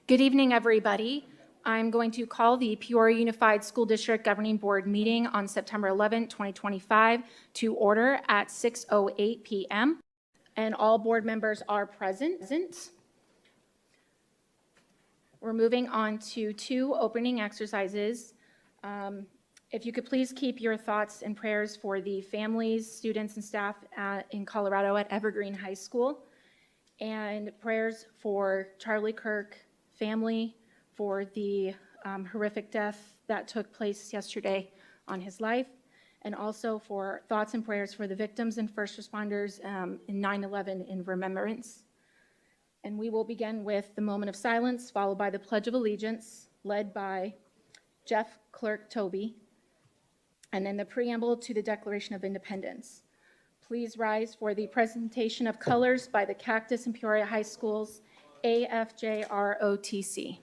Good evening, everybody. I'm going to call the Peoria Unified School District Governing Board meeting on September 11, 2025 to order at 6:08 p.m. and all board members are present. We're moving on to two opening exercises. If you could please keep your thoughts and prayers for the families, students, and staff in Colorado at Evergreen High School, and prayers for Charlie Kirk family for the horrific death that took place yesterday on his life, and also for thoughts and prayers for the victims and first responders in 9/11 in remembrance. And we will begin with the moment of silence, followed by the Pledge of Allegiance, led by Jeff Clerk Toby, and then the preamble to the Declaration of Independence. Please rise for the presentation of colors by the Cactus and Peoria High Schools AFJROTC.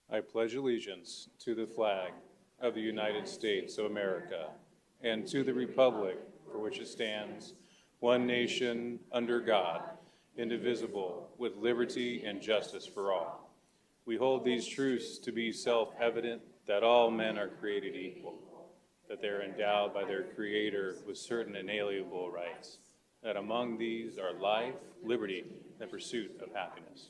I pledge allegiance to the flag of the United States of America and to the republic for which it stands, one nation, under God, indivisible, with liberty and justice for all. We hold these truths to be self-evident, that all men are created equal, that they are endowed by their Creator with certain inalienable rights, that among these are life, liberty, and the pursuit of happiness.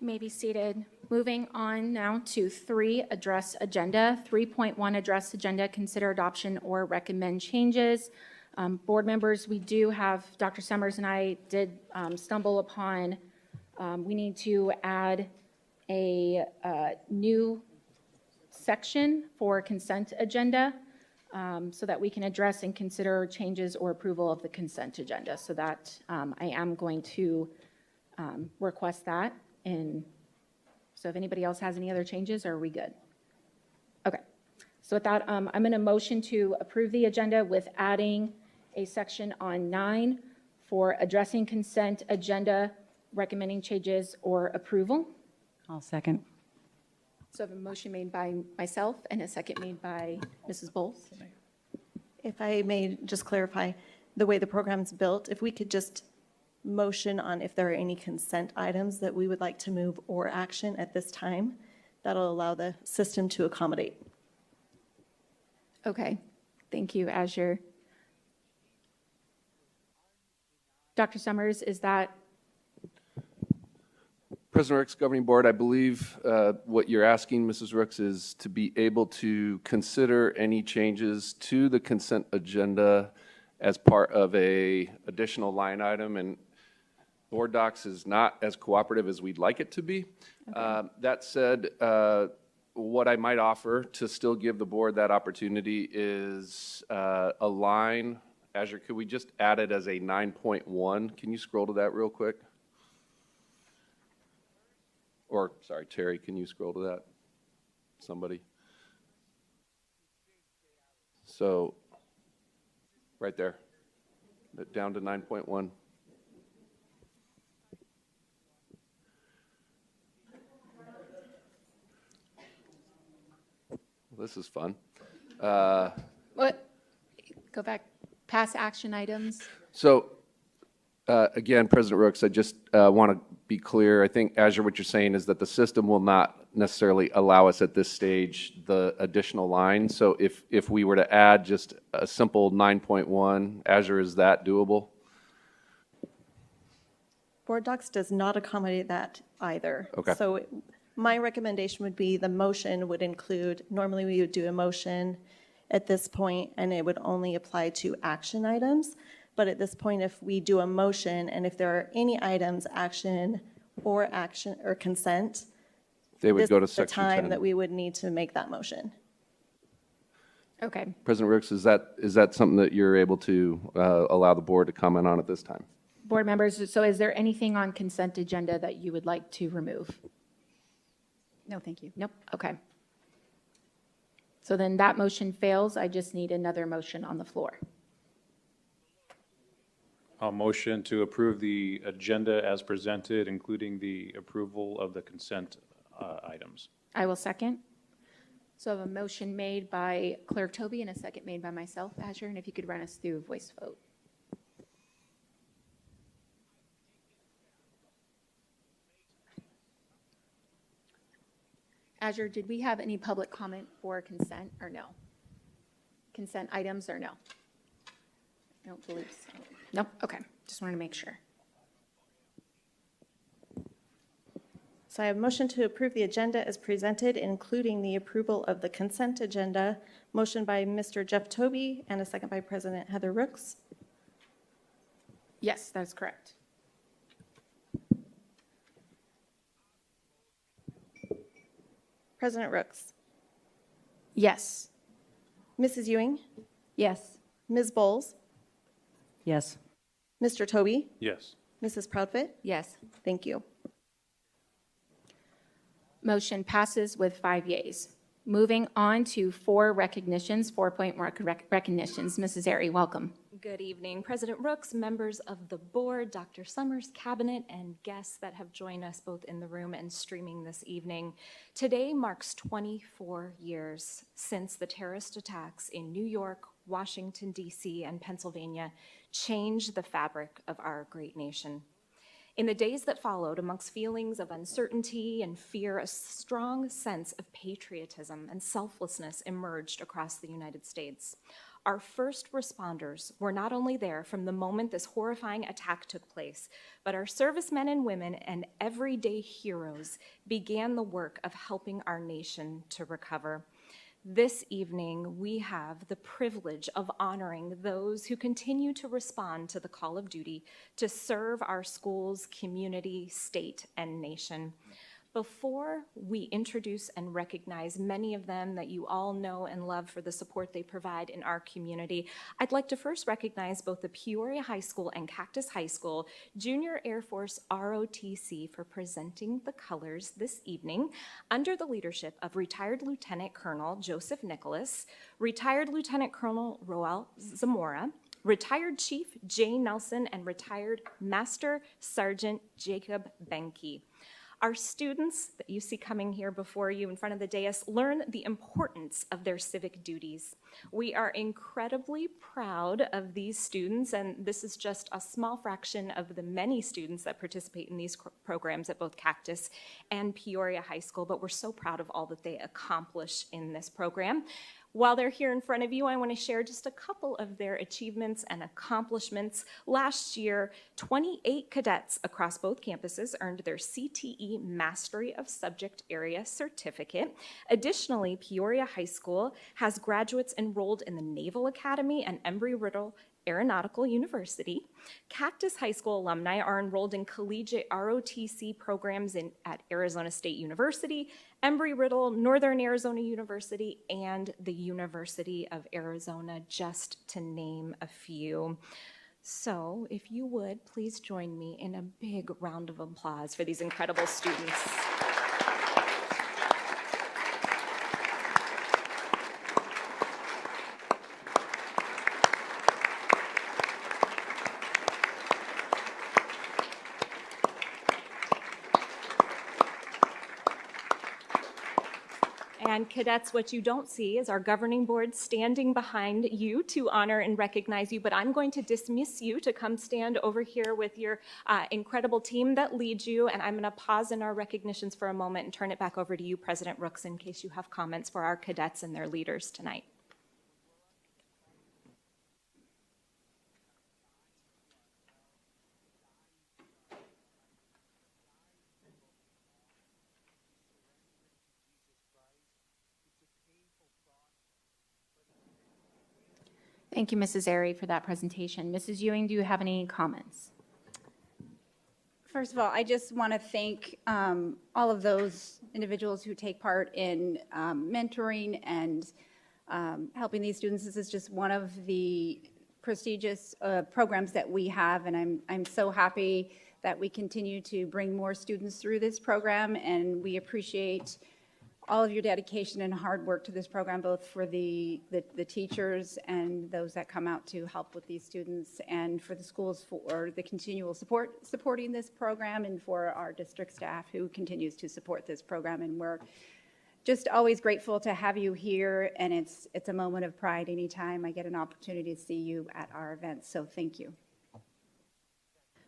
You may be seated. Moving on now to 3, address agenda. 3.1, address agenda, consider adoption or recommend changes. Board members, we do have, Dr. Summers and I did stumble upon, we need to add a new section for consent agenda so that we can address and consider changes or approval of the consent agenda. So that I am going to request that. And so if anybody else has any other changes, are we good? Okay. So with that, I'm going to motion to approve the agenda with adding a section on 9 for addressing consent agenda, recommending changes or approval. I'll second. So I have a motion made by myself and a second made by Mrs. Bowles. If I may just clarify, the way the program's built, if we could just motion on if there are any consent items that we would like to move or action at this time, that'll allow the system to accommodate. Okay, thank you, Azure. Dr. Summers, is that? President Rooks, Governing Board, I believe what you're asking, Mrs. Rooks, is to be able to consider any changes to the consent agenda as part of a additional line item, and Board Docs is not as cooperative as we'd like it to be. Okay. That said, what I might offer to still give the board that opportunity is a line. Azure, could we just add it as a 9.1? Can you scroll to that real quick? Or, sorry, Terry, can you scroll to that? Somebody. So, right there, down to 9.1. This is fun. What? Go back, past action items. So, again, President Rooks, I just want to be clear, I think, Azure, what you're saying is that the system will not necessarily allow us at this stage the additional line. So if we were to add just a simple 9.1, Azure, is that doable? Board Docs does not accommodate that either. Okay. So my recommendation would be the motion would include, normally we would do a motion at this point, and it would only apply to action items. But at this point, if we do a motion, and if there are any items, action or consent, They would this go to is the section time 10. that we would need to make that motion. Okay. President Rooks, is that something that you're able to allow the board to comment on at this time? Board members, so is there anything on consent agenda that you would like to remove? No, thank you. Nope, okay. So then that motion fails. I just need another motion on the floor. I'll motion to approve the agenda as presented, including the approval of the consent items. I will second. So I have a motion made by Clerk Toby and a second made by myself, Azure, and if you could run us through a voice vote. Azure, did we have any public comment for consent or no? Consent items or no? I don't believe so. Nope, okay, just wanted to make sure. So I have a motion to approve the agenda as presented, including the approval of the consent agenda. Motion by Mr. Jeff Toby and a second by President Heather Rooks. Yes, that's correct. President Rooks. Yes. Mrs. Ewing. Yes. Ms. Bowles. Yes. Mr. Toby. Yes. Mrs. Proudfit. Yes. Thank you. Motion passes with 5 yeas. Moving on to 4 recognitions, 4-point recognitions. Mrs. Airy, welcome. Good evening, President Rooks, members of the board, Dr. Summers, cabinet, and guests that have joined us both in the room and streaming this evening. Today marks 24 years since the terrorist attacks in New York, Washington, D.C., and Pennsylvania changed the fabric of our great nation. In the days that followed, amongst feelings of uncertainty and fear, a strong sense of patriotism and selflessness emerged across the United States. Our first responders were not only there from the moment this horrifying attack took place, but our servicemen and women and everyday heroes began the work of helping our nation to recover. This evening, we have the privilege of honoring those who continue to respond to the call of duty to serve our schools, community, state, and nation. Before we introduce and recognize many of them that you all know and love for the support they provide in our community, I'd like to first recognize both the Peoria High School and Cactus High School Junior Air Force ROTC for presenting the colors this evening under the leadership of retired Lieutenant Colonel Joseph Nicholas, retired Lieutenant Colonel Roel Zamora, retired Chief Jay Nelson, and retired Master Sergeant Jacob Benke. Our students that you see coming here before you in front of the dais learn the importance of their civic duties. We are incredibly proud of these students, and this is just a small fraction of the many students that participate in these programs at both Cactus and Peoria High School, but we're so proud of all that they accomplish in this program. While they're here in front of you, I want to share just a couple of their achievements and accomplishments. Last year, 28 cadets across both campuses earned their CTE Mastery of Subject Area certificate. Additionally, Peoria High School has graduates enrolled in the Naval Academy and Embry-Riddle Aeronautical University. Cactus High School alumni are enrolled in collegiate ROTC programs at Arizona State University, Embry-Riddle, Northern Arizona University, and the University of Arizona, just to name a few. So if you would, please join me in a big round of applause for these incredible students. And cadets, what you don't see is our governing board standing behind you to honor and recognize you, but I'm going to dismiss you to come stand over here with your incredible team that leads you, and I'm going to pause in our recognitions for a moment and turn it back over to you, President Rooks, in case you have comments for our cadets and their leaders tonight. Thank you, Mrs. Airy, for that presentation. Mrs. Ewing, do you have any comments? First of all, I just want to thank all of those individuals who take part in mentoring and helping these students. This is just one of the prestigious programs that we have, and I'm so happy that we continue to bring more students through this program, and we appreciate all of your dedication and hard work to this program, both for the teachers and those that come out to help with these students, and for the schools for the continual supporting this program, and for our district staff who continues to support this program. And we're just always grateful to have you here, and it's a moment of pride anytime I get an opportunity to see you at our events. So thank you.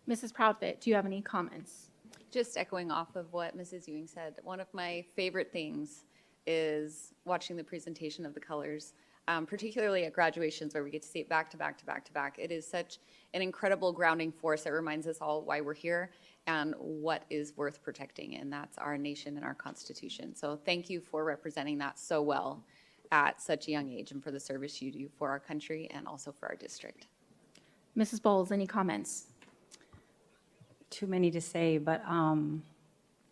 Mrs. Proudfit, do you have any comments? Just echoing off of what Mrs. Ewing said, one of my favorite things is watching the presentation of the colors, particularly at graduations where we get to see it back to back to back to back. It is such an incredible grounding force that reminds us all why we're here and what is worth protecting, and that's our nation and our Constitution. So thank you for representing that so well at such a young age, and for the service you do for our country and also for our district. Mrs. Bowles, any comments? Too many to say, but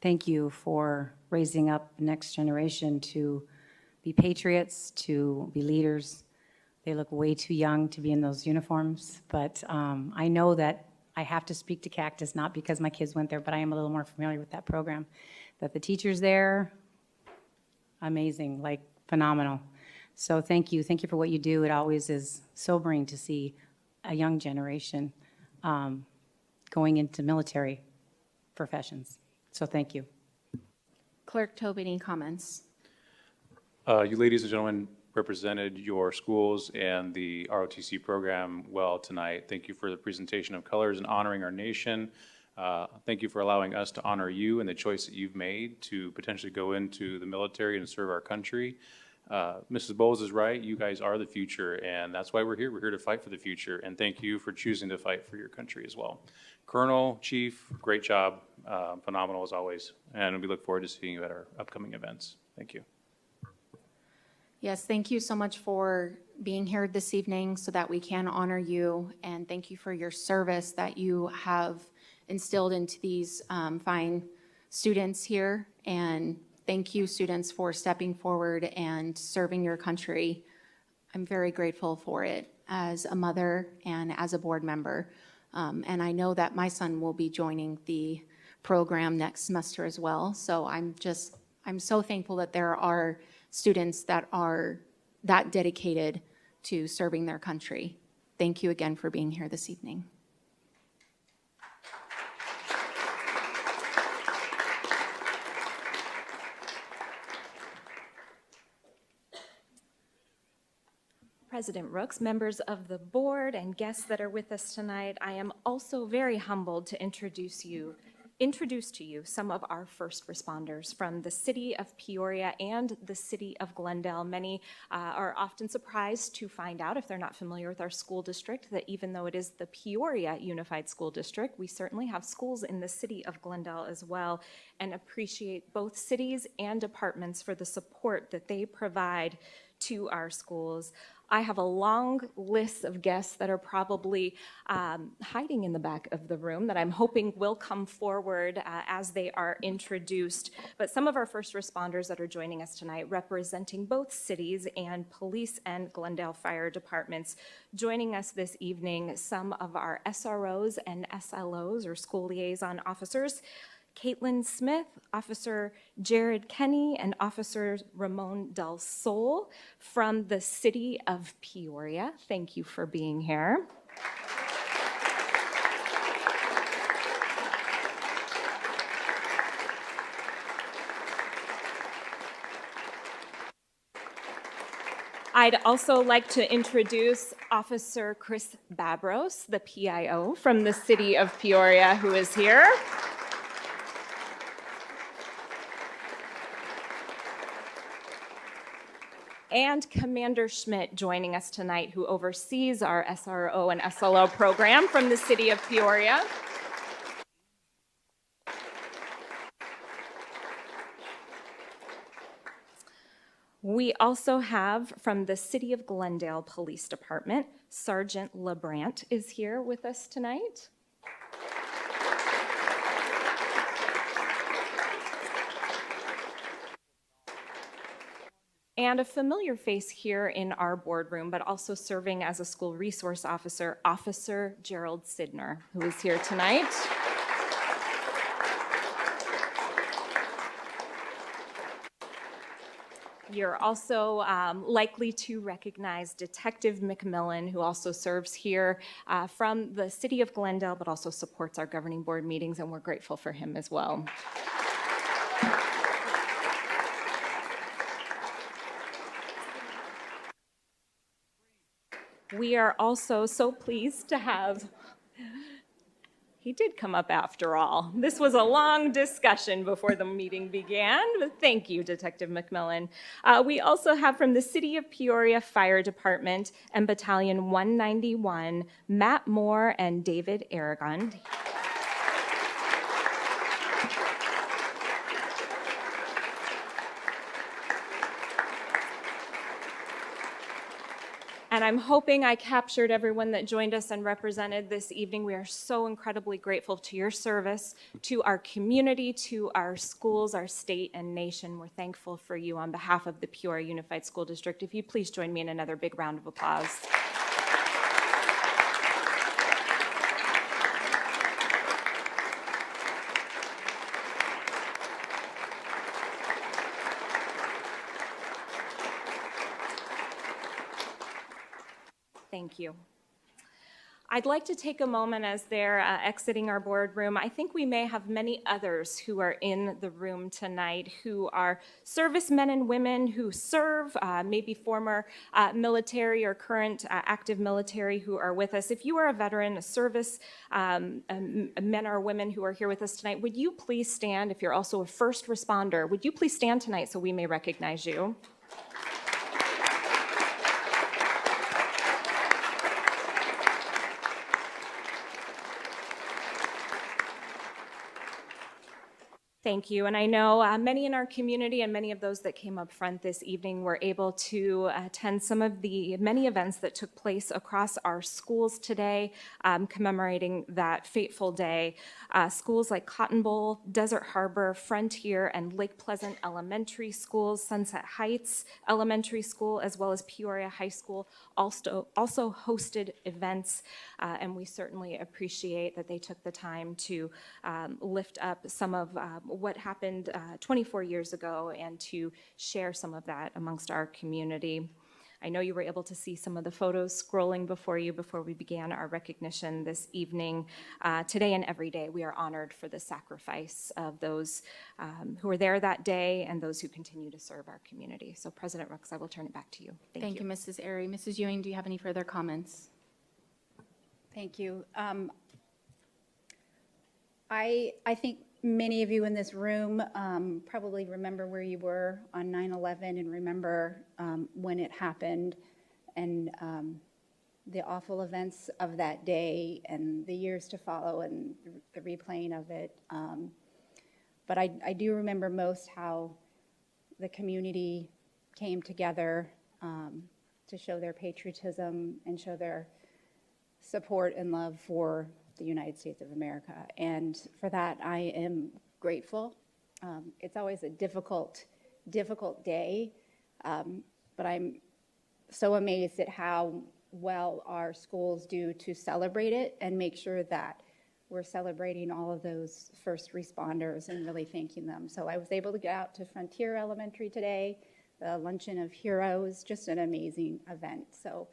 thank you for raising up the next generation to be patriots, to be leaders. They look way too young to be in those uniforms, but I know that I have to speak to Cactus, not because my kids went there, but I am a little more familiar with that program. That the teachers there, amazing, like phenomenal. So thank you for what you do. It always is sobering to see a young generation going into military professions. So thank you. Clerk Tobin, any comments? You ladies and gentlemen represented your schools and the ROTC program well tonight. Thank you for the presentation of colors and honoring our nation. Thank you for allowing us to honor you and the choice that you've made to potentially go into the military and serve our country. Mrs. Bowles is right. You guys are the future, and that's why we're here. We're here to fight for the future, and thank you for choosing to fight for your country as well. Colonel, Chief, great job. Phenomenal as always, and we look forward to seeing you at our upcoming events. Thank you. Yes, thank you so much for being here this evening so that we can honor you, and thank you for your service that you have instilled into these fine students here. And thank you, students, for stepping forward and serving your country. I'm very grateful for it as a mother and as a board member. And I know that my son will be joining the program next semester as well. So I'm so thankful that there are students that are that dedicated to serving their country. Thank you again for being here this evening. President Rooks, members of the board, and guests that are with us tonight, I am also very humbled to introduce to you some of our first responders from the city of Peoria and the city of Glendale. Many are often surprised to find out, if they're not familiar with our school district, that even though it is the Peoria Unified School District, we certainly have schools in the city of Glendale as well, and appreciate both cities and departments for the support that they provide to our schools. I have a long list of guests that are probably hiding in the back of the room that I'm hoping will come forward as they are introduced. But some of our first responders that are joining us tonight, representing both cities and police and Glendale Fire Departments. Joining us this evening, some of our SROs and SLOs, or school liaison officers. Caitlin Smith, Officer Jared Kenny, and Officer Ramon Del Sol from the city of Peoria. Thank you for being here. I'd also like to introduce Officer Chris Babros, the PIO from the city of Peoria, who is here. And Commander Schmidt joining us tonight, who oversees our SRO and SLO program from the city of Peoria. We also have from the City of Glendale Police Department, Sergeant LeBrant is here with us tonight. And a familiar face here in our boardroom, but also serving as a school resource officer, Officer Gerald Sidner, who is here tonight. You're also likely to recognize Detective McMillan, who also serves here from the City of Glendale, but also supports our governing board meetings, and we're grateful for him as well. We are also so pleased to have, he did come up after all. This was a long discussion before the meeting began, but thank you, Detective McMillan. We also have from the City of Peoria Fire Department and Battalion 191, Matt Moore and David Aragon. And I'm hoping I captured everyone that joined us and represented this evening. We are so incredibly grateful to your service, to our community, to our schools, our state, and nation. We're thankful for you on behalf of the Peoria Unified School District. If you'd please join me in another big round of applause. Thank you. I'd like to take a moment as they're exiting our boardroom. I think we may have many others who are in the room tonight who are servicemen and women who serve, maybe former military or current active military who are with us. If you are a veteran, a service men or women who are here with us tonight, would you please stand? If you're also a first responder, would you please stand tonight so we may recognize you? Thank you. And I know many in our community and many of those that came up front this evening were able to attend some of the many events that took place across our schools today, commemorating that fateful day. Schools like Cotton Bowl, Desert Harbor, Frontier, and Lake Pleasant Elementary Schools, Sunset Heights Elementary School, as well as Peoria High School also hosted events. And we certainly appreciate that they took the time to lift up some of what happened 24 years ago and to share some of that amongst our community. I know you were able to see some of the photos scrolling before you before we began our recognition this evening. Today and every day, we are honored for the sacrifice of those who were there that day and those who continue to serve our community. So President Rooks, I will turn it back to you. Thank you, Mrs. Airy. Mrs. Ewing, do you have any further comments? Thank you. I think many of you in this room probably remember where you were on 9/11 and remember when it happened and the awful events of that day and the years to follow and the replaying of it. But I do remember most how the community came together to show their patriotism and show their support and love for the United States of America. And for that, I am grateful. It's always a difficult day, but I'm so amazed at how well our schools do to celebrate it and make sure that we're celebrating all of those first responders and really thanking them. So I was able to get out to Frontier Elementary today, the Luncheon of Heroes, just an amazing event. So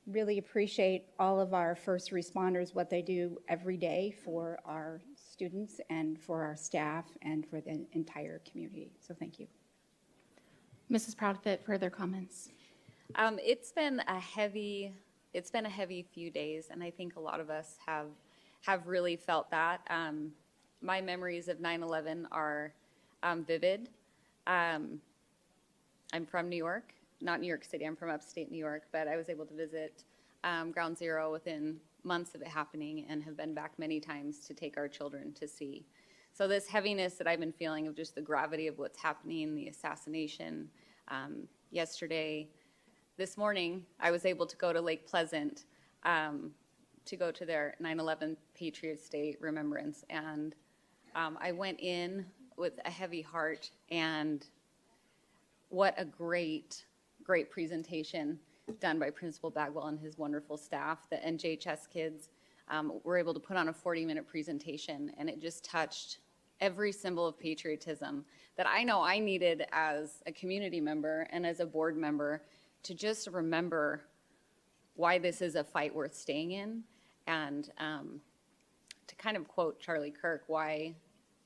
really appreciate all of our first responders, what they do every day for our students and for our staff and for the entire community. So thank you. Mrs. Proudfit, further comments? It's been a heavy few days, and I think a lot of us have really felt that. My memories of 9/11 are vivid. I'm from New York, not New York City. I'm from upstate New York, but I was able to visit Ground Zero within months of it happening, and have been back many times to take our children to see. So this heaviness that I've been feeling of just the gravity of what's happening, the assassination yesterday. This morning, I was able to go to Lake Pleasant to go to their 9/11 Patriots Day remembrance. And I went in with a heavy heart, and what a great presentation done by Principal Bagwell and his wonderful staff. The NJHS kids were able to put on a 40-minute presentation, and it just touched every symbol of patriotism that I know I needed as a community member and as a board member, to just remember why this is a fight worth staying in, and to kind of quote Charlie Kirk, why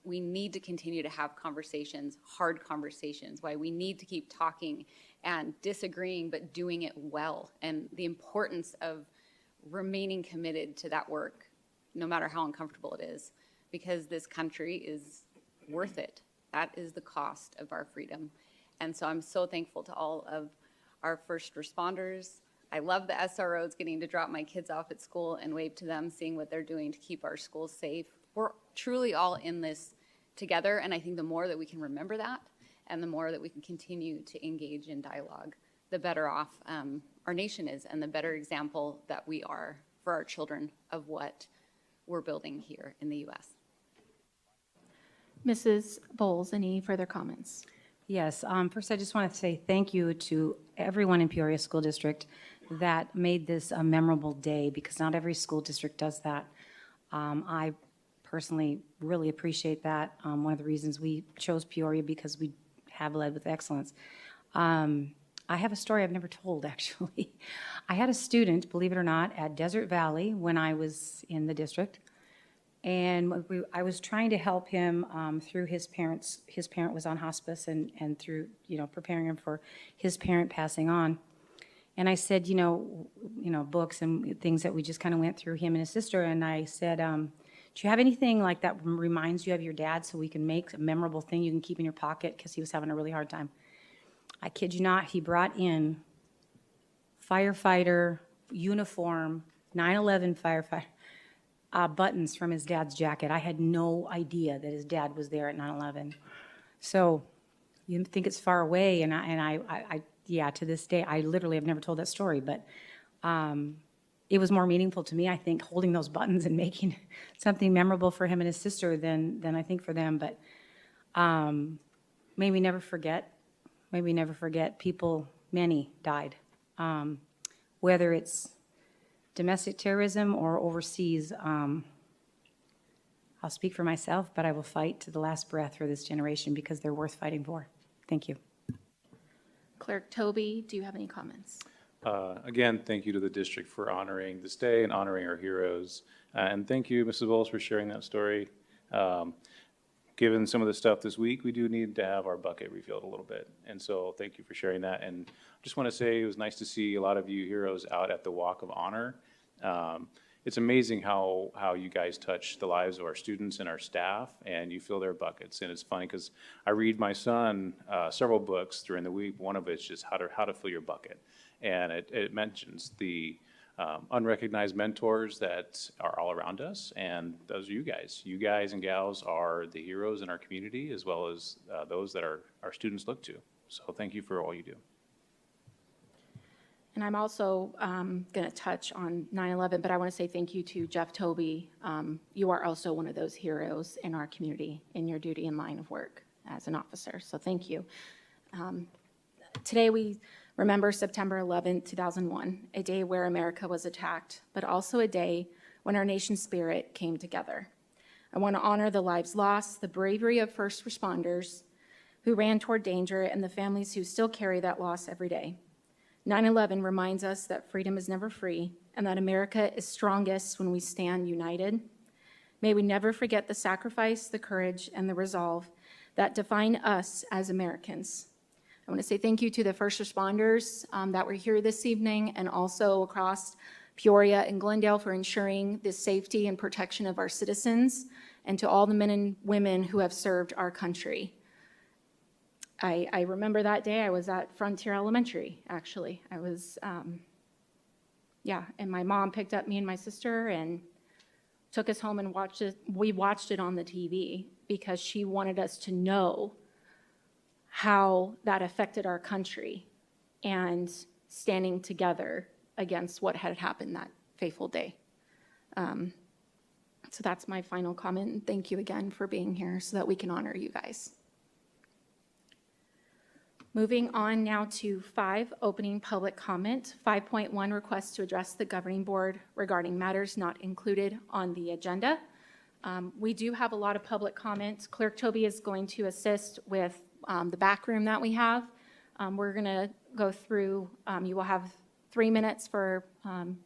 we need to continue to have conversations, hard conversations, why we need to keep talking and disagreeing, but doing it well, and the importance of remaining committed to that work, no matter how uncomfortable it is, because this country is worth it. That is the cost of our freedom. And so I'm so thankful to all of our first responders. I love the SROs, getting to drop my kids off at school and wave to them, seeing what they're doing to keep our schools safe. We're truly all in this together, and I think the more that we can remember that, and the more that we can continue to engage in dialogue, the better off our nation is, and the better example that we are for our children of what we're building here in the U.S. Mrs. Bowles, any further comments? Yes, first I just want to say thank you to everyone in Peoria School District that made this a memorable day, because not every school district does that. I personally really appreciate that. One of the reasons we chose Peoria, because we have led with excellence. I have a story I've never told, actually. I had a student, believe it or not, at Desert Valley when I was in the district, and I was trying to help him through his parents. His parent was on hospice, and through, preparing him for his parent passing on. And I said, books and things that we just kind of went through, him and his sister. And I said, do you have anything like that reminds you of your dad, so we can make a memorable thing you can keep in your pocket, because he was having a really hard time. I kid you not, he brought in firefighter uniform, 9/11 firefighter buttons from his dad's jacket. I had no idea that his dad was there at 9/11. So you think it's far away, and I yeah, to this day, I literally have never told that story, but it was more meaningful to me, I think, holding those buttons and making something memorable for him and his sister than I think for them. But may we never forget. May we never forget, people, many died. Whether it's domestic terrorism or overseas, I'll speak for myself, but I will fight to the last breath for this generation, because they're worth fighting for. Thank you. Clerk Toby, do you have any comments? Again, thank you to the district for honoring this day and honoring our heroes. And thank you, Mrs. Bowles, for sharing that story. Given some of the stuff this week, we do need to have our bucket refilled a little bit. And so thank you for sharing that. And I just want to say it was nice to see a lot of you heroes out at the Walk of Honor. It's amazing how you guys touch the lives of our students and our staff, and you fill their buckets. And it's funny because I read my son several books during the week. One of it's just how to fill your bucket. And it mentions the unrecognized mentors that are all around us, and those are you guys. You guys and gals are the heroes in our community, as well as those that our students look to. So thank you for all you do. And I'm also going to touch on 9/11, but I want to say thank you to Jeff Toby. You are also one of those heroes in our community in your duty and line of work as an officer, so thank you. Today we remember September 11, 2001, a day where America was attacked, but also a day when our nation's spirit came together. I want to honor the lives lost, the bravery of first responders who ran toward danger, and the families who still carry that loss every day. 9/11 reminds us that freedom is never free, and that America is strongest when we stand united. May we never forget the sacrifice, the courage, and the resolve that define us as Americans. I want to say thank you to the first responders that were here this evening and also across Peoria and Glendale for ensuring the safety and protection of our citizens, and to all the men and women who have served our country. I remember that day. I was at Frontier Elementary, actually. I was, and my mom picked up me and my sister and took us home and watched it. We watched it on the TV because she wanted us to know how that affected our country and standing together against what had happened that fateful day. So that's my final comment, and thank you again for being here so that we can honor you guys. Moving on now to 5, opening public comment. 5.1, request to address the governing board regarding matters not included on the agenda. We do have a lot of public comments. Clerk Toby is going to assist with the back room that we have. We're going to go through, you will have 3 minutes for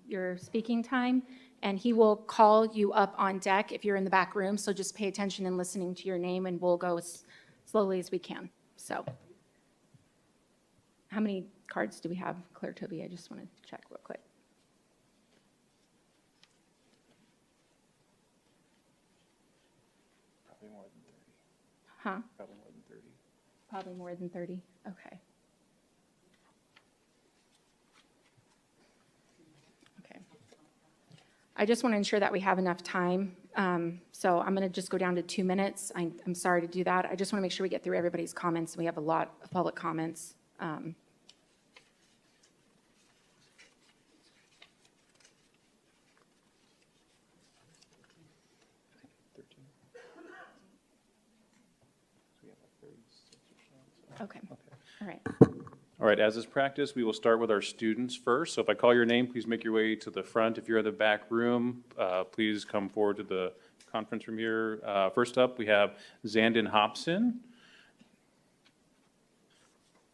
your speaking time, and he will call you up on deck if you're in the back room, so just pay attention and listening to your name, and we'll go as slowly as we can. So, how many cards do we have, Clerk Toby? I just want to check real quick. Probably more than 30. Huh? Probably more than 30. Probably more than 30. Okay. Okay. I just want to ensure that we have enough time. So I'm going to just go down to 2 minutes. I'm sorry to do that. I just want to make sure we get through everybody's comments. We have a lot of public comments. Okay. All right. All right, as is practice, we will start with our students first. So if I call your name, please make your way to the front. If you're in the back room, please come forward to the conference room here. First up, we have Zandon Hobson.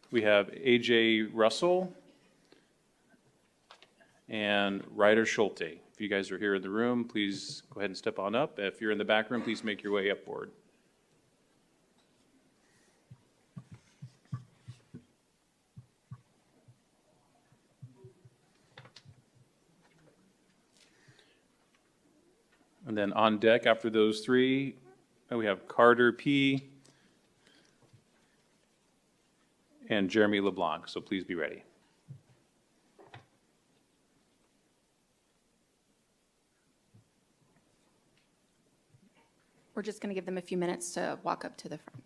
We have AJ Russell and Ryder Schulte. If you guys are here in the room, please go ahead and step on up. If you're in the back room, please make your way upward. And then on deck after those three, we have Carter P. and Jeremy LeBlanc, so please be ready. We're just going to give them a few minutes to walk up to the front.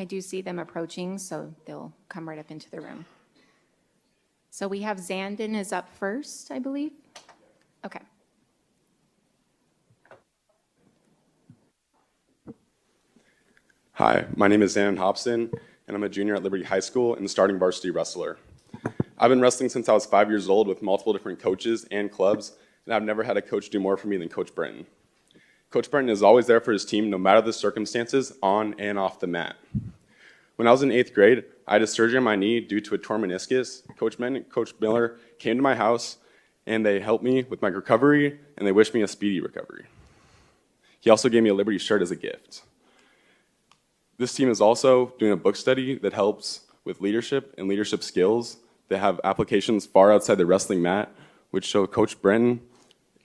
I do see them approaching, so they'll come right up into the room. So we have Zandon is up first, I believe. Okay. Hi, my name is Zandon Hobson, and I'm a junior at Liberty High School and starting varsity wrestler. I've been wrestling since I was 5 years old with multiple different coaches and clubs, and I've never had a coach do more for me than Coach Britton. Coach Brenton is always there for his team, no matter the circumstances, on and off the mat. When I was in 8th grade, I had a surgery on my knee due to a torn meniscus. Coach Brenton and Coach Miller came to my house, and they helped me with my recovery, and they wished me a speedy recovery. He also gave me a Liberty shirt as a gift. This team is also doing a book study that helps with leadership and leadership skills. They have applications far outside the wrestling mat, which show Coach Brenton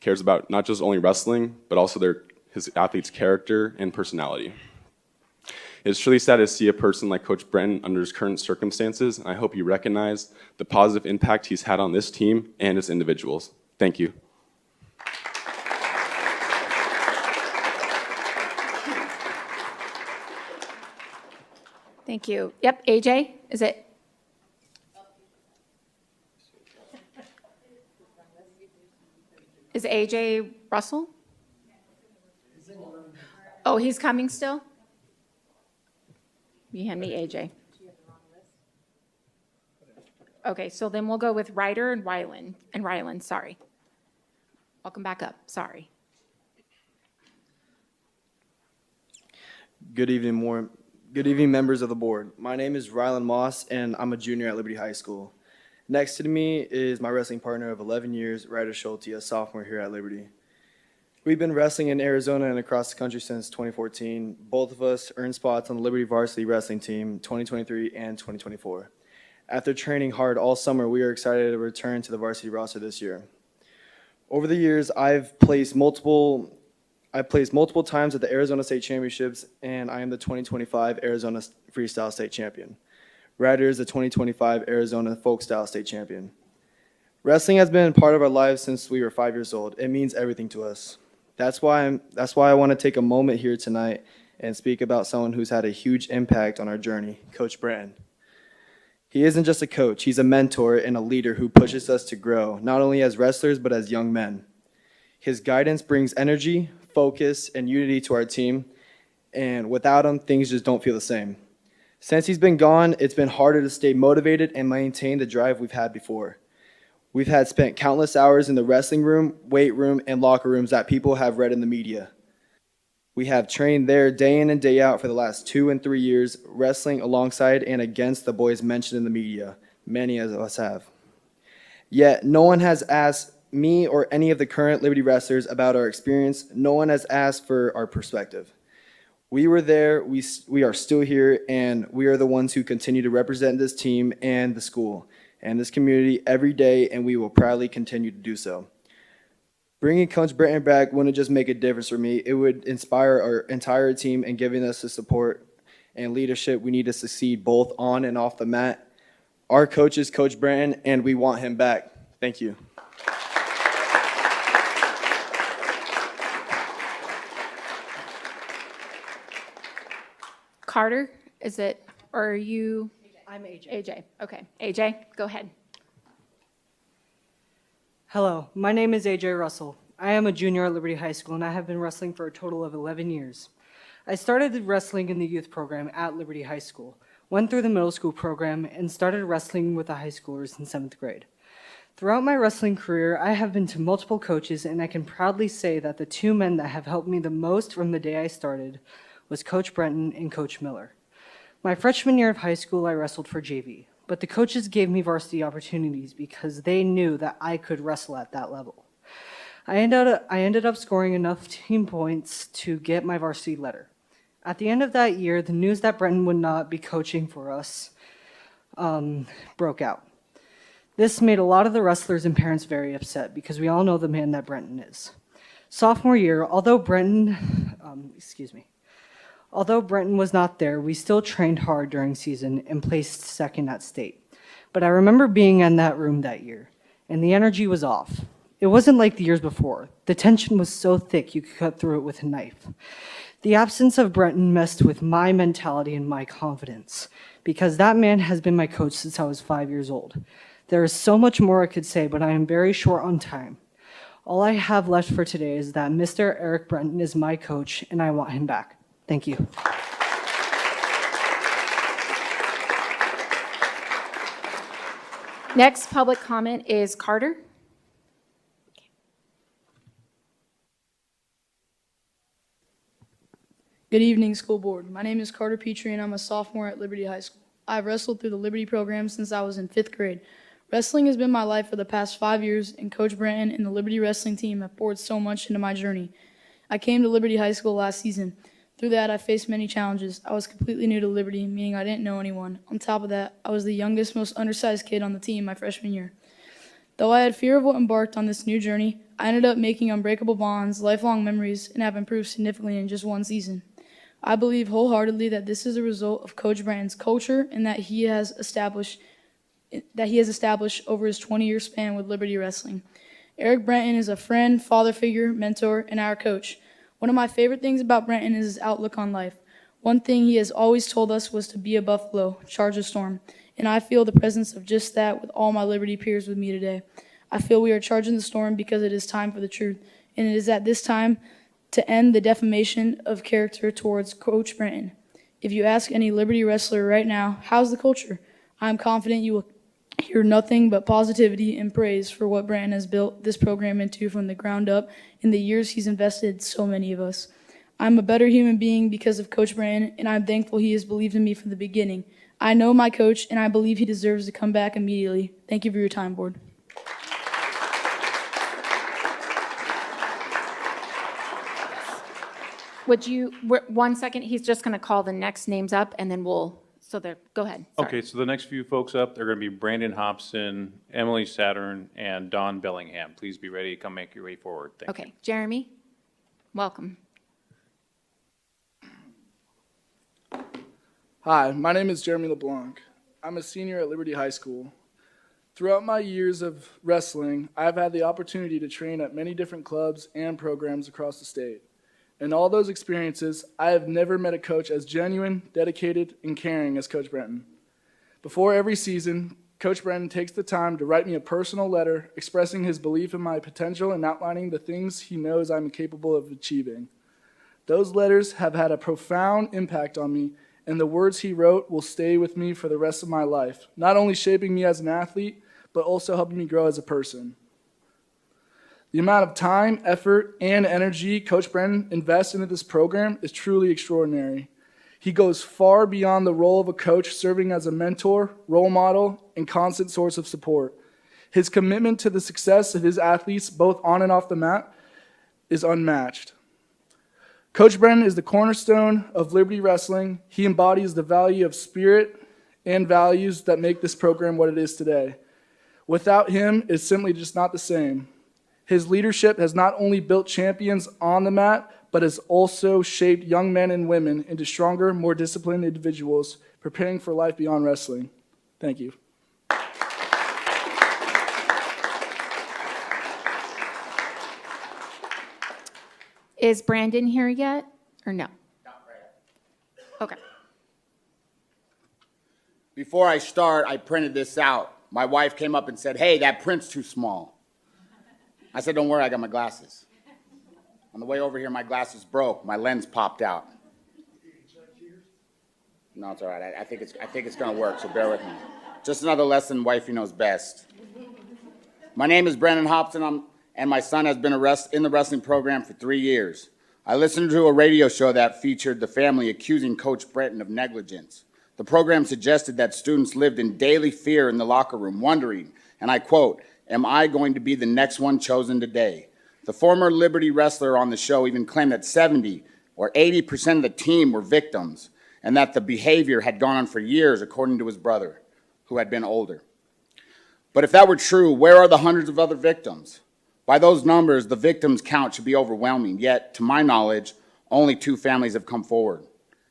cares about not just only wrestling, but also his athletes' character and personality. It's truly sad to see a person like Coach Brenton under his current circumstances, and I hope you recognize the positive impact he's had on this team and his individuals. Thank you. Thank you. Yep, AJ, is it? Is AJ Russell? Oh, he's coming still? You hand me AJ. Okay, so then we'll go with Ryder and Ryland, sorry. Welcome back up, sorry. Good evening, members of the board. My name is Ryland Moss, and I'm a junior at Liberty High School. Next to me is my wrestling partner of 11 years, Ryder Schulte, a sophomore here at Liberty. We've been wrestling in Arizona and across the country since 2014. Both of us earned spots on the Liberty varsity wrestling team 2023 and 2024. After training hard all summer, we are excited to return to the varsity roster this year. Over the years, I've placed multiple times at the Arizona State Championships, and I am the 2025 Arizona Freestyle State Champion. Ryder is the 2025 Arizona Folk Style State Champion. Wrestling has been part of our lives since we were 5 years old. It means everything to us. That's why I want to take a moment here tonight and speak about someone who's had a huge impact on our journey, Coach Brenton. He isn't just a coach, he's a mentor and a leader who pushes us to grow, not only as wrestlers, but as young men. His guidance brings energy, focus, and unity to our team, and without him, things just don't feel the same. Since he's been gone, it's been harder to stay motivated and maintain the drive we've had before. We've spent countless hours in the wrestling room, weight room, and locker rooms that people have read in the media. We have trained there day in and day out for the last 2 and 3 years, wrestling alongside and against the boys mentioned in the media. Many of us have. Yet, no one has asked me or any of the current Liberty wrestlers about our experience. No one has asked for our perspective. We were there, we are still here, and we are the ones who continue to represent this team and the school and this community every day, and we will proudly continue to do so. Bringing Coach Brenton back wouldn't just make a difference for me, it would inspire our entire team and giving us the support and leadership we need to succeed both on and off the mat. Our coach is Coach Brenton, and we want him back. Thank you. Carter, is it, or are you? I'm AJ. AJ, okay. AJ, go ahead. Hello, my name is AJ Russell. I am a junior at Liberty High School, and I have been wrestling for a total of 11 years. I started wrestling in the youth program at Liberty High School, went through the middle school program, and started wrestling with the high schoolers in 7th grade. Throughout my wrestling career, I have been to multiple coaches, and I can proudly say that the 2 men that have helped me the most from the day I started was Coach Brenton and Coach Miller. My freshman year of high school, I wrestled for JV, but the coaches gave me varsity opportunities because they knew that I could wrestle at that level. I ended up scoring enough team points to get my varsity letter. At the end of that year, the news that Brenton would not be coaching for us broke out. This made a lot of the wrestlers and parents very upset because we all know the man that Brenton is. Sophomore year, although Brenton was not there, we still trained hard during season and placed second at state. But I remember being in that room that year, and the energy was off. It wasn't like the years before. The tension was so thick you could cut through it with a knife. The absence of Brenton messed with my mentality and my confidence, because that man has been my coach since I was 5 years old. There is so much more I could say, but I am very short on time. All I have left for today is that Mr. Eric Brenton is my coach, and I want him back. Thank you. Next public comment is Carter. Good evening, school board. My name is Carter Petrie, and I'm a sophomore at Liberty High School. I've wrestled through the Liberty program since I was in 5th grade. Wrestling has been my life for the past 5 years, and Coach Branton and the Liberty wrestling team have poured so much into my journey. I came to Liberty High School last season. Through that, I faced many challenges. I was completely new to Liberty, meaning I didn't know anyone. On top of that, I was the youngest, most undersized kid on the team my freshman year. Though I had fear of what embarked on this new journey, I ended up making unbreakable bonds, lifelong memories, and have improved significantly in just one season. I believe wholeheartedly that this is a result of Coach Branton's culture and that he has established over his 20-year span with Liberty Wrestling. Eric Branton is a friend, father figure, mentor, and our coach. One of my favorite things about Branton is his outlook on life. One thing he has always told us was to be a buffalo, charge a storm, and I feel the presence of just that with all my Liberty peers with me today. I feel we are charging the storm because it is time for the truth, and it is at this time to end the defamation of character towards Coach Branton. If you ask any Liberty wrestler right now, how's the culture? I'm confident you will hear nothing but positivity and praise for what Branton has built this program into from the ground up in the years he's invested so many of us. I'm a better human being because of Coach Branton, and I'm thankful he has believed in me from the beginning. I know my coach, and I believe he deserves to come back immediately. Thank you for your time, board. Would you, 1 second, he's just going to call the next names up, and then go ahead. Sorry. Okay, so the next few folks up, they're going to be Brandon Hobson, Emily Saturn, and Dawn Bellingham. Please be ready to come make your way forward. Thank you. Okay, Jeremy, welcome. Hi, my name is Jeremy LeBlanc. I'm a senior at Liberty High School. Throughout my years of wrestling, I've had the opportunity to train at many different clubs and programs across the state. In all those experiences, I have never met a coach as genuine, dedicated, and caring as Coach Branton. Before every season, Coach Branton takes the time to write me a personal letter expressing his belief in my potential and outlining the things he knows I'm capable of achieving. Those letters have had a profound impact on me, and the words he wrote will stay with me for the rest of my life, not only shaping me as an athlete, but also helping me grow as a person. The amount of time, effort, and energy Coach Branton invests into this program is truly extraordinary. He goes far beyond the role of a coach, serving as a mentor, role model, and constant source of support. His commitment to the success of his athletes, both on and off the mat, is unmatched. Coach Branton is the cornerstone of Liberty Wrestling. He embodies the value of spirit and values that make this program what it is today. Without him, it's simply just not the same. His leadership has not only built champions on the mat, but has also shaped young men and women into stronger, more disciplined individuals, preparing for life beyond wrestling. Thank you. Is Brandon here yet, or no? Not right. Okay. Before I start, I printed this out. My wife came up and said, "Hey, that print's too small." I said, "Don't worry, I got my glasses." On the way over here, my glasses broke. My lens popped out. No, it's all right. I think it's going to work, so bear with me. Just another lesson wifey knows best. My name is Brandon Hobson, and my son has been in the wrestling program for 3 years. I listened to a radio show that featured the family accusing Coach Branton of negligence. The program suggested that students lived in daily fear in the locker room, wondering, and I quote, "Am I going to be the next one chosen today?" The former Liberty wrestler on the show even claimed that 70 or 80% of the team were victims, and that the behavior had gone on for years, according to his brother, who had been older. But if that were true, where are the hundreds of other victims? By those numbers, the victims count should be overwhelming, yet, to my knowledge, only 2 families have come forward.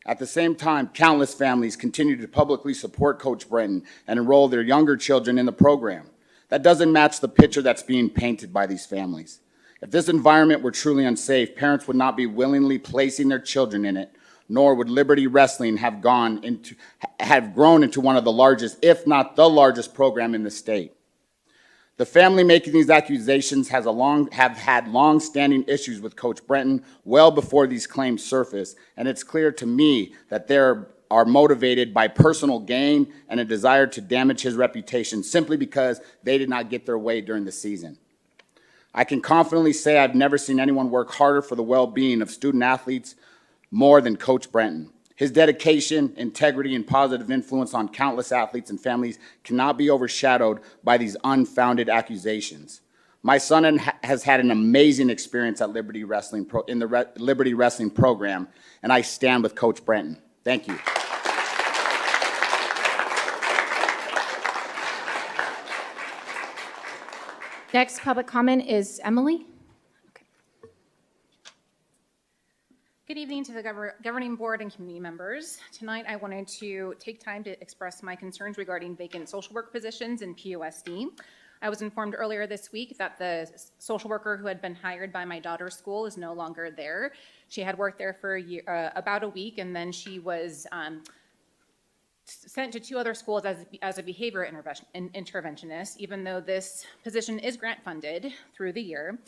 At the same time, countless families continue to publicly support Coach Branton and enroll their younger children in the program. That doesn't match the picture that's being painted by these families. If this environment were truly unsafe, parents would not be willingly placing their children in it, nor would Liberty Wrestling have grown into one of the largest, if not the largest program in the state. The family making these accusations have had long-standing issues with Coach Branton well before these claims surface, and it's clear to me that they are motivated by personal gain and a desire to damage his reputation simply because they did not get their way during the season. I can confidently say I've never seen anyone work harder for the well-being of student athletes more than Coach Brenton. His dedication, integrity, and positive influence on countless athletes and families cannot be overshadowed by these unfounded accusations. My son has had an amazing experience at Liberty Wrestling in the Liberty Wrestling program, and I stand with Coach Brenton. Thank you. Next public comment is Emily. Good evening to the governing board and community members. Tonight I wanted to take time to express my concerns regarding vacant social work positions in POSD. I was informed earlier this week that the social worker who had been hired by my daughter's school is no longer there. She had worked there for about a week, and then she was sent to 2 other schools as a behavior interventionist, even though this position is grant funded through the year.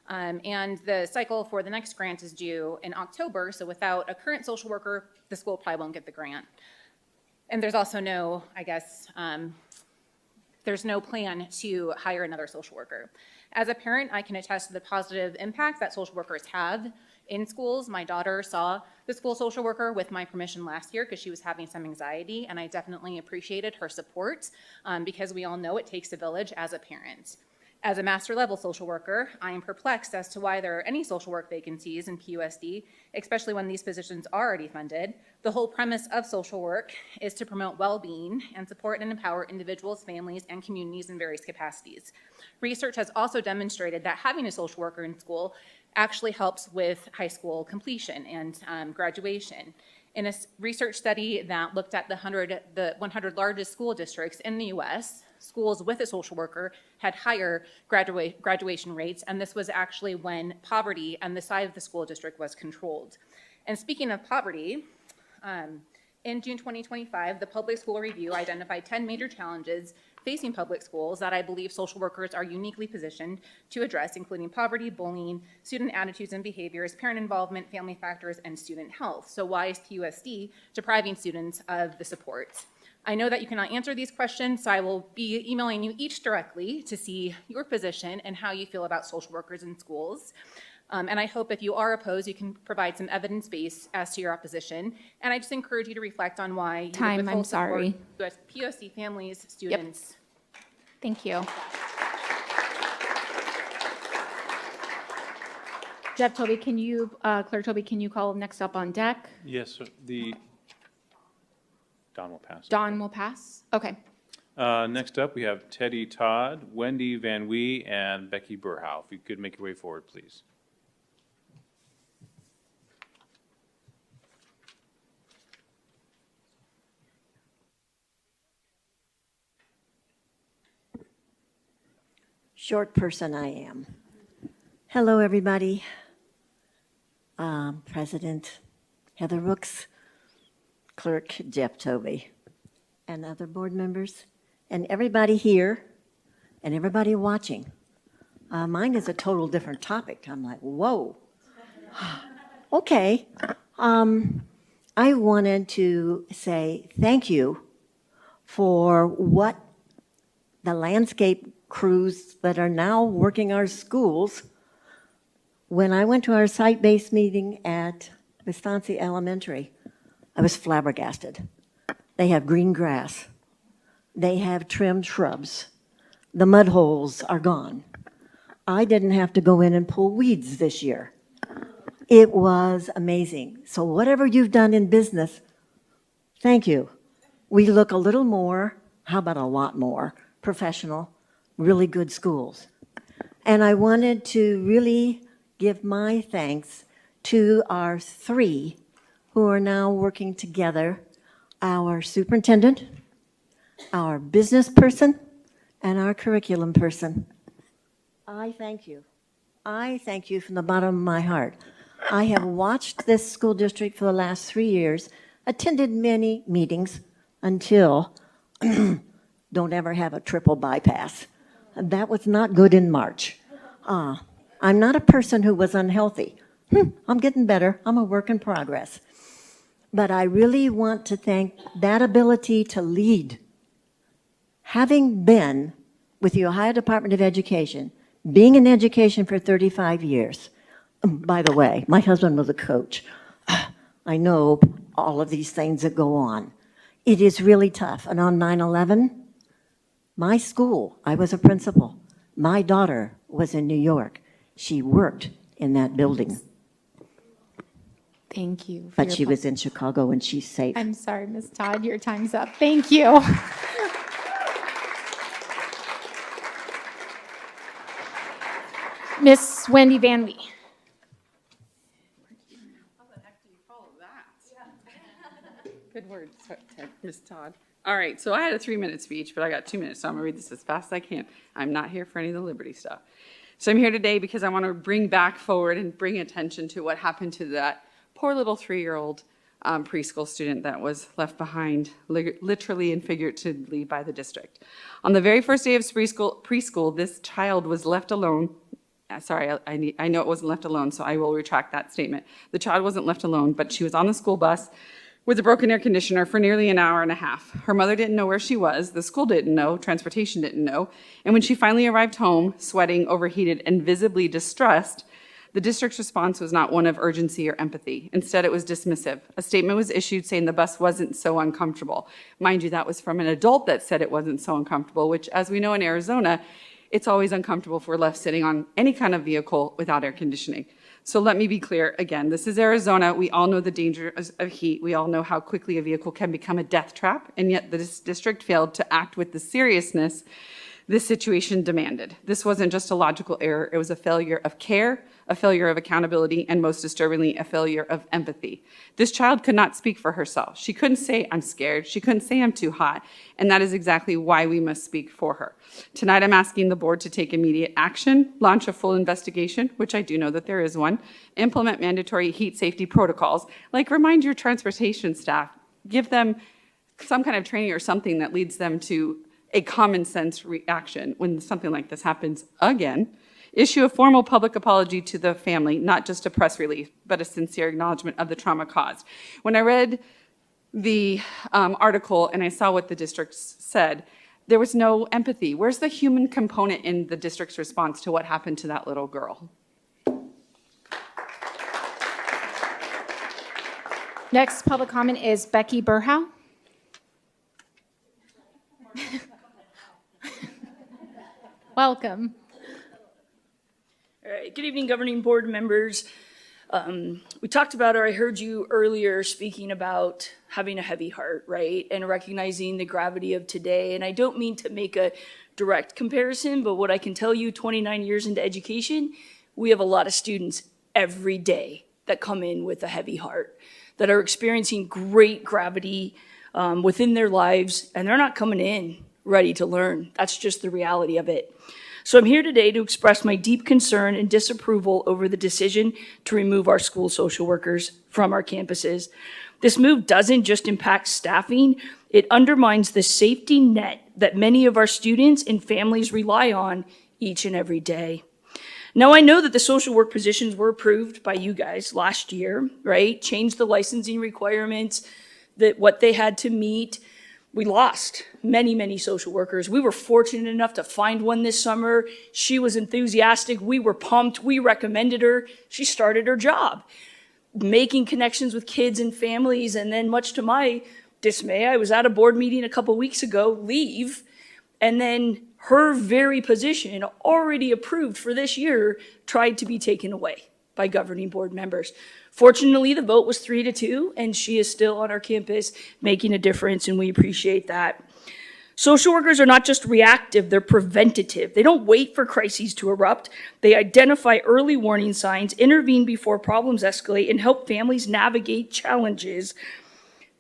And the cycle for the next grant is due in October, so without a current social worker, the school probably won't get the grant. And there's also no, I guess, there's no plan to hire another social worker. As a parent, I can attest to the positive impact that social workers have in schools. My daughter saw the school social worker with my permission last year because she was having some anxiety, and I definitely appreciated her support because we all know it takes a village as a parent. As a master level social worker, I am perplexed as to why there are any social work vacancies in PUSD, especially when these positions are already funded. The whole premise of social work is to promote well-being and support and empower individuals, families, and communities in various capacities. Research has also demonstrated that having a social worker in school actually helps with high school completion and graduation. In a research study that looked at the 100 largest school districts in the US, schools with a social worker had higher graduation rates, and this was actually when poverty and the size of the school district was controlled. And speaking of poverty, in June 2025, the Public School Review identified 10 major challenges facing public schools that I believe social workers are uniquely positioned to address, including poverty, bullying, student attitudes and behaviors, parent involvement, family factors, and student health. So why is PUSD depriving students of the support? I know that you cannot answer these questions, so I will be emailing you each directly to see your position and how you feel about social workers in schools. And I hope if you are opposed, you can provide some evidence base as to your opposition. And I just encourage you to reflect on why you would withhold I'm sorry. support to POC families, students. Yep. Thank you. Jeff Toby, can you, Claire Toby, can you call next up on deck? Yes, sir. Don will pass. Don will pass? Okay. Next up, we have Teddy Todd, Wendy Van Wee, and Becky Burhow. If you could make your way forward, please. Short person I am. Hello, everybody. President Heather Rooks, Clerk Jeff Tovey, and other board members, and everybody here, and everybody watching. Mine is a total different topic. I'm like, whoa. Okay. I wanted to say thank you for what the landscape crews that are now working our schools. When I went to our site-based meeting at Wisconsin Elementary, I was flabbergasted. They have green grass. They have trimmed shrubs. The mud holes are gone. I didn't have to go in and pull weeds this year. It was amazing. So whatever you've done in business, thank you. We look a little more, how about a lot more, professional, really good schools. And I wanted to really give my thanks to our 3 who are now working together, our superintendent, our business person, and our curriculum person. I thank you. I thank you from the bottom of my heart. I have watched this school district for the last 3 years, attended many meetings until don't ever have a triple bypass. That was not good in March. I'm not a person who was unhealthy. I'm getting better. I'm a work in progress. But I really want to thank that ability to lead. Having been with the Ohio Department of Education, being in education for 35 years, by the way, my husband was a coach. I know all of these things that go on. It is really tough. And on 9/11, my school, I was a principal. My daughter was in New York. She worked in that building. Thank you. But she was in Chicago and she's safe. I'm sorry, Ms. Todd, your time's up. Thank you. Miss Wendy Van Lee. Good word, Ms. Todd. All right, so I had a 3-minute speech, but I got 2 minutes, so I'm gonna read this as fast as I can. I'm not here for any of the Liberty stuff. So I'm here today because I want to bring back forward and bring attention to what happened to that poor little 3-year-old preschool student that was left behind, literally and figuratively, by the district. On the very first day of preschool, this child was left alone. Sorry, I know it wasn't left alone, so I will retract that statement. The child wasn't left alone, but she was on the school bus with a broken air conditioner for nearly an hour and a half. Her mother didn't know where she was, the school didn't know, transportation didn't know, and when she finally arrived home, sweating, overheated, and visibly distressed, the district's response was not one of urgency or empathy. Instead, it was dismissive. A statement was issued saying the bus wasn't so uncomfortable. Mind you, that was from an adult that said it wasn't so uncomfortable, which, as we know in Arizona, it's always uncomfortable if we're left sitting on any kind of vehicle without air conditioning. So let me be clear again, this is Arizona. We all know the dangers of heat. We all know how quickly a vehicle can become a death trap, and yet the district failed to act with the seriousness this situation demanded. This wasn't just a logical error. It was a failure of care, a failure of accountability, and most disturbingly, a failure of empathy. This child could not speak for herself. She couldn't say, I'm scared. She couldn't say, I'm too hot. And that is exactly why we must speak for her. Tonight, I'm asking the board to take immediate action, launch a full investigation, which I do know that there is one, implement mandatory heat safety protocols, like remind your transportation staff, give them some kind of training or something that leads them to a common sense reaction when something like this happens again. Issue a formal public apology to the family, not just a press release, but a sincere acknowledgement of the trauma caused. When I read the article and I saw what the district said, there was no empathy. Where's the human component in the district's response to what happened to that little girl? Next public comment is Becky Burhow. Welcome. All right. Good evening, governing board members. We talked about, or I heard you earlier speaking about having a heavy heart, right? And recognizing the gravity of today. And I don't mean to make a direct comparison, but what I can tell you 29 years into education, we have a lot of students every day that come in with a heavy heart, that are experiencing great gravity within their lives, and they're not coming in ready to learn. That's just the reality of it. So I'm here today to express my deep concern and disapproval over the decision to remove our school social workers from our campuses. This move doesn't just impact staffing, it undermines the safety net that many of our students and families rely on each and every day. Now, I know that the social work positions were approved by you guys last year, right? Changed the licensing requirements, that what they had to meet. We lost many, many social workers. We were fortunate enough to find one this summer. She was enthusiastic. We were pumped. We recommended her. She started her job, making connections with kids and families. And then, much to my dismay, I was at a board meeting a couple weeks ago, leave, and then her very position, already approved for this year, tried to be taken away by governing board members. Fortunately, the vote was 3-2, and she is still on our campus making a difference, and we appreciate that. Social workers are not just reactive, they're preventative. They don't wait for crises to erupt. They identify early warning signs, intervene before problems escalate, and help families navigate challenges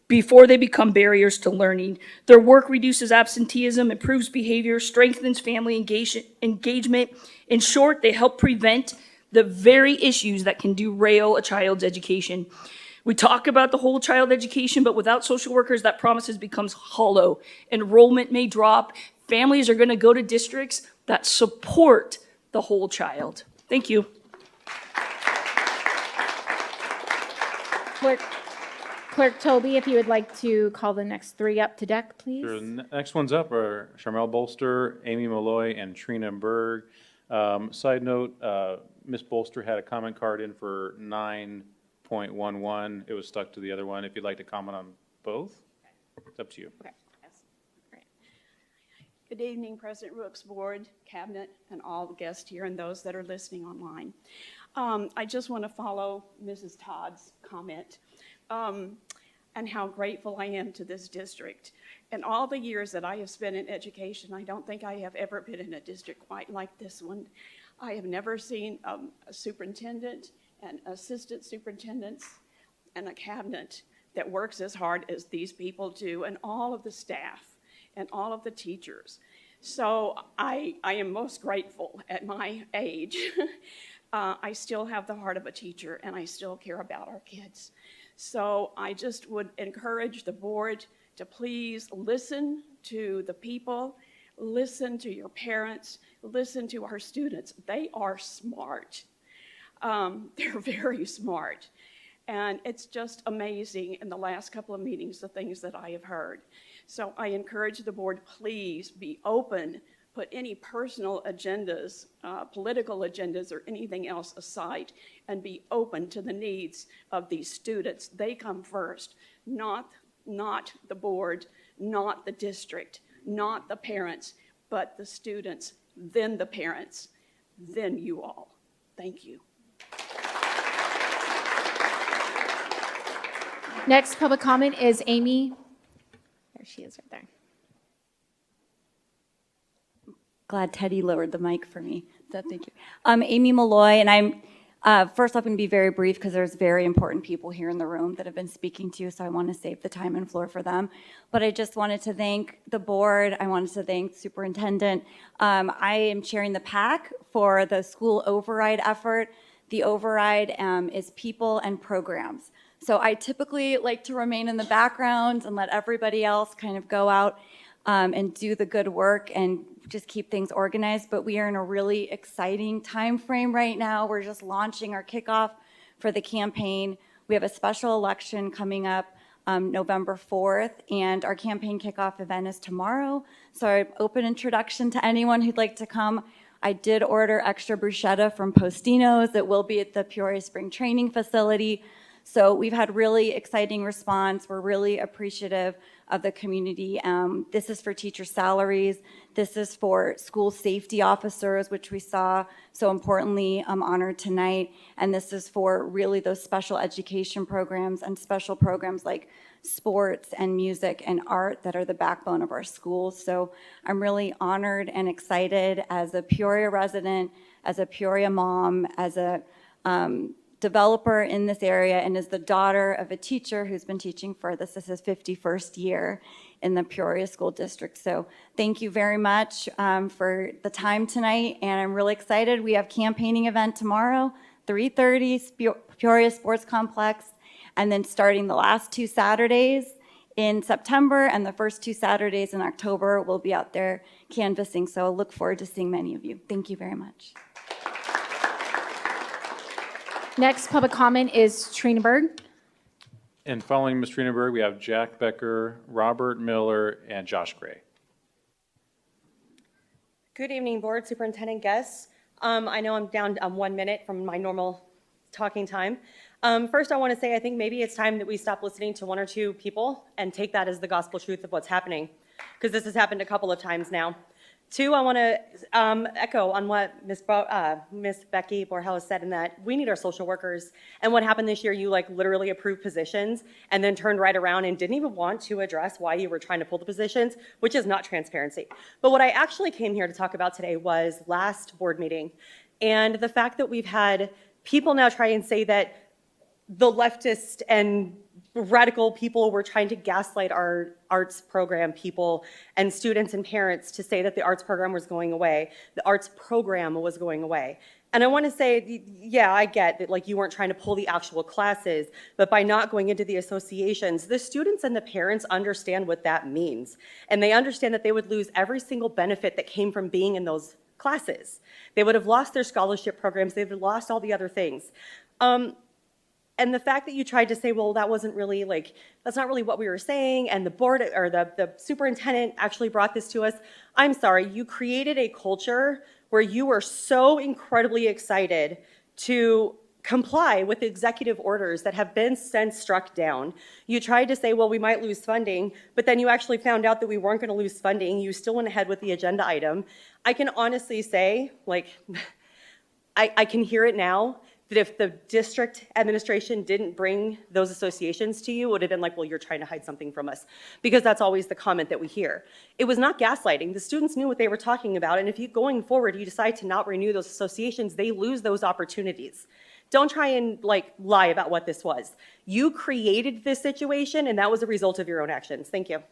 before they become barriers to learning. Their work reduces absenteeism, improves behavior, strengthens family engagement. In short, they help prevent the very issues that can derail a child's education. We talk about the whole child education, but without social workers, that promise becomes hollow. Enrollment may drop. Families are going to go to districts that support the whole child. Thank you. Clerk Toby, if you would like to call the next three up to deck, please. Sure. Next ones up are Sharmel Bolster, Amy Malloy, and Trina Berg. Side note, Ms. Bolster had a comment card in for 9 3.11. It was stuck to the other one. If you'd like to comment on both, it's up to you. Okay. Good evening, President Rooks, Board, Cabinet, and all the guests here and those that are listening online. I just want to follow Mrs. Todd's comment and how grateful I am to this district. In all the years that I have spent in education, I don't think I have ever been in a district quite like this one. I have never seen a superintendent and assistant superintendents and a cabinet that works as hard as these people do, and all of the staff and all of the teachers. So I am most grateful at my age. I still have the heart of a teacher, and I still care about our kids. So I just would encourage the board to please listen to the people, listen to your parents, listen to our students. They are smart. They're very smart. And it's just amazing in the last couple of meetings, the things that I have heard. So I encourage the board, please be open, put any personal agendas, political agendas, or anything else aside, and be open to the needs of these students. They come first, not the board, not the district, not the parents, but the students, then the parents, then you all. Thank you. Next public comment is Amy. There she is right there. Glad Teddy lowered the mic for me. So thank you. I'm Amy Malloy, and I'm first off going to be very brief because there's very important people here in the room that have been speaking to you, so I want to save the time and floor for them. But I just wanted to thank the board. I wanted to thank the superintendent. I am chairing the PAC for the school override effort. The override is people and programs. So I typically like to remain in the background and let everybody else kind of go out and do the good work and just keep things organized. But we are in a really exciting time frame right now. We're just launching our kickoff for the campaign. We have a special election coming up November 4th, and our campaign kickoff event is tomorrow. So open introduction to anyone who'd like to come. I did order extra bruschetta from Postino's. It will be at the Peoria Spring Training Facility. So we've had really exciting response. We're really appreciative of the community. This is for teacher salaries. This is for school safety officers, which we saw so importantly honored tonight. And this is for really those special education programs and special programs like sports and music and art that are the backbone of our schools. So I'm really honored and excited as a Peoria resident, as a Peoria mom, as a developer in this area, and is the daughter of a teacher who's been teaching for this is his 51st year in the Peoria School District. So thank you very much for the time tonight, and I'm really excited. We have campaigning event tomorrow, 3:30, Peoria Sports Complex, and then starting the last 2 Saturdays in September and the first 2 Saturdays in October, we'll be out there canvassing. So I look forward to seeing many of you. Thank you very much. Next public comment is Trina Berg. And following Ms. Trinaberg, we have Jack Becker, Robert Miller, and Josh Gray. Good evening, Board, Superintendent, guests. I know I'm down 1 minute from my normal talking time. First, I want to say I think maybe it's time that we stop listening to 1 or 2 people and take that as the gospel truth of what's happening, because this has happened a couple of times now. 2, I want to echo on what Miss Becky Borhell said, in that we need our social workers. And what happened this year, you literally approved positions and then turned right around and didn't even want to address why you were trying to pull the positions, which is not transparency. But what I actually came here to talk about today was last board meeting, and the fact that we've had people now try and say that the leftist and radical people were trying to gaslight our arts program people and students and parents to say that the arts program was going away. The arts program was going away. And I want to say, yeah, I get that you weren't trying to pull the actual classes, but by not going into the associations, the students and the parents understand what that means. And they understand that they would lose every single benefit that came from being in those classes. They would have lost their scholarship programs. They would have lost all the other things. And the fact that you tried to say, well, that wasn't really that's not really what we were saying, and the board or the superintendent actually brought this to us. I'm sorry, you created a culture where you were so incredibly excited to comply with executive orders that have been since struck down. You tried to say, well, we might lose funding, but then you actually found out that we weren't going to lose funding. You still went ahead with the agenda item. I can honestly say, like, I can hear it now, that if the district administration didn't bring those associations to you, it would have been like, well, you're trying to hide something from us, because that's always the comment that we hear. It was not gaslighting. The students knew what they were talking about, and if you, going forward, you decide to not renew those associations, they lose those opportunities. Don't try and like lie about what this was. You created this situation, and that was a result of your own actions. Thank you.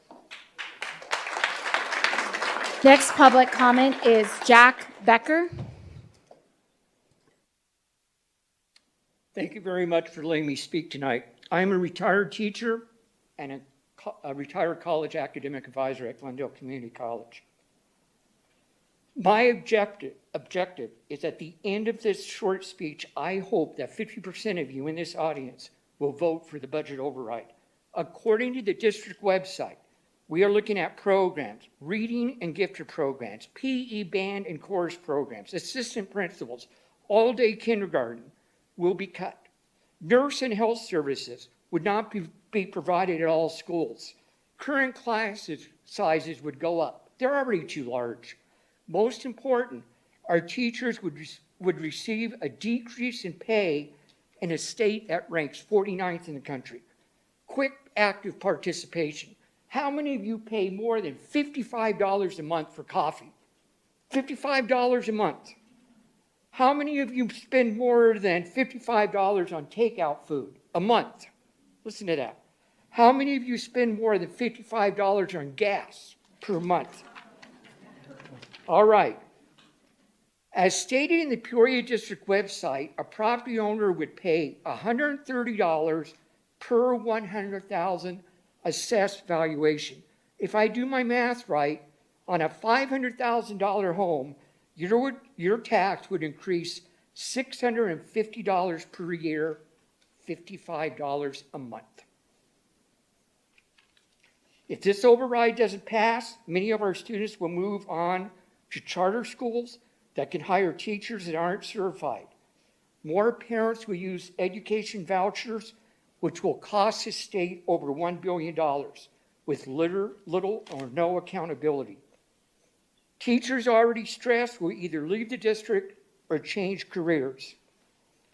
Next public comment is Jack Becker. Thank you very much for letting me speak tonight. I am a retired teacher and a retired college academic advisor at Glendale Community College. My objective is at the end of this short speech, I hope that 50% of you in this audience will vote for the budget override. According to the district website, we are looking at programs, reading and gifted programs, PE band and chorus programs, assistant principals, all-day kindergarten will be cut. Nurse and health services would not be provided at all schools. Current class sizes would go up. They're already too large. Most important, our teachers would receive a decrease in pay in a state that ranks 49th in the country. Quick active participation. How many of you pay more than $55 a month for coffee? $55 a month. How many of you spend more than $55 on takeout food a month? Listen to that. How many of you spend more than $55 on gas per month? All right. As stated in the Peoria District website, a property owner would pay $130 per 100,000 assessed valuation. If I do my math right, on a $500,000 home, your tax would increase $650 per year, $55 a month. If this override doesn't pass, many of our students will move on to charter schools that can hire teachers that aren't certified. More parents will use education vouchers, which will cost the state over $1 billion, with little or no accountability. Teachers already stressed will either leave the district or change careers.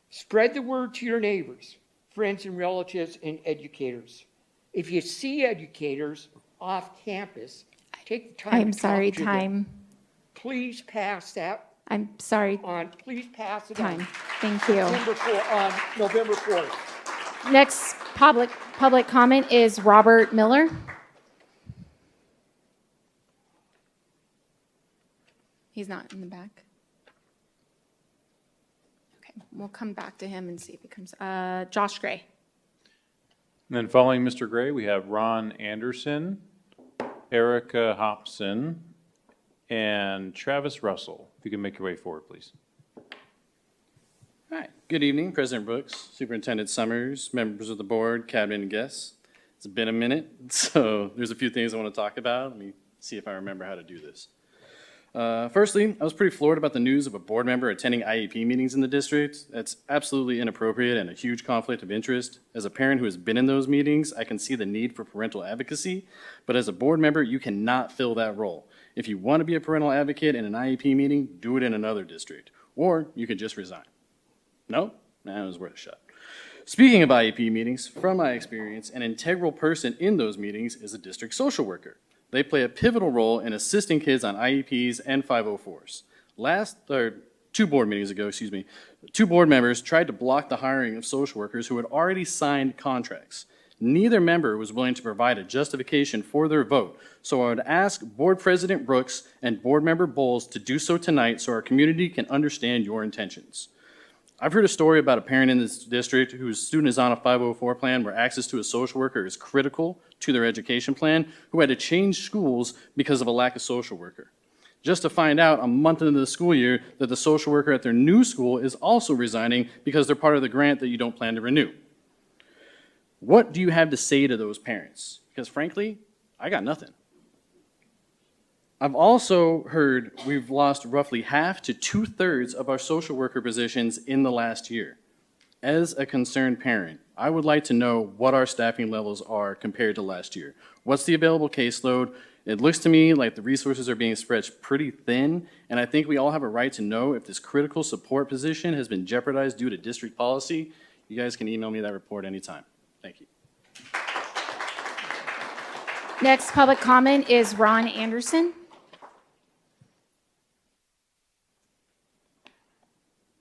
Spread the word to your neighbors, friends and relatives, and educators. If you see educators off campus, take the time I'm to sorry, talk to time. them. Please pass that I'm sorry. on. Please pass it Time. on. Thank you. On November 4th. Next public comment is Robert Miller. He's not in the back. Okay, we'll come back to him and see if he comes. Josh Gray. And then following Mr. Gray, we have Ron Anderson, Erica Hobson, and Travis Russell. If you can make your way forward, please. All right. Good evening, President Brooks, Superintendent Summers, members of the board, cabinet, and guests. It's been a minute, so there's a few things I want to talk about. Let me see if I remember how to do this. Firstly, I was pretty floored about the news of a board member attending IEP meetings in the district. That's absolutely inappropriate and a huge conflict of interest. As a parent who has been in those meetings, I can see the need for parental advocacy, but as a board member, you cannot fill that role. If you want to be a parental advocate in an IEP meeting, do it in another district, or you could just resign. No? Nah, it was worth a shot. Speaking of IEP meetings, from my experience, an integral person in those meetings is a district social worker. They play a pivotal role in assisting kids on IEPs and 504s. Two board meetings ago, two board members tried to block the hiring of social workers who had already signed contracts. Neither member was willing to provide a justification for their vote, so I would ask Board President Brooks and Board Member Bowles to do so tonight so our community can understand your intentions. I've heard a story about a parent in this district whose student is on a 504 plan where access to a social worker is critical to their education plan, who had to change schools because of a lack of social worker. Just to find out a month into the school year that the social worker at their new school is also resigning because they're part of the grant that you don't plan to renew. What do you have to say to those parents? Because frankly, I got nothing. I've also heard we've lost roughly half to 2/3 of our social worker positions in the last year. As a concerned parent, I would like to know what our staffing levels are compared to last year. What's the available caseload? It looks to me like the resources are being stretched pretty thin, and I think we all have a right to know if this critical support position has been jeopardized due to district policy. You guys can email me that report anytime. Thank you. Next public comment is Ron Anderson.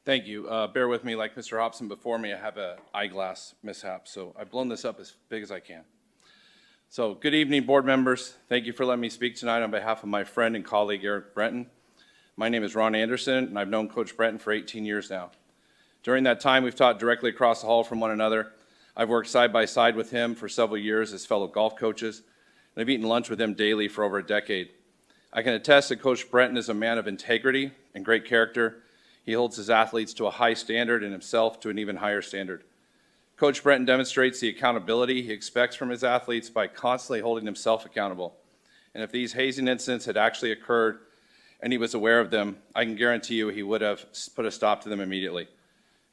Thank you. Bear with me, like Mr. Hobson before me, I have an eyeglass mishap, so I've blown this up as big as I can. So, good evening, board members. Thank you for letting me speak tonight on behalf of my friend and colleague, Eric Brenton. My name is Ron Anderson, and I've known Coach Brenton for 18 years now. During that time, we've taught directly across the hall from one another. I've worked side by side with him for several years as fellow golf coaches, and I've eaten lunch with him daily for over a decade. I can attest that Coach Brenton is a man of integrity and great character. He holds his athletes to a high standard and himself to an even higher standard. Coach Brenton demonstrates the accountability he expects from his athletes by constantly holding himself accountable. And if these hazing incidents had actually occurred and he was aware of them, I can guarantee you he would have put a stop to them immediately.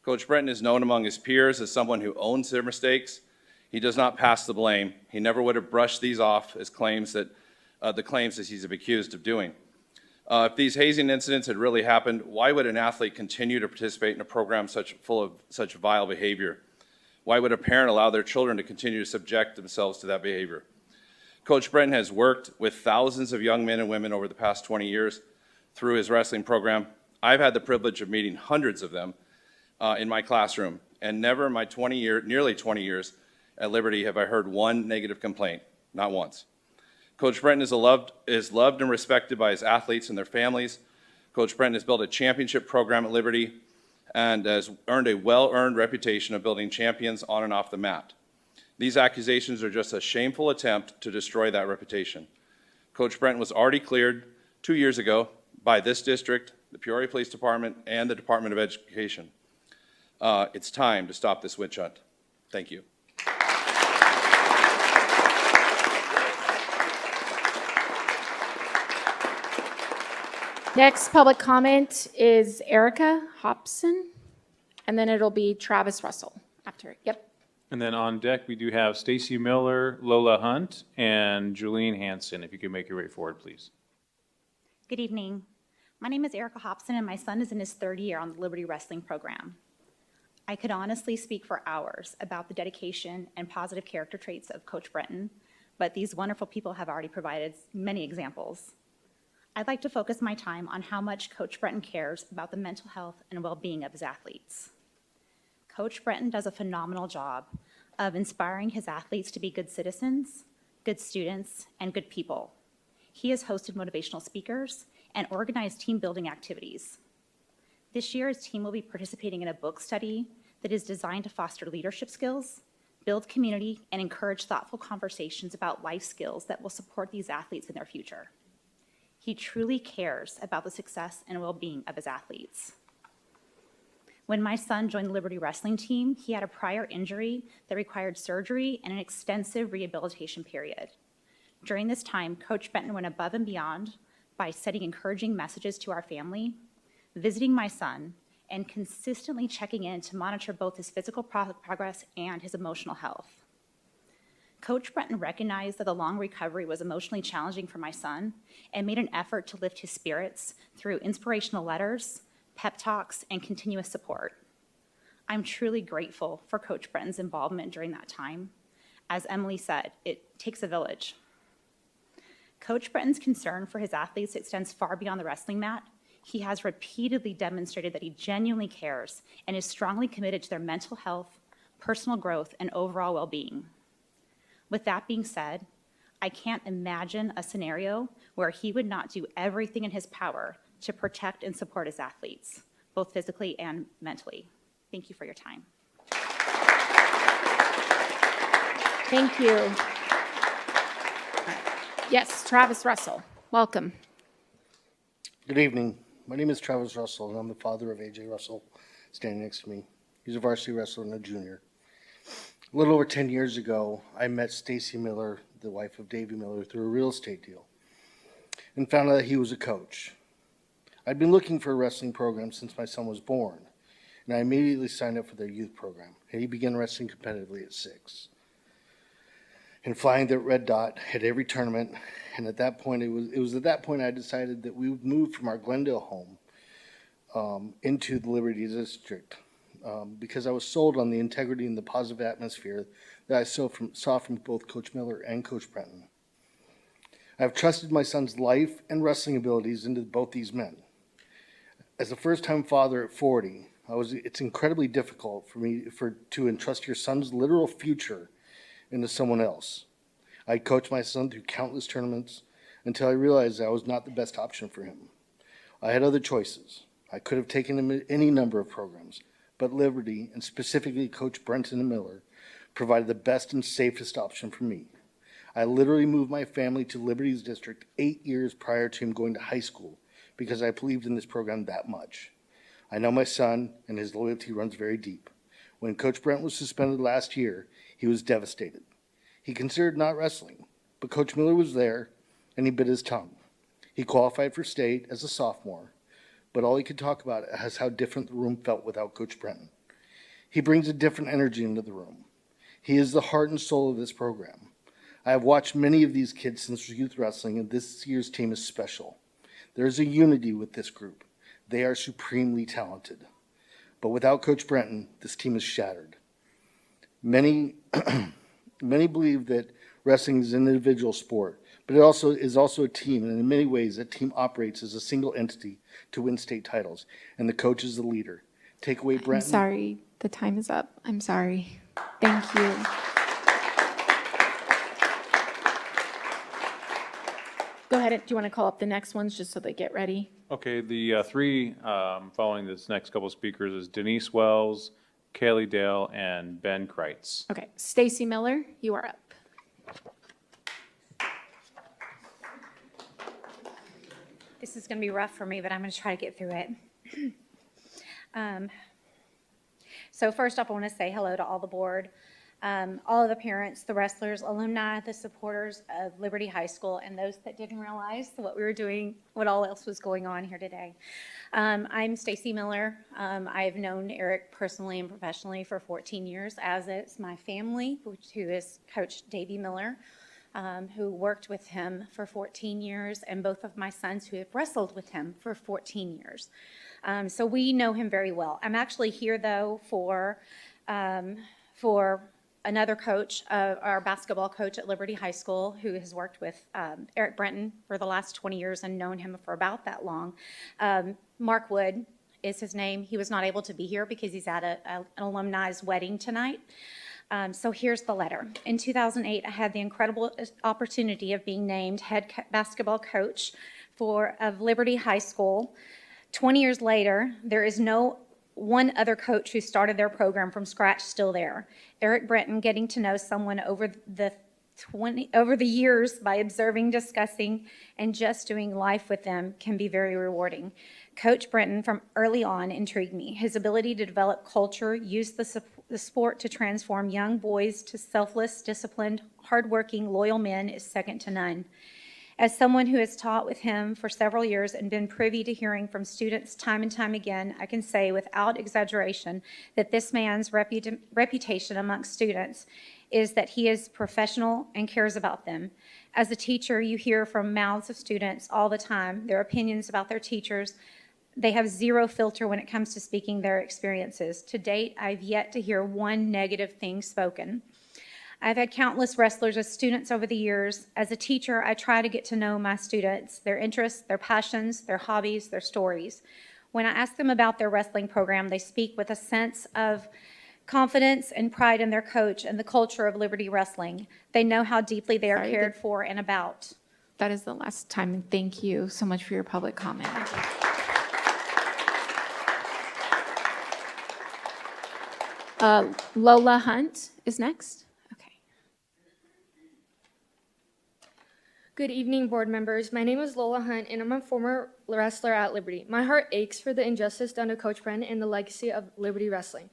Coach Brenton is known among his peers as someone who owns their mistakes. He does not pass the blame. He never would have brushed these off as claims that he's accused of doing. If these hazing incidents had really happened, why would an athlete continue to participate in a program full of such vile behavior? Why would a parent allow their children to continue to subject themselves to that behavior? Coach Brenton has worked with thousands of young men and women over the past 20 years through his wrestling program. I've had the privilege of meeting hundreds of them in my classroom, and never in my nearly 20 years at Liberty have I heard one negative complaint, not once. Coach Brenton is loved and respected by his athletes and their families. Coach Brenton has built a championship program at Liberty and has earned a well-earned reputation of building champions on and off the mat. These accusations are just a shameful attempt to destroy that reputation. Coach Brenton was already cleared 2 years ago by this district, the Peoria Police Department, and the Department of Education. It's time to stop this witch hunt. Thank you. Next public comment is Erica Hobson, and then it'll be Travis Russell after. Yep. And then on deck, we do have Stacy Miller, Lola Hunt, and Julene Hansen. If you could make your way forward, please. Good evening. My name is Erica Hobson, and my son is in his third year on the Liberty Wrestling program. I could honestly speak for hours about the dedication and positive character traits of Coach Brenton, but these wonderful people have already provided many examples. I'd like to focus my time on how much Coach Brenton cares about the mental health and well-being of his athletes. Coach Brenton does a phenomenal job of inspiring his athletes to be good citizens, good students, and good people. He has hosted motivational speakers and organized team-building activities. This year, his team will be participating in a book study that is designed to foster leadership skills, build community, and encourage thoughtful conversations about life skills that will support these athletes in their future. He truly cares about the success and well-being of his athletes. When my son joined the Liberty Wrestling team, he had a prior injury that required surgery and an extensive rehabilitation period. During this time, Coach Brenton went above and beyond by sending encouraging messages to our family, visiting my son, and consistently checking in to monitor both his physical progress and his emotional health. Coach Brenton recognized that the long recovery was emotionally challenging for my son and made an effort to lift his spirits through inspirational letters, pep talks, and continuous support. I'm truly grateful for Coach Brenton's involvement during that time. As Emily said, it takes a village. Coach Brenton's concern for his athletes extends far beyond the wrestling mat. He has repeatedly demonstrated that he genuinely cares and is strongly committed to their mental health, personal growth, and overall well-being. With that being said, I can't imagine a scenario where he would not do everything in his power to protect and support his athletes, both physically and mentally. Thank you for your time. Thank you. Yes, Travis Russell, welcome. Good evening. My name is Travis Russell, and I'm the father of AJ Russell, standing next to me. He's a varsity wrestler and a junior. A little over 10 years ago, I met Stacy Miller, the wife of Davey Miller, through a real estate deal, and found out that he was a coach. I'd been looking for a wrestling program since my son was born, and I immediately signed up for their youth program. He began wrestling competitively at 6. And flying that red dot at every tournament, and at that point, it was at that point I decided that we would move from our Glendale home into the Liberty District because I was sold on the integrity and the positive atmosphere that I saw from both Coach Miller and Coach Brenton. I have trusted my son's life and wrestling abilities into both these men. As a first-time father at 40, it's incredibly difficult for me to entrust your son's literal future into someone else. I coached my son through countless tournaments until I realized I was not the best option for him. I had other choices. I could have taken him any number of programs, but Liberty, and specifically Coach Brenton and Miller, provided the best and safest option for me. I literally moved my family to Liberty's district 8 years prior to him going to high school because I believed in this program that much. I know my son, and his loyalty runs very deep. When Coach Brent was suspended last year, he was devastated. He considered not wrestling, but Coach Miller was there, and he bit his tongue. He qualified for state as a sophomore, but all he could talk about is how different the room felt without Coach Brenton. He brings a different energy into the room. He is the heart and soul of this program. I have watched many of these kids since youth wrestling, and this year's team is special. There is a unity with this group. They are supremely talented. But without Coach Brenton, this team is shattered. Many believe that wrestling is an individual sport, but it is also a team, and in many ways, that team operates as a single entity to win state titles, and the coach is the leader. Take away Brenton. I'm sorry, the time is up. I'm sorry. Thank you. Go ahead. Do you want to call up the next ones just so they get ready? Okay, the three following this next couple speakers is Denise Wells, Kaylee Dale, and Ben Kreitz. Okay, Stacy Miller, you are up. This is going to be rough for me, but I'm going to try to get through it. So first up, I want to say hello to all the board, all of the parents, the wrestlers, alumni, the supporters of Liberty High School, and those that didn't realize what we were doing, what all else was going on here today. I'm Stacy Miller. I've known Eric personally and professionally for 14 years, as is my family, who is Coach Davey Miller, who worked with him for 14 years, and both of my sons who have wrestled with him for 14 years. So we know him very well. I'm actually here, though, for another coach, our basketball coach at Liberty High School, who has worked with Eric Brenton for the last 20 years and known him for about that long. Mark Wood is his name. He was not able to be here because he's at an alumni's wedding tonight. So here's the letter. In 2008, I had the incredible opportunity of being named head basketball coach of Liberty High School. 20 years later, there is no one other coach who started their program from scratch still there. Eric Brenton, getting to know someone over the years by observing, discussing, and just doing life with them can be very rewarding. Coach Brenton, from early on, intrigued me. His ability to develop culture, use the sport to transform young boys to selfless, disciplined, hardworking, loyal men is second to none. As someone who has taught with him for several years and been privy to hearing from students time and time again, I can say without exaggeration that this man's reputation amongst students is that he is professional and cares about them. As a teacher, you hear from mouths of students all the time their opinions about their teachers. They have zero filter when it comes to speaking their experiences. To date, I've yet to hear one negative thing spoken. I've had countless wrestlers as students over the years. As a teacher, I try to get to know my students, their interests, their passions, their hobbies, their stories. When I ask them about their wrestling program, they speak with a sense of confidence and pride in their coach and the culture of Liberty Wrestling. They know how deeply they are cared for and about. That is the last time, and thank you so much for your public comment. Lola Hunt is next. Good evening, board members. My name is Lola Hunt, and I'm a former wrestler at Liberty. My heart aches for the injustice done to Coach Brenton and the legacy of Liberty Wrestling.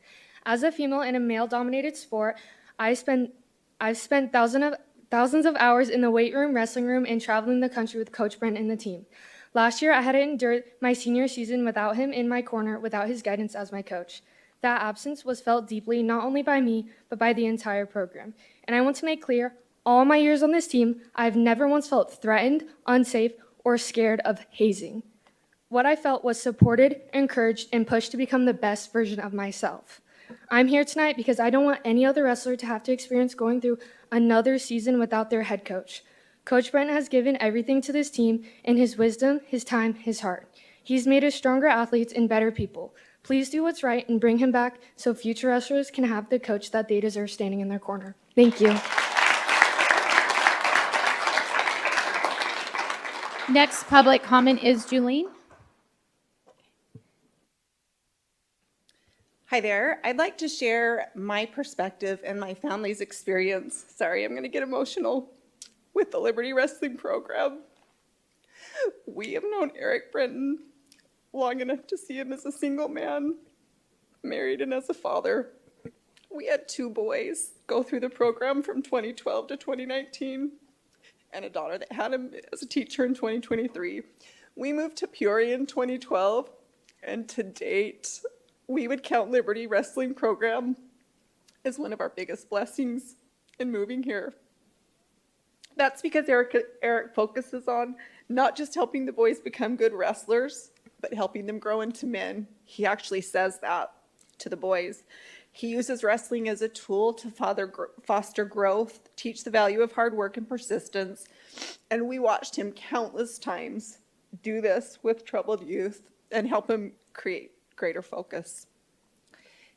As a female in a male-dominated sport, I've spent thousands of hours in the weight room, wrestling room, and traveling the country with Coach Brenton and the team. Last year, I had to endure my senior season without him in my corner, without his guidance as my coach. That absence was felt deeply not only by me, but by the entire program. And I want to make clear, all my years on this team, I've never once felt threatened, unsafe, or scared of hazing. What I felt was supported, encouraged, and pushed to become the best version of myself. I'm here tonight because I don't want any other wrestler to have to experience going through another season without their head coach. Coach Brent has given everything to this team in his wisdom, his time, his heart. He's made us stronger athletes and better people. Please do what's right and bring him back so future wrestlers can have the coach that they deserve standing in their corner. Thank you. Next public comment is Julene. Hi there. I'd like to share my perspective and my family's experience. Sorry, I'm going to get emotional with the Liberty Wrestling program. We have known Eric Brenton long enough to see him as a single man, married and as a father. We had 2 boys go through the program from 2012 to 2019, and a daughter that had him as a teacher in 2023. We moved to Peoria in 2012, and to date, we would count Liberty Wrestling program as one of our biggest blessings in moving here. That's because Eric focuses on not just helping the boys become good wrestlers, but helping them grow into men. He actually says that to the boys. He uses wrestling as a tool to foster growth, teach the value of hard work and persistence, and we watched him countless times do this with troubled youth and help him create greater focus.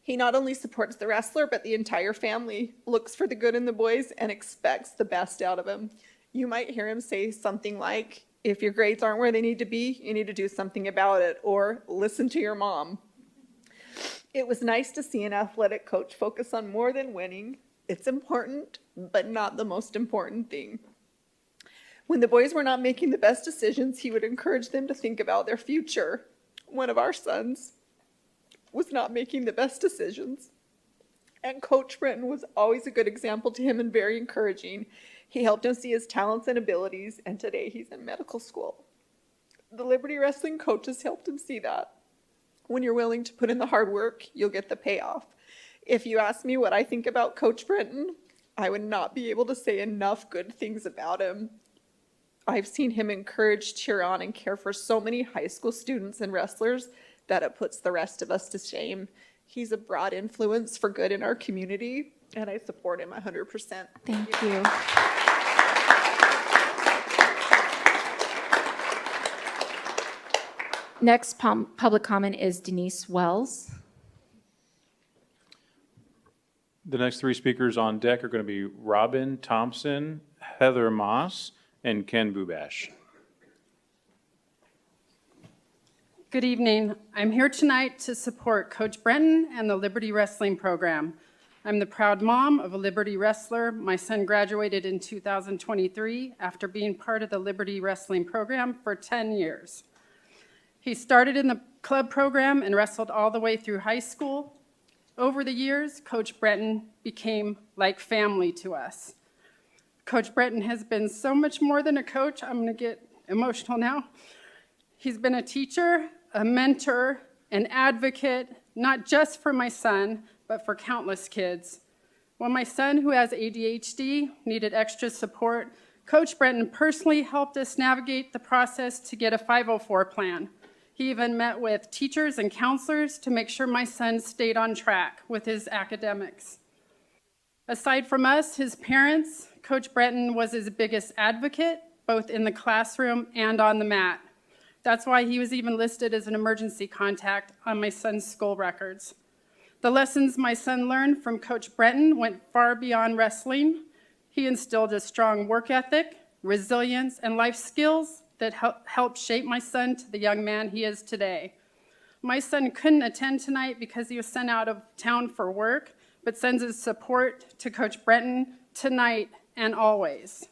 He not only supports the wrestler, but the entire family, looks for the good in the boys and expects the best out of him. You might hear him say something like, if your grades aren't where they need to be, you need to do something about it, or listen to your mom. It was nice to see an athletic coach focus on more than winning. It's important, but not the most important thing. When the boys were not making the best decisions, he would encourage them to think about their future. One of our sons was not making the best decisions, and Coach Brenton was always a good example to him and very encouraging. He helped him see his talents and abilities, and today he's in medical school. The Liberty Wrestling coaches helped him see that. When you're willing to put in the hard work, you'll get the payoff. If you ask me what I think about Coach Brenton, I would not be able to say enough good things about him. I've seen him encourage, cheer on, and care for so many high school students and wrestlers that it puts the rest of us to shame. He's a broad influence for good in our community, and I support him 100%. Thank you. Next public comment is Denise Wells. The next 3 speakers on deck are going to be Robin Thompson, Heather Moss, and Ken Bubash. Good evening. I'm here tonight to support Coach Brenton and the Liberty Wrestling program. I'm the proud mom of a Liberty wrestler. My son graduated in 2023 after being part of the Liberty Wrestling program for 10 years. He started in the club program and wrestled all the way through high school. Over the years, Coach Brenton became like family to us. Coach Brenton has been so much more than a coach. I'm going to get emotional now. He's been a teacher, a mentor, an advocate, not just for my son, but for countless kids. When my son, who has ADHD, needed extra support, Coach Brenton personally helped us navigate the process to get a 504 plan. He even met with teachers and counselors to make sure my son stayed on track with his academics. Aside from us, his parents, Coach Brenton was his biggest advocate, both in the classroom and on the mat. That's why he was even listed as an emergency contact on my son's school records. The lessons my son learned from Coach Brenton went far beyond wrestling. He instilled a strong work ethic, resilience, and life skills that helped shape my son to the young man he is today. My son couldn't attend tonight because he was sent out of town for work, but sends his support to Coach Brenton tonight and always.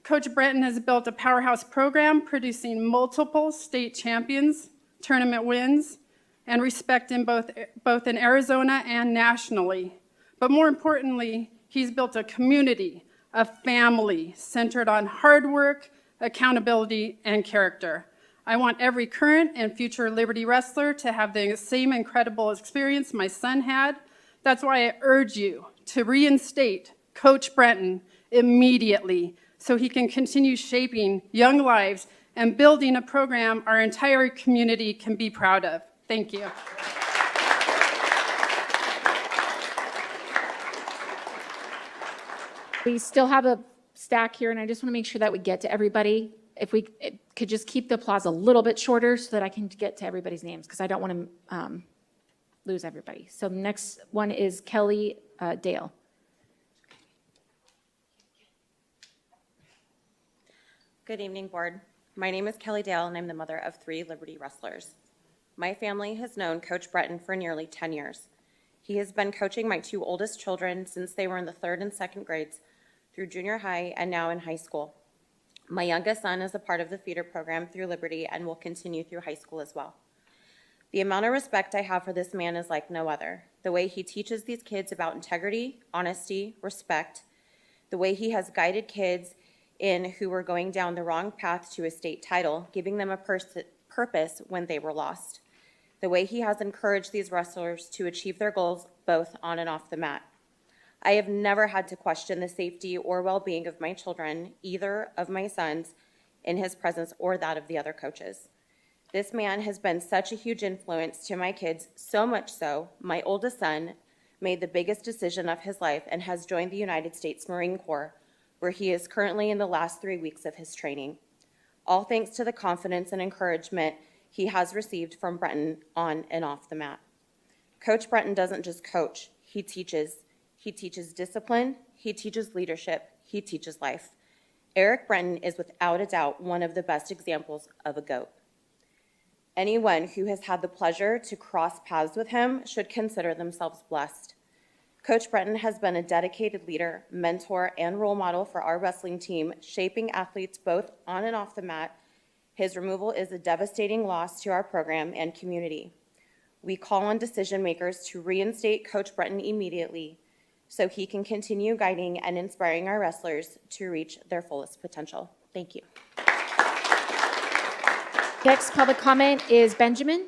Coach Brenton has built a powerhouse program producing multiple state champions, tournament wins, and respect in both in Arizona and nationally. But more importantly, he's built a community, a family centered on hard work, accountability, and character. I want every current and future Liberty wrestler to have the same incredible experience my son had. That's why I urge you to reinstate Coach Brenton immediately so he can continue shaping young lives and building a program our entire community can be proud of. Thank you. We still have a stack here, and I just want to make sure that we get to everybody. If we could just keep the applause a little bit shorter so that I can get to everybody's names, because I don't want to lose everybody. So the next one is Kelly Dale. Good evening, board. My name is Kelly Dale, and I'm the mother of 3 Liberty wrestlers. My family has known Coach Bretton for nearly 10 years. He has been coaching my 2 oldest children since they were in the 3rd and 2nd grades through junior high and now in high school. My youngest son is a part of the feeder program through Liberty and will continue through high school as well. The amount of respect I have for this man is like no other. The way he teaches these kids about integrity, honesty, respect, the way he has guided kids in who were going down the wrong path to a state title, giving them a purpose when they were lost. The way he has encouraged these wrestlers to achieve their goals both on and off the mat. I have never had to question the safety or well-being of my children, either of my sons, in his presence or that of the other coaches. This man has been such a huge influence to my kids, so much so, my oldest son made the biggest decision of his life and has joined the United States Marine Corps, where he is currently in the last 3 weeks of his training. All thanks to the confidence and encouragement he has received from Brenton on and off the mat. Coach Brenton doesn't just coach, he teaches. He teaches discipline, he teaches leadership, he teaches life. Eric Brenton is without a doubt one of the best examples of a GOAT. Anyone who has had the pleasure to cross paths with him should consider themselves blessed. Coach Brenton has been a dedicated leader, mentor, and role model for our wrestling team, shaping athletes both on and off the mat. His removal is a devastating loss to our program and community. We call on decision makers to reinstate Coach Brenton immediately so he can continue guiding and inspiring our wrestlers to reach their fullest potential. Thank you. Next public comment is Benjamin.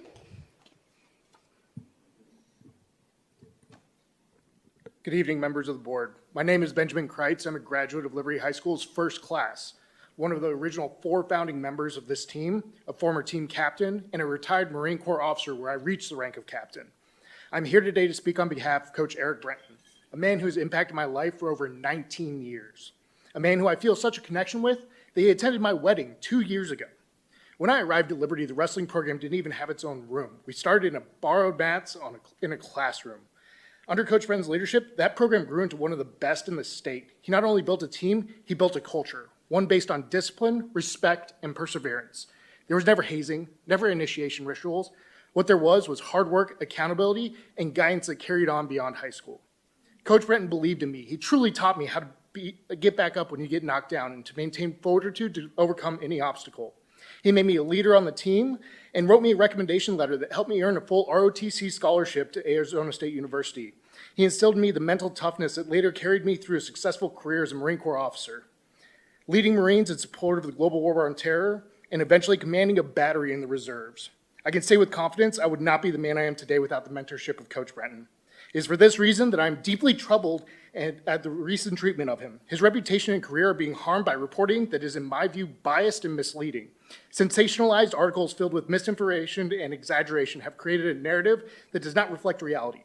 Good evening, members of the board. My name is Benjamin Kreitz. I'm a graduate of Liberty High School's first class, one of the original 4 founding members of this team, a former team captain, and a retired Marine Corps officer where I reached the rank of captain. I'm here today to speak on behalf of Coach Eric Brenton, a man who has impacted my life for over 19 years, a man who I feel such a connection with that he attended my wedding 2 years ago. When I arrived at Liberty, the wrestling program didn't even have its own room. We started in borrowed mats in a classroom. Under Coach Brenton's leadership, that program grew into one of the best in the state. He not only built a team, he built a culture, one based on discipline, respect, and perseverance. There was never hazing, never initiation rituals. What there was hard work, accountability, and guidance that carried on beyond high school. Coach Brenton believed in me. He truly taught me how to get back up when you get knocked down and to maintain fortitude to overcome any obstacle. He made me a leader on the team and wrote me a recommendation letter that helped me earn a full ROTC scholarship to Arizona State University. He instilled in me the mental toughness that later carried me through a successful career as a Marine Corps officer, leading Marines in support of the global war on terror and eventually commanding a battery in the reserves. I can say with confidence I would not be the man I am today without the mentorship of Coach Brenton. It is for this reason that I am deeply troubled at the recent treatment of him. His reputation and career are being harmed by reporting that is, in my view, biased and misleading. Sensationalized articles filled with misinformation and exaggeration have created a narrative that does not reflect reality.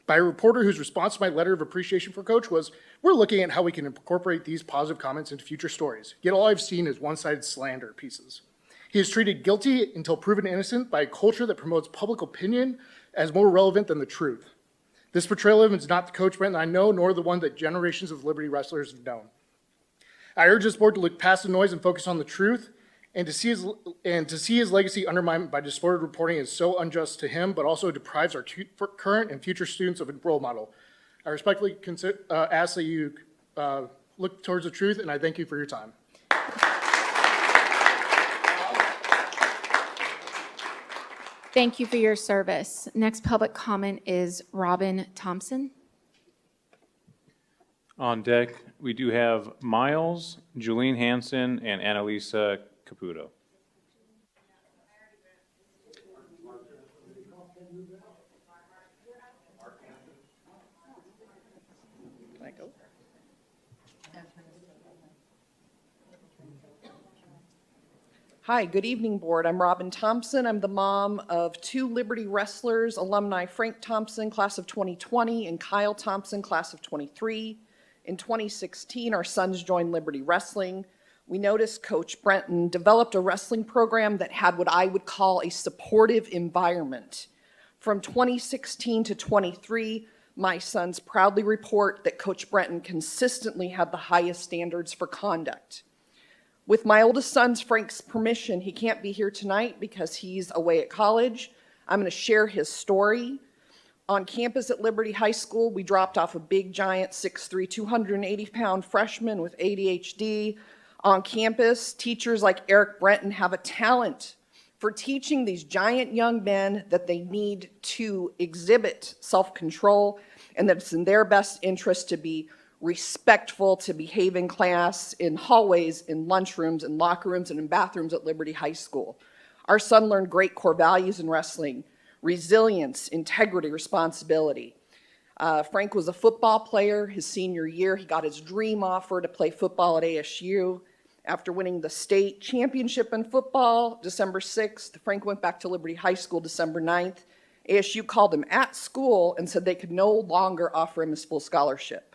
By a reporter whose response to my letter of appreciation for Coach was, "We're looking at how we can incorporate these positive comments into future stories." Yet all I've seen is one-sided slander pieces. He is treated guilty until proven innocent by a culture that promotes public opinion as more relevant than the truth. This portrayal of him is not the Coach Brenton I know, nor the one that generations of Liberty wrestlers have known. I urge this board to look past the noise and focus on the truth, and to see his legacy undermined by distorted reporting is so unjust to him, but also deprives our current and future students of a role model. I respectfully ask that you look towards the truth, and I thank you for your time. Thank you for your service. Next public comment is Robin Thompson. On deck, we do have Miles, Julene Hansen, and Annalisa Caputo. Hi, good evening, board. I'm Robin Thompson. I'm the mom of 2 Liberty Wrestlers alumni, Frank Thompson, class of 2020, and Kyle Thompson, class of 23. In 2016, our sons joined Liberty Wrestling. We noticed Coach Brenton developed a wrestling program that had what I would call a supportive environment. From 2016 to 23, my sons proudly report that Coach Brenton consistently had the highest standards for conduct. With my oldest son's, Frank's permission, he can't be here tonight because he's away at college. I'm going to share his story. On campus at Liberty High School, we dropped off a big, giant, 6'3", 280-pound freshman with ADHD. On campus, teachers like Eric Brenton have a talent for teaching these giant young men that they need to exhibit self-control and that it's in their best interest to be respectful, to behave in class, in hallways, in lunchrooms, in locker rooms, and in bathrooms at Liberty High School. Our son learned great core values in wrestling: resilience, integrity, responsibility. Frank was a football player. His senior year, he got his dream offer to play football at ASU. After winning the state championship in football, December 6th, Frank went back to Liberty High School December 9th. ASU called him at school and said they could no longer offer him his full scholarship.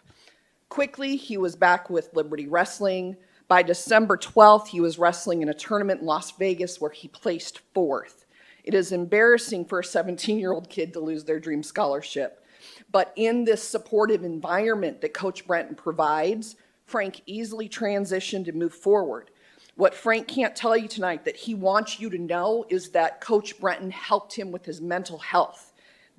Quickly, he was back with Liberty Wrestling. By December 12th, he was wrestling in a tournament in Las Vegas where he placed 4th. It is embarrassing for a 17-year-old kid to lose their dream scholarship. But in this supportive environment that Coach Brenton provides, Frank easily transitioned and moved forward. What Frank can't tell you tonight that he wants you to know is that Coach Brenton helped him with his mental health.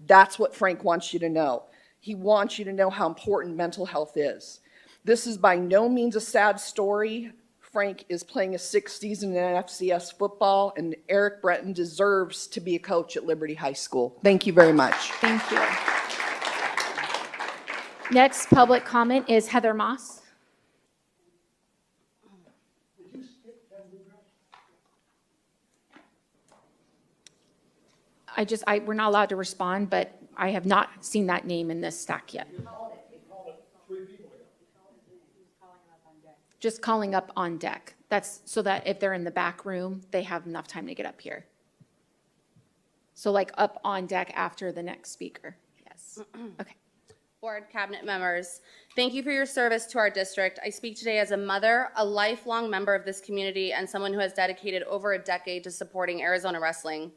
That's what Frank wants you to know. He wants you to know how important mental health is. This is by no means a sad story. Frank is playing his 6th season in FCS football, and Eric Brenton deserves to be a coach at Liberty High School. Thank you very much. Thank you. Next public comment is Heather Moss. We're not allowed to respond, but I have not seen that name in this stack yet. Just calling up on deck. That's so that if they're in the back room, they have enough time to get up here. So like up on deck after the next speaker. Yes. Okay. Board, cabinet members, thank you for your service to our district. I speak today as a mother, a lifelong member of this community, and someone who has dedicated over a decade to supporting Arizona wrestling.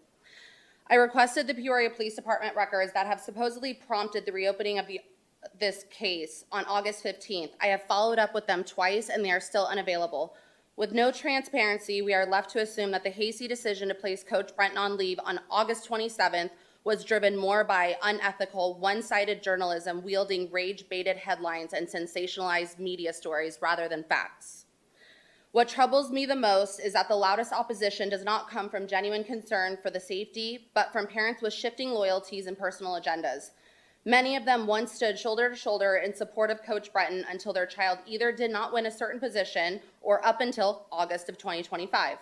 I requested the Peoria Police Department records that have supposedly prompted the reopening of this case on August 15th. I have followed up with them twice, and they are still unavailable. With no transparency, we are left to assume that the hasty decision to place Coach Brenton on leave on August 27th was driven more by unethical, one-sided journalism wielding rage-baited headlines and sensationalized media stories rather than facts. What troubles me the most is that the loudest opposition does not come from genuine concern for the safety, but from parents with shifting loyalties and personal agendas. Many of them once stood shoulder to shoulder in support of Coach Brenton until their child either did not win a certain position or up until August of 2025.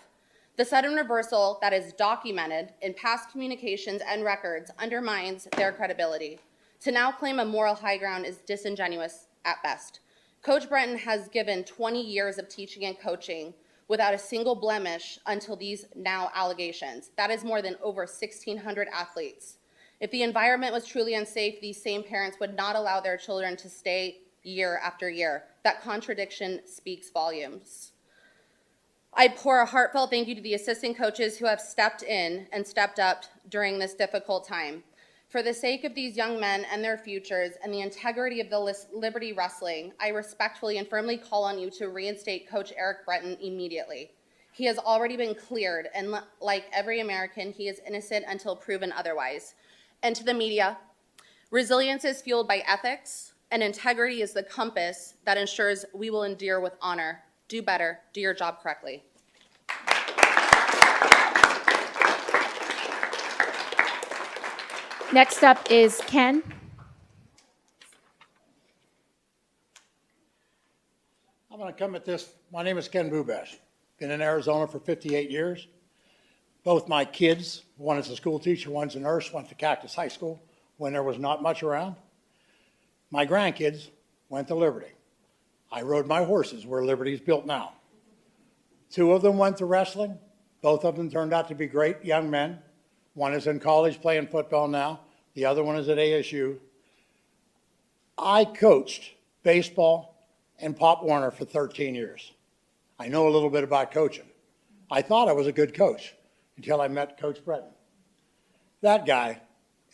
The sudden reversal that is documented in past communications and records undermines their credibility. To now claim a moral high ground is disingenuous at best. Coach Brenton has given 20 years of teaching and coaching without a single blemish until these now allegations. That is more than over 1,600 athletes. If the environment was truly unsafe, these same parents would not allow their children to stay year after year. That contradiction speaks volumes. I pour a heartfelt thank you to the assistant coaches who have stepped in and stepped up during this difficult time. For the sake of these young men and their futures and the integrity of the Liberty Wrestling, I respectfully and firmly call on you to reinstate Coach Eric Brenton immediately. He has already been cleared, and like every American, he is innocent until proven otherwise. And to the media, resilience is fueled by ethics, and integrity is the compass that ensures we will endure with honor. Do better, do your job correctly. Next up is Ken. I'm going to come at this. My name is Ken Bubesh. Been in Arizona for 58 years. Both my kids, one is a school teacher, one's a nurse, went to Cactus High School when there was not much around. My grandkids went to Liberty. I rode my horses where Liberty's built now. 2 of them went to wrestling. Both of them turned out to be great young men. One is in college playing football now. The other one is at ASU. I coached baseball and Pop Warner for 13 years. I know a little bit about coaching. I thought I was a good coach until I met Coach Breton. That guy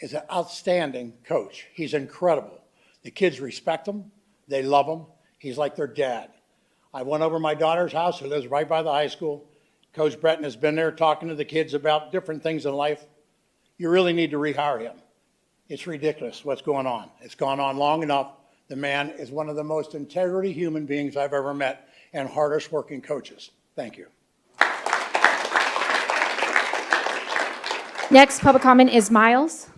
is an outstanding coach. He's incredible. The kids respect him. They love him. He's like their dad. I went over to my daughter's house, who lives right by the high school. Coach Breton has been there talking to the kids about different things in life. You really need to rehire him. It's ridiculous what's going on. It's gone on long enough. The man is one of the most integrity human beings I've ever met and hardest working coaches. Thank you. Next public comment is Miles.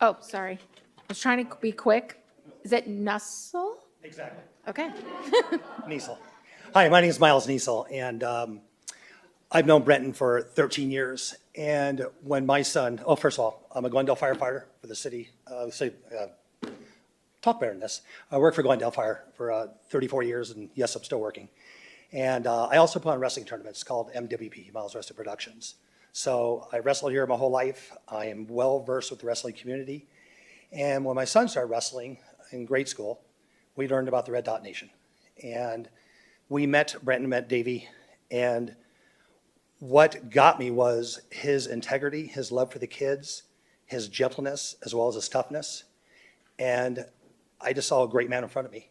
Oh, sorry. I was trying to be quick. Is it Nussel? Exactly. Okay. Niesel. Hi, my name is Miles Niesel, and I've known Brenton for 13 years. And when my son, oh, first of all, I'm a Glendale firefighter for the city. Talk better than this. I worked for Glendale Fire for 34 years, and yes, I'm still working. And I also put on wrestling tournaments called MWP, Miles Wrestling Productions. So I wrestled here my whole life. I am well versed with the wrestling community. And when my son started wrestling in grade school, we learned about the Red Dot Nation. And we met, Brenton met Davey, and what got me was his integrity, his love for the kids, his gentleness, as well as his toughness. And I just saw a great man in front of me.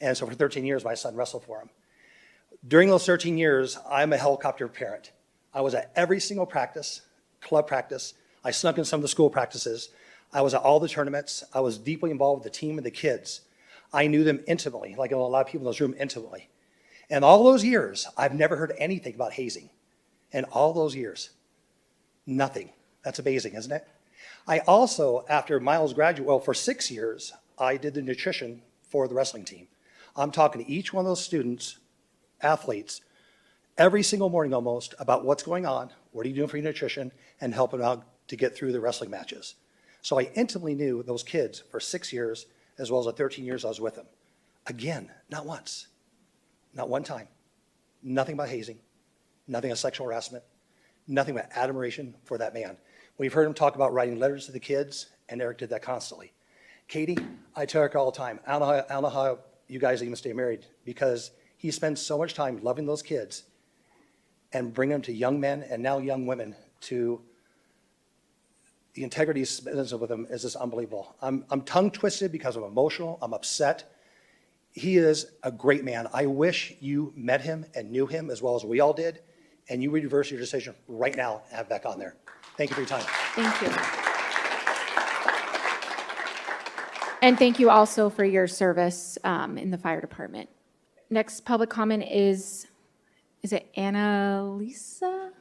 And so for 13 years, my son wrestled for him. During those 13 years, I'm a helicopter parent. I was at every single practice, club practice. I snuck in some of the school practices. I was at all the tournaments. I was deeply involved with the team and the kids. I knew them intimately, like a lot of people in this room intimately. And all those years, I've never heard anything about hazing. In all those years, nothing. That's amazing, isn't it? I also, after Miles graduated, well, for 6 years, I did the nutrition for the wrestling team. I'm talking to each one of those students, athletes, every single morning almost about what's going on, what are you doing for your nutrition, and helping out to get through the wrestling matches. So I intimately knew those kids for 6 years, as well as the 13 years I was with them. Again, not once, not one time, nothing about hazing, nothing about sexual harassment, nothing but admiration for that man. We've heard him talk about writing letters to the kids, and Eric did that constantly. Katie, I tell Eric all the time, I don't know how you guys even stay married, because he spends so much time loving those kids and bringing them to young men and now young women to the integrity he's spends with them is just unbelievable. I'm tongue twisted because I'm emotional, I'm upset. He is a great man. I wish you met him and knew him as well as we all did, and you reverse your decision right now and have back on there. Thank you for your time. Thank you. And thank you also for your service in the fire department. Next public comment is it Annalisa?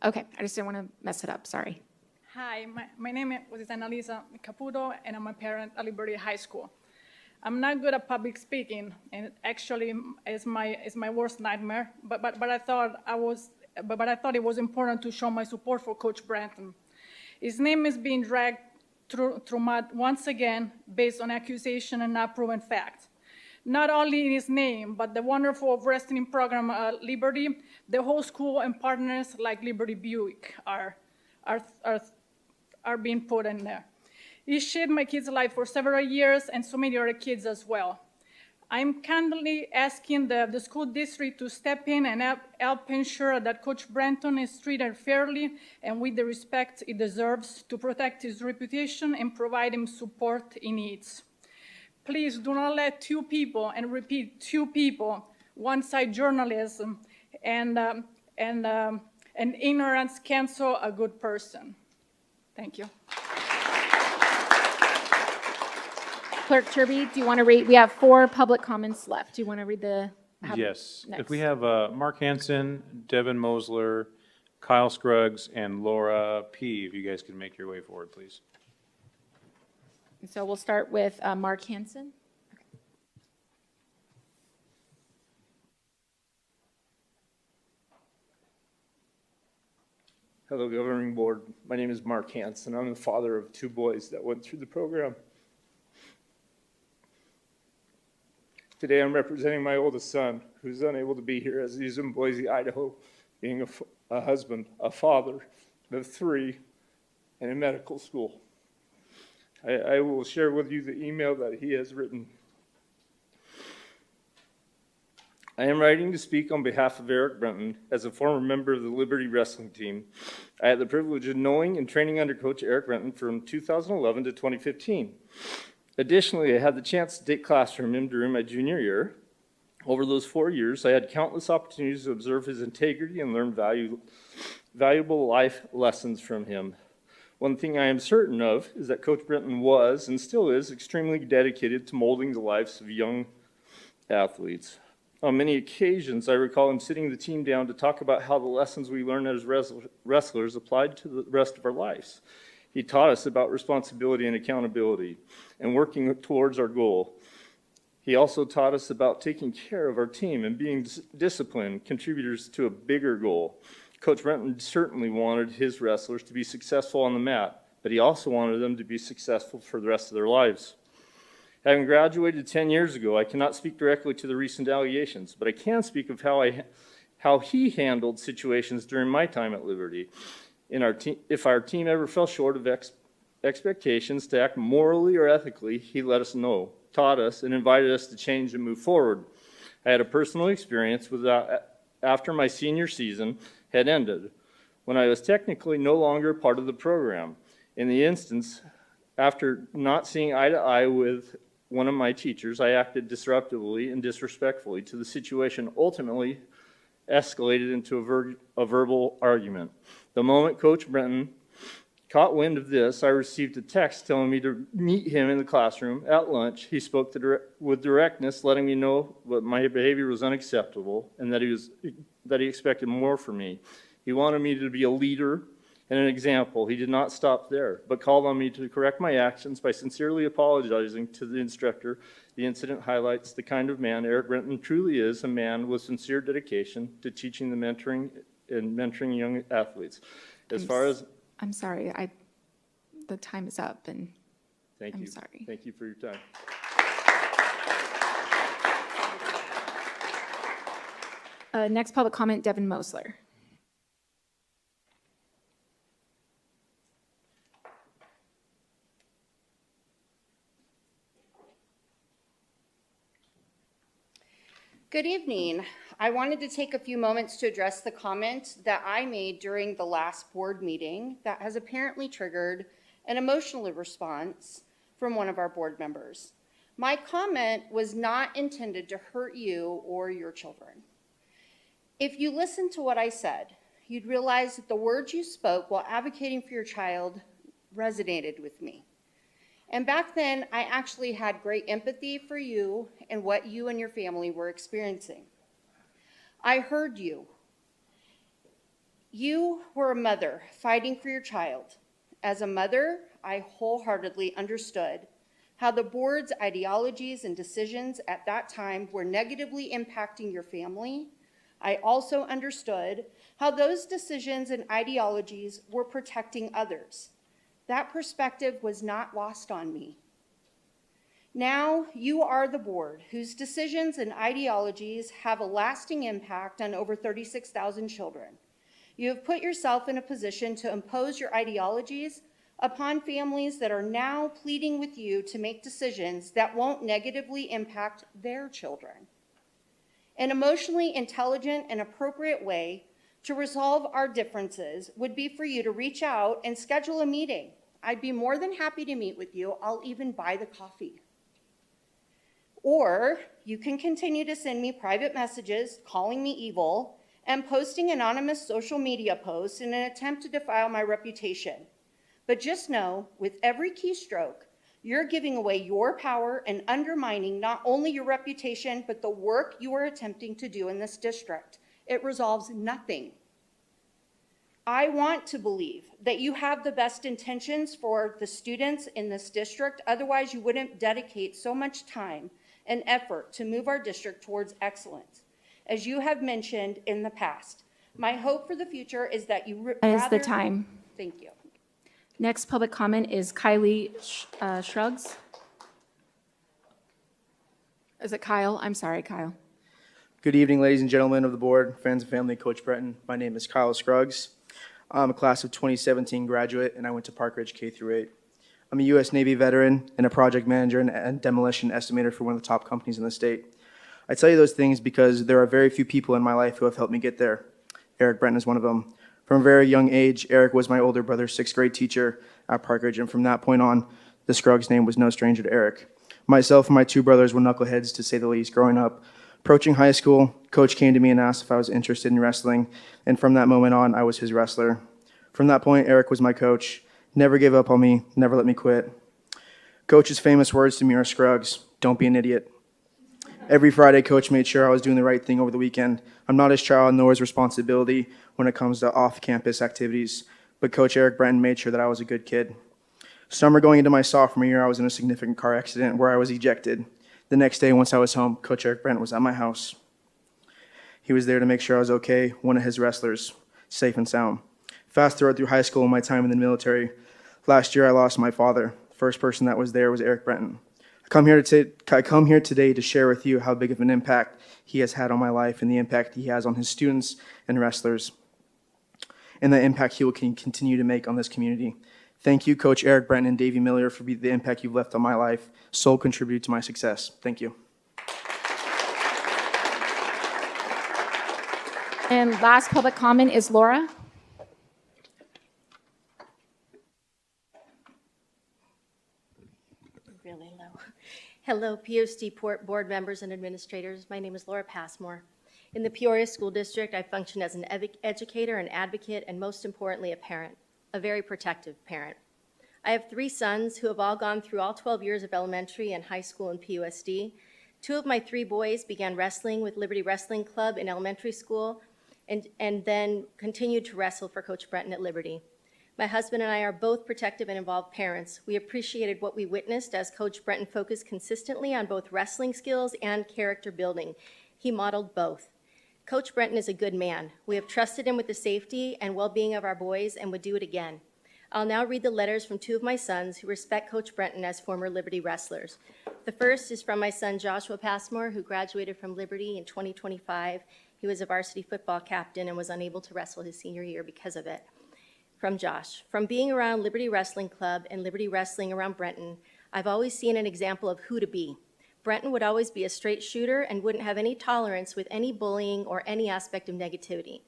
Okay, I just didn't want to mess it up, sorry. Hi, my name is Annalisa Caputo, and I'm a parent at Liberty High School. I'm not good at public speaking, and actually it's my worst nightmare. But I thought it was important to show my support for Coach Brenton. His name is being dragged through mud once again based on accusation and not proven facts. Not only in his name, but the wonderful wrestling program at Liberty, the whole school and partners like Liberty Buick are being put in there. He shaped my kids' life for several years and so many other kids as well. I'm kindly asking the school district to step in and help ensure that Coach Brenton is treated fairly and with the respect he deserves to protect his reputation and provide him support he needs. Please do not let two people, and repeat, two people, one-side journalism and ignorance cancel a good person. Thank you. Clerk Turby, do you want to read? We have 4 public comments left. Do you want to read the? Yes. Next. If we have Mark Hansen, Devin Mosler, Kyle Scruggs, and Laura P., if you guys can make your way forward, please. So we'll start with Mark Hansen. Hello, Governing Board. My name is Mark Hansen. I'm the father of 2 boys that went through the program. Today I'm representing my oldest son, who's unable to be here as he's in Boise, Idaho, being a husband, a father of 3, and in medical school. I will share with you the email that he has written. I am writing to speak on behalf of Eric Brenton. As a former member of the Liberty Wrestling team, I had the privilege of knowing and training under Coach Eric Brenton from 2011 to 2015. Additionally, I had the chance to take class from him during my junior year. Over those 4 years, I had countless opportunities to observe his integrity and learn valuable life lessons from him. One thing I am certain of is that Coach Brenton was, and still is, extremely dedicated to molding the lives of young athletes. On many occasions, I recall him sitting the team down to talk about how the lessons we learned as wrestlers applied to the rest of our lives. He taught us about responsibility and accountability and working towards our goal. He also taught us about taking care of our team and being disciplined contributors to a bigger goal. Coach Brenton certainly wanted his wrestlers to be successful on the mat, but he also wanted them to be successful for the rest of their lives. Having graduated 10 years ago, I cannot speak directly to the recent allegations, but I can speak of how he handled situations during my time at Liberty. If our team ever fell short of expectations to act morally or ethically, he let us know, taught us, and invited us to change and move forward. I had a personal experience with that after my senior season had ended, when I was technically no longer part of the program. In the instance, after not seeing eye to eye with one of my teachers, I acted disruptively and disrespectfully to the situation, ultimately escalated into a verbal argument. The moment Coach Brenton caught wind of this, I received a text telling me to meet him in the classroom at lunch. He spoke with directness, letting me know that my behavior was unacceptable and that he expected more from me. He wanted me to be a leader and an example. He did not stop there, but called on me to correct my actions by sincerely apologizing to the instructor. The incident highlights the kind of man Eric Brenton truly is, a man with sincere dedication to teaching the mentoring young athletes. I'm sorry, the time is up, and Thank you. I'm sorry. Thank you for your time. Next public comment, Devin Mosler. Good evening. I wanted to take a few moments to address the comment that I made during the last board meeting that has apparently triggered an emotional response from one of our board members. My comment was not intended to hurt you or your children. If you listened to what I said, you'd realize that the words you spoke while advocating for your child resonated with me. And back then, I actually had great empathy for you and what you and your family were experiencing. I heard you. You were a mother fighting for your child. As a mother, I wholeheartedly understood how the board's ideologies and decisions at that time were negatively impacting your family. I also understood how those decisions and ideologies were protecting others. That perspective was not lost on me. Now you are the board whose decisions and ideologies have a lasting impact on over 36,000 children. You have put yourself in a position to impose your ideologies upon families that are now pleading with you to make decisions that won't negatively impact their children. An emotionally intelligent and appropriate way to resolve our differences would be for you to reach out and schedule a meeting. I'd be more than happy to meet with you. I'll even buy the coffee. Or you can continue to send me private messages calling me evil and posting anonymous social media posts in an attempt to defile my reputation. But just know, with every keystroke, you're giving away your power and undermining not only your reputation, but the work you are attempting to do in this district. It resolves nothing. I want to believe that you have the best intentions for the students in this district. Otherwise, you wouldn't dedicate so much time and effort to move our district towards excellence. As you have mentioned in the past, my hope for the future is that you Is the time. Thank you. Next public comment is Kylie Shrugs. Is it Kyle? I'm sorry, Kyle. Good evening, ladies and gentlemen of the board, friends and family, Coach Breton. My name is Kyle Scruggs. I'm a class of 2017 graduate, and I went to Park Ridge K through 8. I'm a U.S. Navy veteran and a project manager and demolition estimator for one of the top companies in the state. I tell you those things because there are very few people in my life who have helped me get there. Eric Breton is one of them. From a very young age, Eric was my older brother's 6th grade teacher at Park Ridge, and from that point on, the Scruggs name was no stranger to Eric. Myself and my 2 brothers were knuckleheads, to say the least, growing up. Approaching high school, Coach came to me and asked if I was interested in wrestling, and from that moment on, I was his wrestler. From that point, Eric was my coach. Never gave up on me, never let me quit. Coach's famous words to me are, Scruggs, don't be an idiot. Every Friday, Coach made sure I was doing the right thing over the weekend. I'm not his child nor his responsibility when it comes to off-campus activities, but Coach Eric Breton made sure that I was a good kid. Summer going into my sophomore year, I was in a significant car accident where I was ejected. The next day, once I was home, Coach Eric Breton was at my house. He was there to make sure I was okay, one of his wrestlers, safe and sound. Fast forward through high school and my time in the military. Last year, I lost my father. First person that was there was Eric Breton. I come here today to share with you how big of an impact he has had on my life and the impact he has on his students and wrestlers, and the impact he will continue to make on this community. Thank you, Coach Eric Breton and Davey Miller, for the impact you've left on my life. Sole contributed to my success. Thank you. And last public comment is Laura. Really low. Hello, POSD board members and administrators. My name is Laura Passmore. In the Peoria School District, I function as an educator, an advocate, and most importantly, a parent, a very protective parent. I have 3 sons who have all gone through all 12 years of elementary and high school in POSD. 2 of my 3 boys began wrestling with Liberty Wrestling Club in elementary school and then continued to wrestle for Coach Breton at Liberty. My husband and I are both protective and involved parents. We appreciated what we witnessed as Coach Breton focused consistently on both wrestling skills and character building. He modeled both. Coach Breton is a good man. We have trusted him with the safety and well-being of our boys and would do it again. I'll now read the letters from 2 of my sons who respect Coach Breton as former Liberty wrestlers. The first is from my son Joshua Passmore, who graduated from Liberty in 2025. He was a varsity football captain and was unable to wrestle his senior year because of it. From Josh, from being around Liberty Wrestling Club and Liberty Wrestling around Breton, I've always seen an example of who to be. Breton would always be a straight shooter and wouldn't have any tolerance with any bullying or any aspect of negativity.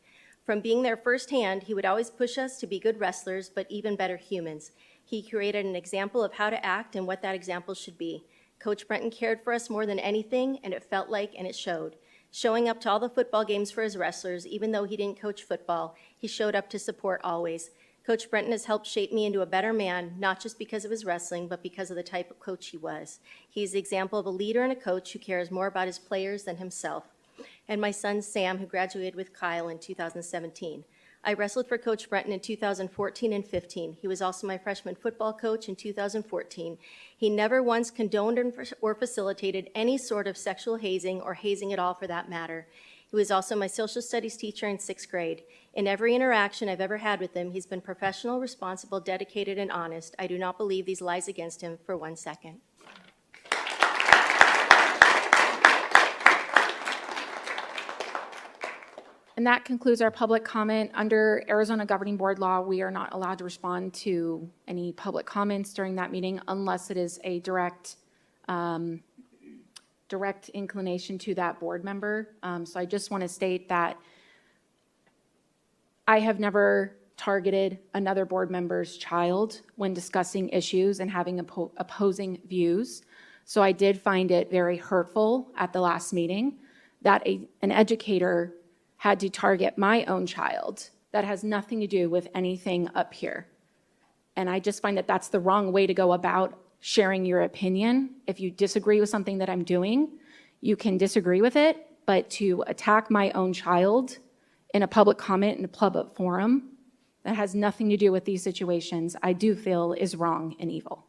From being there firsthand, he would always push us to be good wrestlers, but even better humans. He created an example of how to act and what that example should be. Coach Breton cared for us more than anything, and it felt like, and it showed. Showing up to all the football games for his wrestlers, even though he didn't coach football, he showed up to support always. Coach Breton has helped shape me into a better man, not just because of his wrestling, but because of the type of coach he was. He's the example of a leader and a coach who cares more about his players than himself. And my son Sam, who graduated with Kyle in 2017. I wrestled for Coach Breton in 2014 and 15. He was also my freshman football coach in 2014. He never once condoned or facilitated any sort of sexual hazing or hazing at all for that matter. He was also my social studies teacher in 6th grade. In every interaction I've ever had with him, he's been professional, responsible, dedicated, and honest. I do not believe these lies against him for 1 second. And that concludes our public comment. Under Arizona Governing Board law, we are not allowed to respond to any public comments during that meeting unless it is a direct inclination to that board member. So I just want to state that I have never targeted another board member's child when discussing issues and having opposing views. So I did find it very hurtful at the last meeting that an educator had to target my own child. That has nothing to do with anything up here. And I just find that that's the wrong way to go about sharing your opinion. If you disagree with something that I'm doing, you can disagree with it, but to attack my own child in a public comment in a public forum that has nothing to do with these situations, I do feel is wrong and evil.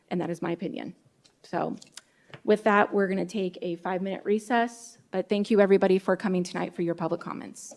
And that is my opinion. So with that, we're going to take a 5-minute recess. But thank you, everybody, for coming tonight for your public comments.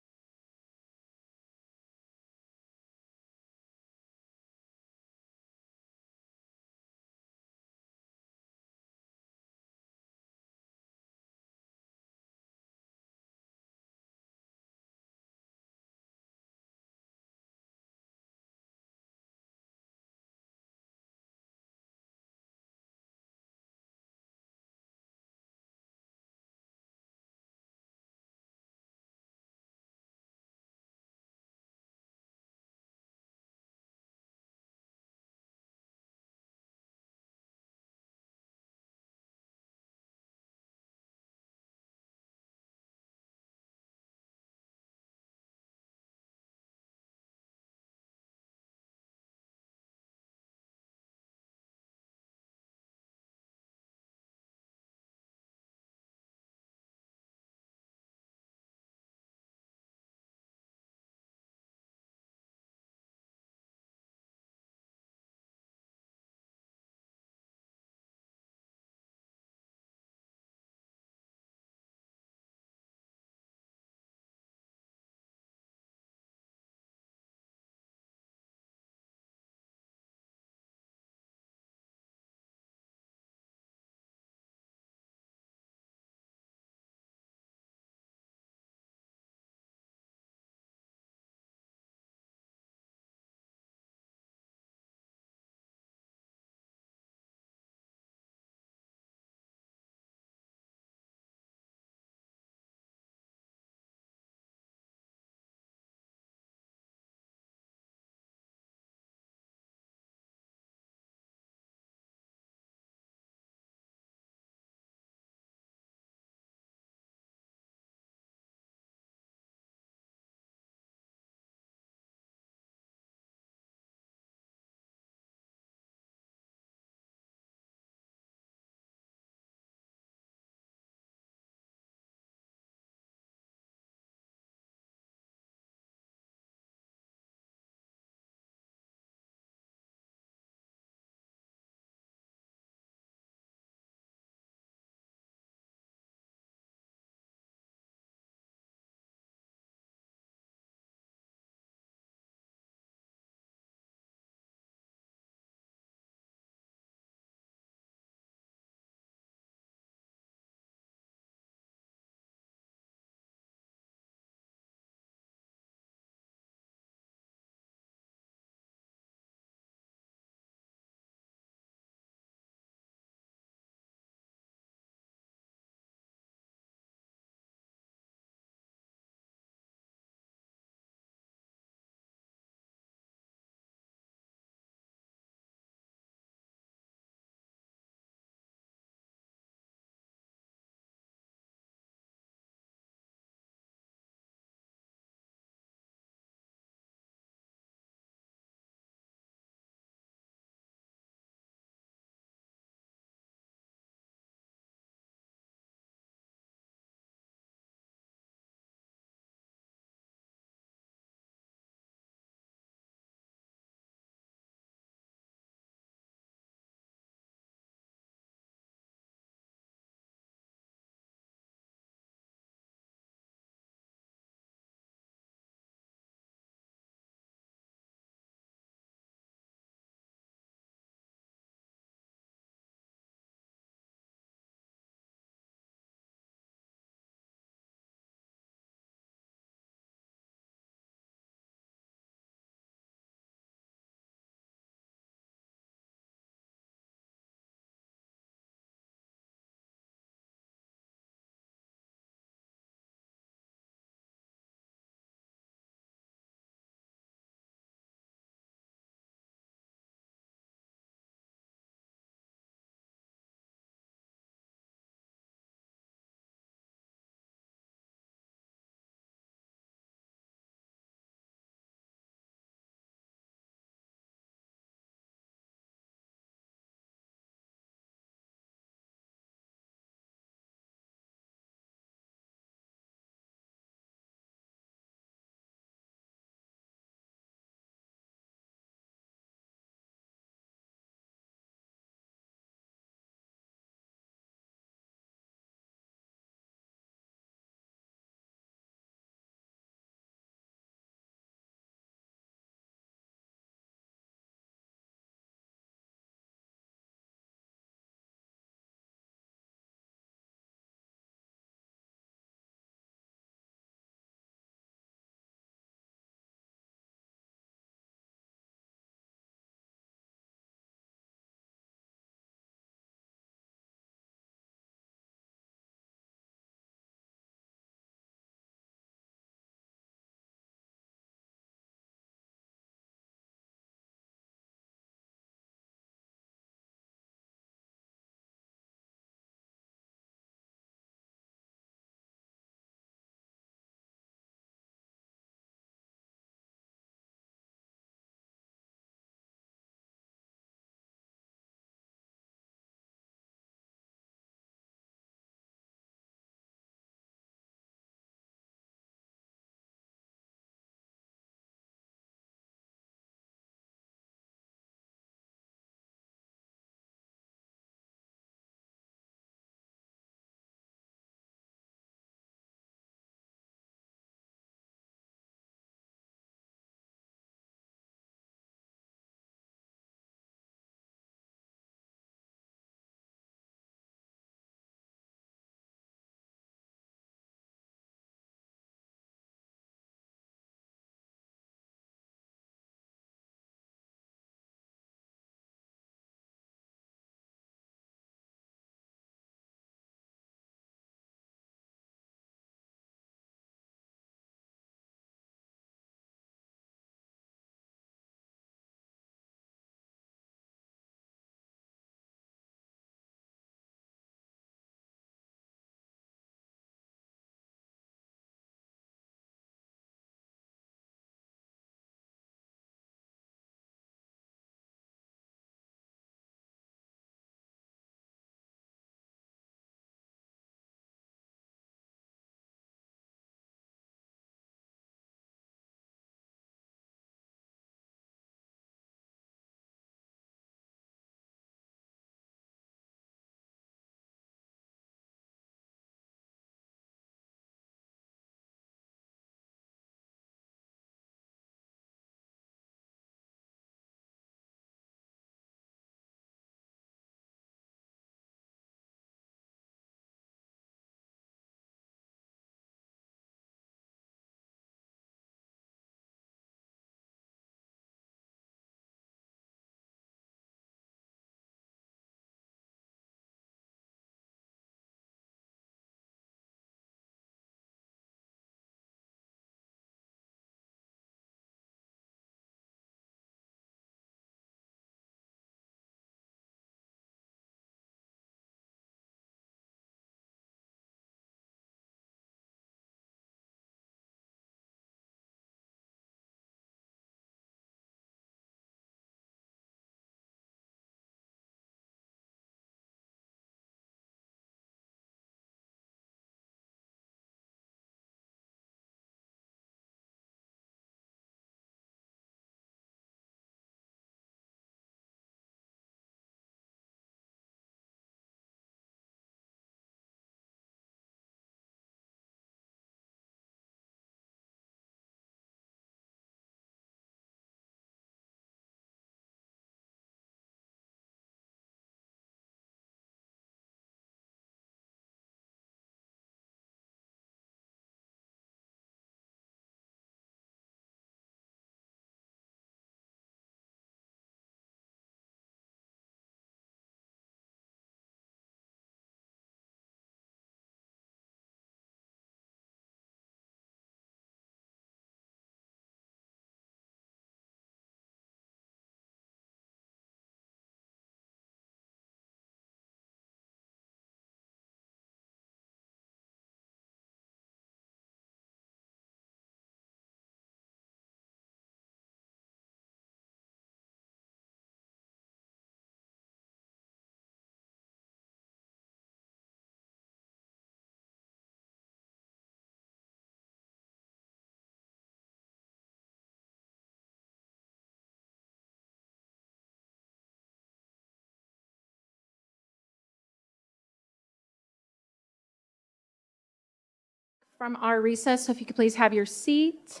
from our recess, so if you could please have your seat.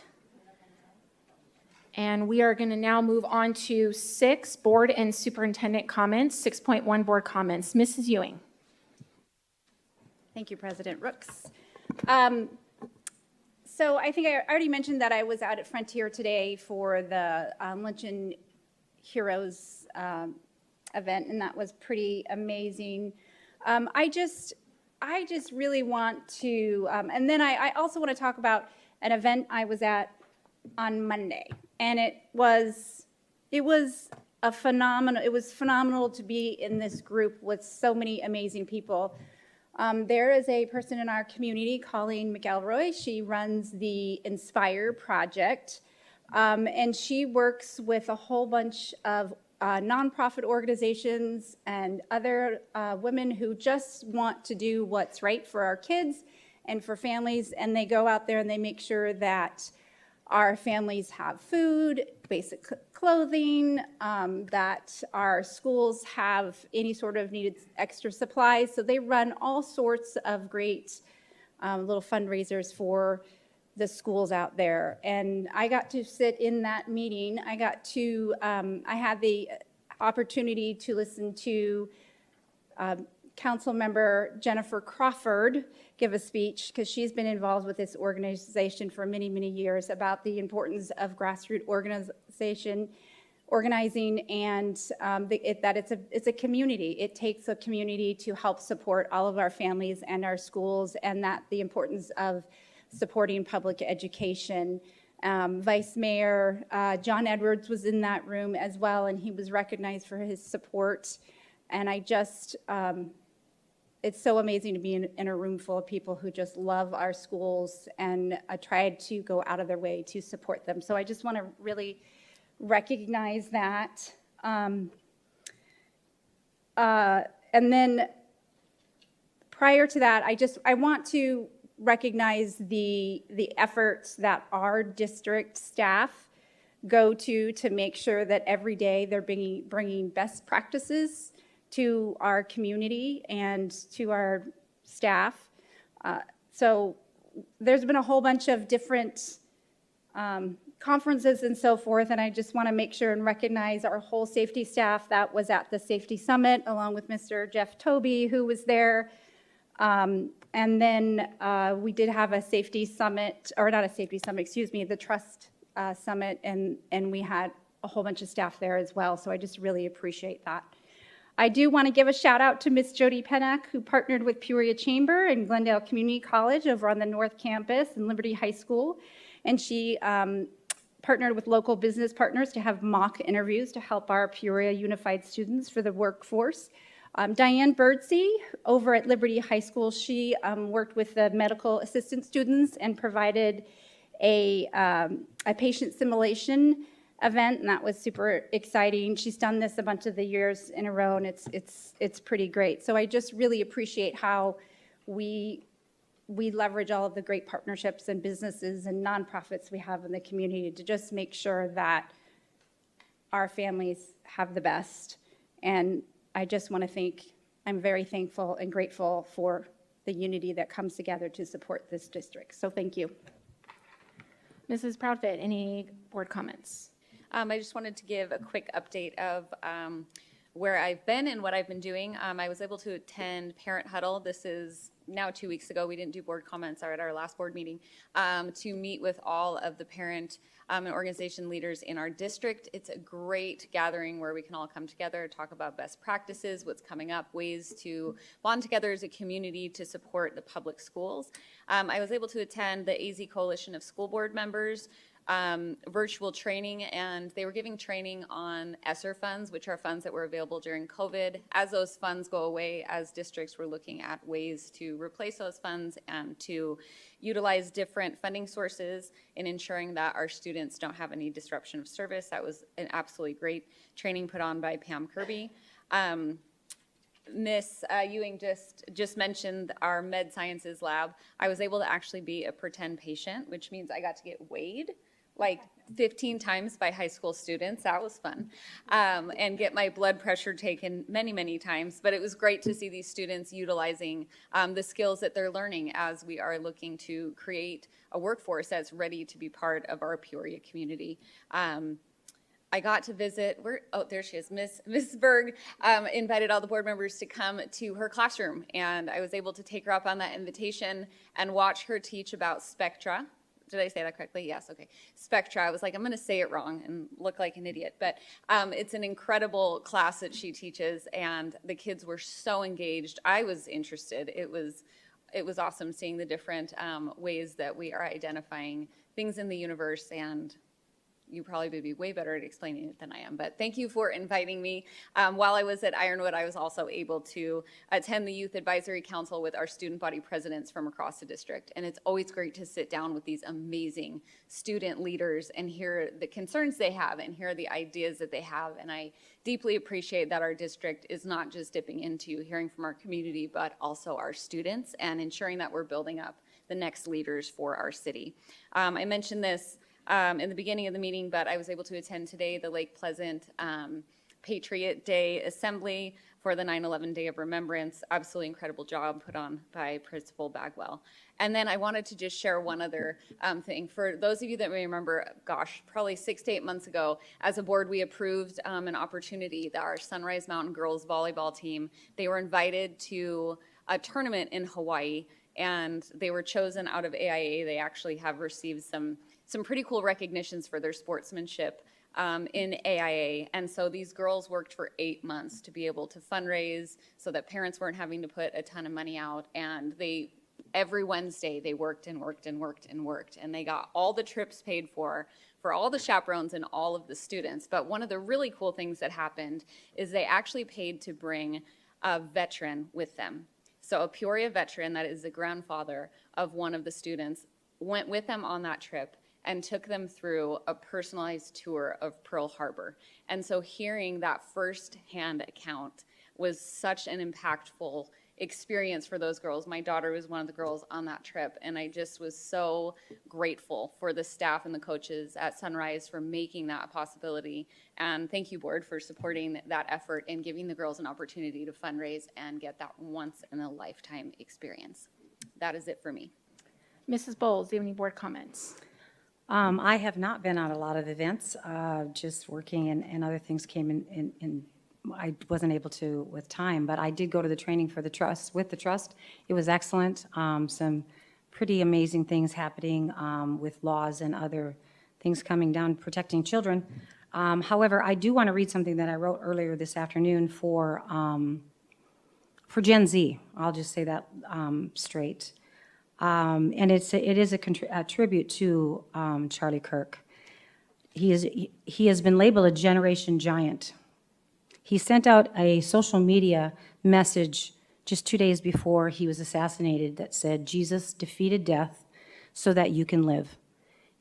And we are going to now move on to 6 board and superintendent comments, 6.1 board comments. Mrs. Ewing. Thank you, President Rooks. So I think I already mentioned that I was out at Frontier today for the Luncheon Heroes event, and that was pretty amazing. I just really want to, and then I also want to talk about an event I was at on Monday, and it was phenomenal to be in this group with so many amazing people. There is a person in our community, Colleen McElroy. She runs the Inspire Project, and she works with a whole bunch of nonprofit organizations and other women who just want to do what's right for our kids and for families, and they go out there and they make sure that our families have food, basic clothing, that our schools have any sort of needed extra supplies. So they run all sorts of great little fundraisers for the schools out there. And I got to sit in that meeting. I had the opportunity to listen to Council Member Jennifer Crawford give a speech, because she's been involved with this organization for many, many years, about the importance of grassroots organizing, and that it's a community. It takes a community to help support all of our families and our schools, and that the importance of supporting public education. Vice Mayor John Edwards was in that room as well, and he was recognized for his support. And I just, it's so amazing to be in a room full of people who just love our schools and tried to go out of their way to support them. So I just want to really recognize that. And then prior to that, I want to recognize the efforts that our district staff go to make sure that every day they're bringing best practices to our community and to our staff. So there's been a whole bunch of different conferences and so forth, and I just want to make sure and recognize our whole safety staff that was at the Safety Summit, along with Mr. Jeff Toby, who was there. And then we did have a safety summit, or not a safety summit, excuse me, the trust summit, and we had a whole bunch of staff there as well, so I just really appreciate that. I do want to give a shout out to Miss Jody Pennock, who partnered with Peoria Chamber and Glendale Community College over on the North Campus and Liberty High School. And she partnered with local business partners to have mock interviews to help our Peoria Unified students for the workforce. Diane Birdsey over at Liberty High School, she worked with the medical assistant students and provided a patient simulation event, and that was super exciting. She's done this a bunch of the years in a row, and it's pretty great. So I just really appreciate how we leverage all of the great partnerships and businesses and nonprofits we have in the community to just make sure that our families have the best. And I just want to I'm very thankful and grateful for the unity that comes together to support this district. So thank you. Mrs. Proudfit, any board comments? I just wanted to give a quick update of where I've been and what I've been doing. I was able to attend Parent Huddle. This is now 2 weeks ago. We didn't do board comments at our last board meeting, to meet with all of the parent and organization leaders in our district. It's a great gathering where we can all come together, talk about best practices, what's coming up, ways to bond together as a community to support the public schools. I was able to attend the AZ Coalition of School Board Members virtual training, and they were giving training on ESSER funds, which are funds that were available during COVID. As those funds go away, as districts were looking at ways to replace those funds and to utilize different funding sources in ensuring that our students don't have any disruption of service. That was an absolutely great training put on by Pam Kirby. Miss Ewing just mentioned our med sciences lab. I was able to actually be a pretend patient, which means I got to get weighed. Like, 15 times by high school students. That was fun. And get my blood pressure taken many, many times. But it was great to see these students utilizing the skills that they're learning as we are looking to create a workforce that's ready to be part of our Peoria community. I got to visit, there she is, Miss Berg invited all the board members to come to her classroom, and I was able to take her up on that invitation and watch her teach about spectra. Did I say that correctly? Yes, okay. Spectra. I was like, I'm going to say it wrong and look like an idiot, but it's an incredible class that she teaches, and the kids were so engaged. I was interested. It was awesome seeing the different ways that we are identifying things in the universe, and you probably would be way better at explaining it than I am, but thank you for inviting me. While I was at Ironwood, I was also able to attend the Youth Advisory Council with our student body presidents from across the district, and it's always great to sit down with these amazing student leaders and hear the concerns they have and hear the ideas that they have, and I deeply appreciate that our district is not just dipping into hearing from our community, but also our students and ensuring that we're building up the next leaders for our city. I mentioned this in the beginning of the meeting, but I was able to attend today the Lake Pleasant Patriot Day Assembly for the 9/11 Day of Remembrance. Absolutely incredible job put on by Principal Bagwell. And then I wanted to just share one other thing. For those of you that may remember, gosh, probably 6 to 8 months ago, as a board, we approved an opportunity that our Sunrise Mountain Girls volleyball team, they were invited to a tournament in Hawaii, and they were chosen out of AIA. They actually have received some pretty cool recognitions for their sportsmanship in AIA. And so these girls worked for 8 months to be able to fundraise so that parents weren't having to put a ton of money out. And every Wednesday they worked and worked and worked and worked. And they got all the trips paid for all the chaperones and all of the students. But one of the really cool things that happened is they actually paid to bring a veteran with them. So a Peoria veteran, that is the grandfather of one of the students, went with them on that trip and took them through a personalized tour of Pearl Harbor. And so hearing that firsthand account was such an impactful experience for those girls. My daughter was one of the girls on that trip, and I just was so grateful for the staff and the coaches at Sunrise for making that a possibility. And thank you, board, for supporting that effort and giving the girls an opportunity to fundraise and get that once-in-a-lifetime experience. That is it for me. Mrs. Bowles, do you have any board comments? I have not been at a lot of events, just working and other things came in. I wasn't able to with time, but I did go to the training for the trust, with the trust. It was excellent. Some pretty amazing things happening with laws and other things coming down protecting children. However, I do want to read something that I wrote earlier this afternoon for Gen Z. I'll just say that straight. And it is a tribute to Charlie Kirk. He has been labeled a generation giant. He sent out a social media message just 2 days before he was assassinated that said, "Jesus defeated death so that you can live."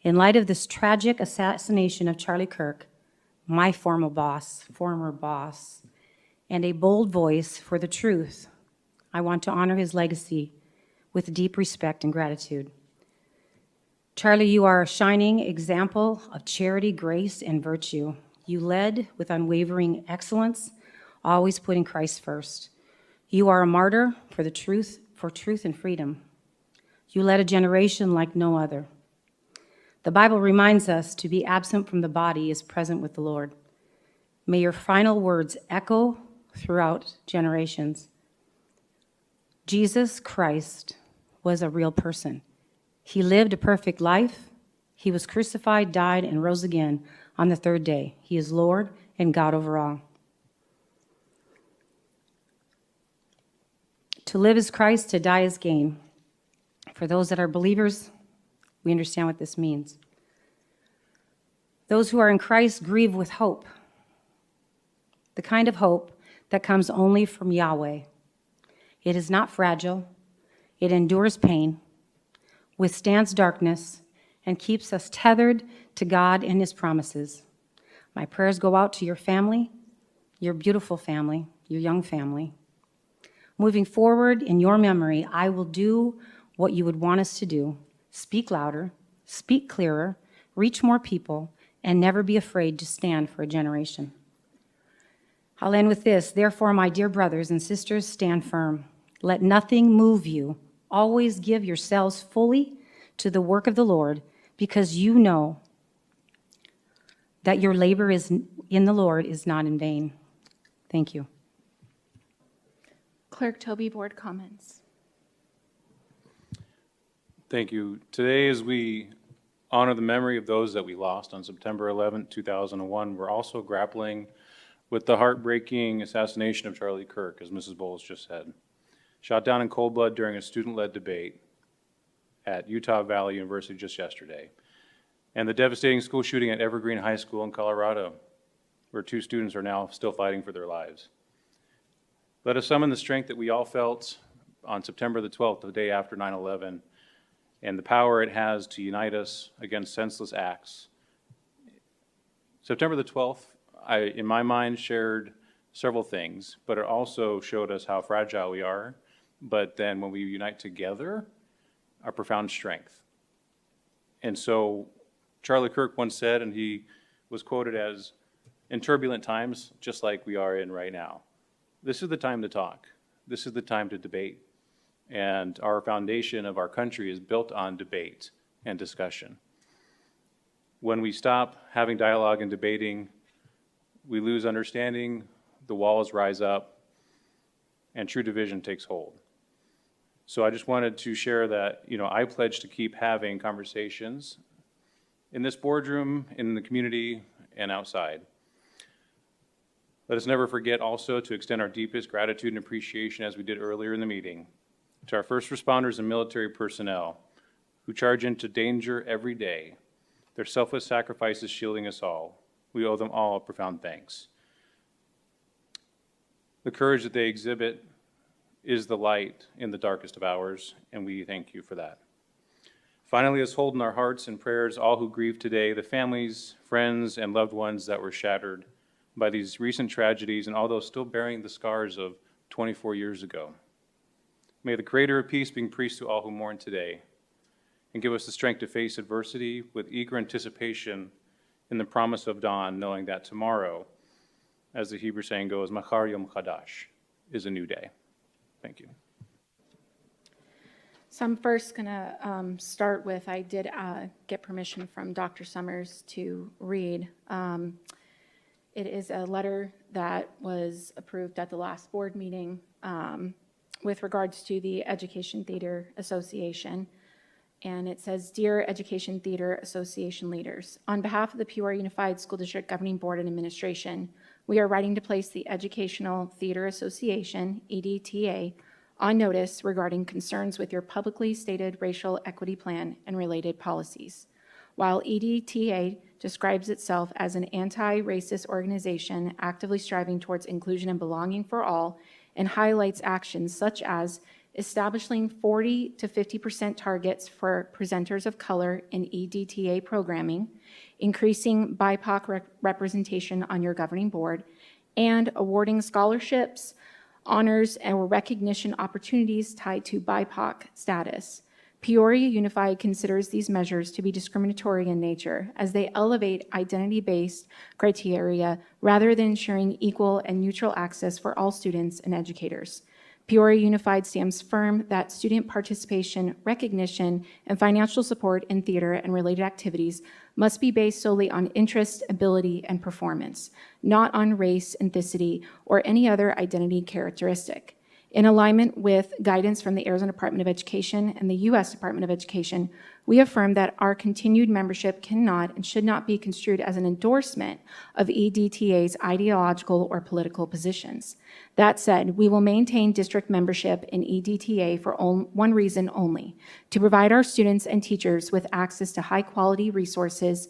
In light of this tragic assassination of Charlie Kirk, my former boss, and a bold voice for the truth, I want to honor his legacy with deep respect and gratitude. Charlie, you are a shining example of charity, grace, and virtue. You led with unwavering excellence, always putting Christ first. You are a martyr for truth and freedom. You led a generation like no other. The Bible reminds us to be absent from the body is present with the Lord. May your final words echo throughout generations. Jesus Christ was a real person. He lived a perfect life. He was crucified, died, and rose again on the third day. He is Lord and God over all. To live is Christ, to die is gain. For those that are believers, we understand what this means. Those who are in Christ grieve with hope, the kind of hope that comes only from Yahweh. It is not fragile. It endures pain, withstands darkness, and keeps us tethered to God and his promises. My prayers go out to your family, your beautiful family, your young family. Moving forward in your memory, I will do what you would want us to do. Speak louder, speak clearer, reach more people, and never be afraid to stand for a generation. I'll end with this. Therefore, my dear brothers and sisters, stand firm. Let nothing move you. Always give yourselves fully to the work of the Lord, because you know that your labor in the Lord is not in vain. Thank you. Clerk Toby, board comments. Thank you. Today, as we honor the memory of those that we lost on September 11th, 2001, we're also grappling with the heartbreaking assassination of Charlie Kirk, as Mrs. Bowles just said. Shot down in cold blood during a student-led debate at Utah Valley University just yesterday. And the devastating school shooting at Evergreen High School in Colorado, where 2 students are now still fighting for their lives. Let us summon the strength that we all felt on September the 12th, the day after 9/11, and the power it has to unite us against senseless acts. September the 12th, in my mind, shared several things, but it also showed us how fragile we are. But then when we unite together, our profound strength. And so Charlie Kirk once said, and he was quoted as, in turbulent times, just like we are in right now, this is the time to talk. This is the time to debate. And our foundation of our country is built on debate and discussion. When we stop having dialogue and debating, we lose understanding, the walls rise up, and true division takes hold. So I just wanted to share that, I pledge to keep having conversations in this boardroom, in the community, and outside. Let us never forget also to extend our deepest gratitude and appreciation, as we did earlier in the meeting, to our first responders and military personnel who charge into danger every day, their selfless sacrifices shielding us all. We owe them all profound thanks. The courage that they exhibit is the light in the darkest of hours, and we thank you for that. Finally, let's hold in our hearts and prayers all who grieve today, the families, friends, and loved ones that were shattered by these recent tragedies, and all those still bearing the scars of 24 years ago. May the Creator of peace bring peace to all who mourn today, and give us the strength to face adversity with eager anticipation in the promise of dawn, knowing that tomorrow, as the Hebrew saying goes, Machar Yom Chadash, is a new day. Thank you. So I'm first going to start with, I did get permission from Dr. Summers to read. It is a letter that was approved at the last board meeting with regards to the Education Theater Association. And it says, Dear Education Theater Association leaders, on behalf of the Peoria Unified School District Governing Board and Administration, we are writing to place the Educational Theater Association, EDTA, on notice regarding concerns with your publicly stated racial equity plan and related policies. While EDTA describes itself as an anti-racist organization actively striving towards inclusion and belonging for all, and highlights actions such as establishing 40 to 50% targets for presenters of color in EDTA programming, increasing BIPOC representation on your governing board, and awarding scholarships, honors, and recognition opportunities tied to BIPOC status. Peoria Unified considers these measures to be discriminatory in nature, as they elevate identity-based criteria rather than ensuring equal and neutral access for all students and educators. Peoria Unified stands firm that student participation, recognition, and financial support in theater and related activities must be based solely on interest, ability, and performance, not on race, ethnicity, or any other identity characteristic. In alignment with guidance from the Arizona Department of Education and the U.S. Department of Education, we affirm that our continued membership cannot and should not be construed as an endorsement of EDTA's ideological or political positions. That said, we will maintain district membership in EDTA for one reason only: to provide our students and teachers with access to high-quality resources,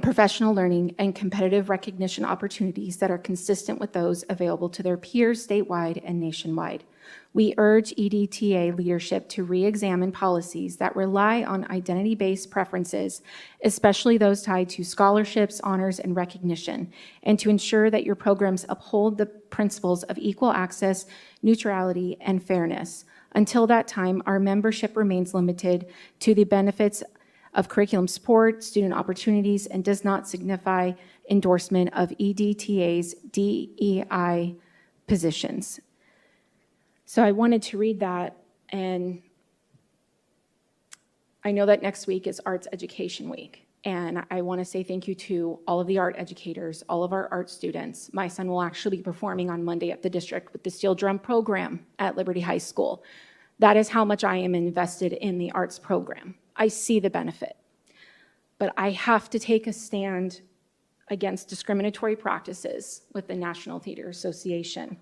professional learning, and competitive recognition opportunities that are consistent with those available to their peers statewide and nationwide. We urge EDTA leadership to re-examine policies that rely on identity-based preferences, especially those tied to scholarships, honors, and recognition, and to ensure that your programs uphold the principles of equal access, neutrality, and fairness. Until that time, our membership remains limited to the benefits of curriculum support, student opportunities, and does not signify endorsement of EDTA's DEI positions. So I wanted to read that, and I know that next week is Arts Education Week, and I want to say thank you to all of the art educators, all of our art students. My son will actually be performing on Monday at the district with the steel drum program at Liberty High School. That is how much I am invested in the arts program. I see the benefit. But I have to take a stand against discriminatory practices with the National Theater Association,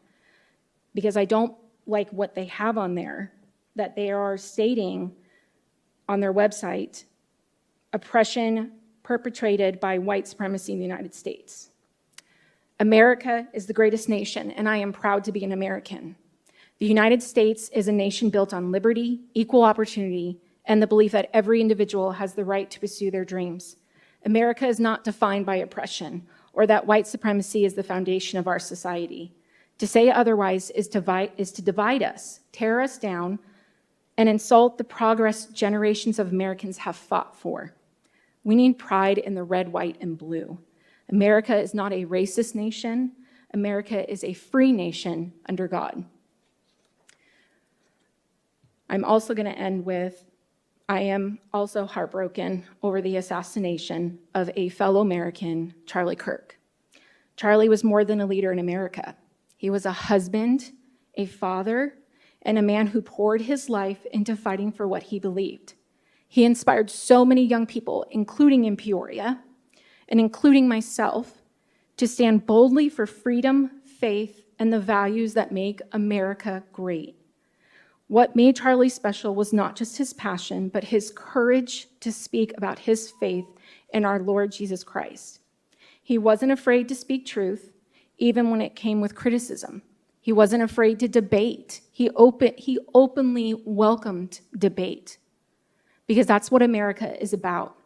because I don't like what they have on there, that they are stating on their website, oppression perpetrated by white supremacy in the United States. America is the greatest nation, and I am proud to be an American. The United States is a nation built on liberty, equal opportunity, and the belief that every individual has the right to pursue their dreams. America is not defined by oppression or that white supremacy is the foundation of our society. To say otherwise is to divide us, tear us down, and insult the progress generations of Americans have fought for. We need pride in the red, white, and blue. America is not a racist nation. America is a free nation under God. I'm also going to end with, I am also heartbroken over the assassination of a fellow American, Charlie Kirk. Charlie was more than a leader in America. He was a husband, a father, and a man who poured his life into fighting for what he believed. He inspired so many young people, including in Peoria, and including myself, to stand boldly for freedom, faith, and the values that make America great. What made Charlie special was not just his passion, but his courage to speak about his faith in our Lord Jesus Christ. He wasn't afraid to speak truth, even when it came with criticism. He wasn't afraid to debate. He openly welcomed debate, because that's what America is about.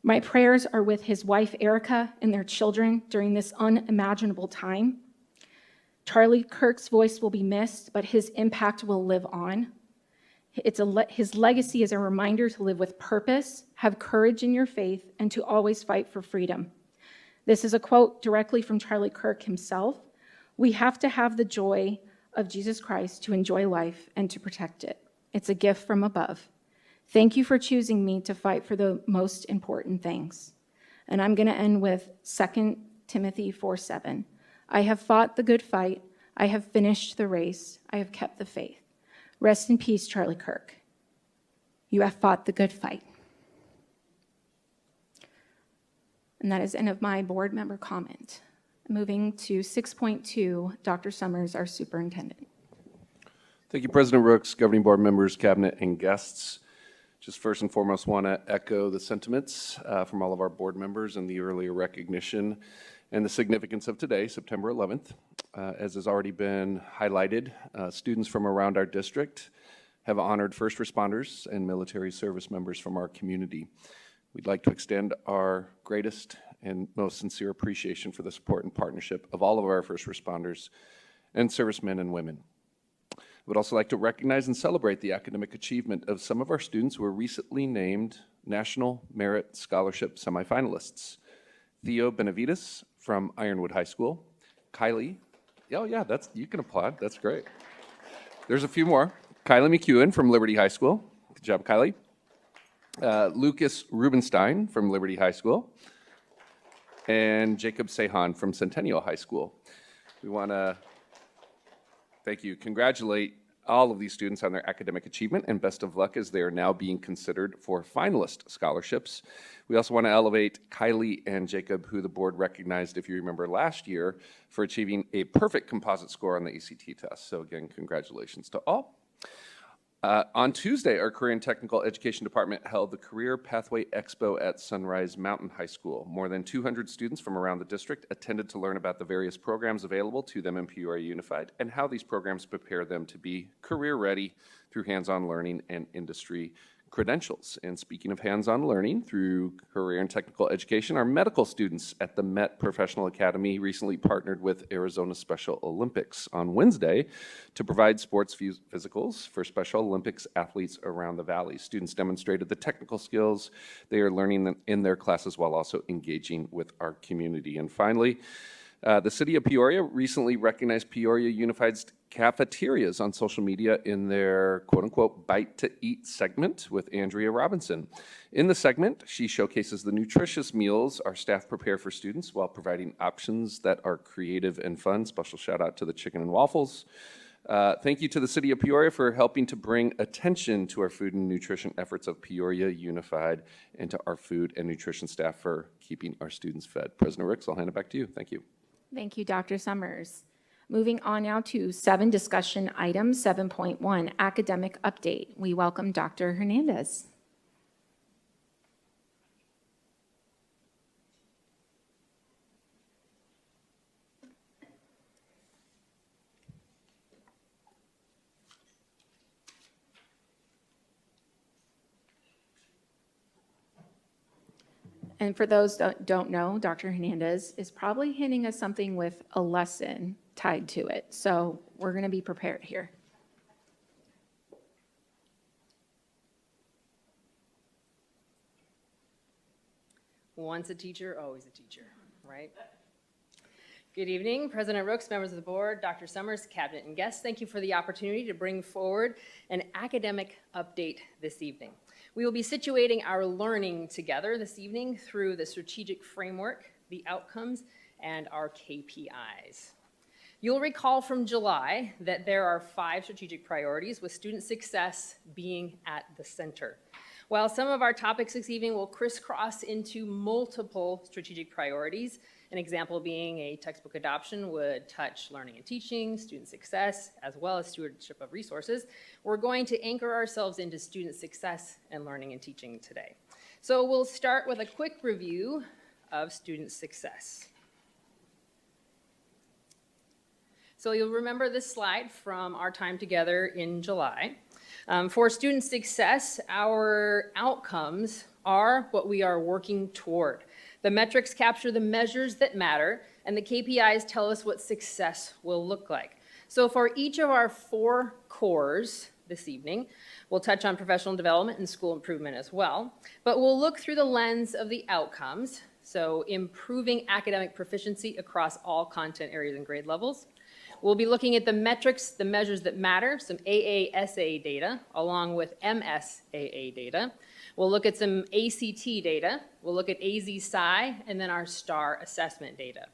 My prayers are with his wife, Erica, and their children during this unimaginable time. Charlie Kirk's voice will be missed, but his impact will live on. His legacy is a reminder to live with purpose, have courage in your faith, and to always fight for freedom. This is a quote directly from Charlie Kirk himself. We have to have the joy of Jesus Christ to enjoy life and to protect it. It's a gift from above. Thank you for choosing me to fight for the most important things. And I'm going to end with 2 Timothy 4:7. I have fought the good fight. I have finished the race. I have kept the faith. Rest in peace, Charlie Kirk. You have fought the good fight. And that is the end of my board member comment. Moving to 6.2, Dr. Summers, our superintendent. Thank you, President Rooks, governing board members, cabinet, and guests. Just first and foremost want to echo the sentiments from all of our board members and the earlier recognition and the significance of today, September 11th. As has already been highlighted, students from around our district have honored first responders and military service members from our community. We'd like to extend our greatest and most sincere appreciation for the support and partnership of all of our first responders and servicemen and women. I would also like to recognize and celebrate the academic achievement of some of our students who were recently named National Merit Scholarship semifinalists. Theo Benavides from Ironwood High School. Kylie, oh yeah, you can applaud, that's great. There's a few more. Kylie McEwen from Liberty High School. Good job, Kylie. Lucas Rubenstein from Liberty High School. And Jacob Sehan from Centennial High School. We want to congratulate all of these students on their academic achievement, and best of luck as they are now being considered for finalist scholarships. We also want to elevate Kylie and Jacob, who the board recognized, if you remember last year, for achieving a perfect composite score on the ACT test. So again, congratulations to all. On Tuesday, our Career and Technical Education Department held the Career Pathway Expo at Sunrise Mountain High School. More than 200 students from around the district attended to learn about the various programs available to them in Peoria Unified and how these programs prepare them to be career ready through hands-on learning and industry credentials. And speaking of hands-on learning through career and technical education, our medical students at the Met Professional Academy recently partnered with Arizona Special Olympics on Wednesday to provide sports physicals for Special Olympics athletes around the valley. Students demonstrated the technical skills they are learning in their classes while also engaging with our community. And finally, the city of Peoria recently recognized Peoria Unified's cafeterias on social media in their quote-unquote Bite to Eat segment with Andrea Robinson. In the segment, she showcases the nutritious meals our staff prepare for students while providing options that are creative and fun. Special shout out to the chicken and waffles. Thank you to the city of Peoria for helping to bring attention to our food and nutrition efforts of Peoria Unified and to our food and nutrition staff for keeping our students fed. President Ricks, I'll hand it back to you. Thank you. Thank you, Dr. Summers. Moving on now to 7 discussion items, 7.1, academic update. We welcome Dr. Hernandez. And for those that don't know, Dr. Hernandez is probably handing us something with a lesson tied to it. So we're going to be prepared here. Once a teacher, always a teacher, right? Good evening, President Rooks, members of the board, Dr. Summers, cabinet, and guests. Thank you for the opportunity to bring forward an academic update this evening. We will be situating our learning together this evening through the strategic framework, the outcomes, and our KPIs. You'll recall from July that there are 5 strategic priorities, with student success being at the center. While some of our topics this evening will crisscross into multiple strategic priorities, an example being a textbook adoption would touch learning and teaching, student success, as well as stewardship of resources, we're going to anchor ourselves into student success and learning and teaching today. So we'll start with a quick review of student success. So you'll remember this slide from our time together in July. For student success, our outcomes are what we are working toward. The metrics capture the measures that matter, and the KPIs tell us what success will look like. So for each of our 4 cores this evening, we'll touch on professional development and school improvement as well, but we'll look through the lens of the outcomes, so improving academic proficiency across all content areas and grade levels. We'll be looking at the metrics, the measures that matter, some AASA data, along with MSAA data. We'll look at some ACT data, we'll look at AZ-SCI, and then our STAR assessment data.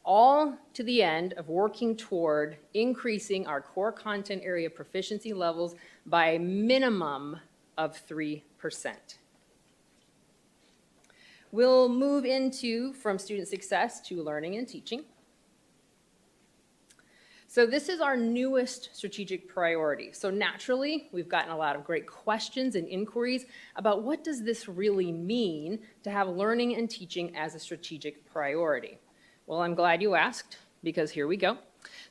All to the end of working toward increasing our core content area proficiency levels by a minimum of 3%. We'll move into from student success to learning and teaching. So this is our newest strategic priority. So naturally, we've gotten a lot of great questions and inquiries about what does this really mean to have learning and teaching as a strategic priority. Well, I'm glad you asked, because here we go.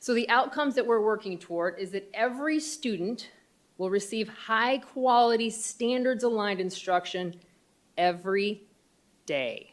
So the outcomes that we're working toward is that every student will receive high quality, standards aligned instruction every day.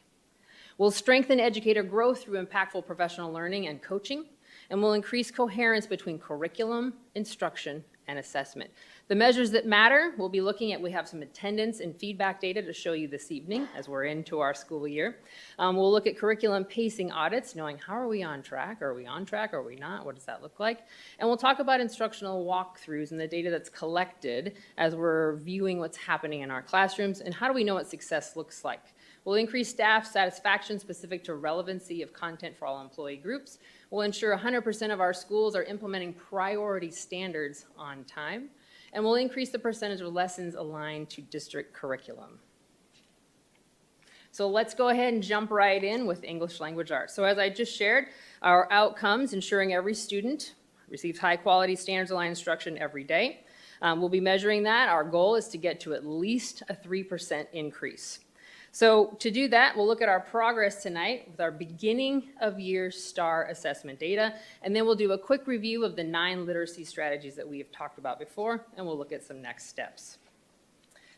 We'll strengthen educator growth through impactful professional learning and coaching, and will increase coherence between curriculum, instruction, and assessment. The measures that matter, we'll be looking at, we have some attendance and feedback data to show you this evening as we're into our school year. We'll look at curriculum pacing audits, knowing how are we on track? Are we on track? Are we not? What does that look like? And we'll talk about instructional walkthroughs and the data that's collected as we're viewing what's happening in our classrooms, and how do we know what success looks like? We'll increase staff satisfaction specific to relevancy of content for all employee groups. We'll ensure 100% of our schools are implementing priority standards on time. And we'll increase the percentage of lessons aligned to district curriculum. So let's go ahead and jump right in with English language arts. So as I just shared, our outcomes, ensuring every student receives high quality standards aligned instruction every day. We'll be measuring that. Our goal is to get to at least a 3% increase. So to do that, we'll look at our progress tonight with our beginning of year STAR assessment data, and then we'll do a quick review of the 9 literacy strategies that we have talked about before, and we'll look at some next steps.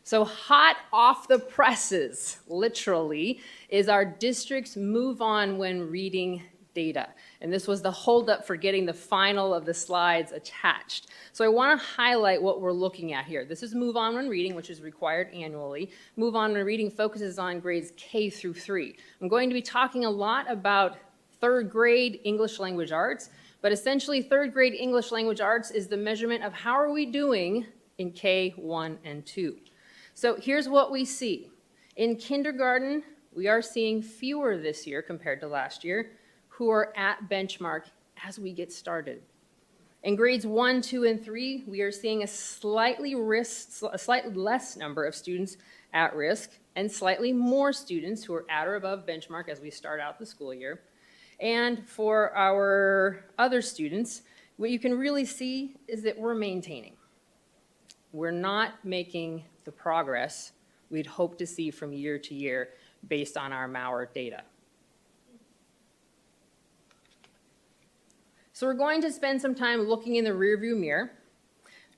So hot off the presses, literally, is our district's move on when reading data. And this was the holdup for getting the final of the slides attached. So I want to highlight what we're looking at here. This is move on when reading, which is required annually. Move on when reading focuses on grades K through 3. I'm going to be talking a lot about third grade English language arts, but essentially third grade English language arts is the measurement of how are we doing in K, 1, and 2. So here's what we see. In kindergarten, we are seeing fewer this year compared to last year who are at benchmark as we get started. In grades 1, 2, and 3, we are seeing a slightly less number of students at risk and slightly more students who are at or above benchmark as we start out the school year. And for our other students, what you can really see is that we're maintaining. We're not making the progress we'd hope to see from year to year based on our Mauer data. So we're going to spend some time looking in the rearview mirror,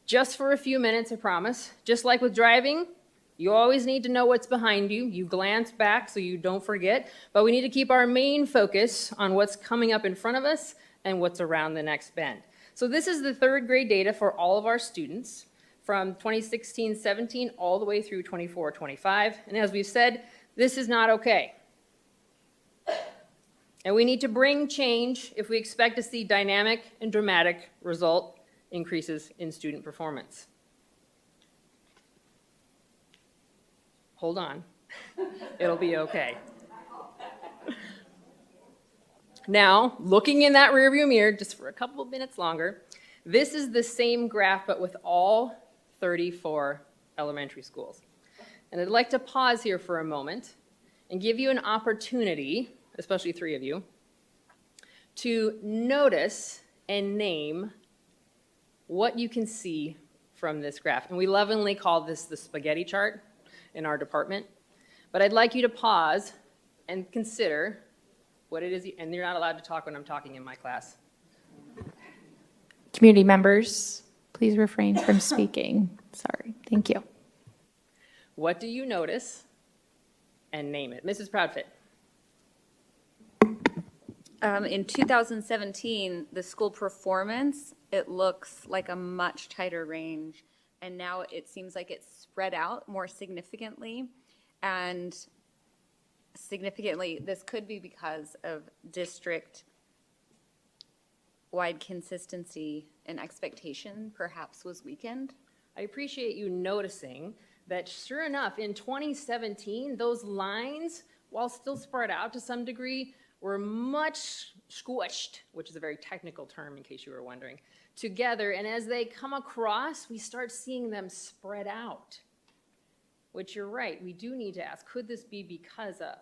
just for a few minutes, I promise. Just like with driving, you always need to know what's behind you. You glance back so you don't forget, but we need to keep our main focus on what's coming up in front of us and what's around the next bend. So this is the third grade data for all of our students from 2016-17 all the way through 24-25. And as we've said, this is not okay. And we need to bring change if we expect to see dynamic and dramatic result increases in student performance. Hold on. It'll be okay. Now, looking in that rearview mirror just for a couple of minutes longer, this is the same graph but with all 34 elementary schools. And I'd like to pause here for a moment and give you an opportunity, especially 3 of you, to notice and name what you can see from this graph. And we lovingly call this the spaghetti chart in our department. But I'd like you to pause and consider what it is, and you're not allowed to talk when I'm talking in my class. Community members, please refrain from speaking. Sorry, thank you. What do you notice? And name it. Mrs. Proudfit. In 2017, the school performance, it looks like a much tighter range. And now it seems like it's spread out more significantly. And significantly, this could be because of district-wide consistency and expectation perhaps was weakened. I appreciate you noticing that sure enough, in 2017, those lines, while still spread out to some degree, were much squished, which is a very technical term in case you were wondering, together. And as they come across, we start seeing them spread out, which you're right, we do need to ask, could this be because of?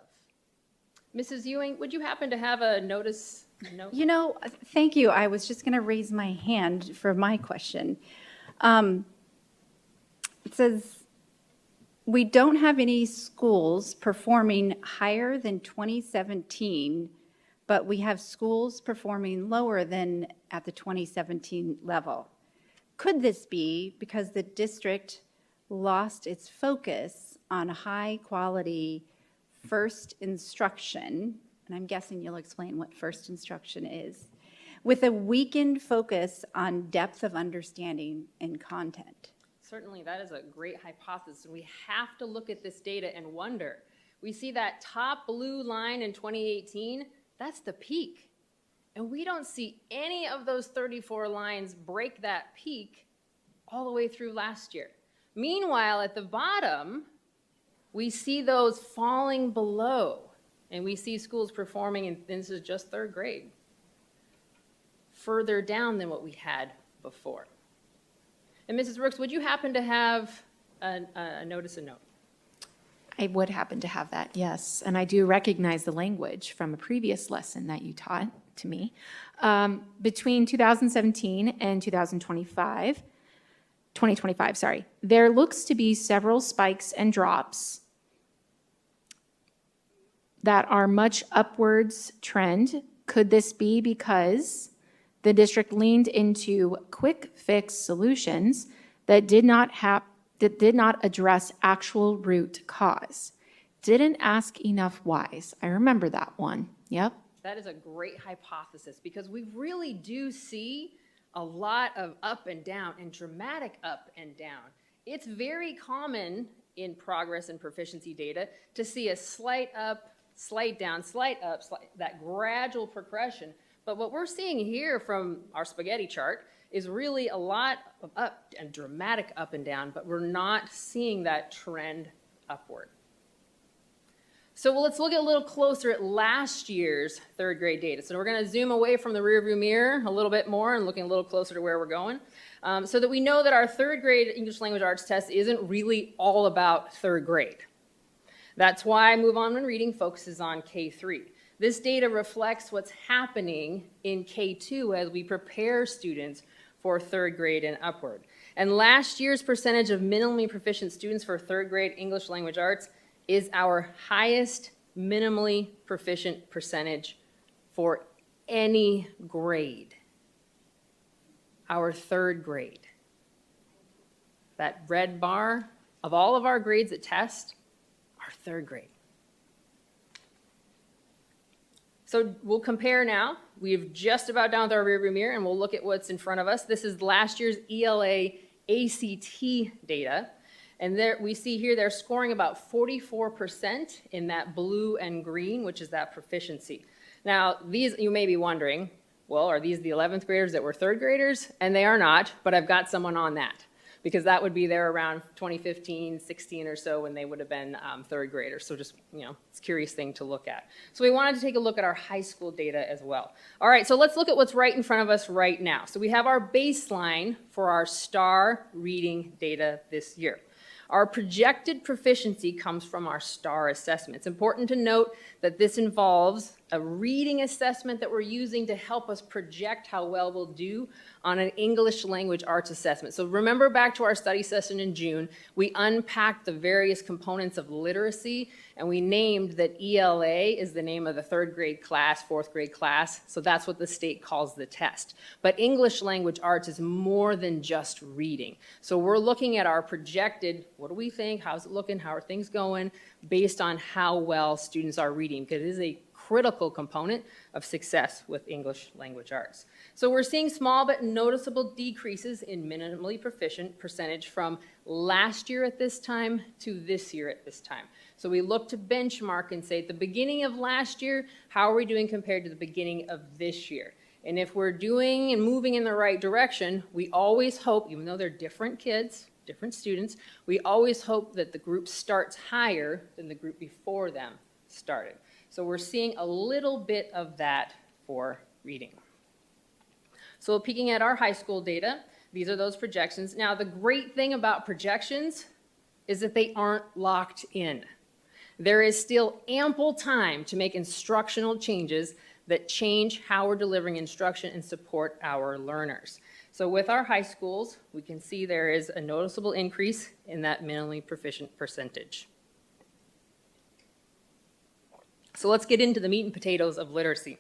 Mrs. Ewing, would you happen to have a notice? No? You know, thank you. I was just going to raise my hand for my question. It says, we don't have any schools performing higher than 2017, but we have schools performing lower than at the 2017 level. Could this be because the district lost its focus on high quality first instruction, and I'm guessing you'll explain what first instruction is, with a weakened focus on depth of understanding and content? Certainly, that is a great hypothesis. And we have to look at this data and wonder. We see that top blue line in 2018, that's the peak. And we don't see any of those 34 lines break that peak all the way through last year. Meanwhile, at the bottom, we see those falling below. And we see schools performing, and this is just third grade, further down than what we had before. And Mrs. Brooks, would you happen to have a notice and note? I would happen to have that, yes. And I do recognize the language from a previous lesson that you taught to me. Between 2017 and 2025, there looks to be several spikes and drops that are much upwards trend. Could this be because the district leaned into quick fix solutions that did not that did not address actual root cause. Didn't ask enough whys. I remember that one. Yep. That is a great hypothesis because we really do see a lot of up and down and dramatic up and down. It's very common in progress and proficiency data to see a slight up, slight down, slight up, that gradual progression. But what we're seeing here from our spaghetti chart is really a lot of up and dramatic up and down, but we're not seeing that trend upward. So let's look a little closer at last year's third grade data. So we're going to zoom away from the rearview mirror a little bit more and looking a little closer to where we're going so that we know that our third grade English language arts test isn't really all about third grade. That's why Move On When Reading focuses on K3. This data reflects what's happening in K2 as we prepare students for third grade and upward. And last year's percentage of minimally proficient students for third grade English language arts is our highest minimally proficient percentage for any grade. Our third grade. That red bar of all of our grades at test, our third grade. So we'll compare now. We've just about done with our rearview mirror and we'll look at what's in front of us. This is last year's ELA ACT data. And there we see here they're scoring about 44% in that blue and green, which is that proficiency. Now, these, you may be wondering, well, are these the 11th graders that were third graders? And they are not, but I've got someone on that because that would be there around 2015, 16 or so when they would have been third graders. So just, it's a curious thing to look at. So we wanted to take a look at our high school data as well. All right, so let's look at what's right in front of us right now. So we have our baseline for our STAR reading data this year. Our projected proficiency comes from our STAR assessment. It's important to note that this involves a reading assessment that we're using to help us project how well we'll do on an English language arts assessment. So remember back to our study session in June, we unpacked the various components of literacy and we named that ELA is the name of the third grade class, fourth grade class. So that's what the state calls the test. But English language arts is more than just reading. So we're looking at our projected, what do we think? How's it looking? How are things going? Based on how well students are reading, because it is a critical component of success with English language arts. So we're seeing small but noticeable decreases in minimally proficient percentage from last year at this time to this year at this time. So we look to benchmark and say at the beginning of last year, how are we doing compared to the beginning of this year? And if we're doing and moving in the right direction, we always hope, even though they're different kids, different students, we always hope that the group starts higher than the group before them started. So we're seeing a little bit of that for reading. So peeking at our high school data, these are those projections. Now the great thing about projections is that they aren't locked in. There is still ample time to make instructional changes that change how we're delivering instruction and support our learners. So with our high schools, we can see there is a noticeable increase in that minimally proficient percentage. So let's get into the meat and potatoes of literacy.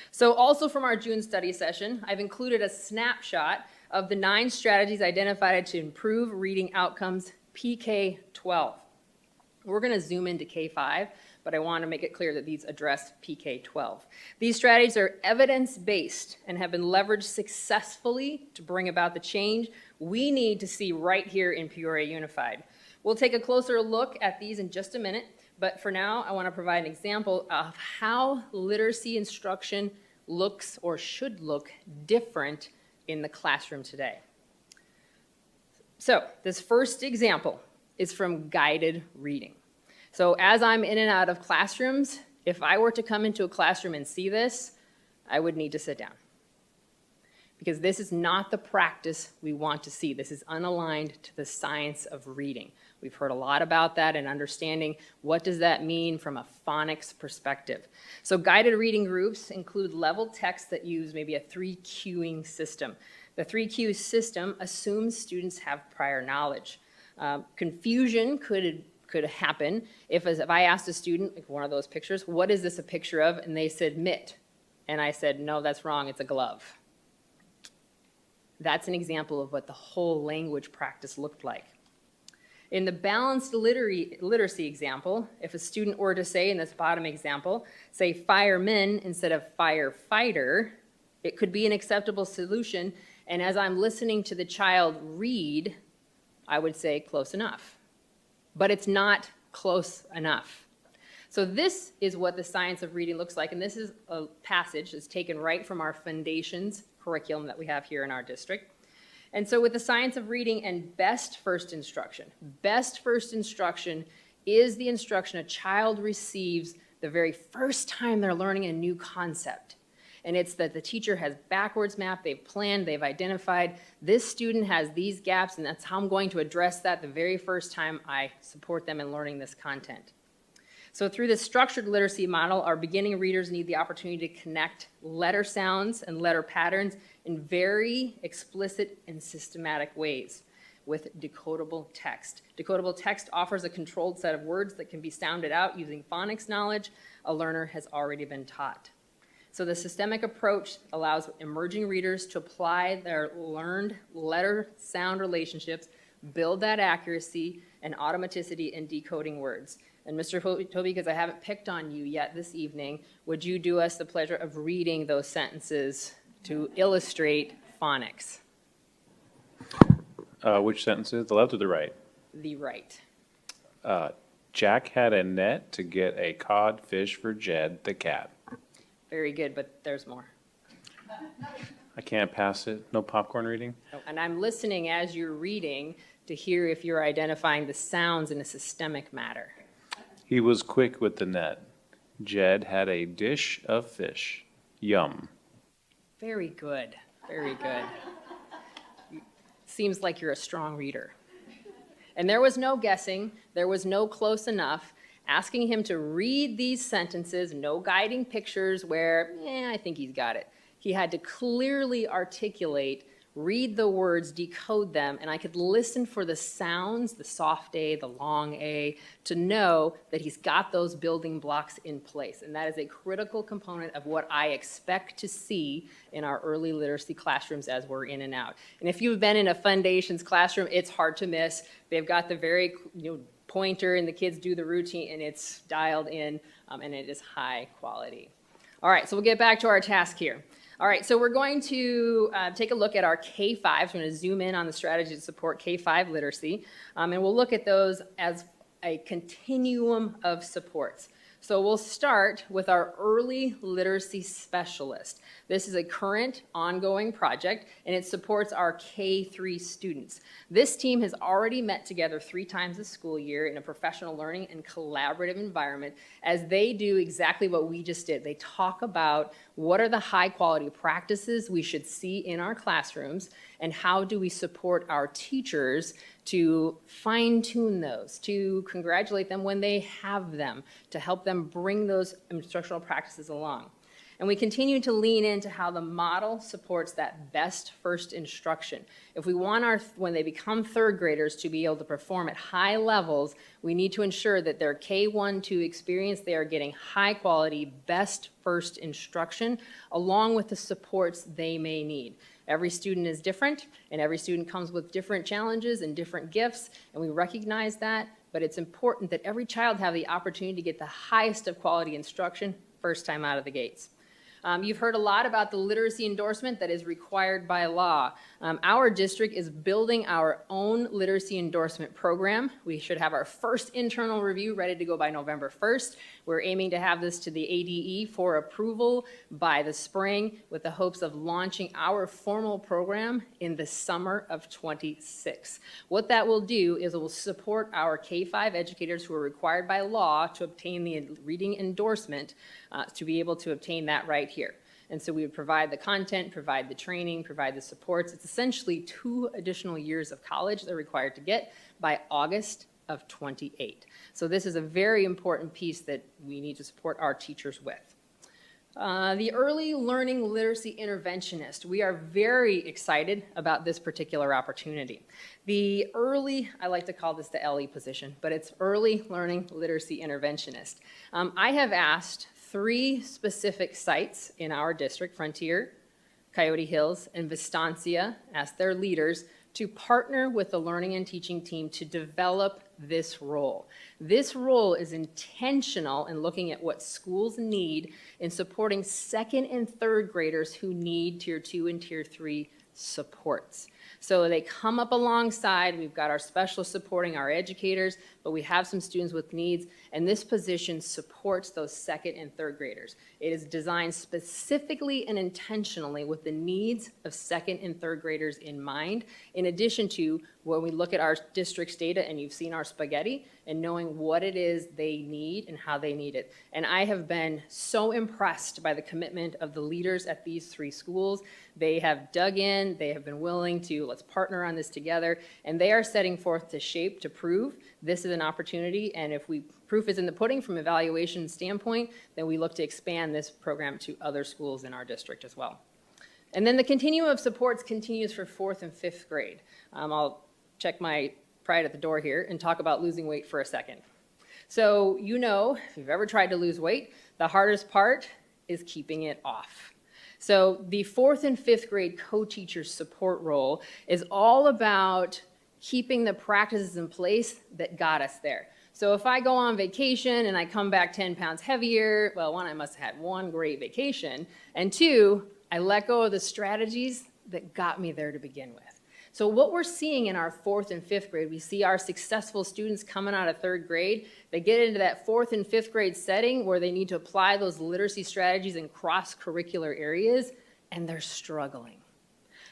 So also from our June study session, I've included a snapshot of the 9 strategies identified to improve reading outcomes PK-12. We're going to zoom into K5, but I want to make it clear that these address PK-12. These strategies are evidence-based and have been leveraged successfully to bring about the change we need to see right here in Peoria Unified. We'll take a closer look at these in just a minute, but for now, I want to provide an example of how literacy instruction looks or should look different in the classroom today. So this first example is from guided reading. So as I'm in and out of classrooms, if I were to come into a classroom and see this, I would need to sit down. Because this is not the practice we want to see. This is unaligned to the science of reading. We've heard a lot about that and understanding what does that mean from a phonics perspective. So guided reading groups include level texts that use maybe a 3-cueing system. The 3-cue system assumes students have prior knowledge. Confusion could happen if I asked a student, like one of those pictures, what is this a picture of? And they said mitt. And I said, no, that's wrong, it's a glove. That's an example of what the whole language practice looked like. In the balanced literacy example, if a student were to say, in this bottom example, say fireman instead of firefighter, it could be an acceptable solution. And as I'm listening to the child read, I would say close enough. But it's not close enough. So this is what the science of reading looks like. And this is a passage that's taken right from our Foundations curriculum that we have here in our district. And so with the science of reading and best first instruction is the instruction a child receives the very first time they're learning a new concept. And it's that the teacher has backwards mapped, they've planned, they've identified, this student has these gaps, and that's how I'm going to address that the very first time I support them in learning this content. So through this structured literacy model, our beginning readers need the opportunity to connect letter sounds and letter patterns in very explicit and systematic ways with decodable text. Decodable text offers a controlled set of words that can be sounded out using phonics knowledge a learner has already been taught. So the systemic approach allows emerging readers to apply their learned letter-sound relationships, build that accuracy and automaticity in decoding words. And Mr. Toby, because I haven't picked on you yet this evening, would you do us the pleasure of reading those sentences to illustrate phonics? Which sentences? The left or the right? The right. Jack had a net to get a codfish for Jed the cat. Very good, but there's more. I can't pass it. No popcorn reading? And I'm listening as you're reading to hear if you're identifying the sounds in a systemic manner. He was quick with the net. Jed had a dish of fish. Yum. Very good. Very good. Seems like you're a strong reader. And there was no guessing. There was no close enough. Asking him to read these sentences, no guiding pictures where, I think he's got it. He had to clearly articulate, read the words, decode them, and I could listen for the sounds, the soft A, the long A, to know that he's got those building blocks in place. And that is a critical component of what I expect to see in our early literacy classrooms as we're in and out. And if you've been in a Foundations classroom, it's hard to miss. They've got the very pointer and the kids do the routine and it's dialed in and it is high quality. All right, so we'll get back to our task here. All right, so we're going to take a look at our K-5s. We're going to zoom in on the strategy to support K-5 literacy, and we'll look at those as a continuum of supports. So we'll start with our early literacy specialist. This is a current ongoing project, and it supports our K-3 students. This team has already met together 3 times a school year in a professional learning and collaborative environment as they do exactly what we just did. They talk about what are the high quality practices we should see in our classrooms, and how do we support our teachers to fine-tune those, to congratulate them when they have them, to help them bring those instructional practices along. And we continue to lean into how the model supports that best first instruction. If we want when they become 3rd graders to be able to perform at high levels, we need to ensure that their K-1-2 experience, they are getting high quality, best first instruction, along with the supports they may need. Every student is different, and every student comes with different challenges and different gifts, and we recognize that, but it's important that every child have the opportunity to get the highest of quality instruction first time out of the gates. You've heard a lot about the literacy endorsement that is required by law. Our district is building our own literacy endorsement program. We should have our first internal review ready to go by November 1st. We're aiming to have this to the ADE for approval by the spring with the hopes of launching our formal program in the summer of '26. What that will do is it will support our K-5 educators who are required by law to obtain the reading endorsement to be able to obtain that right here. And so we would provide the content, provide the training, provide the supports. It's essentially 2 additional years of college they're required to get by August of '28. So this is a very important piece that we need to support our teachers with. The early learning literacy interventionist. We are very excited about this particular opportunity. The early, I like to call this the LE position, but it's early learning literacy interventionist. I have asked 3 specific sites in our district, Frontier, Coyote Hills, and Vistancia, asked their leaders to partner with the learning and teaching team to develop this role. This role is intentional in looking at what schools need in supporting second and third graders who need Tier 2 and Tier 3 supports. So they come up alongside, we've got our specialists supporting our educators, but we have some students with needs, and this position supports those second and third graders. It is designed specifically and intentionally with the needs of second and third graders in mind, in addition to when we look at our district's data, and you've seen our spaghetti, and knowing what it is they need and how they need it. And I have been so impressed by the commitment of the leaders at these 3 schools. They have dug in, they have been willing to, let's partner on this together, and they are setting forth to shape, to prove this is an opportunity, and if proof is in the pudding from evaluation standpoint, then we look to expand this program to other schools in our district as well. And then the continuum of supports continues for 4th and 5th grade. I'll check my pride at the door here and talk about losing weight for a second. So you know, if you've ever tried to lose weight, the hardest part is keeping it off. So the 4th and 5th grade co-teacher support role is all about keeping the practices in place that got us there. So if I go on vacation and I come back 10 pounds heavier, well, 1, I must have had 1 great vacation, and 2, I let go of the strategies that got me there to begin with. So what we're seeing in our 4th and 5th grade, we see our successful students coming out of 3rd grade, they get into that 4th and 5th grade setting where they need to apply those literacy strategies in cross-curricular areas, and they're struggling.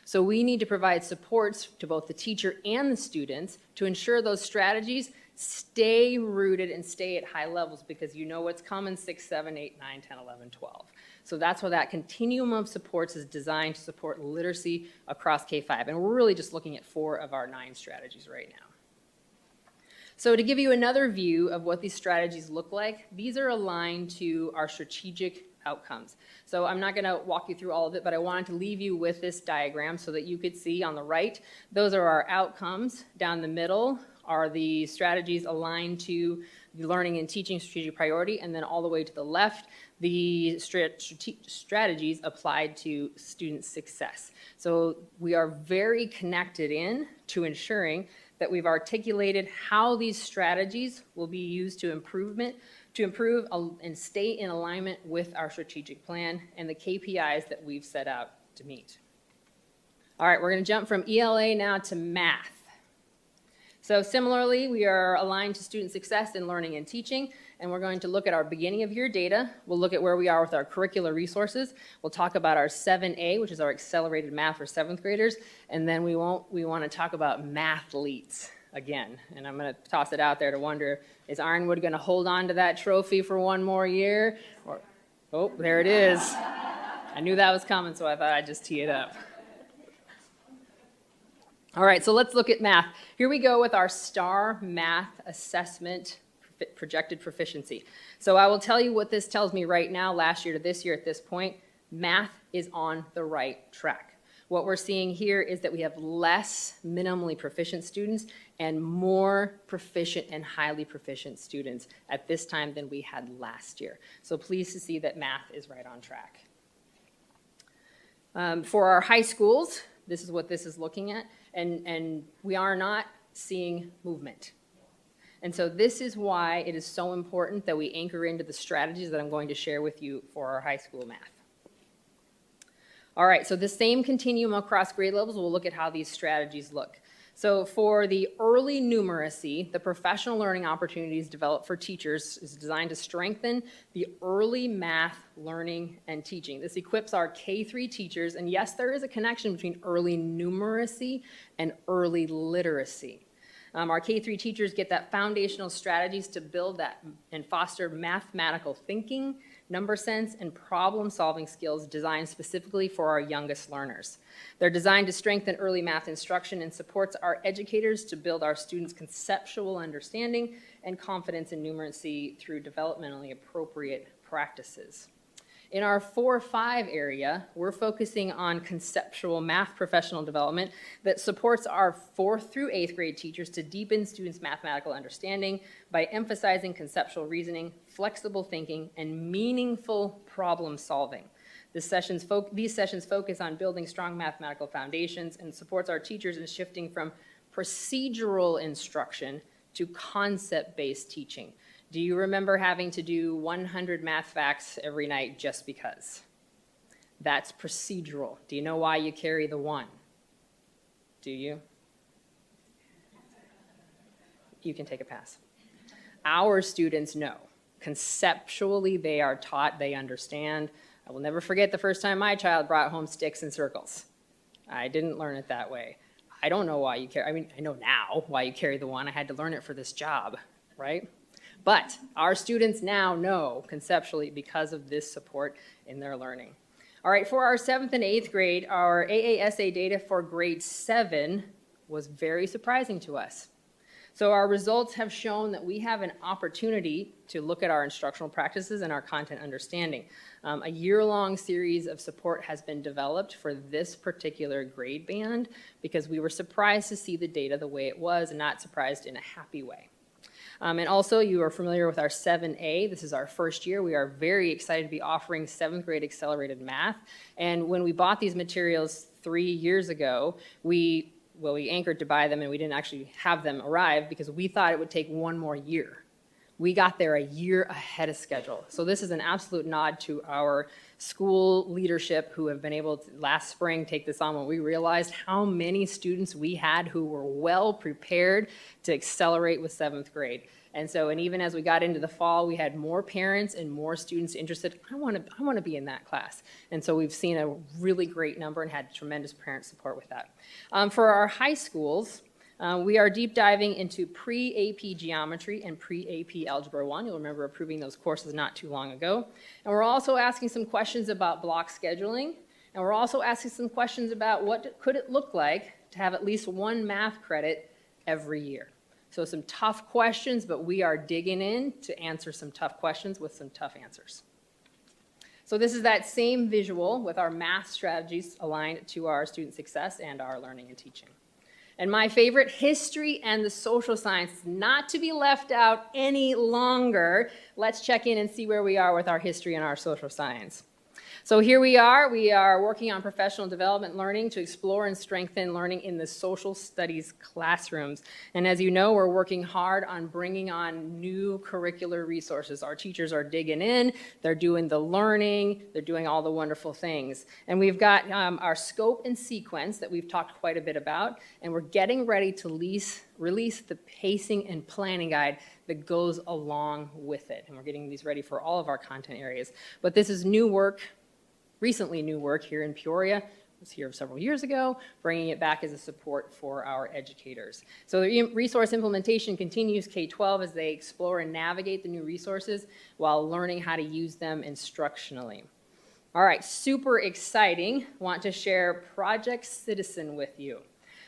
So we need to provide supports to both the teacher and the students to ensure those strategies stay rooted and stay at high levels, because you know what's coming 6, 7, 8, 9, 10, 11, 12. So that's why that continuum of supports is designed to support literacy across K-5. And we're really just looking at 4 of our 9 strategies right now. So to give you another view of what these strategies look like, these are aligned to our strategic outcomes. So I'm not going to walk you through all of it, but I wanted to leave you with this diagram so that you could see on the right, those are our outcomes. Down the middle are the strategies aligned to the learning and teaching strategic priority, and then all the way to the left, the strategies applied to student success. So we are very connected in to ensuring that we've articulated how these strategies will be used to improve and stay in alignment with our strategic plan and the KPIs that we've set out to meet. All right, we're going to jump from ELA now to math. So similarly, we are aligned to student success in learning and teaching, and we're going to look at our beginning of year data. We'll look at where we are with our curricular resources. We'll talk about our 7A, which is our accelerated math for 7th graders, and then we want to talk about mathletes again. And I'm going to toss it out there to wonder, is Ironwood going to hold on to that trophy for 1 more year? Or, oh, there it is. I knew that was coming, so I thought I'd just tee it up. All right, so let's look at math. Here we go with our STAR Math Assessment projected proficiency. So I will tell you what this tells me right now, last year to this year at this point, math is on the right track. What we're seeing here is that we have less minimally proficient students and more proficient and highly proficient students at this time than we had last year. So pleased to see that math is right on track. For our high schools, this is what this is looking at. And we are not seeing movement. And so this is why it is so important that we anchor into the strategies that I'm going to share with you for our high school math. All right, so the same continuum across grade levels, we'll look at how these strategies look. So for the early numeracy, the professional learning opportunities developed for teachers is designed to strengthen the early math learning and teaching. This equips our K-3 teachers, and yes, there is a connection between early numeracy and early literacy. Our K-3 teachers get that foundational strategies to build that and foster mathematical thinking, number sense, and problem-solving skills designed specifically for our youngest learners. They're designed to strengthen early math instruction and supports our educators to build our students' conceptual understanding and confidence in numeracy through developmentally appropriate practices. In our 4-5 area, we're focusing on conceptual math professional development that supports our 4th through 8th grade teachers to deepen students' mathematical understanding by emphasizing conceptual reasoning, flexible thinking, and meaningful problem solving. These sessions focus on building strong mathematical foundations and supports our teachers in shifting from procedural instruction to concept-based teaching. Do you remember having to do 100 math facts every night just because? That's procedural. Do you know why you carry the 1? Do you? You can take a pass. Our students know. Conceptually, they are taught, they understand. I will never forget the first time my child brought home sticks and circles. I didn't learn it that way. I don't know why you carry, I mean, I know now why you carry the 1. I had to learn it for this job, right? But our students now know conceptually because of this support in their learning. All right, for our 7th and 8th grade, our AASA data for grade 7 was very surprising to us. So our results have shown that we have an opportunity to look at our instructional practices and our content understanding. A year-long series of support has been developed for this particular grade band because we were surprised to see the data the way it was and not surprised in a happy way. And also, you are familiar with our 7A. This is our first year. We are very excited to be offering 7th grade accelerated math. And when we bought these materials 3 years ago, we anchored to buy them and we didn't actually have them arrive because we thought it would take 1 more year. We got there a year ahead of schedule. So this is an absolute nod to our school leadership who have been able to, last spring, take this on when we realized how many students we had who were well prepared to accelerate with 7th grade. And even as we got into the fall, we had more parents and more students interested. I want to be in that class. And so we've seen a really great number and had tremendous parent support with that. For our high schools, we are deep diving into pre-AP Geometry and pre-AP Algebra 1. You'll remember approving those courses not too long ago. And we're also asking some questions about block scheduling. And we're also asking some questions about what could it look like to have at least 1 math credit every year. So some tough questions, but we are digging in to answer some tough questions with some tough answers. So this is that same visual with our math strategies aligned to our student success and our learning and teaching. And my favorite, history and the social sciences, not to be left out any longer. Let's check in and see where we are with our history and our social science. So here we are working on professional development learning to explore and strengthen learning in the social studies classrooms. And as you know, we're working hard on bringing on new curricular resources. Our teachers are digging in, they're doing the learning, they're doing all the wonderful things. And we've got our scope and sequence that we've talked quite a bit about, and we're getting ready to release the pacing and planning guide that goes along with it. And we're getting these ready for all of our content areas. But this is new work, recently new work here in Peoria. It was here several years ago, bringing it back as a support for our educators. So the resource implementation continues K-12 as they explore and navigate the new resources while learning how to use them instructionally. All right, super exciting. Want to share Project Citizen with you.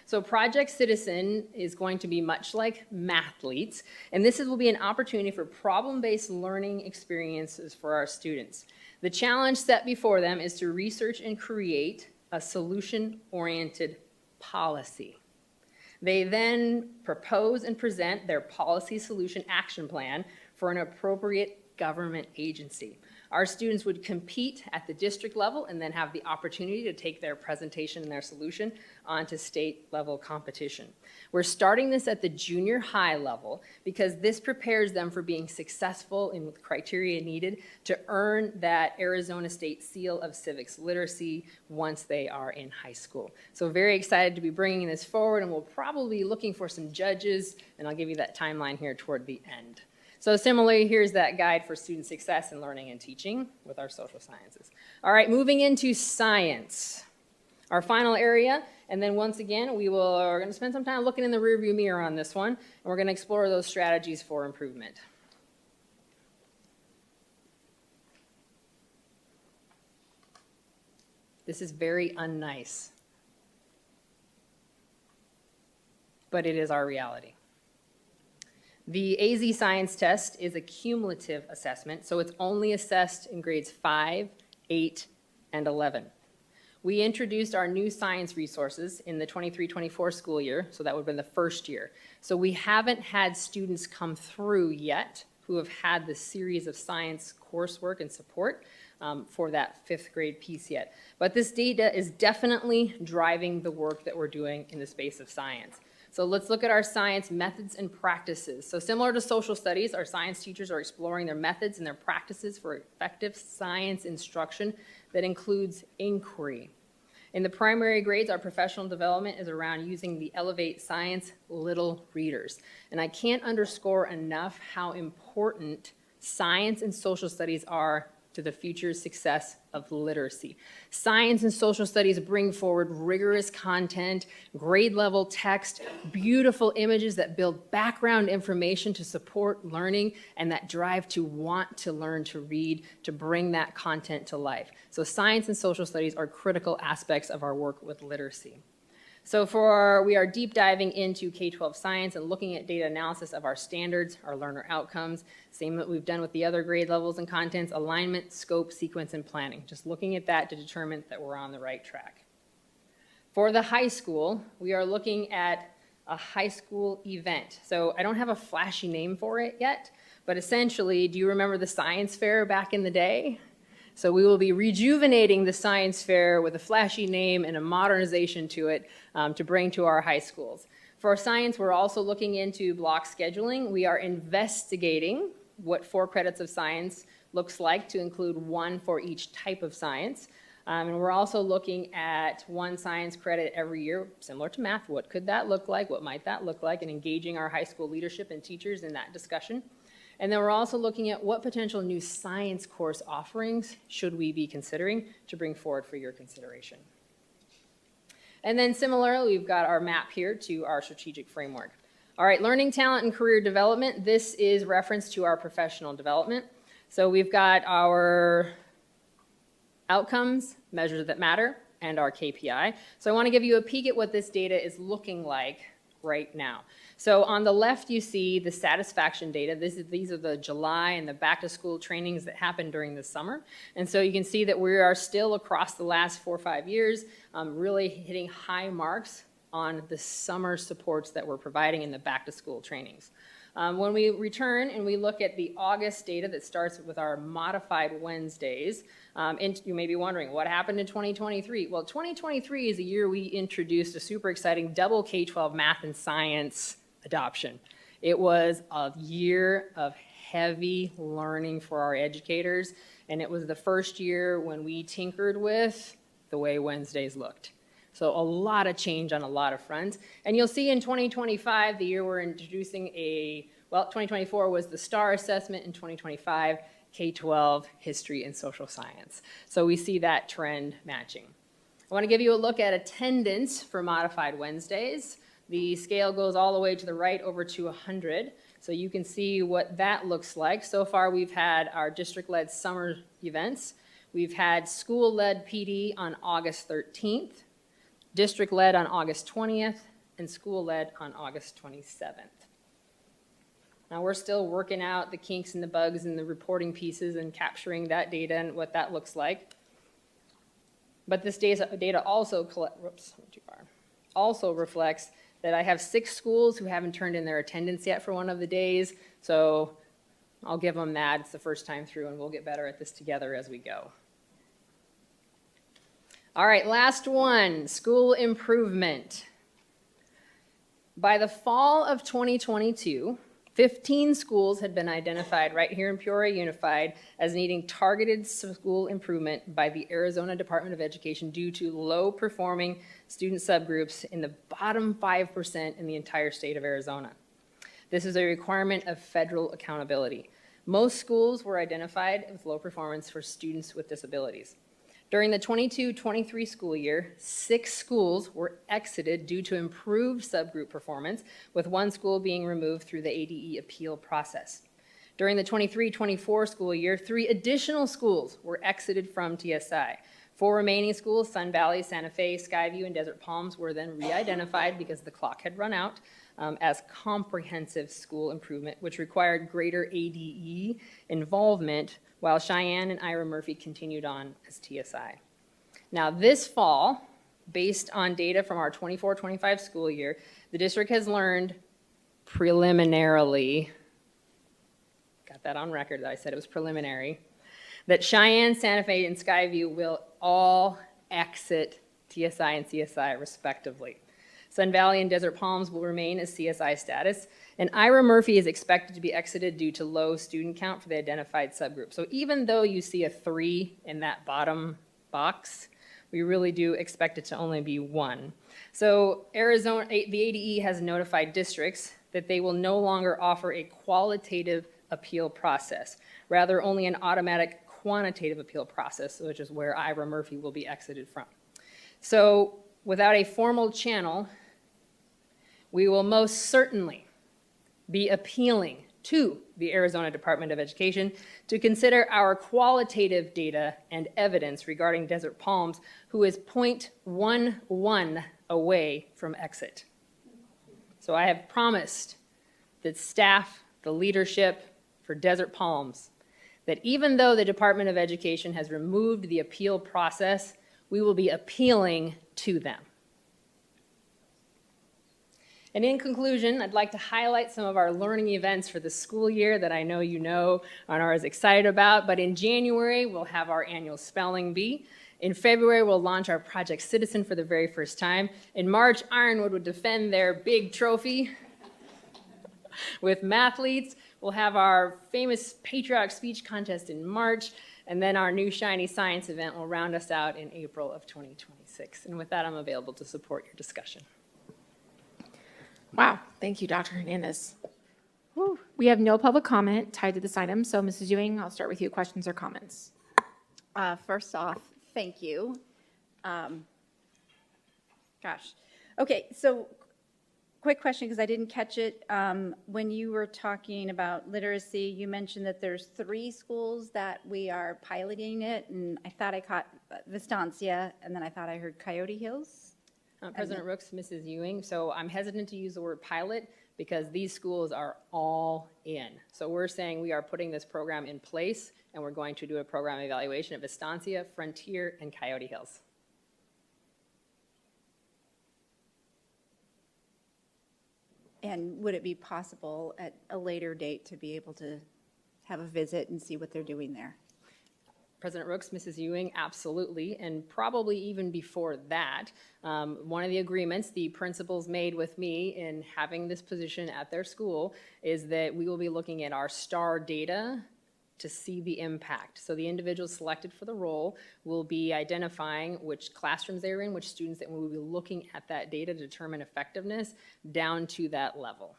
So Project Citizen is going to be much like Mathletes, and this will be an opportunity for problem-based learning experiences for our students. The challenge set before them is to research and create a solution-oriented policy. They then propose and present their policy solution action plan for an appropriate government agency. Our students would compete at the district level and then have the opportunity to take their presentation and their solution onto state level competition. We're starting this at the junior high level because this prepares them for being successful in the criteria needed to earn that Arizona State Seal of Civics Literacy once they are in high school. So very excited to be bringing this forward, and we'll probably be looking for some judges, and I'll give you that timeline here toward the end. So similarly, here's that guide for student success in learning and teaching with our social sciences. All right, moving into science, our final area. And then once again, we're going to spend some time looking in the rearview mirror on this one, and we're going to explore those strategies for improvement. This is very unnice, but it is our reality. The AZ Science Test is a cumulative assessment, so it's only assessed in grades 5 8, and 11. We introduced our new science resources in the 23-24 school year, so that would have been the first year. So we haven't had students come through yet who have had the series of science coursework and support for that 5th grade piece yet. But this data is definitely driving the work that we're doing in the space of science. So let's look at our science methods and practices. So similar to social studies, our science teachers are exploring their methods and their practices for effective science instruction that includes inquiry. In the primary grades, our professional development is around using the Elevate Science Little Readers. And I can't underscore enough how important science and social studies are to the future success of literacy. Science and social studies bring forward rigorous content, grade level text, beautiful images that build background information to support learning and that drive to want to learn to read, to bring that content to life. So science and social studies are critical aspects of our work with literacy. So we are deep diving into K-12 science and looking at data analysis of our standards, our learner outcomes, same that we've done with the other grade levels and contents, alignment, scope, sequence, and planning. Just looking at that to determine that we're on the right track. For the high school, we are looking at a high school event. So I don't have a flashy name for it yet, but essentially, do you remember the science fair back in the day? So we will be rejuvenating the science fair with a flashy name and a modernization to it to bring to our high schools. For our science, we're also looking into block scheduling. We are investigating what 4 credits of science looks like to include 1 for each type of science. And we're also looking at 1 science credit every year, similar to math. What could that look like? What might that look like? And engaging our high school leadership and teachers in that discussion. And then we're also looking at what potential new science course offerings should we be considering to bring forward for your consideration. And then similarly, we've got our map here to our strategic framework. All right, learning, talent, and career development. This is reference to our professional development. So we've got our outcomes, measures that matter, and our KPI. So I want to give you a peek at what this data is looking like right now. So on the left, you see the satisfaction data. These are the July and the back to school trainings that happened during the summer. And so you can see that we are still across the last 4 or 5 years really hitting high marks on the summer supports that we're providing in the back to school trainings. When we return and we look at the August data that starts with our modified Wednesdays, and you may be wondering, what happened in 2023? Well, 2023 is a year we introduced a super exciting double K-12 math and science adoption. It was a year of heavy learning for our educators, and it was the first year when we tinkered with the way Wednesdays looked. So a lot of change on a lot of fronts. And you'll see in 2025, the year we're introducing 2024 was the STAR assessment, in 2025, K-12, history, and social science. So we see that trend matching. I want to give you a look at attendance for modified Wednesdays. The scale goes all the way to the right over to 100. So you can see what that looks like. So far, we've had our district-led summer events. We've had school-led PD on August 13th. District-led on August 20th, and school-led on August 27th. Now we're still working out the kinks and the bugs and the reporting pieces and capturing that data and what that looks like. But this data also reflects that I have 6 schools who haven't turned in their attendance yet for one of the days, so I'll give them that. It's the first time through, and we'll get better at this together as we go. All right, last one, school improvement. By the fall of 2022, 15 schools had been identified right here in Peoria Unified as needing targeted school improvement by the Arizona Department of Education due to low-performing student subgroups in the bottom 5% in the entire state of Arizona. This is a requirement of federal accountability. Most schools were identified with low performance for students with disabilities. During the 22-23 school year, 6 schools were exited due to improved subgroup performance, with 1 school being removed through the ADE appeal process. During the 23-24 school year, 3 additional schools were exited from TSI. 4 remaining schools, Sun Valley, Santa Fe, Skyview, and Desert Palms, were then re-identified because the clock had run out. as comprehensive school improvement, which required greater ADE involvement, while Cheyenne and Ira Murphy continued on as TSI. Now, this fall, based on data from our 24-25 school year, the district has learned preliminarily, got that on record that I said it was preliminary, that Cheyenne, Santa Fe, and Skyview will all exit TSI and CSI respectively. Sun Valley and Desert Palms will remain as CSI status, and Ira Murphy is expected to be exited due to low student count for the identified subgroup. So even though you see a 3 in that bottom box, we really do expect it to only be 1. So Arizona, the ADE has notified districts that they will no longer offer a qualitative appeal process, rather only an automatic quantitative appeal process, which is where Ira Murphy will be exited from. So without a formal channel, we will most certainly be appealing to the Arizona Department of Education to consider our qualitative data and evidence regarding Desert Palms, who is 0.11 away from exit. So I have promised that staff, the leadership for Desert Palms, that even though the Department of Education has removed the appeal process, we will be appealing to them. And in conclusion, I'd like to highlight some of our learning events for the school year that I know you know and are as excited about. But in January, we'll have our annual spelling bee. In February, we'll launch our Project Citizen for the very first time. In March, Ironwood will defend their big trophy with mathletes. We'll have our famous patriotic speech contest in March. And then our new shiny science event will round us out in April of 2026. And with that, I'm available to support your discussion. Wow, thank you, Dr. Hernandez. Whew. We have no public comment tied to this item, so Mrs. Ewing, I'll start with you. Questions or comments? First off, thank you. Okay, so quick question, because I didn't catch it. When you were talking about literacy, you mentioned that there's 3 schools that we are piloting it, and I thought I caught Vistancia, and then I thought I heard Coyote Hills. President Rooks, Mrs. Ewing, so I'm hesitant to use the word pilot because these schools are all in. So we're saying we are putting this program in place, and we're going to do a program evaluation at Vistancia, Frontier, and Coyote Hills. And would it be possible at a later date to be able to have a visit and see what they're doing there? President Rooks, Mrs. Ewing, absolutely, and probably even before that. One of the agreements the principals made with me in having this position at their school is that we will be looking at our STAR data to see the impact. So the individuals selected for the role will be identifying which classrooms they're in, which students, that we will be looking at that data to determine effectiveness down to that level.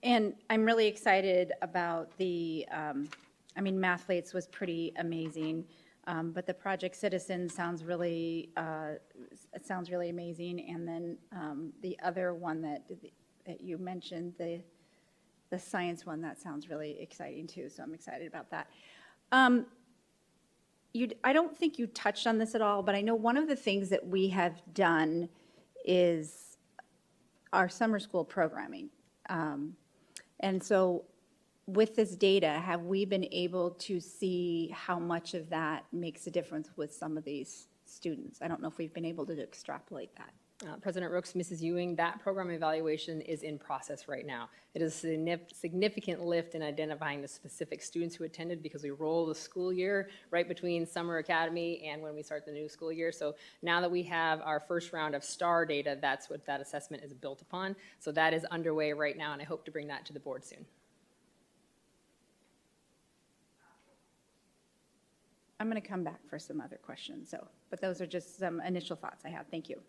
And I'm really excited about the, Mathletes was pretty amazing, but the Project Citizen sounds really amazing. And then the other one that you mentioned, the science one, that sounds really exciting too. So I'm excited about that. I don't think you touched on this at all, but I know one of the things that we have done is our summer school programming. And so with this data, have we been able to see how much of that makes a difference with some of these students? I don't know if we've been able to extrapolate that. President Rooks, Mrs. Ewing, that program evaluation is in process right now. It is a significant lift in identifying the specific students who attended because we roll the school year right between summer academy and when we start the new school year. So now that we have our first round of STAR data, that's what that assessment is built upon. So that is underway right now, and I hope to bring that to the board soon. I'm going to come back for some other questions, but those are just some initial thoughts I have. Thank you.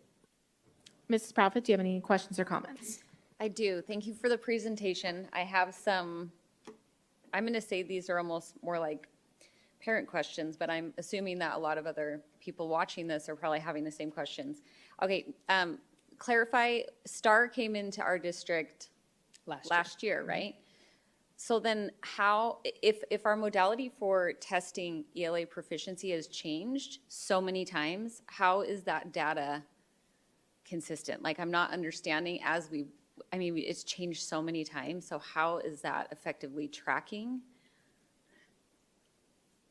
Mrs. Profit, do you have any questions or comments? I do. Thank you for the presentation. I have some, I'm going to say these are almost more like parent questions, but I'm assuming that a lot of other people watching this are probably having the same questions. Okay, clarify, STAR came into our district last year, right? So then how, if our modality for testing ELA proficiency has changed so many times, how is that data consistent. Like, I'm not understanding it's changed so many times. So how is that effectively tracking?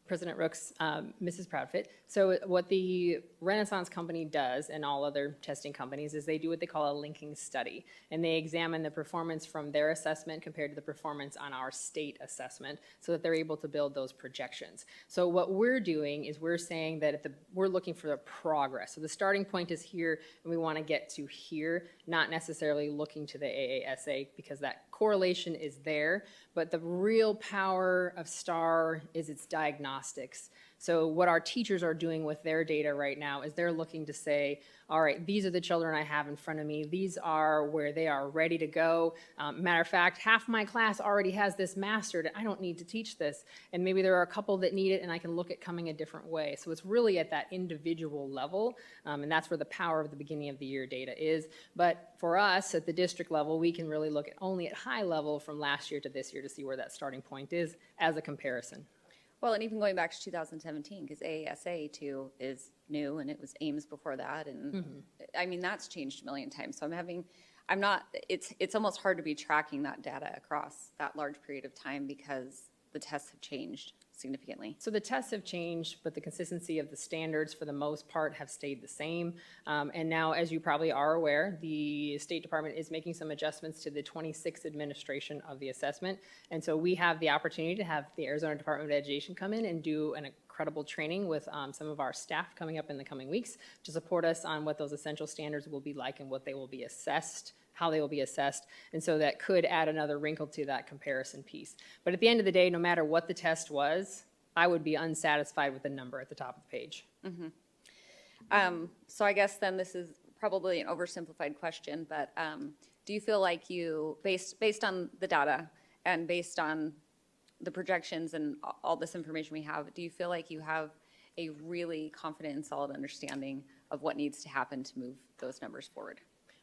President Rooks, Mrs. Proudfit. So what the Renaissance Company does, and all other testing companies, is they do what they call a linking study. And they examine the performance from their assessment compared to the performance on our state assessment so that they're able to build those projections. So what we're doing is we're saying that we're looking for the progress. So the starting point is here, and we want to get to here, not necessarily looking to the AASA, because that correlation is there, but the real power of STAR is its diagnostics. So what our teachers are doing with their data right now is they're looking to say, all right, these are the children I have in front of me. These are where they are ready to go. Matter of fact, half my class already has this mastered, and I don't need to teach this. And maybe there are a couple that need it, and I can look at coming a different way. So it's really at that individual level, and that's where the power of the beginning of the year data is. But for us at the district level, we can really look at only at high level from last year to this year to see where that starting point is as a comparison. Well, and even going back to 2017, because AASA too is new, and it was Ames before that, and I mean, that's changed a million times. So it's almost hard to be tracking that data across that large period of time because the tests have changed significantly. So the tests have changed, but the consistency of the standards for the most part have stayed the same. And now, as you probably are aware, the State Department is making some adjustments to the 26th administration of the assessment. And so we have the opportunity to have the Arizona Department of Education come in and do an incredible training with some of our staff coming up in the coming weeks to support us on what those essential standards will be like and what they will be assessed, how they will be assessed, and so that could add another wrinkle to that comparison piece. But at the end of the day, no matter what the test was, I would be unsatisfied with the number at the top of the page. So I guess then this is probably an oversimplified question, but do you feel like based on the data and based on the projections and all this information we have, do you feel like you have a really confident and solid understanding of what needs to happen to move those numbers forward?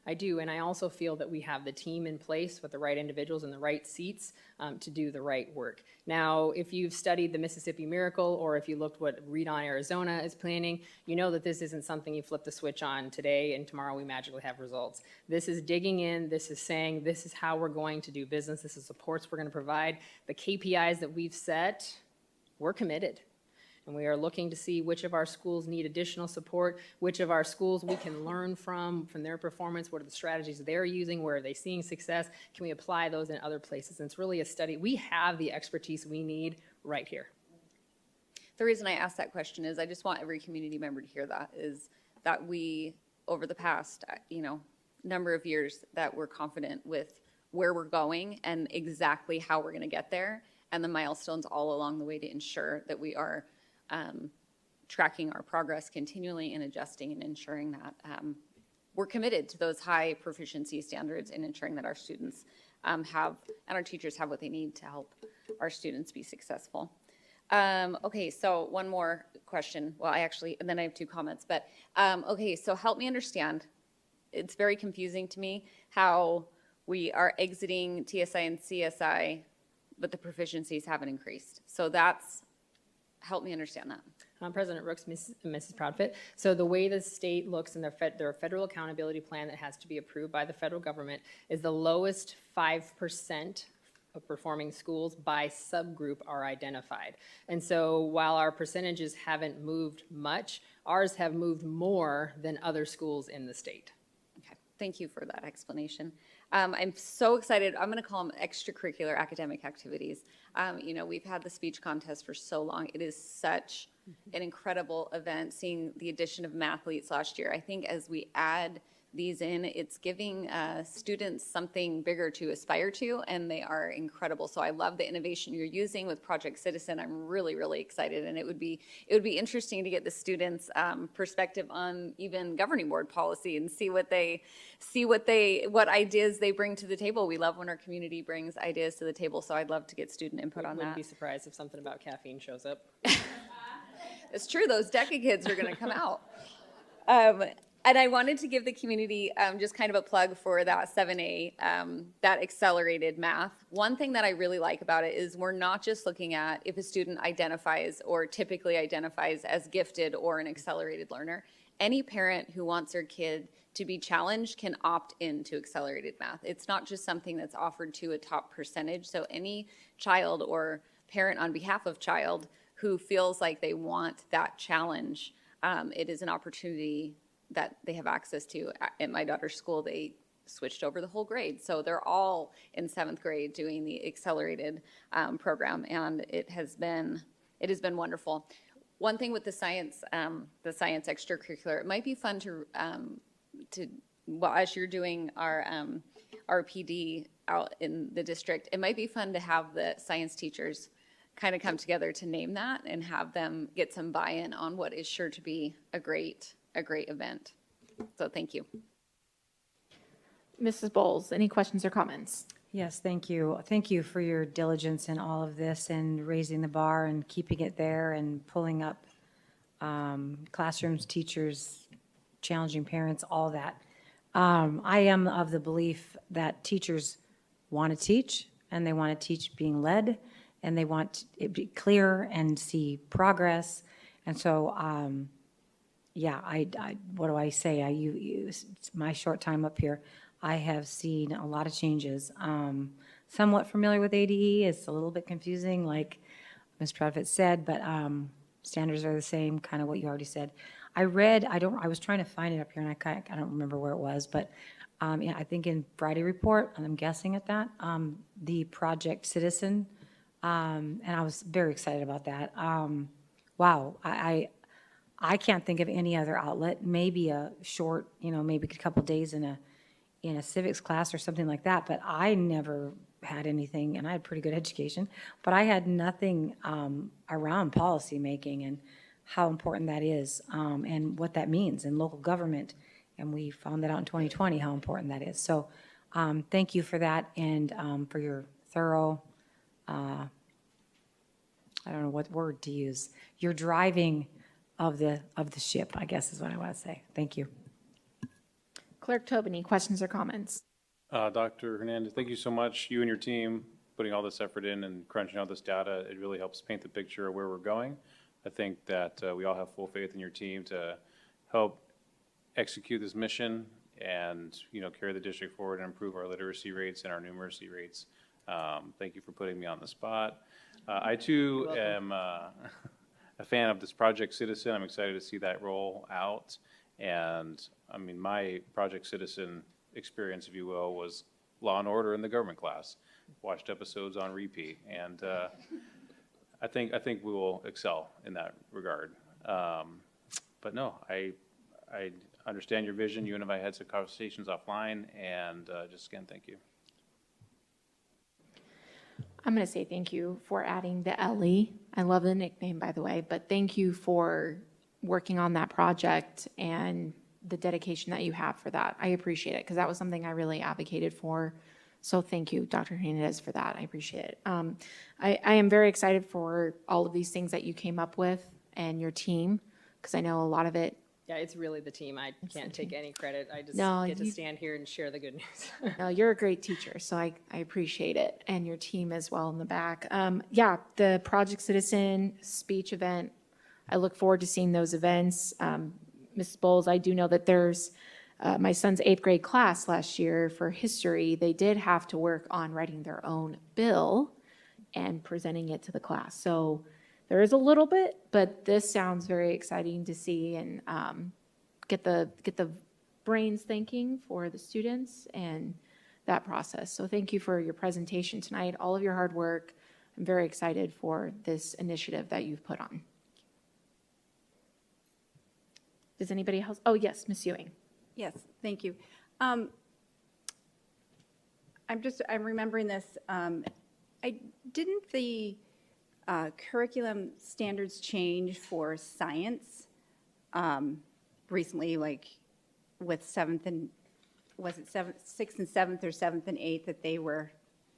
I do, and I also feel that we have the team in place with the right individuals in the right seats to do the right work. Now, if you've studied the Mississippi Miracle, or if you looked what Read On Arizona is planning, you know that this isn't something you flip the switch on today and tomorrow we magically have results. This is digging in, this is saying this is how we're going to do business, this is supports we're going to provide. The KPIs that we've set, we're committed. And we are looking to see which of our schools need additional support, which of our schools we can learn from their performance, what are the strategies they're using, where are they seeing success, can we apply those in other places? And it's really a study. We have the expertise we need right here. The reason I asked that question is I just want every community member to hear that, is that we, over the past, number of years, that we're confident with where we're going and exactly how we're going to get there, and the milestones all along the way to ensure that we are tracking our progress continually and adjusting and ensuring that we're committed to those high proficiency standards and ensuring that our students have, and our teachers have what they need to help our students be successful. Okay, so one more question. Well, and then I have two comments, but okay, so help me understand. It's very confusing to me how we are exiting TSI and CSI, but the proficiencies haven't increased. So help me understand that. President Rooks, Mrs. Proudfit. So the way the state looks in their federal accountability plan that has to be approved by the federal government is the lowest 5% of performing schools by subgroup are identified. And so while our percentages haven't moved much, ours have moved more than other schools in the state. Okay, thank you for that explanation. I'm so excited. I'm going to call them extracurricular academic activities. We've had the speech contest for so long. It is such an incredible event, seeing the addition of mathletes last year. I think as we add these in, it's giving students something bigger to aspire to, and they are incredible. So I love the innovation you're using with Project Citizen. I'm really, really excited, and it would be interesting to get the students' perspective on even governing board policy and see what ideas they bring to the table. We love when our community brings ideas to the table, so I'd love to get student input on that. Wouldn't be surprised if something about caffeine shows up. It's true, those DECA kids are going to come out. And I wanted to give the community just kind of a plug for that 7A, that accelerated math. One thing that I really like about it is we're not just looking at if a student identifies or typically identifies as gifted or an accelerated learner. any parent who wants their kid to be challenged can opt into accelerated math. It's not just something that's offered to a top percentage. So any child or parent on behalf of child who feels like they want that challenge, it is an opportunity that they have access to. At my daughter's school, they switched over the whole grade. So they're all in 7th grade doing the accelerated program, and it has been wonderful. One thing with the science extracurricular, it might be fun to well, as you're doing our PD out in the district, it might be fun to have the science teachers kind of come together to name that and have them get some buy-in on what is sure to be a great event. So thank you. Mrs. Bowles, any questions or comments? Yes, thank you. Thank you for your diligence in all of this and raising the bar and keeping it there and pulling up classrooms, teachers, challenging parents, all that. I am of the belief that teachers want to teach, and they want to teach being led, and they want it to be clear and see progress. And so, yeah, what do I say? My short time up here, I have seen a lot of changes. Somewhat familiar with ADE. It's a little bit confusing, like Ms. Proudfoot said, but standards are the same, kind of what you already said. I was trying to find it up here, and I don't remember where it was, but yeah, I think in Friday report, and I'm guessing at that, the Project Citizen, and I was very excited about that. Wow, I can't think of any other outlet. Maybe a short, maybe a couple days in a civics class or something like that, but I never had anything, and I had pretty good education, but I had nothing around policy making and how important that is, and what that means in local government. And we found that out in 2020, how important that is. So thank you for that, and for your thorough, I don't know what word to use, your driving of the ship, I guess is what I want to say. Thank you. Clerk Tobin, any questions or comments? Dr. Hernandez, thank you so much, you and your team, putting all this effort in and crunching all this data. It really helps paint the picture of where we're going. I think that we all have full faith in your team to help execute this mission and, carry the district forward and improve our literacy rates and our numeracy rates. Thank you for putting me on the spot. I too am a fan of this Project Citizen. I'm excited to see that roll out. And I mean, my Project Citizen experience, if you will, was Law and Order in the government class. Watched episodes on repeat, and I think we will excel in that regard. But no, I understand your vision. You and I had some conversations offline, and just again, thank you. I'm going to say thank you for adding the Ellie. I love the nickname, by the way, but thank you for working on that project and the dedication that you have for that. I appreciate it, because that was something I really advocated for. So thank you, Dr. Hernandez, for that. I appreciate it. I am very excited for all of these things that you came up with and your team, because I know a lot of it. Yeah, it's really the team. I can't take any credit. I just No, get to stand here and share the good news. No, you're a great teacher, so I appreciate it, and your team as well in the back. Yeah, the Project Citizen speech event, I look forward to seeing those events. Mrs. Bowles, I do know that there's my son's 8th grade class last year for history. They did have to work on writing their own bill and presenting it to the class. So there is a little bit, but this sounds very exciting to see and get the brains thinking for the students and that process. So thank you for your presentation tonight, all of your hard work. I'm very excited for this initiative that you've put on. Does anybody else? Oh, yes, Ms. Ewing. Yes, thank you. I'm remembering this. Didn't the curriculum standards change for science recently, like with 7th and, was it 6th and 7th or 7th and 8th that they were?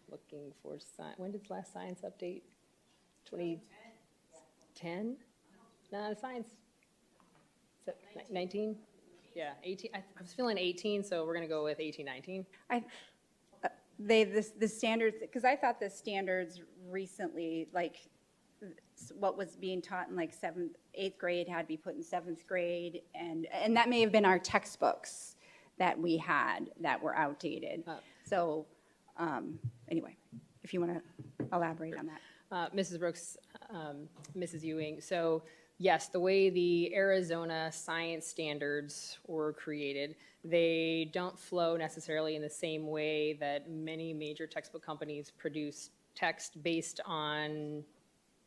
Looking for science. When did the last science update? 2010? No, science. 19? Yeah, 18. I was feeling 18, so we're going to go with 18, 19. The standards, because I thought the standards recently, like what was being taught in like eighth grade had to be put in seventh grade, and that may have been our textbooks that we had that were outdated. So, anyway, if you want to elaborate on that. Mrs. Brooks, Mrs. Ewing, so yes, the way the Arizona science standards were created, they don't flow necessarily in the same way that many major textbook companies produce text based on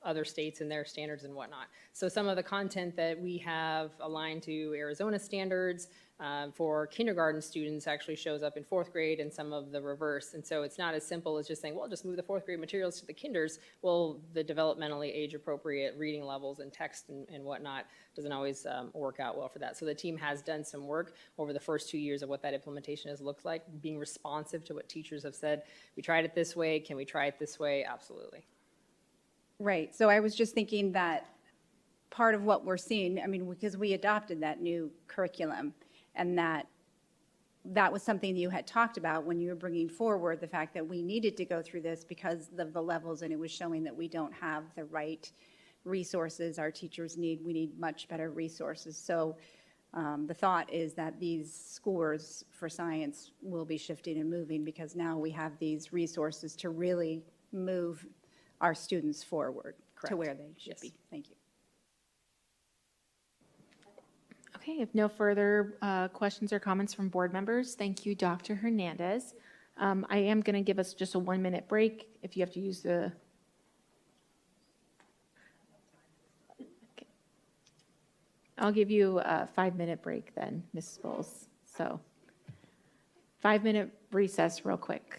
other states and their standards and whatnot. So some of the content that we have aligned to Arizona standards for kindergarten students actually shows up in fourth grade and some of the reverse. And so it's not as simple as just saying, well, just move the fourth grade materials to the kinders. Well, the developmentally age appropriate reading levels and text and whatnot doesn't always work out well for that. So the team has done some work over the first 2 years of what that implementation has looked like, being responsive to what teachers have said. We tried it this way. Can we try it this way? Absolutely. Right, so I was just thinking that part of what we're seeing, I mean, because we adopted that new curriculum, and that was something you had talked about when you were bringing forward the fact that we needed to go through this because of the levels, and it was showing that we don't have the right resources our teachers need. We need much better resources. So the thought is that these scores for science will be shifting and moving because now we have these resources to really move our students forward to where they should be. Thank you. Okay, if no further questions or comments from board members, thank you, Dr. Hernandez. I am going to give us just a 1-minute break if you have to use the. Okay. I'll give you a 5-minute break then, Mrs. Bowles. So 5-minute recess real quick.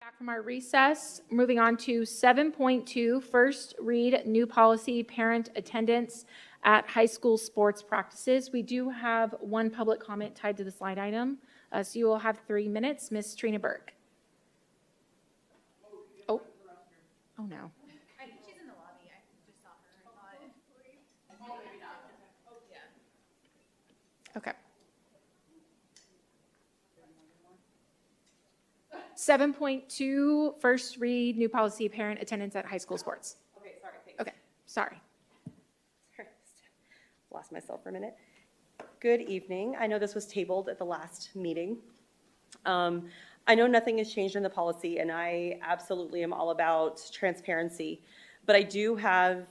Back from our recess, moving on to 7.2, first read new policy, parent attendance at high school sports practices. We do have one public comment tied to the slide item, so you will have 3 minutes. Ms. Trina Burke. Oh no. She's in the lobby. I just saw her. Okay. 7.2, first read new policy, parent attendance at high school sports. Okay, sorry, thanks. Okay, sorry. Lost myself for a minute. Good evening. I know this was tabled at the last meeting. I know nothing has changed in the policy, and I absolutely am all about transparency. But I do have,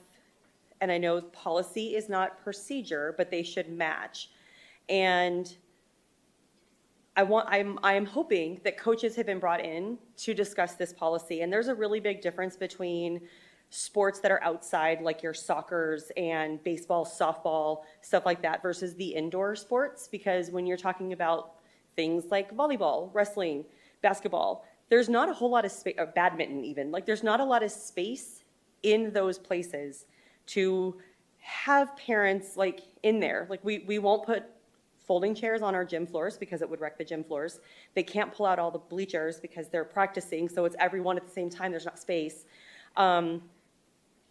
and I know policy is not procedure, but they should match. And I'm hoping that coaches have been brought in to discuss this policy. And there's a really big difference between sports that are outside, like your soccers and baseball, softball, stuff like that, versus the indoor sports. Because when you're talking about things like volleyball, wrestling, basketball, there's not a whole lot of space, or badminton even, like there's not a lot of space in those places to have parents like in there. Like we won't put folding chairs on our gym floors because it would wreck the gym floors. They can't pull out all the bleachers because they're practicing, so it's everyone at the same time, there's not space.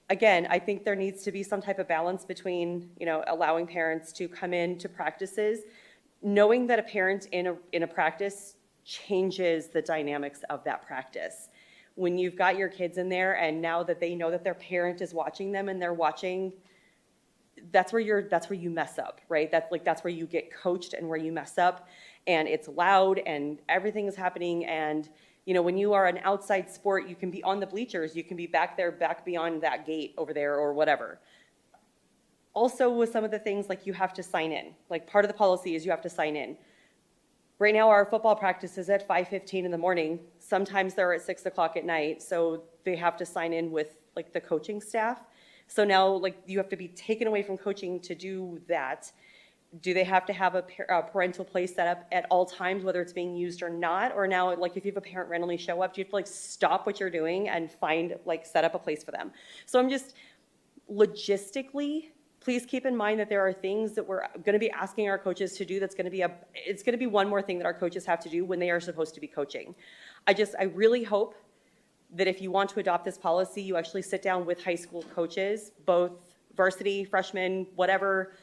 Again, I think there needs to be some type of balance between, allowing parents to come in to practices, knowing that a parent in a practice changes the dynamics of that practice. When you've got your kids in there and now that they know that their parent is watching them and they're watching, that's where you mess up, right? That's where you get coached and where you mess up, and it's loud and everything is happening. And when you are an outside sport, you can be on the bleachers, you can be back there, back beyond that gate over there or whatever. Also with some of the things, like you have to sign in. Like part of the policy is you have to sign in. Right now our football practice is at 5:15 in the morning. Sometimes they're at 6 o'clock at night, so they have to sign in with like the coaching staff. So now, like, you have to be taken away from coaching to do that. Do they have to have a parental place set up at all times, whether it's being used or not? Or now, like, if you have a parent randomly show up, do you have to, like, stop what you're doing and set up a place for them? So I'm just, logistically, please keep in mind that there are things that we're going to be asking our coaches to do it's going to be one more thing that our coaches have to do when they are supposed to be coaching. I really hope that if you want to adopt this policy, you actually sit down with high school coaches, both varsity, freshmen, whatever,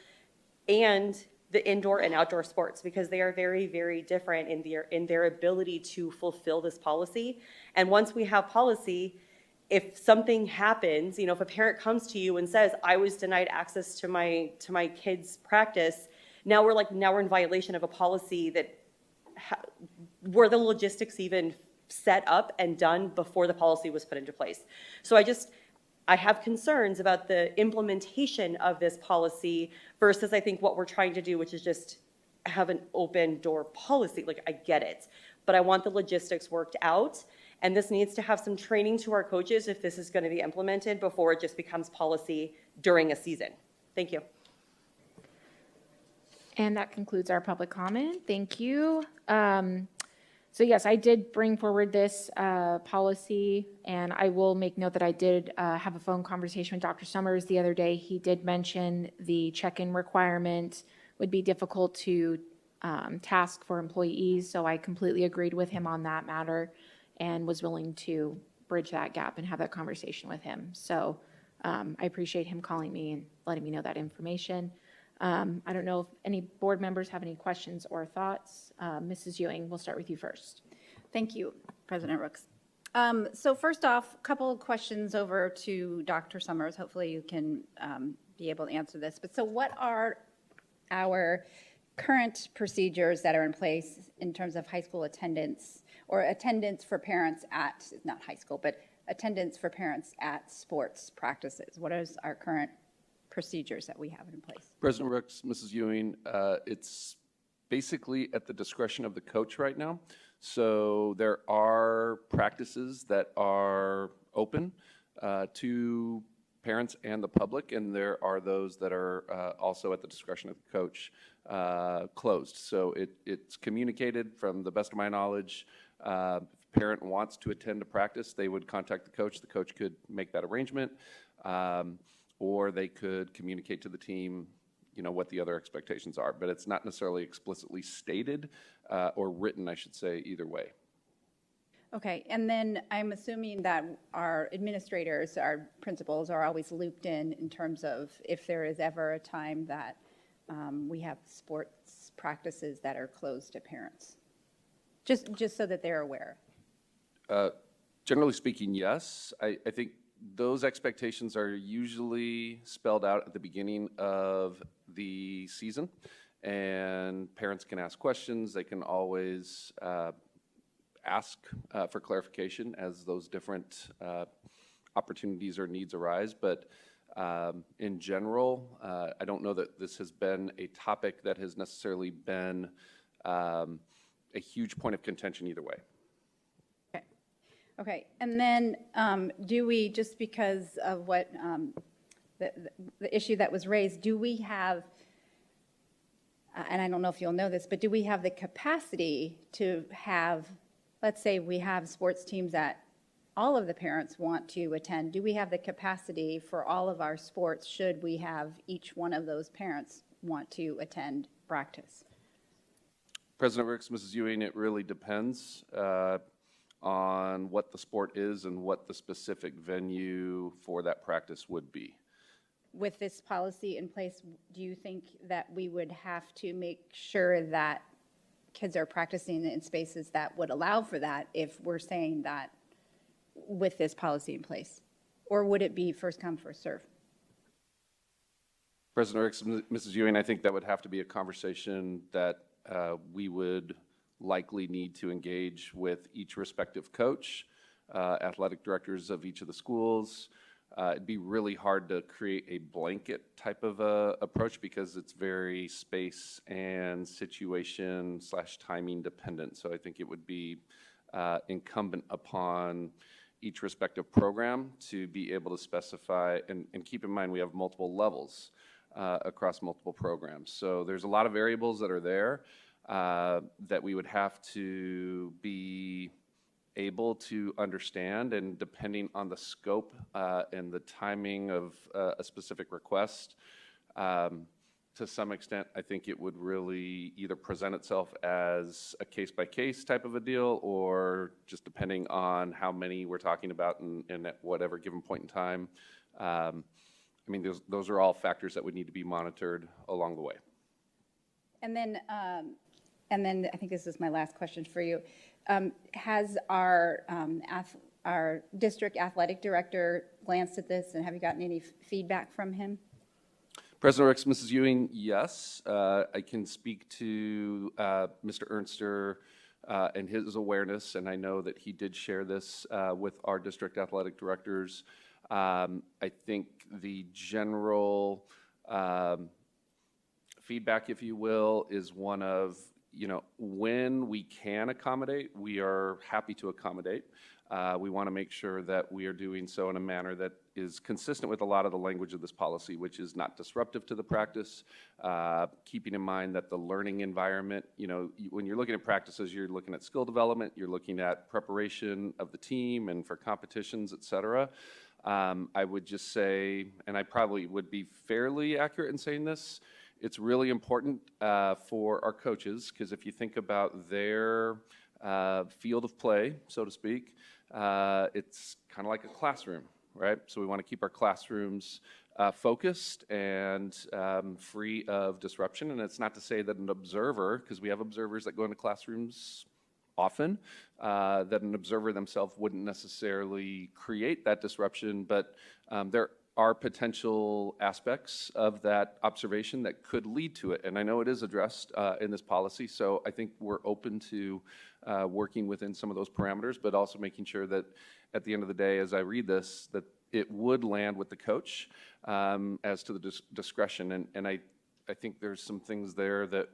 and the indoor and outdoor sports, because they are very, very different in their ability to fulfill this policy. And once we have policy, if something happens, if a parent comes to you and says, I was denied access to my kid's practice, now we're in violation of a policy that were the logistics even set up and done before the policy was put into place. So I have concerns about the implementation of this policy versus I think what we're trying to do, which is just have an open door policy. Like, I get it, but I want the logistics worked out. And this needs to have some training to our coaches if this is going to be implemented before it just becomes policy during a season. Thank you. And that concludes our public comment. Thank you. So yes, I did bring forward this policy, and I will make note that I did have a phone conversation with Dr. Summers the other day. He did mention the check-in requirement would be difficult to task for employees, so I completely agreed with him on that matter and was willing to bridge that gap and have that conversation with him. So I appreciate him calling me and letting me know that information. I don't know if any board members have any questions or thoughts. Mrs. Ewing, we'll start with you first. Thank you, President Rooks. So first off, a couple of questions over to Dr. Summers. Hopefully you can be able to answer this. But so what are our current procedures that are in place in terms of high school attendance or attendance for parents at, not high school, but attendance for parents at sports practices? What is our current procedures that we have in place? President Rooks, Mrs. Ewing, it's basically at the discretion of the coach right now. So there are practices that are open to parents and the public, and there are those that are also at the discretion of the coach closed. So it's communicated, from the best of my knowledge. If parent wants to attend a practice, they would contact the coach. The coach could make that arrangement, or they could communicate to the team, you know, what the other expectations are. But it's not necessarily explicitly stated or written, I should say, either way. Okay, and then I'm assuming that our administrators, our principals are always looped in terms of if there is ever a time that we have sports practices that are closed to parents, just so that they're aware. Generally speaking, yes. I think those expectations are usually spelled out at the beginning of the season, and parents can ask questions. They can always ask for clarification as those different opportunities or needs arise. But in general, I don't know that this has been a topic that has necessarily been a huge point of contention either way. Okay, and then do we, just because of what the issue that was raised, do we have, and I don't know if you'll know this, but do we have the capacity to have, let's say we have sports teams that all of the parents want to attend, do we have the capacity for all of our sports should we have each one of those parents want to attend practice? President Ricks, Mrs. Ewing, it really depends on what the sport is and what the specific venue for that practice would be. With this policy in place, do you think that we would have to make sure that kids are practicing in spaces that would allow for that if we're saying that with this policy in place? Or would it be first come, first serve? President Ricks, Mrs. Ewing, I think that would have to be a conversation that we would likely need to engage with each respective coach, athletic directors of each of the schools. It'd be really hard to create a blanket type of approach because it's very space and situation / timing dependent. So I think it would be incumbent upon each respective program to be able to specify, and keep in mind we have multiple levels across multiple programs. So there's a lot of variables that are there that we would have to be able to understand, and depending on the scope and the timing of a specific request, to some extent, I think it would really either present itself as a case-by-case type of a deal, or just depending on how many we're talking about and at whatever given point in time. I mean, those are all factors that would need to be monitored along the way. And then I think this is my last question for you. Has our district athletic director glanced at this, and have you gotten any feedback from him? President Ricks, Mrs. Ewing, yes. I can speak to Mr. Ernster and his awareness, and I know that he did share this with our district athletic directors. I think the general feedback, if you will, is one of, you know, when we can accommodate, we are happy to accommodate. We want to make sure that we are doing so in a manner that is consistent with a lot of the language of this policy, which is not disruptive to the practice, keeping in mind that the learning environment, you know, when you're looking at practices, you're looking at skill development, you're looking at preparation of the team and for competitions, et cetera. I would just say, and I probably would be fairly accurate in saying this, it's really important for our coaches, because if you think about their field of play, so to speak, it's kind of like a classroom, right? So we want to keep our classrooms focused and free of disruption. And it's not to say that an observer, because we have observers that go into classrooms often, that an observer themselves wouldn't necessarily create that disruption, but there are potential aspects of that observation that could lead to it. And I know it is addressed in this policy, so I think we're open to working within some of those parameters, but also making sure that at the end of the day, as I read this, that it would land with the coach as to the discretion. And I think there's some things there that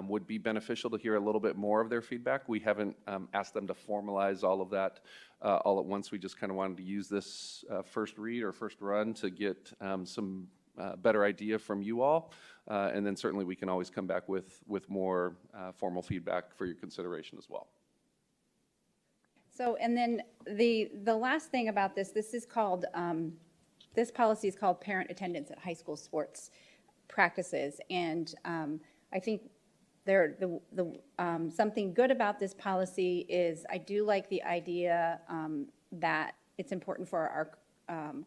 would be beneficial to hear a little bit more of their feedback. We haven't asked them to formalize all of that all at once. We just kind of wanted to use this first read or first run to get some better idea from you all. And then certainly we can always come back with more formal feedback for your consideration as well. So, and then the last thing about this is called, this policy is called parent attendance at high school sports practices. And I think something good about this policy is I do like the idea that it's important for our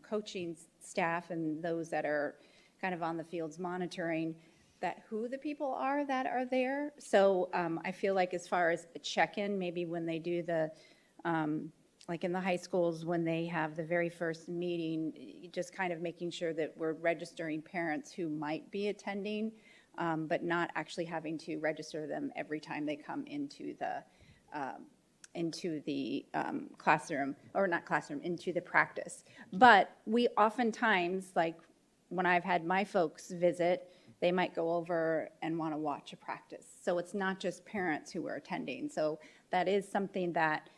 coaching staff and those that are kind of on the fields monitoring that who the people are that are there. So I feel like as far as a check-in, maybe when they do the, like in the high schools, when they have the very first meeting, just kind of making sure that we're registering parents who might be attending, but not actually having to register them every time they come into the classroom, or not classroom, into the practice. But we oftentimes, like when I've had my folks visit, they might go over and want to watch a practice. So it's not just parents who are attending. So that is something that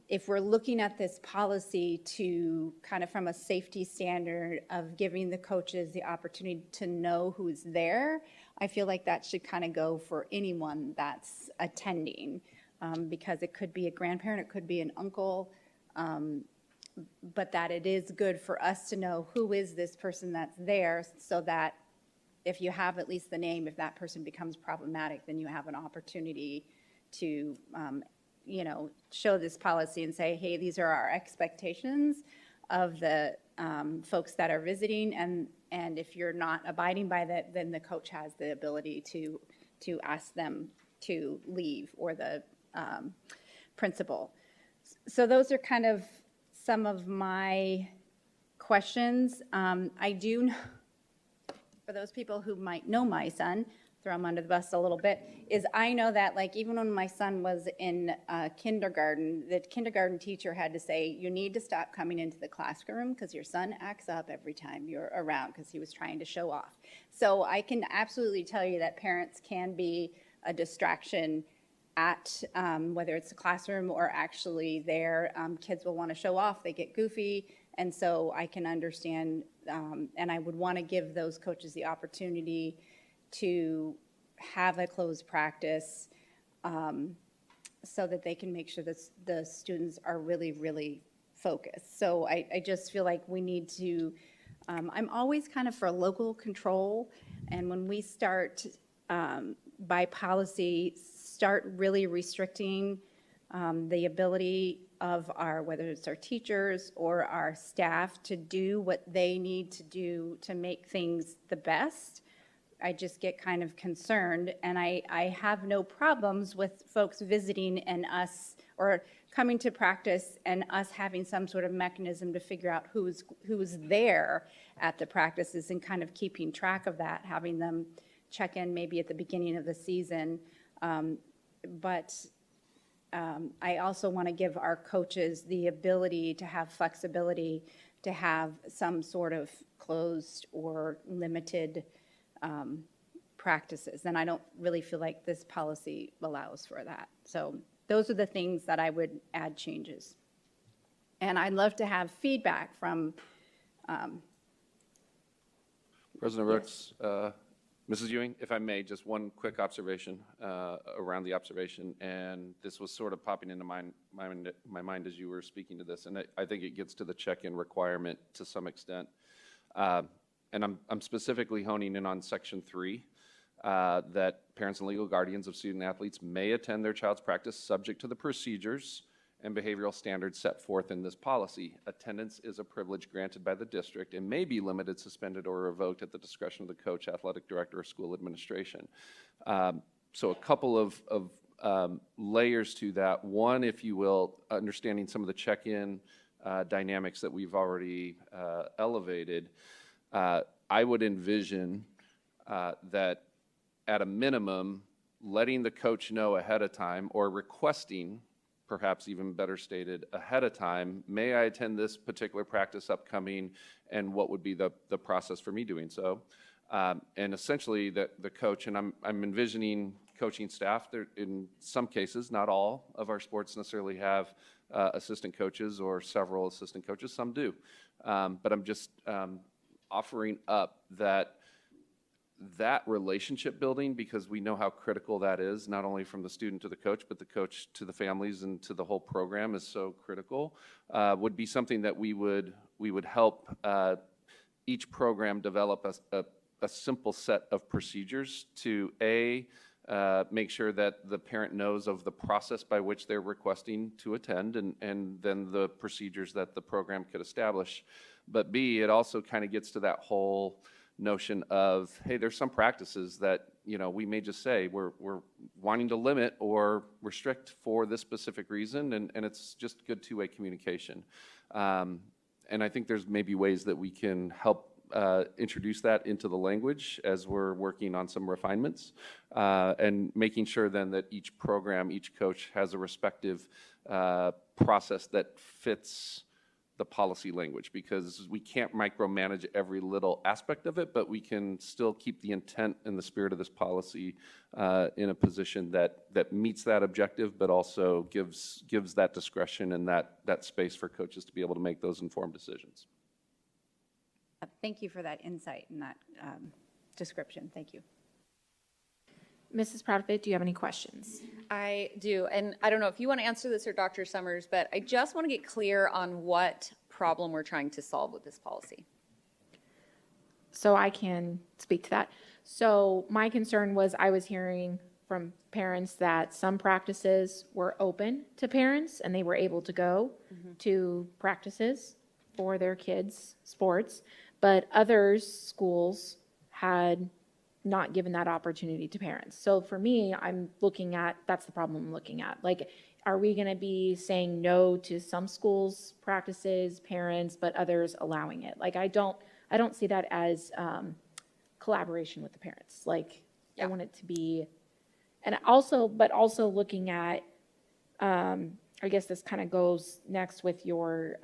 if we're looking at this policy to kind of from a safety standard of giving the coaches the opportunity to know who's there, I feel like that should kind of go for anyone that's attending, because it could be a grandparent, it could be an uncle, but that it is good for us to know who is this person that's there, so that if you have at least the name, if that person becomes problematic, then you have an opportunity to show this policy and say, hey, these are our expectations of the folks that are visiting, and if you're not abiding by that, then the coach has the ability to ask them to leave, or the principal. So those are kind of some of my questions. I do, for those people who might know my son, throw him under the bus a little bit, is I know that like even when my son was in kindergarten, the kindergarten teacher had to say, you need to stop coming into the classroom because your son acts up every time you're around, because he was trying to show off. So I can absolutely tell you that parents can be a distraction at whether it's a classroom or actually there. Kids will want to show off, they get goofy, and so I can understand, and I would want to give those coaches the opportunity to have a closed practice so that they can make sure that the students are really, really focused. So I just feel like we need to, I'm always kind of for local control, and when we start by policy, start really restricting the ability of our, whether it's our teachers or our staff, to do what they need to do to make things the best, I just get kind of concerned. And I have no problems with folks visiting and us, or coming to practice and us having some sort of mechanism to figure out who's there at the practices, and kind of keeping track of that, having them check in maybe at the beginning of the season. But I also want to give our coaches the ability to have flexibility, to have some sort of closed or limited practices. And I don't really feel like this policy allows for that. So those are the things that I would add changes. And I'd love to have feedback from President Rooks, Mrs. Ewing, if I may, just one quick observation around the observation, and this was sort of popping into my mind as you were speaking to this, and I think it gets to the check-in requirement to some extent. And I'm specifically honing in on Section 3, that parents and legal guardians of student athletes may attend their child's practice subject to the procedures and behavioral standards set forth in this policy. Attendance is a privilege granted by the district and may be limited, suspended, or revoked at the discretion of the coach, athletic director, or school administration. So a couple of layers to that. One, if you will, understanding some of the check-in dynamics that we've already elevated. I would envision that at a minimum, letting the coach know ahead of time, or requesting, perhaps even better stated, ahead of time, may I attend this particular practice upcoming, and what would be the process for me doing so? And essentially the coach, and I'm envisioning coaching staff, there, in some cases, not all of our sports necessarily have assistant coaches or several assistant coaches, some do. But I'm just offering up that that relationship building, because we know how critical that is, not only from the student to the coach, but the coach to the families and to the whole program is so critical, would be something that we would help each program develop a simple set of procedures to make sure that the parent knows of the process by which they're requesting to attend, and then the procedures that the program could establish. But B, it also kind of gets to that whole notion of, hey, there's some practices that, we may just say we're wanting to limit or restrict for this specific reason, and it's just good two-way communication. And I think there's maybe ways that we can help introduce that into the language as we're working on some refinements, and making sure then that each program, each coach has a respective process that fits the policy language, because we can't micromanage every little aspect of it, but we can still keep the intent and the spirit of this policy in a position that meets that objective, but also gives that discretion and that space for coaches to be able to make those informed decisions. Thank you for that insight and that description. Thank you. Mrs. Proudfit, do you have any questions? I do, and I don't know if you want to answer this or Dr. Summers, but I just want to get clear on what problem we're trying to solve with this policy. So I can speak to that. So my concern was I was hearing from parents that some practices were open to parents and they were able to go to practices for their kids' sports, but other schools had not given that opportunity to parents. So for me, that's the problem I'm looking at. Like, are we going to be saying no to some schools' practices, parents, but others allowing it? Like, I don't see that as collaboration with the parents. Like, I want it to be, but also looking at, I guess this kind of goes next with your,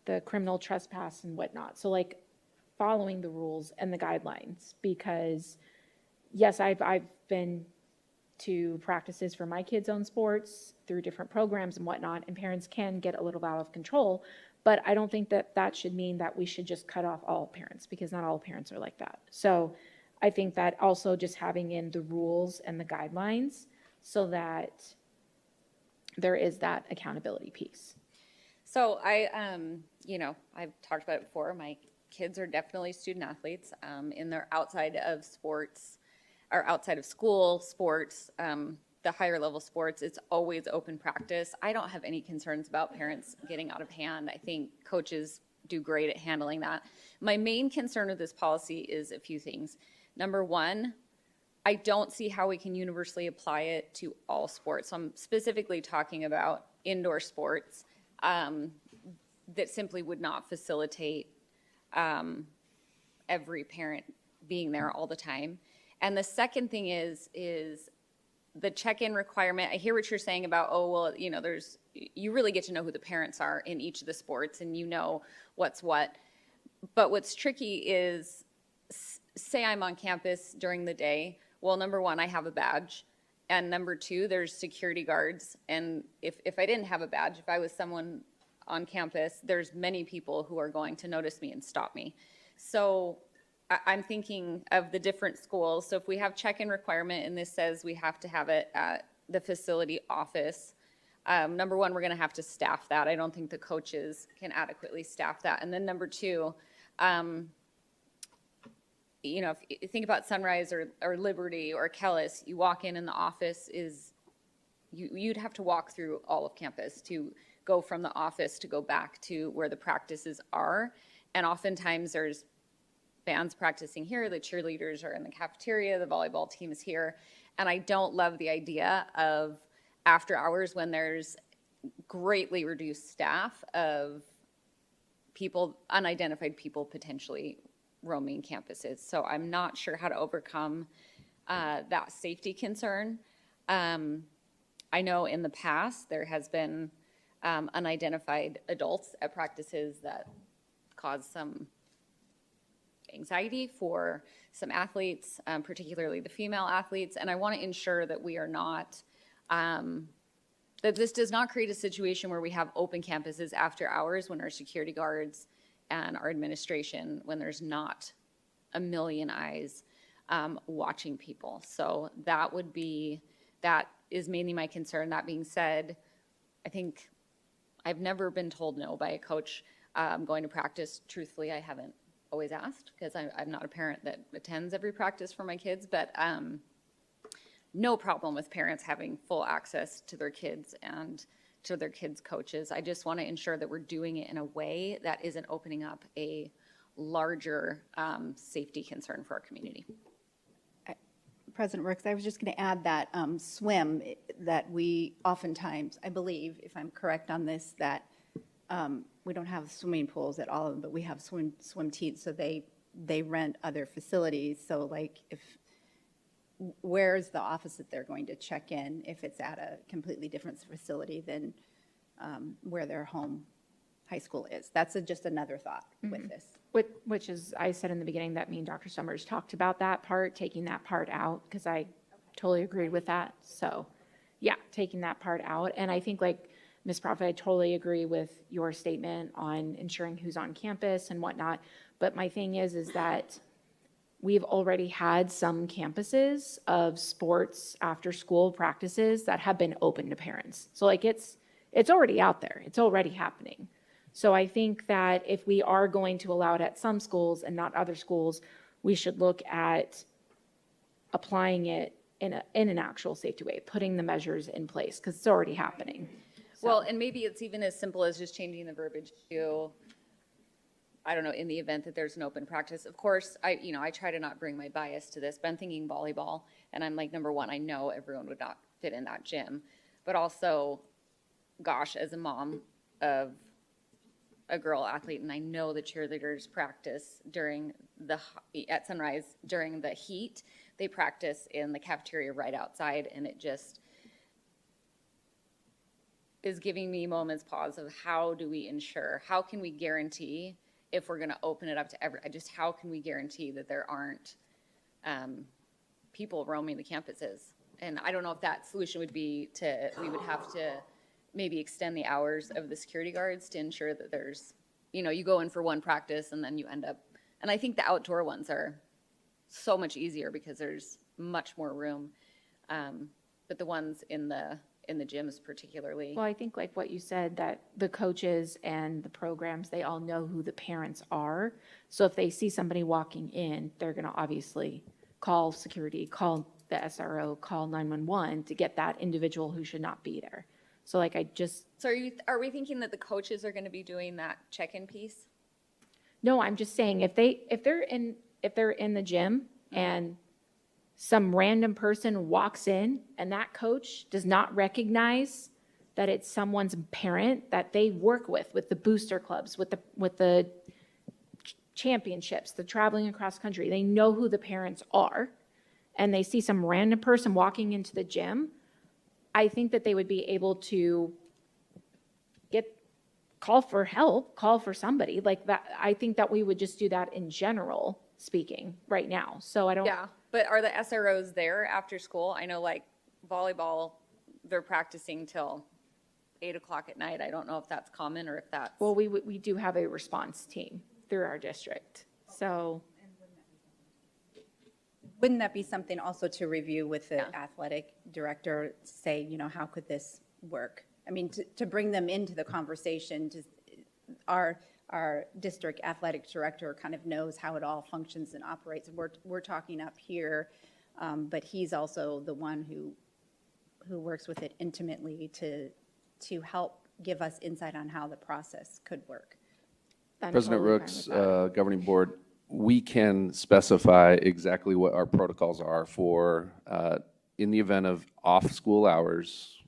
the criminal trespass and whatnot. So like, following the rules and the guidelines, because yes, I've been to practices for my kids' own sports through different programs and whatnot, and parents can get a little out of control, but I don't think that should mean that we should just cut off all parents, because not all parents are like that. So I think that also just having in the rules and the guidelines so that there is that accountability piece. So I've talked about it before. My kids are definitely student athletes in their outside of sports or outside of school sports, the higher level sports. It's always open practice. I don't have any concerns about parents getting out of hand. I think coaches do great at handling that. My main concern with this policy is a few things. Number one, I don't see how we can universally apply it to all sports. So I'm specifically talking about indoor sports that simply would not facilitate every parent being there all the time. And the second thing is the check-in requirement. I hear what you're saying about, you really get to know who the parents are in each of the sports and you know what's what. But what's tricky is, say I'm on campus during the day. Well, number one, I have a badge. And number two, there's security guards. And if I didn't have a badge, if I was someone on campus, there's many people who are going to notice me and stop me. So I'm thinking of the different schools. So if we have check-in requirement and this says we have to have it at the facility office, number one, we're going to have to staff that. I don't think the coaches can adequately staff that. And then number two, if you think about Sunrise or Liberty or Kellis, you walk in and the office is, you'd have to walk through all of campus to go from the office to go back to where the practices are. And oftentimes there's bands practicing here, the cheerleaders are in the cafeteria, the volleyball team is here. And I don't love the idea of after hours when there's greatly reduced staff of people, unidentified people potentially roaming campuses. So I'm not sure how to overcome that safety concern. I know in the past there has been unidentified adults at practices that cause some anxiety for some athletes, particularly the female athletes. And I want to ensure that we are not, that this does not create a situation where we have open campuses after hours when our security guards and our administration, when there's not a million eyes watching people. So that is mainly my concern. That being said, I think I've never been told no by a coach going to practice. Truthfully, I haven't always asked because I'm not a parent that attends every practice for my kids, but no problem with parents having full access to their kids and to their kids' coaches. I just want to ensure that we're doing it in a way that isn't opening up a larger safety concern for our community. President Rooks, I was just going to add that swim, that we oftentimes, I believe, if I'm correct on this, that we don't have swimming pools at all of them, but we have swim teams, so they rent other facilities. So like where's the office that they're going to check in if it's at a completely different facility than where their home high school is? That's just another thought with this. Which is, I said in the beginning that me and Dr. Summers talked about that part, taking that part out, because I totally agreed with that. So, yeah, taking that part out. And I think, like, Ms. Prophet, I totally agree with your statement on ensuring who's on campus and whatnot. But my thing is that we've already had some campuses of sports after-school practices that have been open to parents. So, like, it's already out there. It's already happening. So I think that if we are going to allow it at some schools and not other schools, we should look at applying it in an actual safety way, putting the measures in place, because it's already happening. Well, and maybe it's even as simple as just changing the verbiage to, I don't know, in the event that there's an open practice. Of course, I try to not bring my bias to this, but I'm thinking volleyball, and I'm like, number one, I know everyone would not fit in that gym, but also, gosh, as a mom of a girl athlete, and I know the cheerleaders practice at Sunrise during the heat. They practice in the cafeteria right outside, and it just is giving me moments pause of how can we guarantee if we're going to open it up to how can we guarantee that there aren't people roaming the campuses? And I don't know if that solution would be we would have to maybe extend the hours of the security guards to ensure that there's, you go in for one practice and then you end up, and I think the outdoor ones are so much easier because there's much more room. But the ones in the gyms particularly. Well, I think like what you said, that the coaches and the programs, they all know who the parents are. So if they see somebody walking in, they're going to obviously call security, call the SRO, call 911 to get that individual who should not be there. So like So are we thinking that the coaches are going to be doing that check-in piece? No, I'm just saying if they're in the gym and some random person walks in and that coach does not recognize that it's someone's parent that they work with the booster clubs, with the championships, the traveling across country, they know who the parents are, and they see some random person walking into the gym, I think that they would be able to call for help, call for somebody like that. I think that we would just do that in general speaking right now. So I don't. Yeah, but are the SROs there after school? I know like volleyball, they're practicing till 8 o'clock at night. I don't know if that's common or if that's. Well, we do have a response team through our district. So. Wouldn't that be something also to review with the athletic director, say, how could this work? I mean, to bring them into the conversation, our district athletic director kind of knows how it all functions and operates. We're talking up here, but he's also the one who works with it intimately to help give us insight on how the process could work. President Rooks, Governing Board, we can specify exactly what our protocols are for, in the event of off-school hours,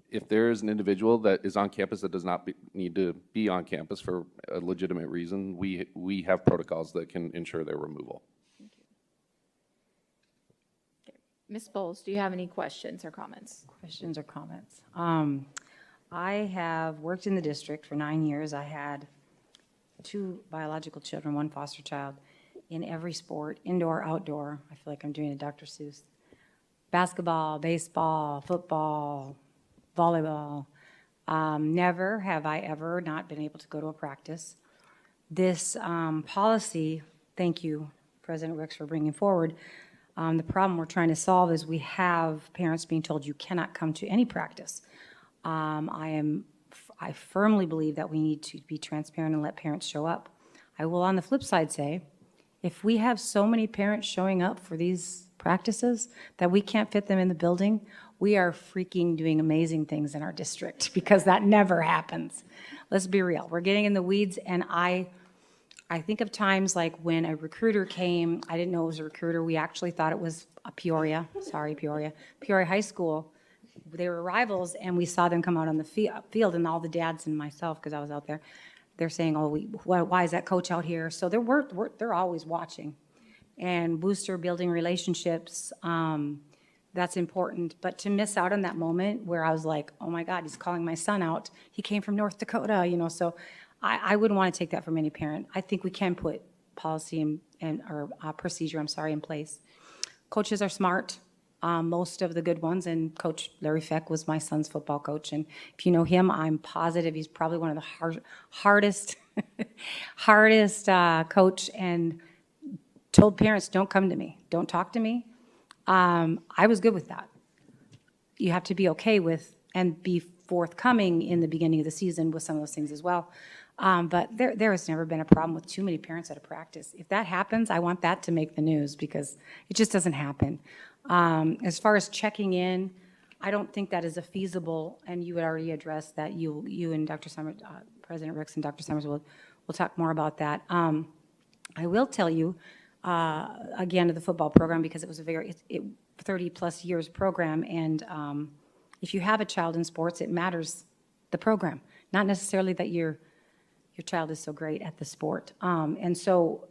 if there is an individual that is on campus that does not need to be on campus for a legitimate reason, we have protocols that can ensure their removal. Thank you. Okay. Ms. Bowles, do you have any questions or comments? Questions or comments? I have worked in the district for 9 years. I had 2 biological children, 1 foster child, in every sport, indoor, outdoor. I feel like I'm doing a Dr. Seuss. Basketball, baseball, football, volleyball. Never have I ever not been able to go to a practice. This policy, thank you, President Ricks for bringing forward. The problem we're trying to solve is we have parents being told you cannot come to any practice. I firmly believe that we need to be transparent and let parents show up. I will, on the flip side, say, if we have so many parents showing up for these practices that we can't fit them in the building, we are freaking doing amazing things in our district, because that never happens. Let's be real. We're getting in the weeds, and I think of times like when a recruiter came. I didn't know it was a recruiter. We actually thought it was a Peoria High School. They were rivals, and we saw them come out on the field, and all the dads and myself, because I was out there, they're saying, oh, why is that coach out here? So they're always watching. And booster building relationships, that's important. But to miss out on that moment where I was like, oh my God, he's calling my son out. He came from North Dakota, so I wouldn't want to take that from any parent. I think we can put policy or procedure, in place. Coaches are smart. Most of the good ones, and Coach Larry Feck was my son's football coach, and if you know him, I'm positive he's probably one of the hardest coach, and told parents, don't come to me, don't talk to me. I was good with that. You have to be okay with and be forthcoming in the beginning of the season with some of those things as well. But there has never been a problem with too many parents at a practice. If that happens, I want that to make the news, because it just doesn't happen. As far as checking in, I don't think that is a feasible, and you had already addressed that. You and Dr. Summers, President Ricks and Dr. Summers will talk more about that. I will tell you, again, to the football program, because it was a 30-plus years program, and if you have a child in sports, it matters the program, not necessarily that your child is so great at the sport. And so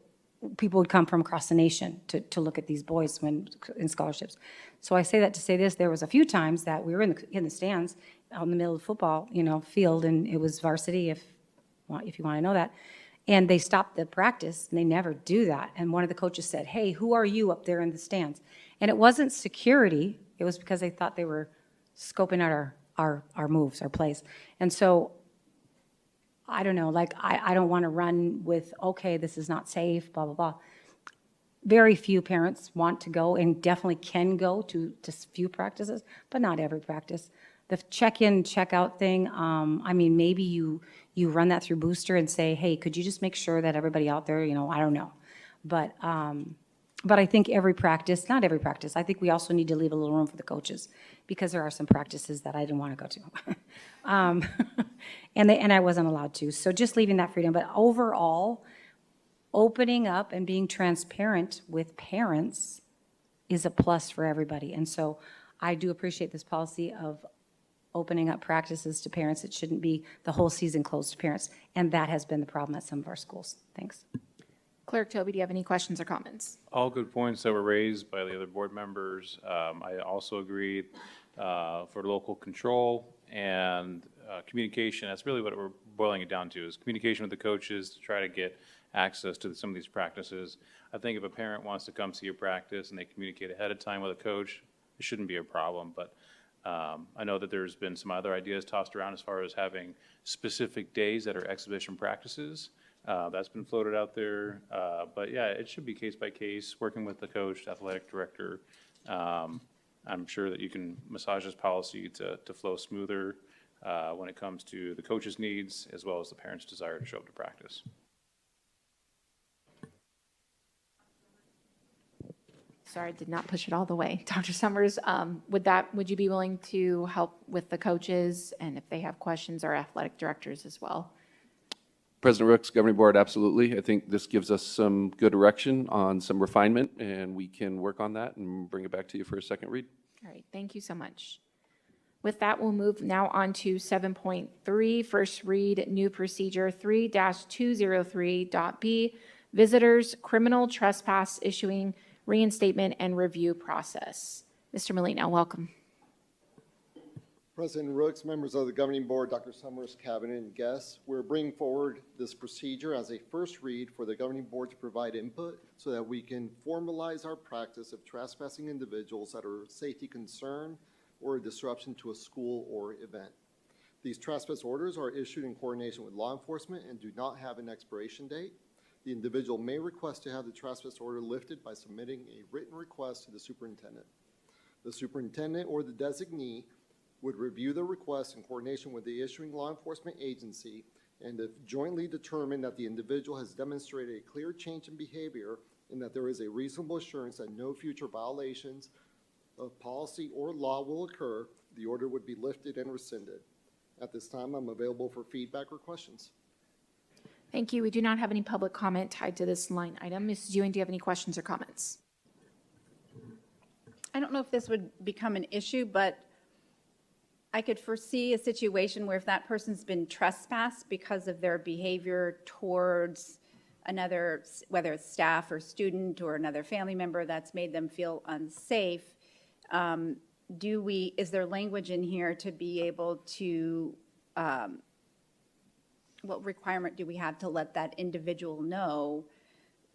people would come from across the nation to look at these boys in scholarships. So I say that to say this: there was a few times that we were in the stands out in the middle of the football field, and it was varsity, if you want to know that. And they stopped the practice, and they never do that. And one of the coaches said, hey, who are you up there in the stands? And it wasn't security. It was because they thought they were scoping out our moves, our plays. And so I don't know, I don't want to run with, okay, this is not safe, blah, blah, blah. Very few parents want to go, and definitely can go to few practices, but not every practice. The check-in, check-out thing, maybe you run that through Booster and say, hey, could you just make sure that everybody out there, I don't know. But I think every practice, not every practice, I think we also need to leave a little room for the coaches, because there are some practices that I didn't want to go to. And I wasn't allowed to. So just leaving that freedom. But overall, opening up and being transparent with parents is a plus for everybody. And so I do appreciate this policy of opening up practices to parents. It shouldn't be the whole season closed to parents. And that has been the problem at some of our schools. Thanks. Clerk Toby, do you have any questions or comments? All good points that were raised by the other board members. I also agree for local control and communication. That's really what we're boiling it down to, is communication with the coaches to try to get access to some of these practices. I think if a parent wants to come see a practice and they communicate ahead of time with a coach, it shouldn't be a problem. But I know that there's been some other ideas tossed around as far as having specific days that are exhibition practices. That's been floated out there. But yeah, it should be case by case, working with the coach, athletic director. I'm sure that you can massage this policy to flow smoother when it comes to the coach's needs as well as the parent's desire to show up to practice. Sorry, I did not push it all the way. Dr. Summers, would you be willing to help with the coaches, and if they have questions, our athletic directors as well? President Ricks, Governing Board, absolutely. I think this gives us some good direction on some refinement, and we can work on that and bring it back to you for a second read. All right, thank you so much. With that, we'll move now on to 7.3, first read, new procedure 3-203.b, visitors, criminal trespass issuing reinstatement and review process. Mr. Molina, welcome. President Rooks, members of the Governing Board, Dr. Summers, Cabinet, and guests, we're bringing forward this procedure as a first read for the Governing Board to provide input so that we can formalize our practice of trespassing individuals that are a safety concern or a disruption to a school or event. These trespass orders are issued in coordination with law enforcement and do not have an expiration date. The individual may request to have the trespass order lifted by submitting a written request to the superintendent. The superintendent or the designee would review the request in coordination with the issuing law enforcement agency, and if jointly determined that the individual has demonstrated a clear change in behavior and that there is a reasonable assurance that no future violations of policy or law will occur, the order would be lifted and rescinded. At this time, I'm available for feedback or questions. Thank you. We do not have any public comment tied to this line item. Mrs. Ewing, do you have any questions or comments? I don't know if this would become an issue, but I could foresee a situation where if that person's been trespassed because of their behavior towards another, whether it's staff or student or another family member that's made them feel unsafe, is there language in here to be able to, what requirement do we have to let that individual know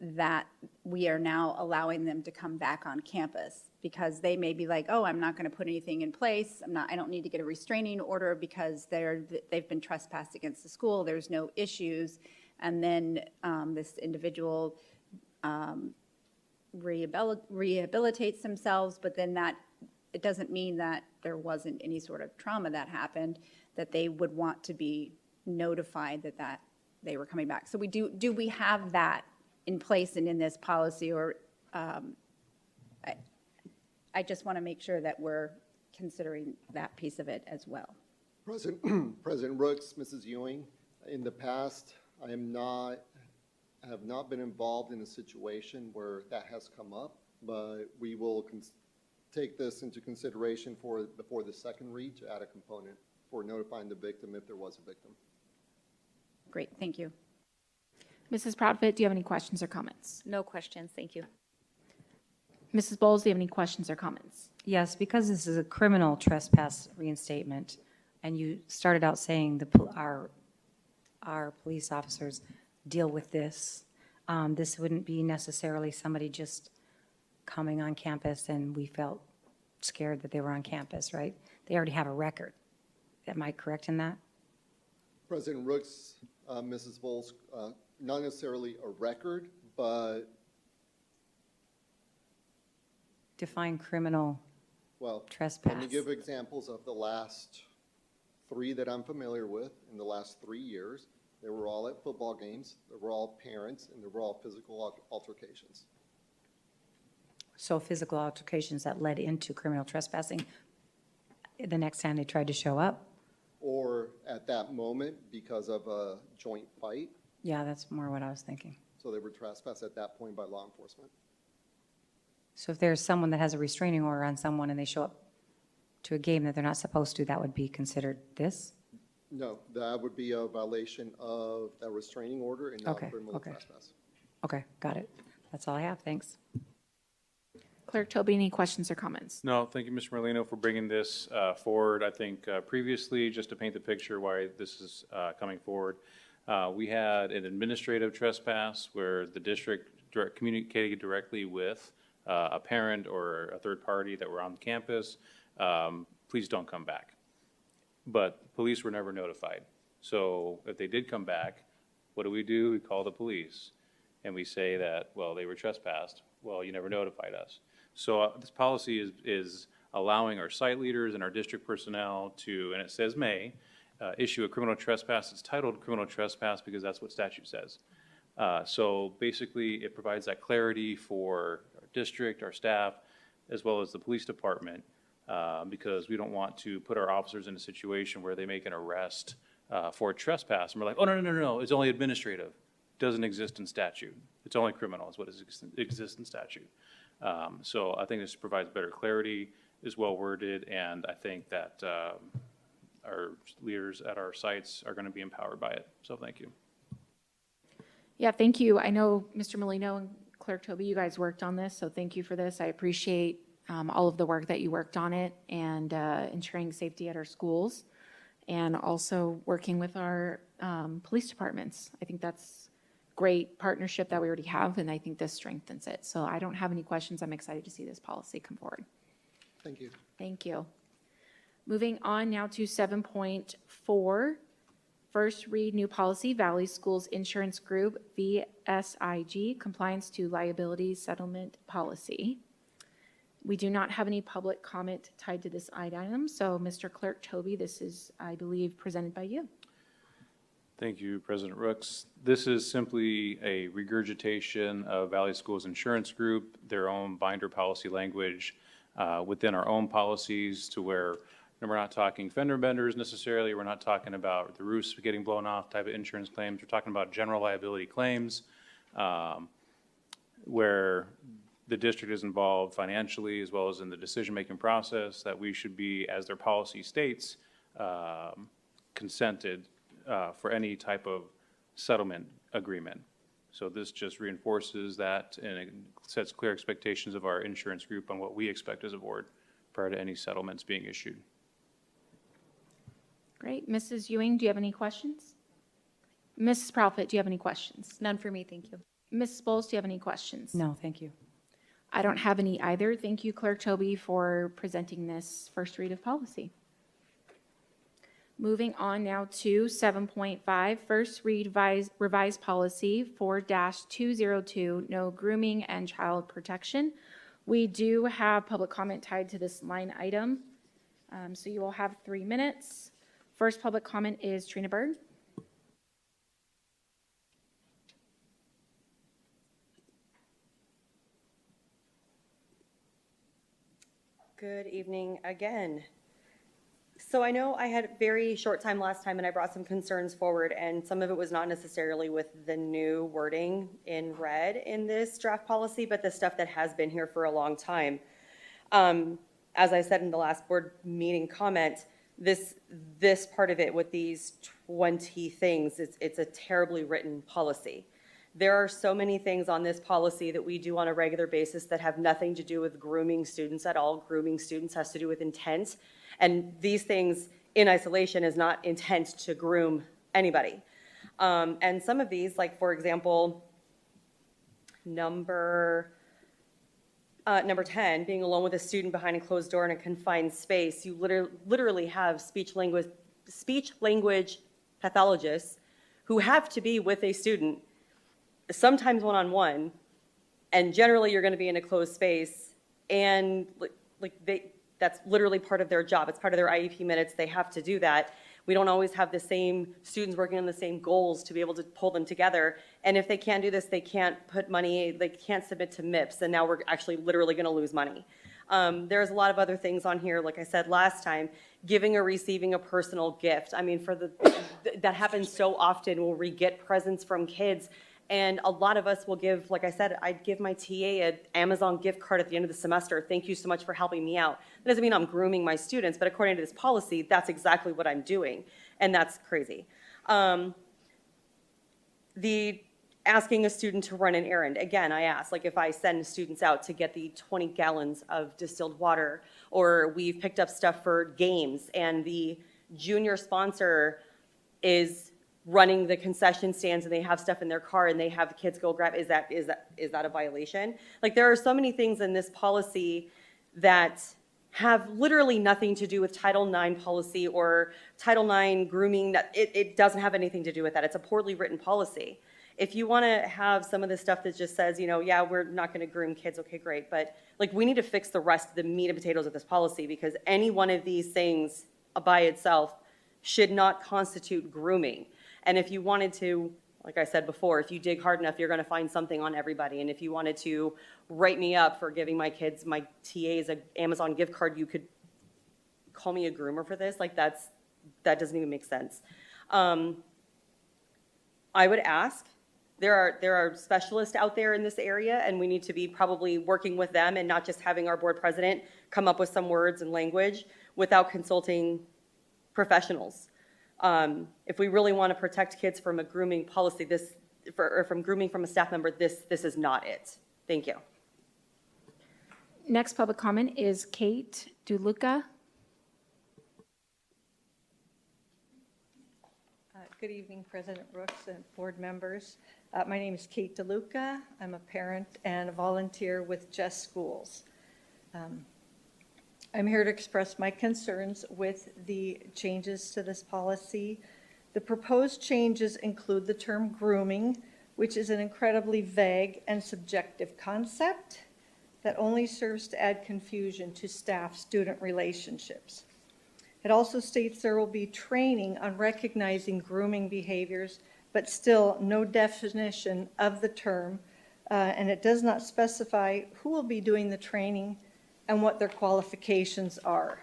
that we are now allowing them to come back on campus? Because they may be like, oh, I'm not going to put anything in place. I don't need to get a restraining order because they've been trespassed against the school. There's no issues. And then this individual rehabilitates themselves, but then it doesn't mean that there wasn't any sort of trauma that happened, that they would want to be notified that they were coming back. So do we have that in place and in this policy, or I just want to make sure that we're considering that piece of it as well. President Rooks, Mrs. Ewing, in the past, I have not been involved in a situation where that has come up, but we will take this into consideration before the second read to add a component for notifying the victim if there was a victim. Great, thank you. Mrs. Proudfit, do you have any questions or comments? No questions, thank you. Mrs. Bowles, do you have any questions or comments? Yes, because this is a criminal trespass reinstatement, and you started out saying our police officers deal with this. This wouldn't be necessarily somebody just coming on campus and we felt scared that they were on campus, right? They already have a record. Am I correct in that? President Rooks, Mrs. Bowles, not necessarily a record, but Define criminal trespass. Let me give examples of the last 3 that I'm familiar with in the last 3 years. They were all at football games, they were all parents, and they were all physical altercations. So physical altercations that led into criminal trespassing the next time they tried to show up? Or at that moment because of a joint fight. Yeah, that's more what I was thinking. So they were trespassed at that point by law enforcement. So if there's someone that has a restraining order on someone and they show up to a game that they're not supposed to, that would be considered this? No, that would be a violation of that restraining order and not criminal trespass. Okay, got it. That's all I have, thanks. Clerk Toby, any questions or comments? No, thank you, Mr. Merlino, for bringing this forward. I think previously, just to paint the picture why this is coming forward, we had an administrative trespass where the district communicated directly with a parent or a third party that were on campus, please don't come back. But police were never notified. So if they did come back, what do? We call the police and we say that, well, they were trespassed. Well, you never notified us. So this policy is allowing our site leaders and our district personnel to, and it says may, issue a criminal trespass. It's titled criminal trespass because that's what statute says. So basically it provides that clarity for our district, our staff, as well as the police department, because we don't want to put our officers in a situation where they make an arrest for trespass and we're like, oh, no, it's only administrative. It doesn't exist in statute. It's only criminal is what exists in statute. So I think this provides better clarity, is well worded, and I think that our leaders at our sites are going to be empowered by it. So thank you. Yeah, thank you. I know Mr. Molino and Clerk Toby, you guys worked on this, so thank you for this. I appreciate all of the work that you worked on it and ensuring safety at our schools and also working with our police departments. I think that's great partnership that we already have, and I think this strengthens it. So I don't have any questions. I'm excited to see this policy come forward. Thank you. Thank you. Moving on now to 7.4, First read new policy, Valley Schools Insurance Group, VSIG, compliance to liability settlement policy. We do not have any public comment tied to this item, so Mr. Clerk Toby, this is, I believe, presented by you. Thank you, President Rooks. This is simply a regurgitation of Valley Schools Insurance Group, their own binder policy language within our own policies, to where we're not talking fender benders necessarily. We're not talking about the roofs getting blown off type of insurance claims. We're talking about general liability claims where the district is involved financially as well as in the decision-making process, that we should be, as their policy states, consented for any type of settlement agreement. So this just reinforces that, and it sets clear expectations of our insurance group on what we expect as a board prior to any settlements being issued. Great. Mrs. Ewing, do you have any questions? Mrs. Profit, do you have any questions? None for me, thank you. Mrs. Bowles, do you have any questions? No, thank you. I don't have any either. Thank you, Clerk Toby, for presenting this first read of policy. Moving on now to 7.5, first read revised policy 4-202, no grooming and child protection. We do have public comment tied to this line item, so you will have 3 minutes. First public comment is Trina Bird. Good evening again. So I know I had a very short time last time and I brought some concerns forward, and some of it was not necessarily with the new wording in red in this draft policy, but the stuff that has been here for a long time. As I said in the last board meeting comment, this part of it with these 20 things, it's a terribly written policy. There are so many things on this policy that we do on a regular basis that have nothing to do with grooming students at all. Grooming students has to do with intent. And these things in isolation is not intent to groom anybody. And some of these, like for example, number 10, being alone with a student behind a closed door in a confined space, you literally have speech language pathologists who have to be with a student, sometimes one-on-one, and generally you're going to be in a closed space, and that's literally part of their job. It's part of their IEP minutes. They have to do that. We don't always have the same students working on the same goals to be able to pull them together. And if they can't do this, they can't put money, they can't submit to MIPS, and now we're actually literally going to lose money. There's a lot of other things on here, like I said last time, giving or receiving a personal gift. I mean, that happens so often where we get presents from kids. And a lot of us will give, like I said, I'd give my TA an Amazon gift card at the end of the semester. Thank you so much for helping me out. That doesn't mean I'm grooming my students, but according to this policy, that's exactly what I'm doing. And that's crazy. The asking a student to run an errand. Again, I ask, like if I send students out to get the 20 gallons of distilled water, or we've picked up stuff for games and the junior sponsor is running the concession stands and they have stuff in their car and they have the kids go grab, is that a violation? Like there are so many things in this policy that have literally nothing to do with Title IX policy or Title IX grooming. It doesn't have anything to do with that. It's a poorly written policy. If you want to have some of the stuff that just says, you know, yeah, we're not going to groom kids, okay, great. But like we need to fix the rest of the meat and potatoes of this policy, because any one of these things by itself should not constitute grooming. And if you wanted to, like I said before, if you dig hard enough, you're going to find something on everybody. And if you wanted to write me up for giving my kids, my TAs, an Amazon gift card, you could call me a groomer for this. Like that doesn't even make sense. I would ask, there are specialists out there in this area, and we need to be probably working with them and not just having our board president come up with some words and language without consulting professionals. If we really want to protect kids from a grooming policy, or from grooming from a staff member, this is not it. Thank you. Next public comment is Kate DeLuca. Good evening, President Rooks and board members. My name is Kate DeLuca. I'm a parent and a volunteer with Just Schools. I'm here to express my concerns with the changes to this policy. The proposed changes include the term grooming, which is an incredibly vague and subjective concept that only serves to add confusion to staff-student relationships. It also states there will be training on recognizing grooming behaviors, but still no definition of the term, and it does not specify who will be doing the training and what their qualifications are.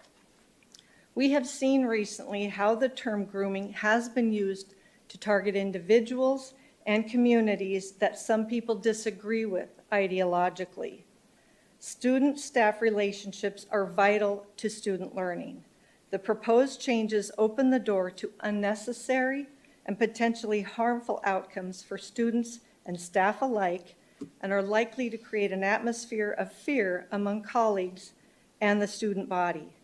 We have seen recently how the term grooming has been used to target individuals and communities that some people disagree with ideologically. Student-staff relationships are vital to student learning. The proposed changes open the door to unnecessary and potentially harmful outcomes for students and staff alike, and are likely to create an atmosphere of fear among colleagues and the student body.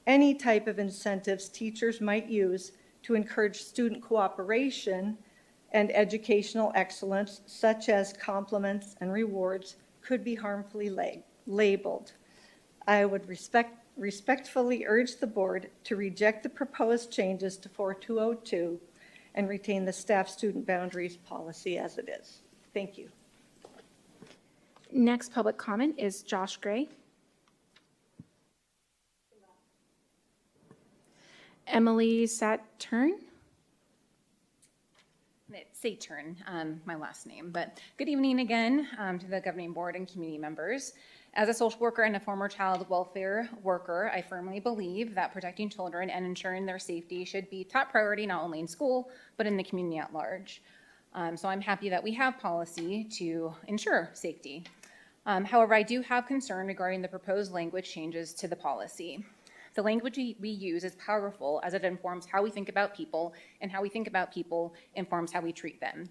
Any type of incentives teachers might use to encourage student cooperation and educational excellence, such as compliments and rewards, could be harmfully labeled. I would respectfully urge the board to reject the proposed changes to 4202 and retain the staff-student boundaries policy as it is. Thank you. Next public comment is Josh Gray. Emily Saturn. It's Saturn, my last name. But good evening again to the governing board and community members. As a social worker and a former child welfare worker, I firmly believe that protecting children and ensuring their safety should be top priority not only in school, but in the community at large. So I'm happy that we have policy to ensure safety. However, I do have concern regarding the proposed language changes to the policy. The language we use is powerful as it informs how we think about people, and how we think about people informs how we treat them.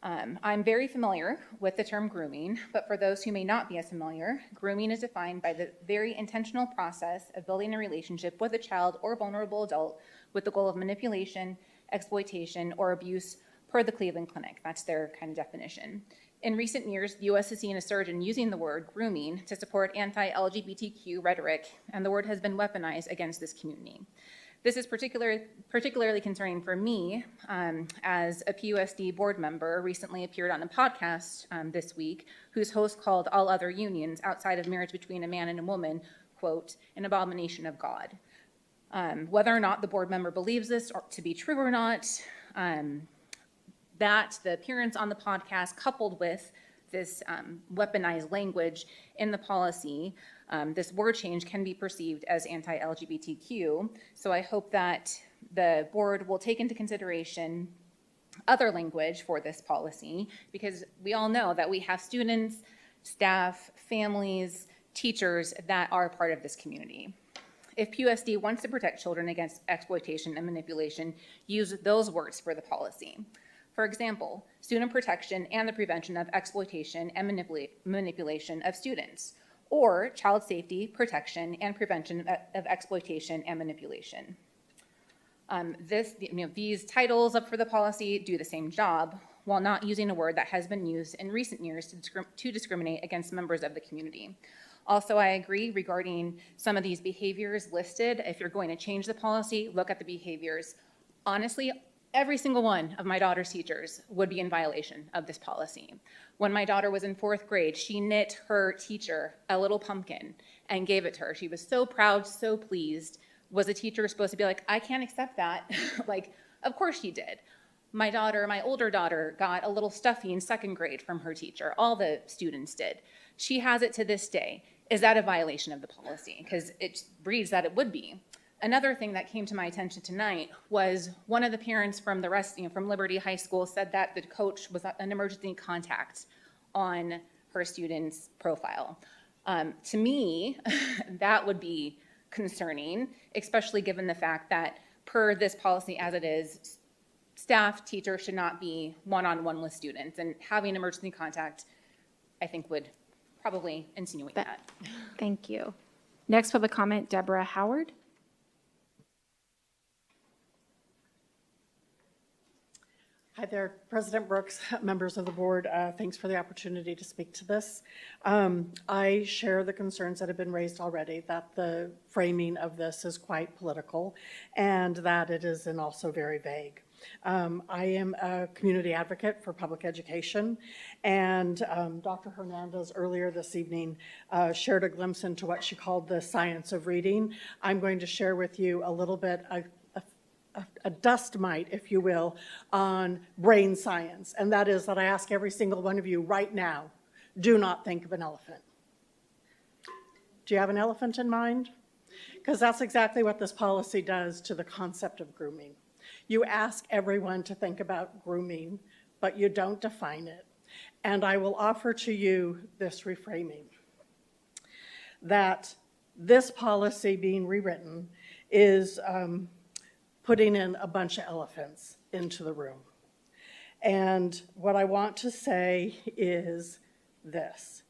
I'm very familiar with the term grooming, but for those who may not be as familiar, grooming is defined by the very intentional process of building a relationship with a child or vulnerable adult with the goal of manipulation, exploitation, or abuse per the Cleveland Clinic. That's their kind of definition. In recent years, the U.S. has seen a surge in using the word grooming to support anti-LGBTQ rhetoric, and the word has been weaponized against this community. This is particularly concerning for me as a PUSD board member recently appeared on a podcast this week whose host called all other unions outside of marriage between a man and a woman, quote, an abomination of God. Whether or not the board member believes this to be true or not, that the appearance on the podcast coupled with this weaponized language in the policy, this word change can be perceived as anti-LGBTQ. So I hope that the board will take into consideration other language for this policy, because we all know that we have students, staff, families, teachers that are part of this community. If PUSD wants to protect children against exploitation and manipulation, use those words for the policy. For example, student protection and the prevention of exploitation and manipulation of students, or child safety, protection, and prevention of exploitation and manipulation. These titles up for the policy do the same job while not using a word that has been used in recent years to discriminate against members of the community. Also, I agree regarding some of these behaviors listed. If you're going to change the policy, look at the behaviors. Honestly, every single one of my daughter's teachers would be in violation of this policy. When my daughter was in 4th grade, she knit her teacher a little pumpkin and gave it to her. She was so proud, so pleased. Was the teacher supposed to be like, I can't accept that? Like, of course she did. My older daughter, got a little stuffy in 2nd grade from her teacher. All the students did. She has it to this day. Is that a violation of the policy? Because it reads that it would be. Another thing that came to my attention tonight was one of the parents from from Liberty High School said that the coach was an emergency contact on her student's profile. To me, that would be concerning, especially given the fact that per this policy as it is, staff, teachers should not be one-on-one with students, and having emergency contact, I think, would probably insinuate that. Thank you. Next public comment, Deborah Howard. Hi there, President Brooks, members of the board. Thanks for the opportunity to speak to this. I share the concerns that have been raised already, that the framing of this is quite political and that it is also very vague. I am a community advocate for public education, and Dr. Hernandez earlier this evening shared a glimpse into what she called the science of reading. I'm going to share with you a little bit, a dust mite, if you will, on brain science, and that is that I ask every single one of you right now, do not think of an elephant. Do you have an elephant in mind? Because that's exactly what this policy does to the concept of grooming. You ask everyone to think about grooming, but you don't define it. And I will offer to you this reframing, that this policy being rewritten is putting in a bunch of elephants into the room. And what I want to say is this: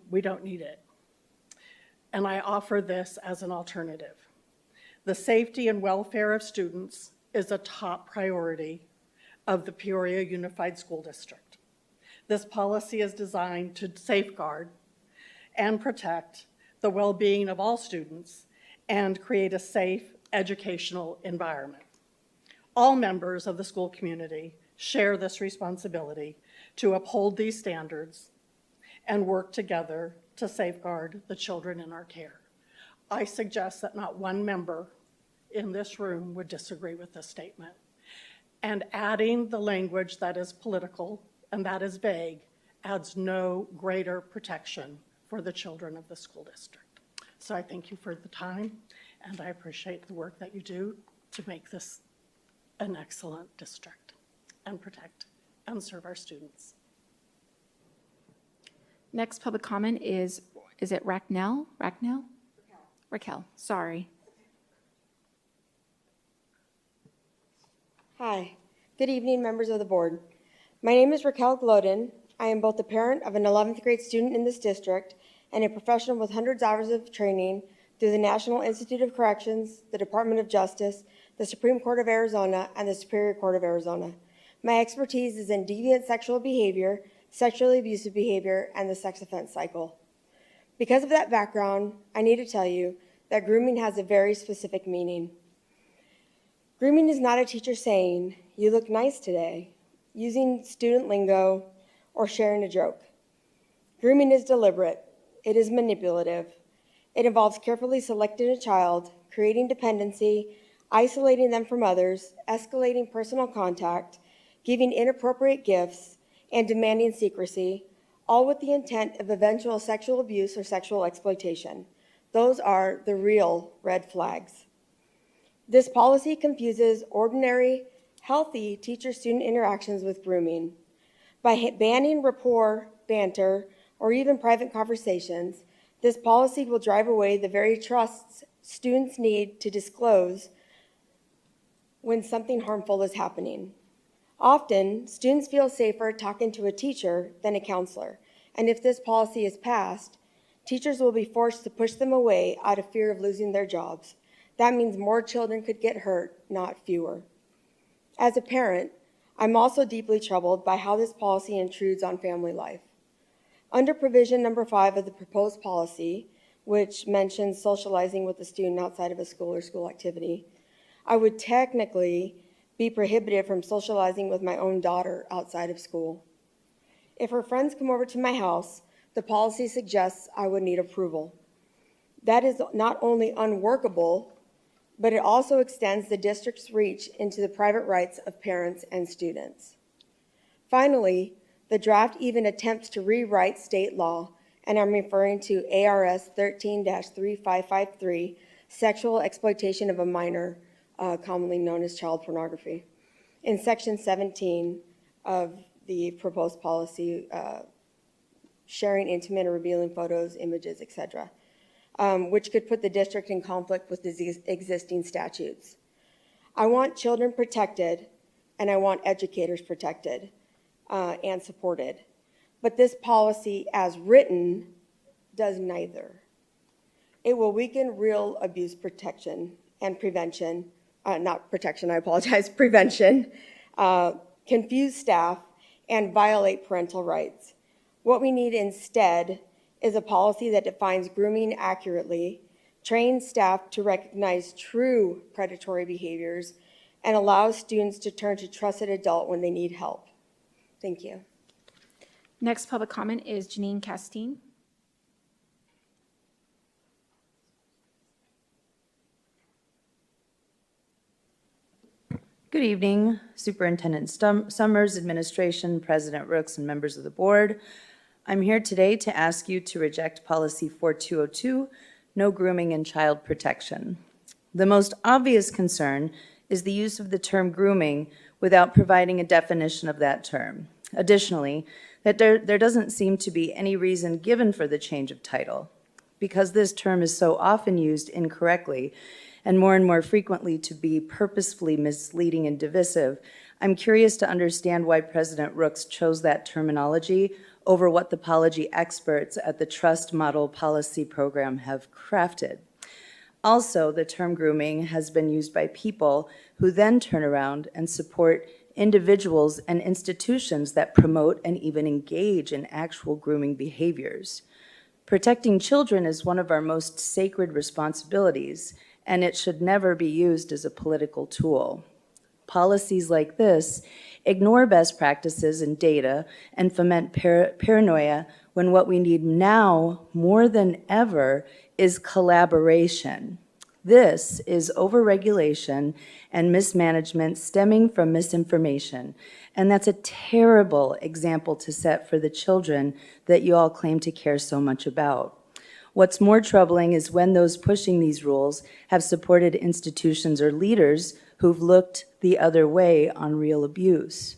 we don't need it. And I offer this as an alternative. The safety and welfare of students is a top priority of the Peoria Unified School District. This policy is designed to safeguard and protect the well-being of all students and create a safe educational environment. All members of the school community share this responsibility to uphold these standards and work together to safeguard the children in our care. I suggest that not one member in this room would disagree with this statement. And adding the language that is political and that is vague adds no greater protection for the children of the school district. So I thank you for the time, and I appreciate the work that you do to make this an excellent district and protect and serve our students. Next public comment is it Raquel? Raquel, sorry. Hi, good evening, members of the board. My name is Raquel Gloden. I am both the parent of an 11th grade student in this district and a professional with hundreds of hours of training through the National Institute of Corrections, the Department of Justice, the Supreme Court of Arizona, and the Superior Court of Arizona. My expertise is in deviant sexual behavior, sexually abusive behavior, and the sex offense cycle. Because of that background, I need to tell you that grooming has a very specific meaning. Grooming is not a teacher saying, "You look nice today," using student lingo, or sharing a joke. Grooming is deliberate. It is manipulative. It involves carefully selecting a child, creating dependency, isolating them from others, escalating personal contact, giving inappropriate gifts, and demanding secrecy, all with the intent of eventual sexual abuse or sexual exploitation. Those are the real red flags. This policy confuses ordinary, healthy teacher-student interactions with grooming. By banning rapport, banter, or even private conversations, this policy will drive away the very trusts students need to disclose when something harmful is happening. Often, students feel safer talking to a teacher than a counselor, and if this policy is passed, teachers will be forced to push them away out of fear of losing their jobs. That means more children could get hurt, not fewer. As a parent, I'm also deeply troubled by how this policy intrudes on family life. Under provision number 5 of the proposed policy, which mentions socializing with a student outside of a school or school activity, I would technically be prohibited from socializing with my own daughter outside of school. If her friends come over to my house, the policy suggests I would need approval. That is not only unworkable, but it also extends the district's reach into the private rights of parents and students. Finally, the draft even attempts to rewrite state law, and I'm referring to ARS 13-3553, sexual exploitation of a minor, commonly known as child pornography. In section 17 of the proposed policy, sharing intimate or revealing photos, images, etc., which could put the district in conflict with the existing statutes. I want children protected, and I want educators protected and supported. But this policy, as written, does neither. It will weaken real abuse protection and prevention, not protection, I apologize, prevention, confuse staff, and violate parental rights. What we need instead is a policy that defines grooming accurately, trains staff to recognize true predatory behaviors, and allows students to turn to trusted adult when they need help. Thank you. Next public comment is Janine Castine. Good evening, Superintendent Summers, Administration, President Rooks, and members of the board. I'm here today to ask you to reject Policy 4202, No Grooming and Child Protection. The most obvious concern is the use of the term grooming without providing a definition of that term. Additionally, that there doesn't seem to be any reason given for the change of title. Because this term is so often used incorrectly and more frequently to be purposefully misleading and divisive, I'm curious to understand why President Rooks chose that terminology over what the policy experts at the Trust Model Policy Program have crafted. Also, the term grooming has been used by people who then turn around and support individuals and institutions that promote and even engage in actual grooming behaviors. Protecting children is one of our most sacred responsibilities, and it should never be used as a political tool. Policies like this ignore best practices and data and foment paranoia when what we need now more than ever is collaboration. This is overregulation and mismanagement stemming from misinformation, and that's a terrible example to set for the children that you all claim to care so much about. What's more troubling is when those pushing these rules have supported institutions or leaders who've looked the other way on real abuse.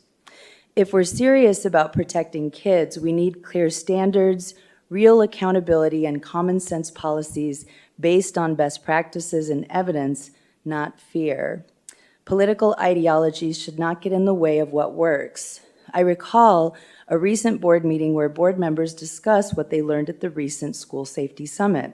If we're serious about protecting kids, we need clear standards, real accountability, and common sense policies based on best practices and evidence, not fear. Political ideologies should not get in the way of what works. I recall a recent board meeting where board members discussed what they learned at the recent School Safety Summit.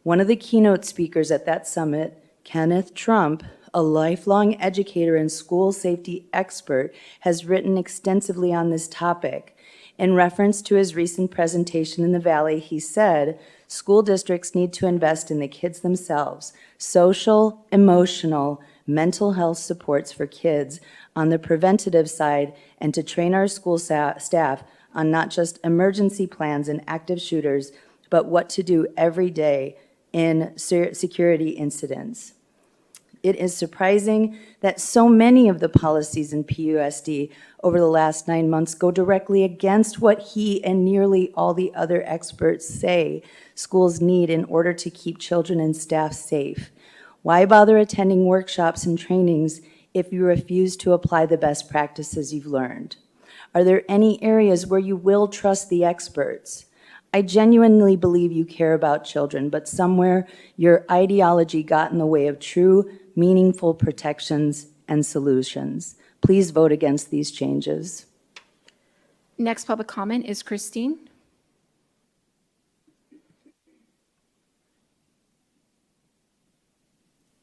One of the keynote speakers at that summit, Kenneth Trump, a lifelong educator and school safety expert, has written extensively on this topic. In reference to his recent presentation in the Valley, he said, school districts need to invest in the kids themselves, social, emotional, mental health supports for kids on the preventative side, and to train our school staff on not just emergency plans and active shooters, but what to do every day in security incidents. It is surprising that so many of the policies in PUSD over the last 9 months go directly against what he and nearly all the other experts say schools need in order to keep children and staff safe. Why bother attending workshops and trainings if you refuse to apply the best practices you've learned? Are there any areas where you will trust the experts? I genuinely believe you care about children, but somewhere your ideology got in the way of true, meaningful protections and solutions. Please vote against these changes. Next public comment is Christine.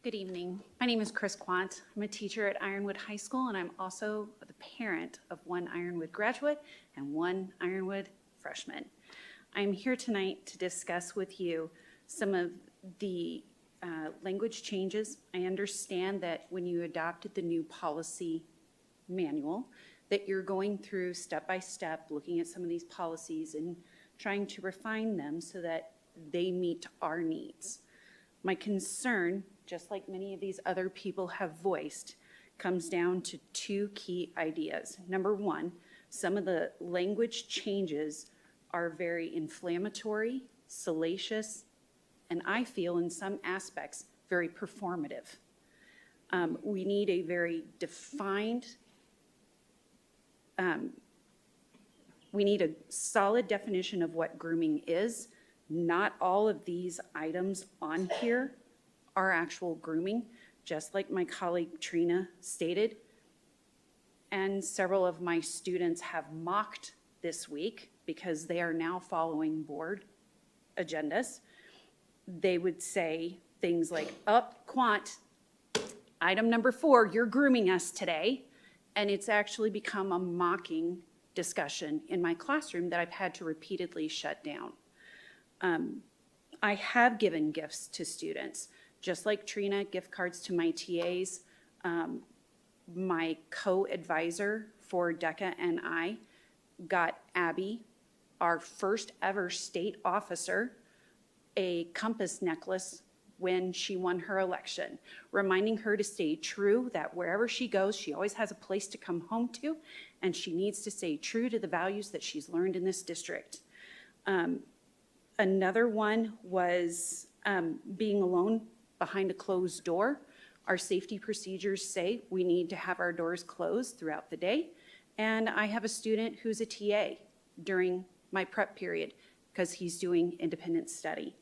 Good evening. My name is Chris Quant. I'm a teacher at Ironwood High School, and I'm also the parent of one Ironwood graduate and one Ironwood freshman. I'm here tonight to discuss with you some of the language changes. I understand that when you adopted the new policy manual, that you're going through step by step, looking at some of these policies and trying to refine them so that they meet our needs. My concern, just like many of these other people have voiced, comes down to two key ideas. Number one, some of the language changes are very inflammatory, salacious, and I feel in some aspects very performative. We need a very defined, we need a solid definition of what grooming is. Not all of these items on here are actual grooming, just like my colleague Trina stated. And several of my students have mocked this week because they are now following board agendas. They would say things like, Quant, item number 4, you're grooming us today. And it's actually become a mocking discussion in my classroom that I've had to repeatedly shut down. I have given gifts to students, just like Trina, gift cards to my TAs. my co-advisor for DECA and I got Abby, our first ever state officer, a compass necklace when she won her election, reminding her to stay true, that wherever she goes, she always has a place to come home to, and she needs to stay true to the values that she's learned in this district. Another one was being alone behind a closed door. Our safety procedures say we need to have our doors closed throughout the day. And I have a student who's a TA during my prep period because he's doing independent study.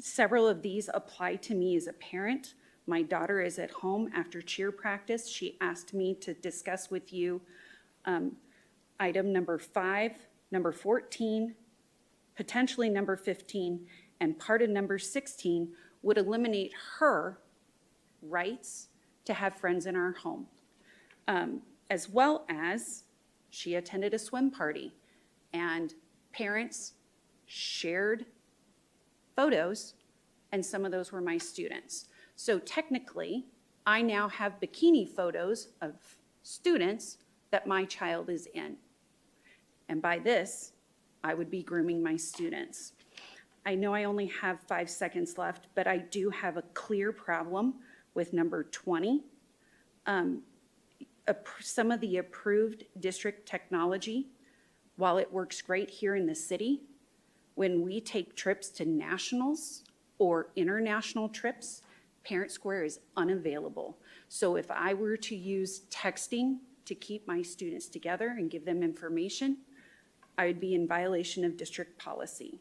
Several of these apply to me as a parent. My daughter is at home after cheer practice. She asked me to discuss with you item number 5, number 14, potentially number 15, and part of number 16 would eliminate her rights to have friends in our home. As well as she attended a swim party and parents shared photos, and some of those were my students. So technically, I now have bikini photos of students that my child is in. And by this, I would be grooming my students. I know I only have 5 seconds left, but I do have a clear problem with number 20. Some of the approved district technology, while it works great here in the city, when we take trips to nationals or international trips, Parent Square is unavailable. So if I were to use texting to keep my students together and give them information, I would be in violation of district policy.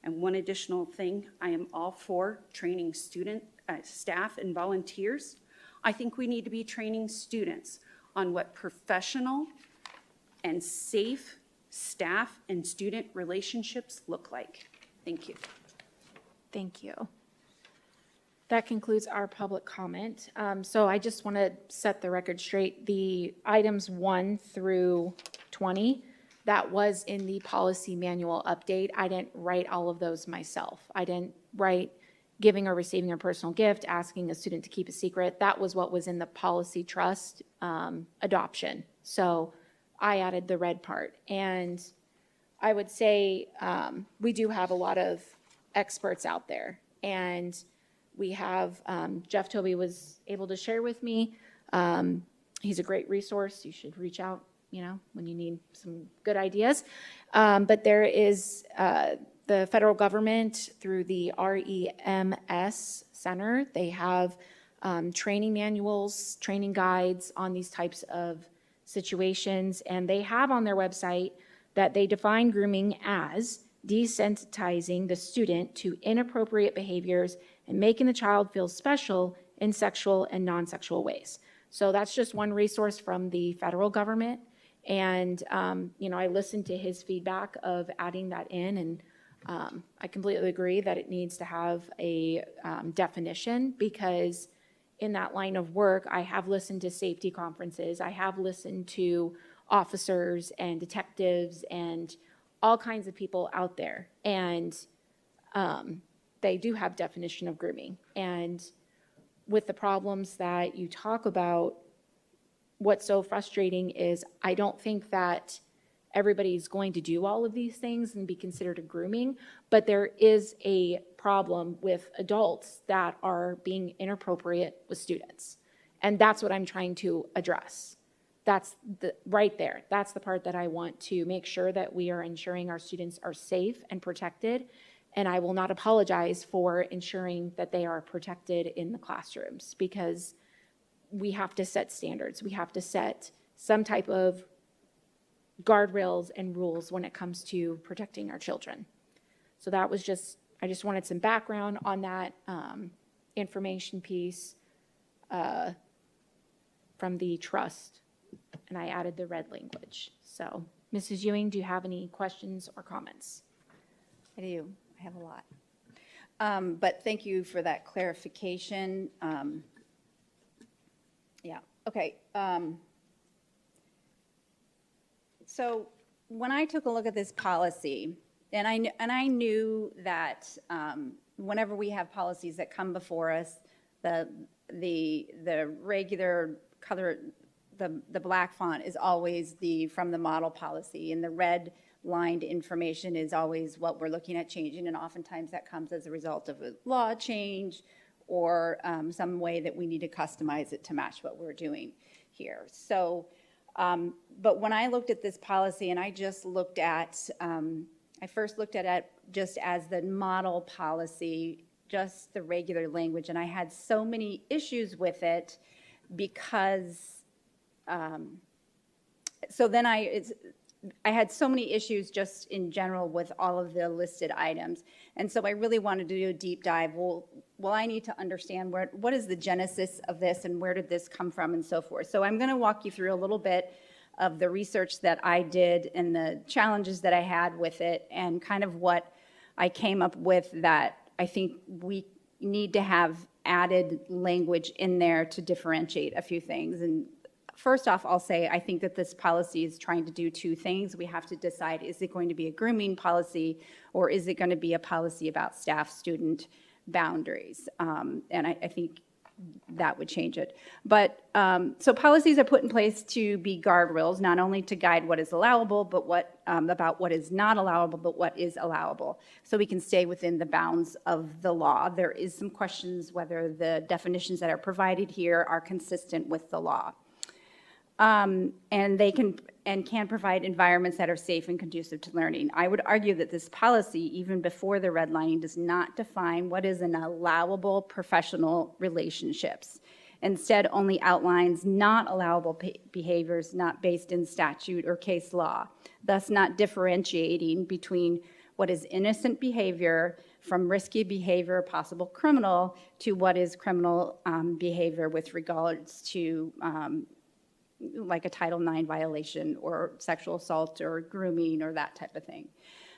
And one additional thing, I am all for training staff and volunteers. I think we need to be training students on what professional and safe staff and student relationships look like. Thank you. Thank you. That concludes our public comment. So I just want to set the record straight. The items 1 through 20, that was in the policy manual update. I didn't write all of those myself. I didn't write giving or receiving a personal gift, asking a student to keep a secret. That was what was in the policy trust adoption. So I added the red part. And I would say we do have a lot of experts out there. And we have, Jeff Toby was able to share with me. He's a great resource. You should reach out, when you need some good ideas. But there is the federal government through the REMS Center. They have training manuals, training guides on these types of situations. And they have on their website that they define grooming as desensitizing the student to inappropriate behaviors and making the child feel special in sexual and non-sexual ways. So that's just one resource from the federal government. And, I listened to his feedback of adding that in, and I completely agree that it needs to have a definition, because in that line of work, I have listened to safety conferences. I have listened to officers and detectives and all kinds of people out there. And they do have definition of grooming. And with the problems that you talk about, what's so frustrating is I don't think that everybody's going to do all of these things and be considered a grooming, but there is a problem with adults that are being inappropriate with students. And that's what I'm trying to address. That's right there. That's the part that I want to make sure that we are ensuring our students are safe and protected. And I will not apologize for ensuring that they are protected in the classrooms, because we have to set standards. We have to set some type of guardrails and rules when it comes to protecting our children. So that was I just wanted some background on that information piece from the trust, and I added the red language. So, Mrs. Ewing, do you have any questions or comments? I do. I have a lot. But thank you for that clarification. Yeah, okay. So when I took a look at this policy, and I knew that whenever we have policies that come before us, The regular color, the black font is always from the model policy, and the red lined information is always what we're looking at changing, and oftentimes that comes as a result of a law change or some way that we need to customize it to match what we're doing here. So, but when I looked at this policy, and I just looked at, I first looked at it just as the model policy, just the regular language, and I had so many issues with it because, so then I had so many issues just in general with all of the listed items. And so I really wanted to do a deep dive. Well, I need to understand what is the genesis of this and where did this come from and so forth. So I'm going to walk you through a little bit of the research that I did and the challenges that I had with it and kind of what I came up with that I think we need to have added language in there to differentiate a few things. And first off, I'll say I think that this policy is trying to do two things. We have to decide, is it going to be a grooming policy or is it going to be a policy about staff-student boundaries? And I think that would change it. But so policies are put in place to be guardrails, not only to guide what is allowable, but about what is not allowable, but what is allowable, so we can stay within the bounds of the law. There is some questions whether the definitions that are provided here are consistent with the law. And they can provide environments that are safe and conducive to learning. I would argue that this policy, even before the redlining, does not define what is an allowable professional relationships. Instead, only outlines not allowable behaviors not based in statute or case law, thus not differentiating between what is innocent behavior from risky behavior, possible criminal, to what is criminal behavior with regards to like a Title IX violation or sexual assault or grooming or that type of thing.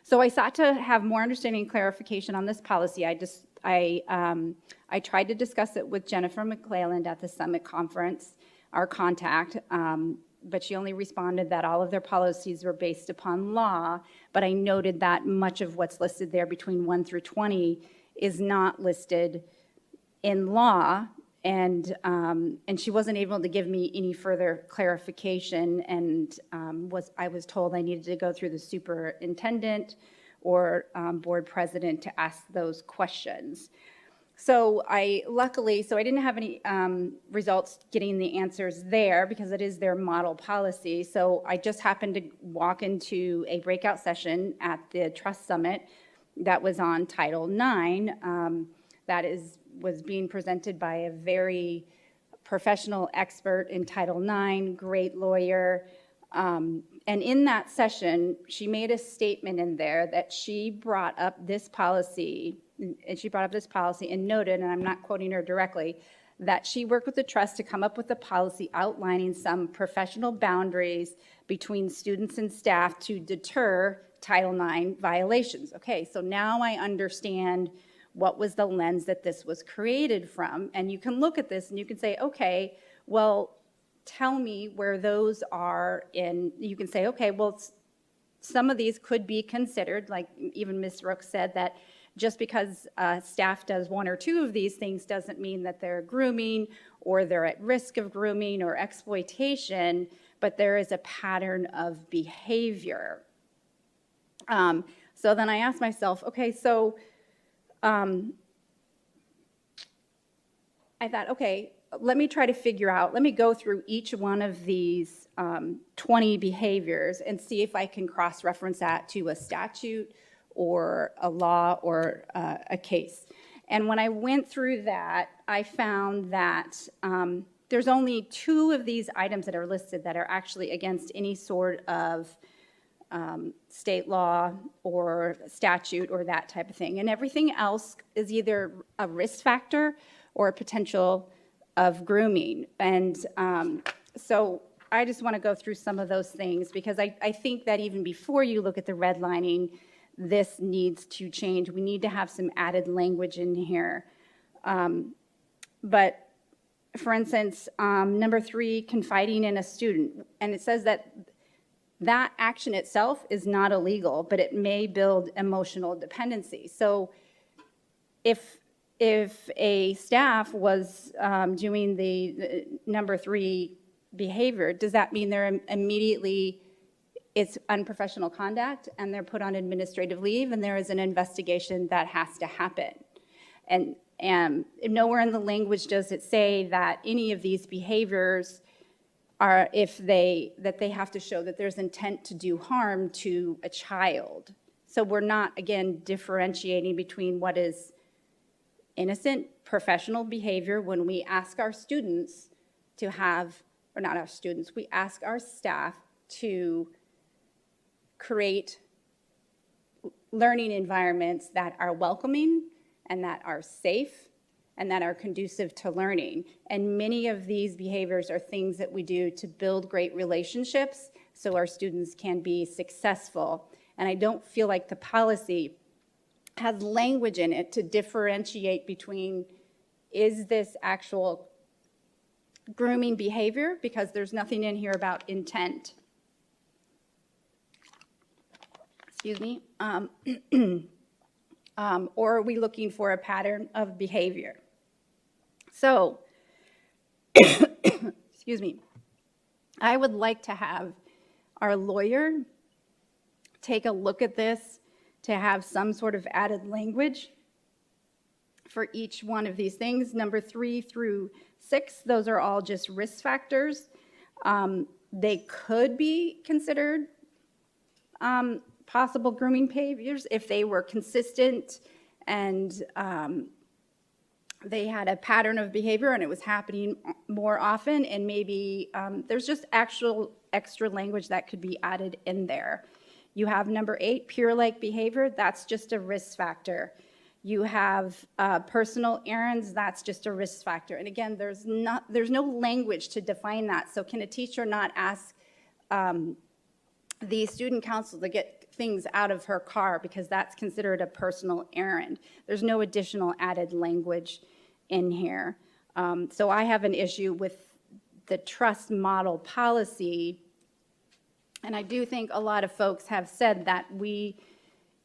So I sought to have more understanding and clarification on this policy. I tried to discuss it with Jennifer McClelland at the Summit Conference, our contact, but she only responded that all of their policies were based upon law, but I noted that much of what's listed there between 1 through 20 is not listed in law. And she wasn't able to give me any further clarification, and I was told I needed to go through the superintendent or board president to ask those questions. So luckily, I didn't have any results getting the answers there because it is their model policy. So I just happened to walk into a breakout session at the Trust Summit that was on Title IX. That was being presented by a very professional expert in Title IX, great lawyer. And in that session, she made a statement in there that she brought up this policy, and noted, and I'm not quoting her directly, that she worked with the trust to come up with a policy outlining some professional boundaries between students and staff to deter Title IX violations. Okay, so now I understand what was the lens that this was created from. And you can look at this and you can say, okay, well, tell me where those are in, you can say, okay, well, some of these could be considered, like even Ms. Rooks said, that just because staff does one or two of these things doesn't mean that they're grooming or they're at risk of grooming or exploitation, but there is a pattern of behavior. So then I asked myself, okay, so I thought, okay, let me try to figure out, let me go through each one of these 20 behaviors and see if I can cross-reference that to a statute or a law or a case. And when I went through that, I found that there's only 2 of these items that are listed that are actually against any sort of state law or statute or that type of thing. And everything else is either a risk factor or a potential of grooming. And so I just want to go through some of those things because I think that even before you look at the redlining, this needs to change. We need to have some added language in here. But for instance, number 3, confiding in a student. And it says that action itself is not illegal, but it may build emotional dependency. So if if a staff was doing the number 3 behavior, does that mean they're immediately, it's unprofessional conduct and they're put on administrative leave and there is an investigation that has to happen? And nowhere in the language does it say that any of these behaviors are, that they have to show that there's intent to do harm to a child. So we're not, again, differentiating between what is innocent professional behavior when we ask our students to have, or not our students, we ask our staff to create learning environments that are welcoming and that are safe and that are conducive to learning. And many of these behaviors are things that we do to build great relationships so our students can be successful. And I don't feel like the policy has language in it to differentiate between, is this actual grooming behavior, because there's nothing in here about intent. Excuse me. Or are we looking for a pattern of behavior? So, excuse me, I would like to have our lawyer take a look at this to have some sort of added language for each one of these things. Number 3 through 6, those are all just risk factors. They could be considered possible grooming behaviors if they were consistent and they had a pattern of behavior and it was happening more often, and maybe there's just actual extra language that could be added in there. You have number 8, peer-like behavior. That's just a risk factor. You have personal errands. That's just a risk factor. And again, there's no language to define that. So can a teacher not ask the student council to get things out of her car because that's considered a personal errand? There's no additional added language in here. So I have an issue with the trust model policy. And I do think a lot of folks have said that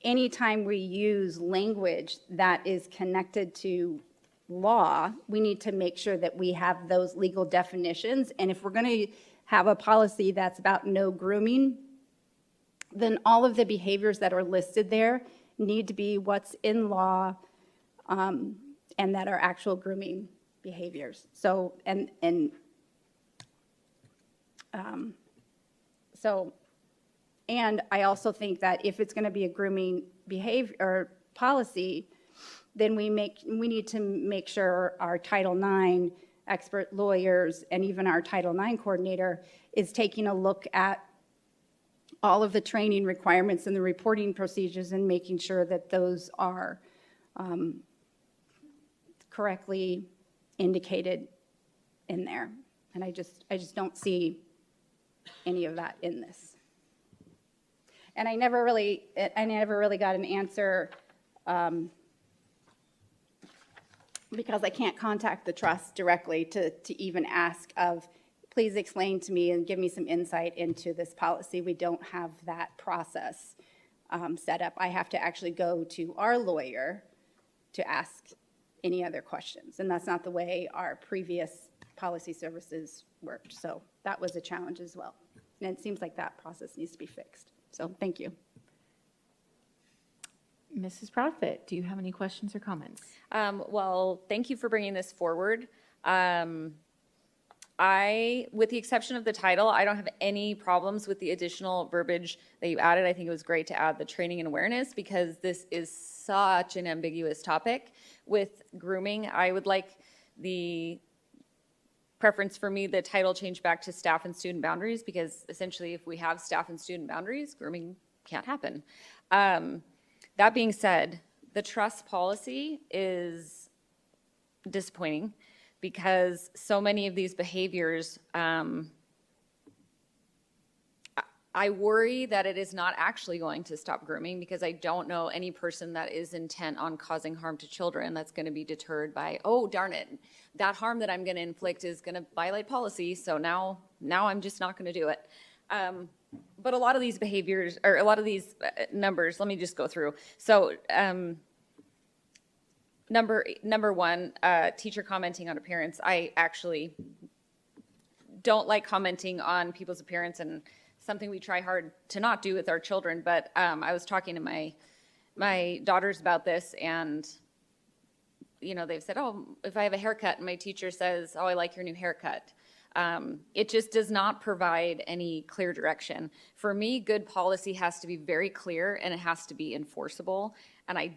anytime we use language that is connected to law, we need to make sure that we have those legal definitions. And if we're going to have a policy that's about no grooming, then all of the behaviors that are listed there need to be what's in law and that are actual grooming behaviors. So, and I also think that if it's going to be a grooming behavior or policy, then we need to make sure our Title IX expert lawyers and even our Title IX coordinator is taking a look at all of the training requirements and the reporting procedures and making sure that those are correctly indicated in there. And I just don't see any of that in this. And I never really got an answer because I can't contact the trust directly to even ask of, please explain to me and give me some insight into this policy. We don't have that process set up. I have to actually go to our lawyer to ask any other questions. And that's not the way our previous policy services worked. So that was a challenge as well. And it seems like that process needs to be fixed. So thank you. Mrs. Profit, do you have any questions or comments? Well, thank you for bringing this forward. With the exception of the title, I don't have any problems with the additional verbiage that you added. I think it was great to add the training and awareness because this is such an ambiguous topic. With grooming, I would like the preference for me, the title changed back to staff and student boundaries, because essentially if we have staff and student boundaries, grooming can't happen. That being said, the trust policy is disappointing because so many of these behaviors, I worry that it is not actually going to stop grooming because I don't know any person that is intent on causing harm to children that's going to be deterred by, oh, darn it, that harm that I'm going to inflict is going to violate policy, so now I'm just not going to do it. But a lot of these behaviors, or a lot of these numbers, let me just go through. So Number one, teacher commenting on appearance. I actually don't like commenting on people's appearance, and something we try hard to not do with our children. But I was talking to my daughters about this, and they've said, "Oh, if I have a haircut," and my teacher says, "Oh, I like your new haircut." It just does not provide any clear direction. For me, good policy has to be very clear, and it has to be enforceable. And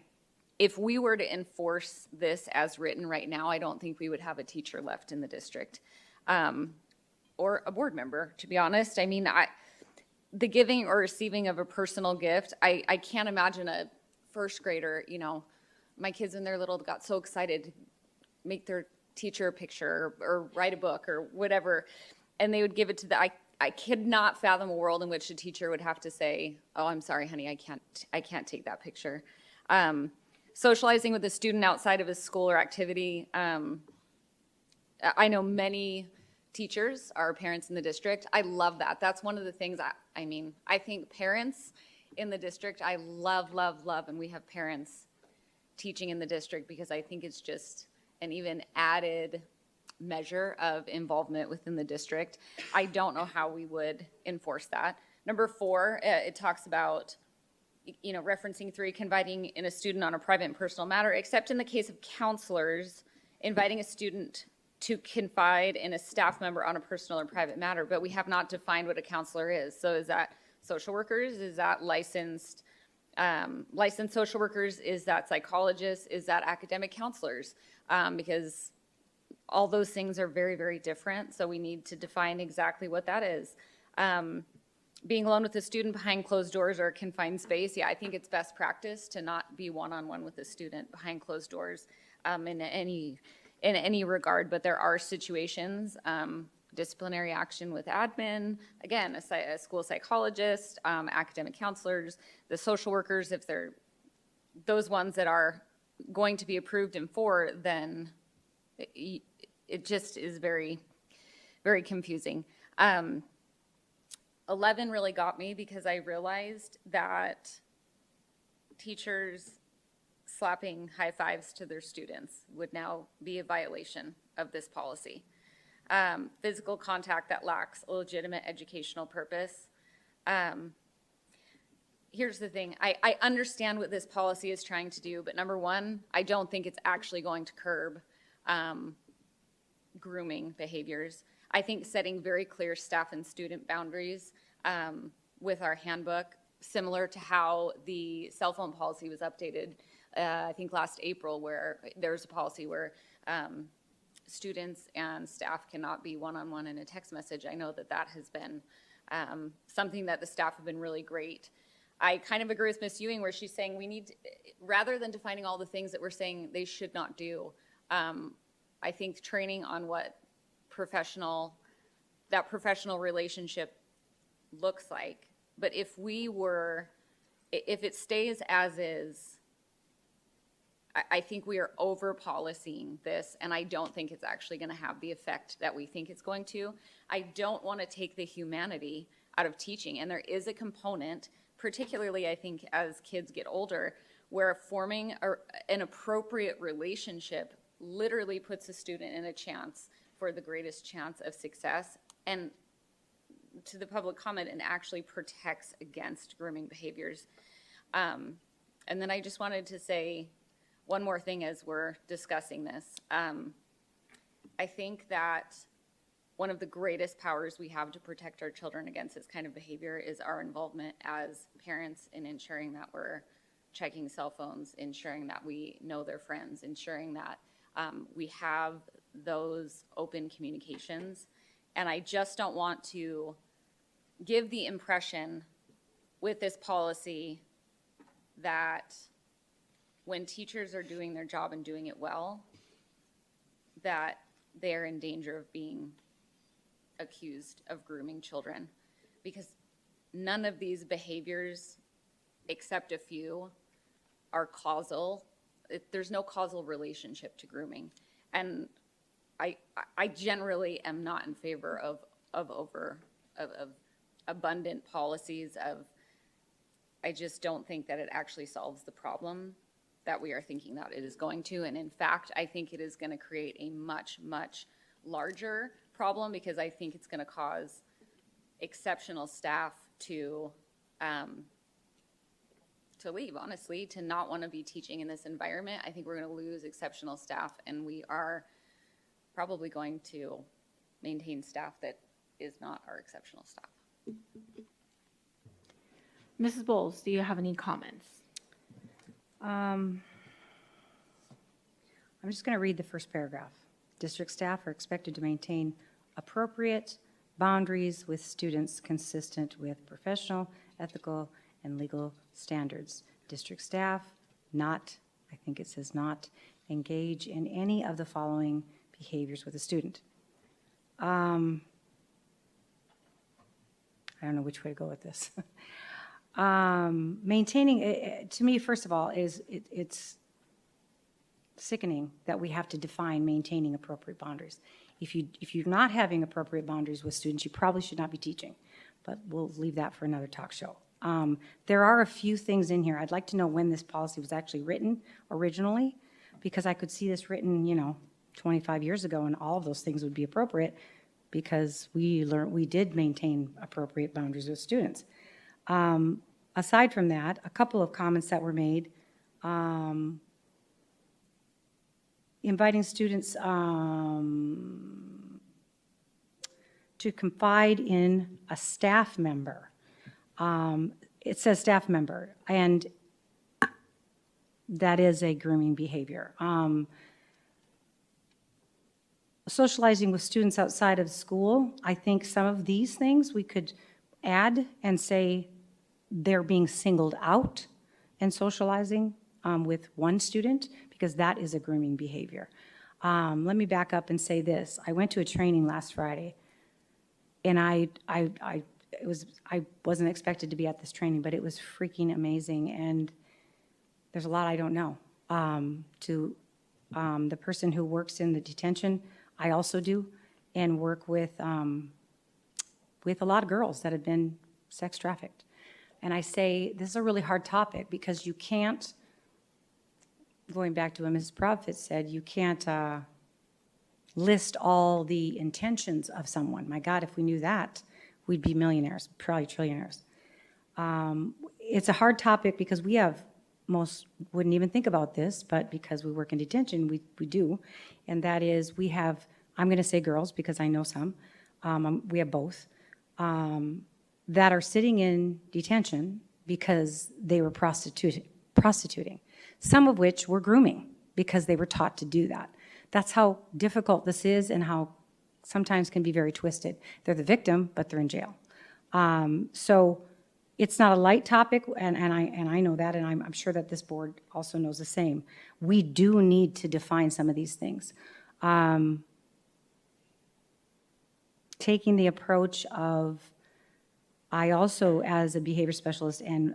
if we were to enforce this as written right now, I don't think we would have a teacher left in the district, or a board member, to be honest. I mean, the giving or receiving of a personal gift, I can't imagine a first grader, my kids when they're little got so excited to make their teacher a picture or write a book or whatever, and they would give it to I could not fathom a world in which a teacher would have to say, "Oh, I'm sorry, honey, I can't take that picture." Socializing with a student outside of a school or activity. I know many teachers are parents in the district. I love that. That's one of the things I think parents in the district, I love, and we have parents teaching in the district because I think it's just an even added measure of involvement within the district. I don't know how we would enforce that. Number 4, it talks about referencing 3, confiding in a student on a private and personal matter, except in the case of counselors, inviting a student to confide in a staff member on a personal or private matter, but we have not defined what a counselor is. So is that social workers? Is that licensed social workers? Is that psychologists? Is that academic counselors? Because all those things are very, very different, so we need to define exactly what that is. Being alone with a student behind closed doors or a confined space, I think it's best practice to not be one-on-one with a student behind closed doors in any regard, but there are situations, disciplinary action with admin, again, a school psychologist, academic counselors, the social workers, if they're those ones that are going to be approved in 4, then it just is very, very confusing. 11 really got me because I realized that teachers slapping high fives to their students would now be a violation of this policy. Physical contact that lacks a legitimate educational purpose. Here's the thing. I understand what this policy is trying to do, but number 1, I don't think it's actually going to curb grooming behaviors. I think setting very clear staff and student boundaries with our handbook, similar to how the cell phone policy was updated, I think last April, where there's a policy where students and staff cannot be one-on-one in a text message. I know that has been something that the staff have been really great. I kind of agree with Ms. Ewing where she's saying we need, rather than defining all the things that we're saying they should not do, I think training on what that professional relationship looks like. But if it stays as is, I think we are over policing this, and I don't think it's actually going to have the effect that we think it's going to. I don't want to take the humanity out of teaching, and there is a component, particularly I think as kids get older, where forming an appropriate relationship literally puts a student in a chance for the greatest chance of success, and to the public comment, and actually protects against grooming behaviors. And then I just wanted to say one more thing as we're discussing this. I think that one of the greatest powers we have to protect our children against this kind of behavior is our involvement as parents in ensuring that we're checking cell phones, ensuring that we know their friends, ensuring that we have those open communications. And I just don't want to give the impression with this policy that when teachers are doing their job and doing it well, that they're in danger of being accused of grooming children, because none of these behaviors, except a few, are causal. There's no causal relationship to grooming. And I generally am not in favor of abundant policies I just don't think that it actually solves the problem. that we are thinking that it is going to. And in fact, I think it is going to create a much, much larger problem, because I think it's going to cause exceptional staff to leave, honestly, to not want to be teaching in this environment. I think we're going to lose exceptional staff, and we are probably going to maintain staff that is not our exceptional staff. Mrs. Bowles, do you have any comments? I'm just going to read the first paragraph. District staff are expected to maintain appropriate boundaries with students consistent with professional, ethical, and legal standards. District staff not, I think it says not, engage in any of the following behaviors with a student. I don't know which way to go with this. Maintaining, to me, first of all, it's sickening that we have to define maintaining appropriate boundaries. If you're not having appropriate boundaries with students, you probably should not be teaching, but we'll leave that for another talk show. There are a few things in here. I'd like to know when this policy was actually written originally, because I could see this written, 25 years ago, and all of those things would be appropriate because we did maintain appropriate boundaries with students. Aside from that, a couple of comments that were made, inviting students to confide in a staff member. It says staff member, and that is a grooming behavior. Socializing with students outside of school, I think some of these things we could add and say they're being singled out and socializing with one student, because that is a grooming behavior. Let me back up and say this. I went to a training last Friday, and I wasn't expected to be at this training, but it was freaking amazing, and there's a lot I don't know. To the person who works in the detention, I also do, and work with a lot of girls that have been sex trafficked. And I say this is a really hard topic because you can't, going back to what Mrs. Profit said, you can't list all the intentions of someone. My God, if we knew that, we'd be millionaires, probably trillionaires. It's a hard topic because most wouldn't even think about this, but because we work in detention, we do. And that is, we have, I'm going to say girls because I know some, we have both, that are sitting in detention because they were prostituting, some of which were grooming because they were taught to do that. That's how difficult this is and how sometimes can be very twisted. They're the victim, but they're in jail. So it's not a light topic, and I know that, and I'm sure that this board also knows the same. We do need to define some of these things. Taking the approach of, I also, as a behavior specialist, and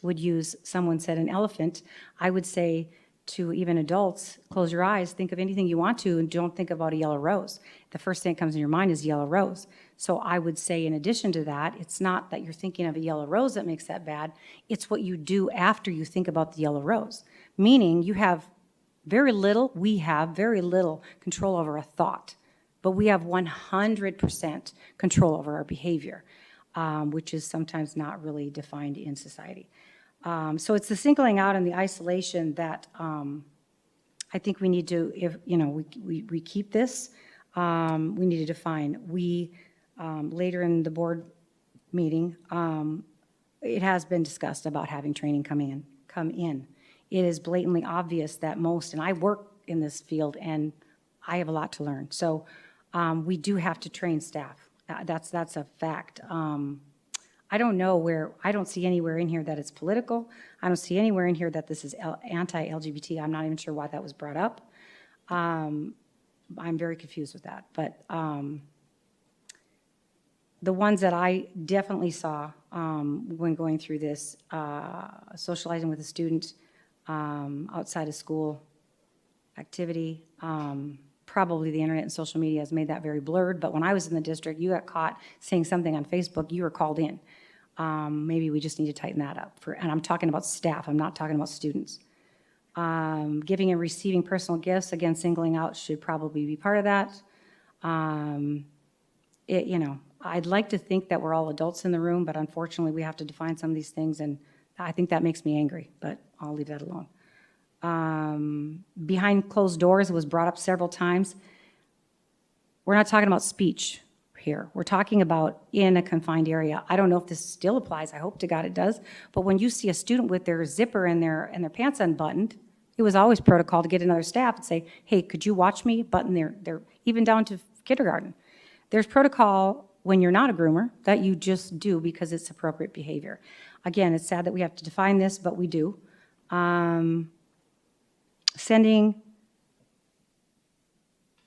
would use, someone said an elephant, I would say to even adults, close your eyes, think of anything you want to, and don't think about a yellow rose. The first thing that comes in your mind is yellow rose. So I would say in addition to that, it's not that you're thinking of a yellow rose that makes that bad, it's what you do after you think about the yellow rose. Meaning we have very little control over a thought, but we have 100% control over our behavior, which is sometimes not really defined in society. So it's the singling out and the isolation that I think we need to, if we keep this, we need to define. We later in the board meeting, it has been discussed about having training come in. It is blatantly obvious that most, and I work in this field, and I have a lot to learn. So we do have to train staff. That's a fact. I don't know where, I don't see anywhere in here that it's political. I don't see anywhere in here that this is anti-LGBT. I'm not even sure why that was brought up. I'm very confused with that. But the ones that I definitely saw when going through this, socializing with a student outside of school activity, probably the internet and social media has made that very blurred, but when I was in the district, you got caught saying something on Facebook, you were called in. Maybe we just need to tighten that up and I'm talking about staff, I'm not talking about students. Giving and receiving personal gifts, again, singling out should probably be part of that. I'd like to think that we're all adults in the room, but unfortunately, we have to define some of these things, and I think that makes me angry, but I'll leave that alone. Behind closed doors was brought up several times. We're not talking about speech here. We're talking about in a confined area. I don't know if this still applies. I hope to God it does. But when you see a student with their zipper and their pants unbuttoned, it was always protocol to get another staff and say, hey, could you watch me button their even down to kindergarten. There's protocol when you're not a groomer that you just do because it's appropriate behavior. Again, it's sad that we have to define this, but we do. Sending,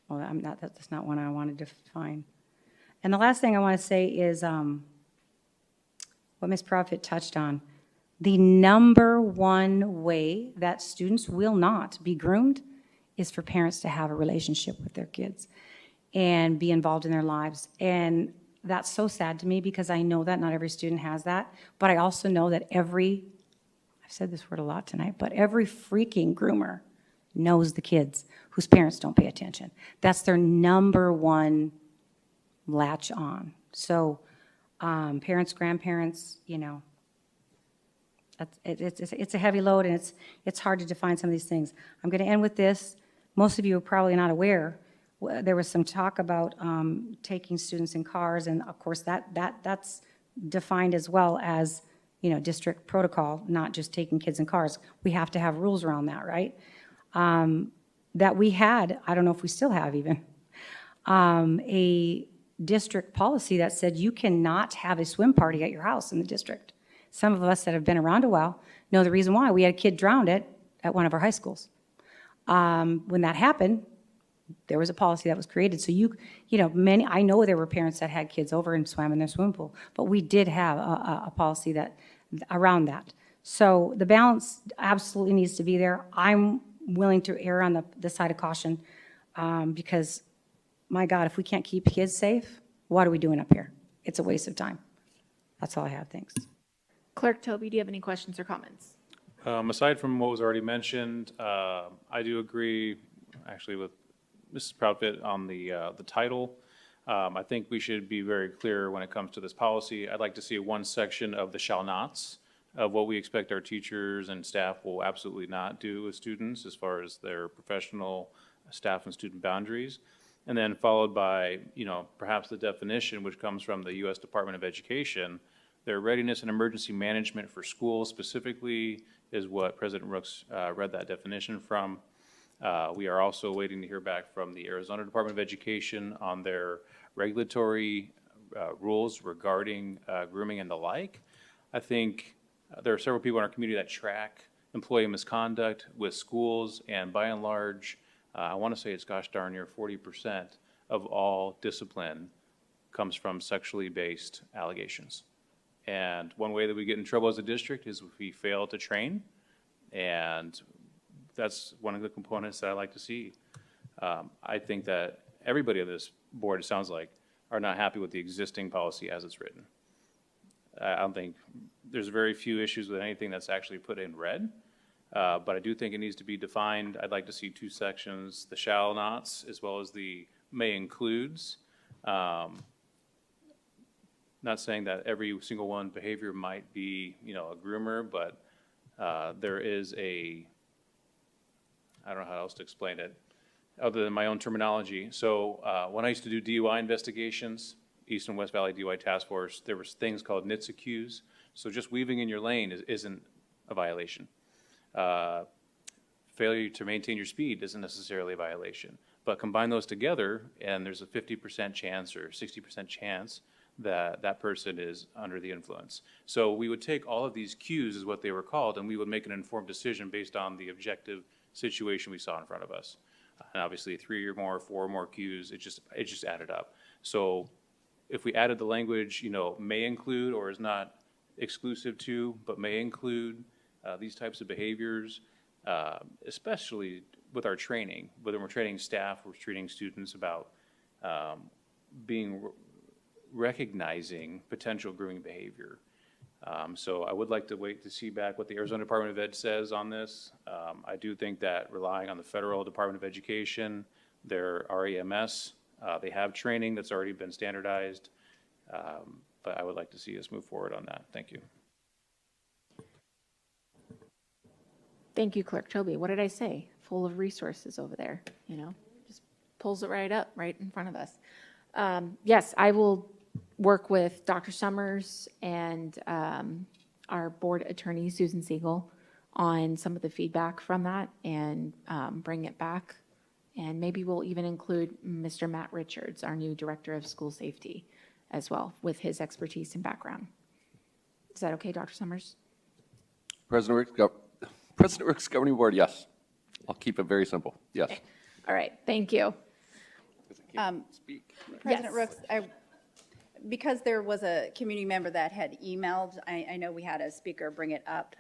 well, that's not one I wanted to define. And the last thing I want to say is what Ms. Profit touched on. The number one way that students will not be groomed is for parents to have a relationship with their kids and be involved in their lives. And that's so sad to me because I know that not every student has that, but I also know that I've said this word a lot tonight, but every freaking groomer knows the kids whose parents don't pay attention. That's their number one latch on. So parents, grandparents, it's a heavy load, and it's hard to define some of these things. I'm going to end with this. Most of you are probably not aware. There was some talk about taking students in cars, and of course that's defined as well as district protocol, not just taking kids in cars. We have to have rules around that, right? That we had, I don't know if we still have even, a district policy that said you cannot have a swim party at your house in the district. Some of us that have been around a while know the reason why. We had a kid drowned at one of our high schools. When that happened, there was a policy that was created. So I know there were parents that had kids over and swam in their swimming pool, but we did have a policy around that. So the balance absolutely needs to be there. I'm willing to err on the side of caution because, my God, if we can't keep kids safe, what are we doing up here? It's a waste of time. That's all I have. Thanks. Clerk Toby, do you have any questions or comments? Aside from what was already mentioned, I do agree actually with Mrs. Proudfit on the title. I think we should be very clear when it comes to this policy. I'd like to see one section of the shall nots of what we expect our teachers and staff will absolutely not do with students as far as their professional staff and student boundaries. And then followed by, perhaps the definition, which comes from the U.S. Department of Education. Their readiness and emergency management for schools specifically is what President Rooks read that definition from. We are also waiting to hear back from the Arizona Department of Education on their regulatory rules regarding grooming and the like. I think there are several people in our community that track employee misconduct with schools, and by and large, I want to say it's gosh darn near 40% of all discipline comes from sexually based allegations. And one way that we get in trouble as a district is if we fail to train, and that's one of the components that I like to see. I think that everybody on this board, it sounds like, are not happy with the existing policy as it's written. I don't think there's very few issues with anything that's actually put in red, but I do think it needs to be defined. I'd like to see two sections, the shall nots as well as the may includes. Not saying that every single one behavior might be, a groomer, but there is I don't know how else to explain it other than my own terminology. So when I used to do DUI investigations, East and West Valley DUI Task Force, there was things called NHTSA queues. So just weaving in your lane isn't a violation. Failure to maintain your speed isn't necessarily a violation. But combine those together, and there's a 50% chance or 60% chance that that person is under the influence. So we would take all of these cues, is what they were called, and we would make an informed decision based on the objective situation we saw in front of us. And obviously 3 or more, 4 or more cues, it just added up. So if we added the language, may include or is not exclusive to, but may include these types of behaviors, especially with our training, whether we're training staff, we're treating students about recognizing potential grooming behavior. So I would like to wait to see back what the Arizona Department of Ed says on this. I do think that relying on the Federal Department of Education, their REMS, they have training that's already been standardized, but I would like to see us move forward on that. Thank you. Thank you, Clerk Toby. What did I say? Full of resources over there, you know, just pulls it right up, right in front of us. Yes, I will work with Dr. Summers and our board attorney, Susan Siegel, on some of the feedback from that and bring it back. And maybe we'll even include Mr. Matt Richards, our new Director of School Safety, as well, with his expertise and background. Is that okay, Dr. Summers? President Rooks, Governing Board, yes. I'll keep it very simple. Yes. Okay. All right, thank you. President Rooks, because there was a community member that had emailed, I know we had a speaker bring it up,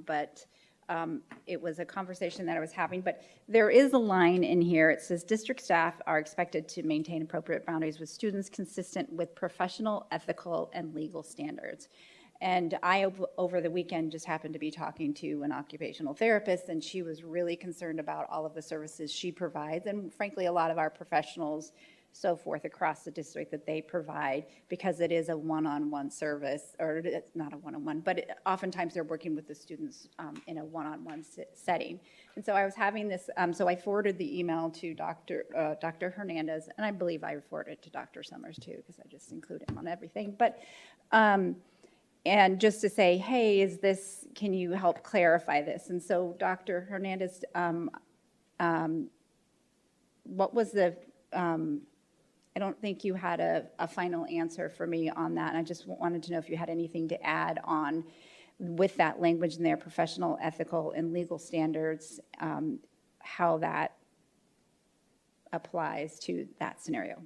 but it was a conversation that I was having. But there is a line in here. It says, district staff are expected to maintain appropriate boundaries with students consistent with professional, ethical, and legal standards. And I, over the weekend, just happened to be talking to an occupational therapist, and she was really concerned about all of the services she provides, and frankly, a lot of our professionals, so forth, across the district that they provide, because it is a one-on-one service, or it's not a one-on-one, but oftentimes they're working with the students in a one-on-one setting. And so I was having this, so I forwarded the email to Dr. Hernandez, and I believe I forwarded it to Dr. Summers too, because I just include him on everything. But and just to say, hey, can you help clarify this? And so Dr. Hernandez, what was the, I don't think you had a final answer for me on that. And I just wanted to know if you had anything to add on with that language in there, professional, ethical, and legal standards, how that applies to that scenario.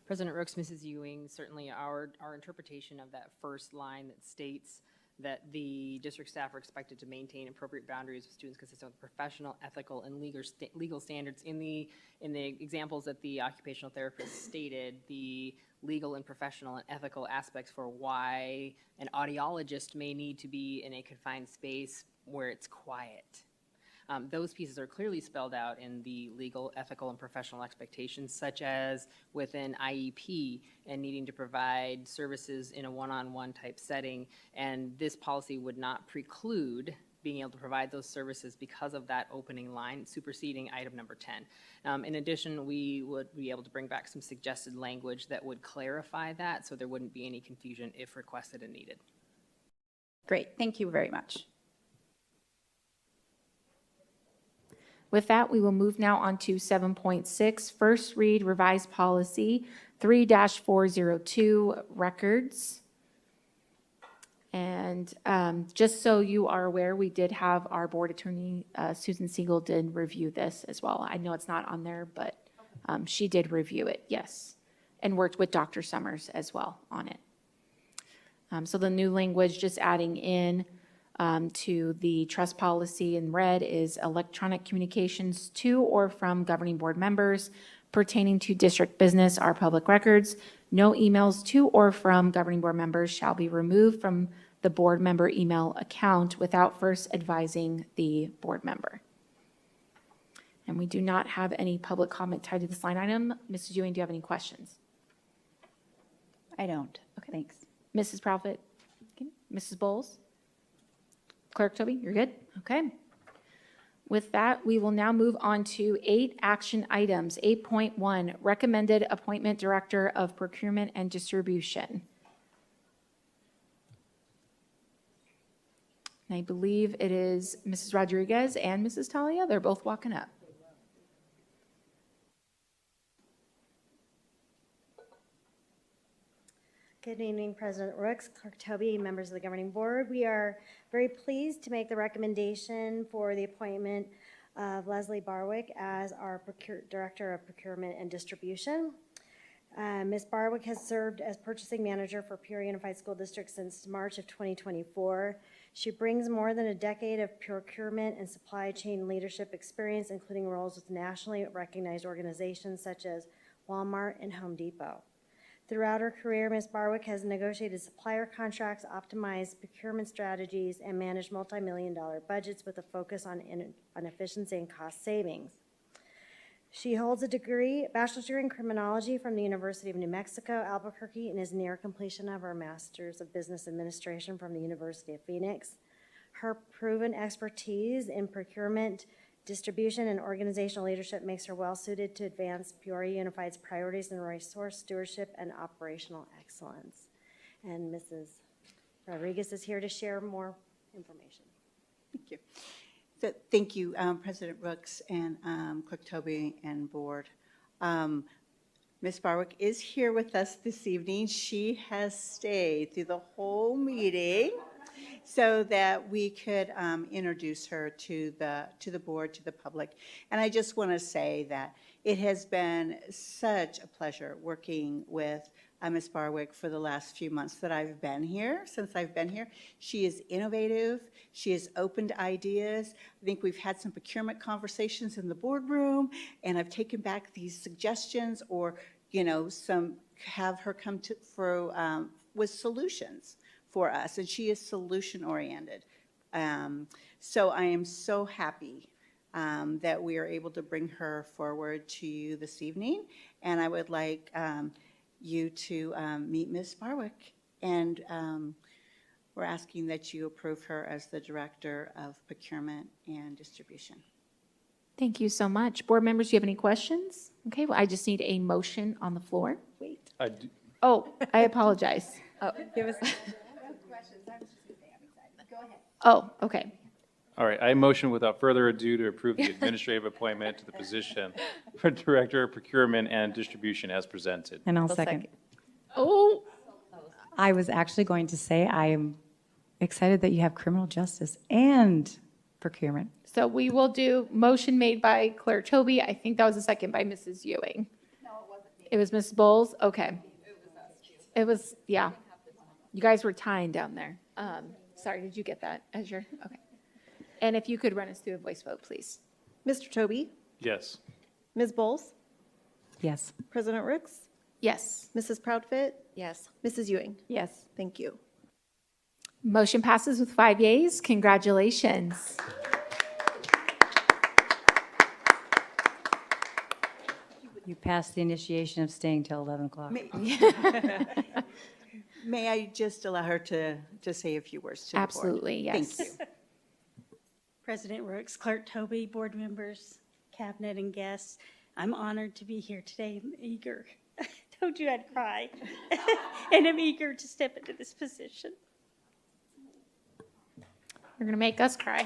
President Rooks, Mrs. Ewing, certainly our interpretation of that first line that states that the district staff are expected to maintain appropriate boundaries with students consistent with professional, ethical, and legal standards. In the examples that the occupational therapist stated, the legal and professional and ethical aspects for why an audiologist may need to be in a confined space where it's quiet. Those pieces are clearly spelled out in the legal, ethical, and professional expectations, such as within IEP and needing to provide services in a one-on-one type setting. And this policy would not preclude being able to provide those services because of that opening line, superseding item number 10. In addition, we would be able to bring back some suggested language that would clarify that so there wouldn't be any confusion if requested and needed. Great, thank you very much. With that, we will move now on to 7.6, first read revised policy 3-402, records. And just so you are aware, we did have our board attorney, Susan Siegel, did review this as well. I know it's not on there, but she did review it, yes, and worked with Dr. Summers as well on it. So the new language, just adding in to the trust policy in red, is electronic communications to or from governing board members pertaining to district business are public records. No emails to or from governing board members shall be removed from the board member email account without first advising the board member. And we do not have any public comment tied to this line item. Mrs. Ewing, do you have any questions? I don't. Okay. Thanks. Mrs. Profit? Okay. Mrs. Bowles? Clerk Toby, you're good? Okay. With that, we will now move on to 8 action items. 8.1, recommended appointment director of procurement and distribution. And I believe it is Mrs. Rodriguez and Mrs. Talia. They're both walking up. Good evening, President Rooks, Clerk Toby, members of the Governing Board. We are very pleased to make the recommendation for the appointment of Leslie Barwick as our Director of Procurement and Distribution. Ms. Barwick has served as Purchasing Manager for Peoria Unified School District since March of 2024. She brings more than a decade of procurement and supply chain leadership experience, including roles with nationally recognized organizations such as Walmart and Home Depot. Throughout her career, Ms. Barwick has negotiated supplier contracts, optimized procurement strategies, and managed multi-million-dollar budgets with a focus on efficiency and cost savings. She holds a bachelor's degree in criminology from the University of New Mexico, Albuquerque, and is near completion of her master's of business administration from the University of Phoenix. Her proven expertise in procurement, distribution, and organizational leadership makes her well-suited to advance Peoria Unified's priorities in resource stewardship and operational excellence. And Mrs. Rodriguez is here to share more information. Thank you. So, thank you, President Brooks and Clerk Toby and Board. Ms. Barwick is here with us this evening. She has stayed through the whole meeting so that we could introduce her to the board, to the public. And I just want to say that it has been such a pleasure working with Ms. Barwick for the last few months that I've been here, since I've been here. She is innovative. She is open to ideas. I think we've had some procurement conversations in the boardroom, and I've taken back these suggestions or, you know, have her come with solutions for us, and she is solution-oriented. So I am so happy that we are able to bring her forward to you this evening, and I would like you to meet Ms. Barwick, and we're asking that you approve her as the Director of Procurement and Distribution. Thank you so much. Board members, do you have any questions? Okay, well, I just need a motion on the floor. Wait. Oh, I apologize. Oh, give us. Oh, okay. All right, I motion without further ado to approve the administrative appointment to the position for Director of Procurement and Distribution as presented. And I'll second. Oh, I was actually going to say I am excited that you have criminal justice and procurement. so we will do motion made by Clerk Toby. I think that was a second by Mrs. Ewing. No, it wasn't me. It was Mrs. Bowles? Okay. It was, yeah. You guys were tying down there. Sorry, did you get that as your, okay. And if you could run us through a voice vote, please. Mr. Toby? Yes. Ms. Bowles? Yes. President Rooks? Yes. Mrs. Proudfit? Yes. Mrs. Ewing? Yes. Thank you. Motion passes with 5 yeas. Congratulations. You passed the initiation of staying till 11 o'clock. May I just allow her to say a few words to the board? Absolutely, yes. Thank you. President Rooks, Clerk Toby, board members, cabinet, and guests, I'm honored to be here today. I'm eager. I told you I'd cry. And I'm eager to step into this position. You're going to make us cry.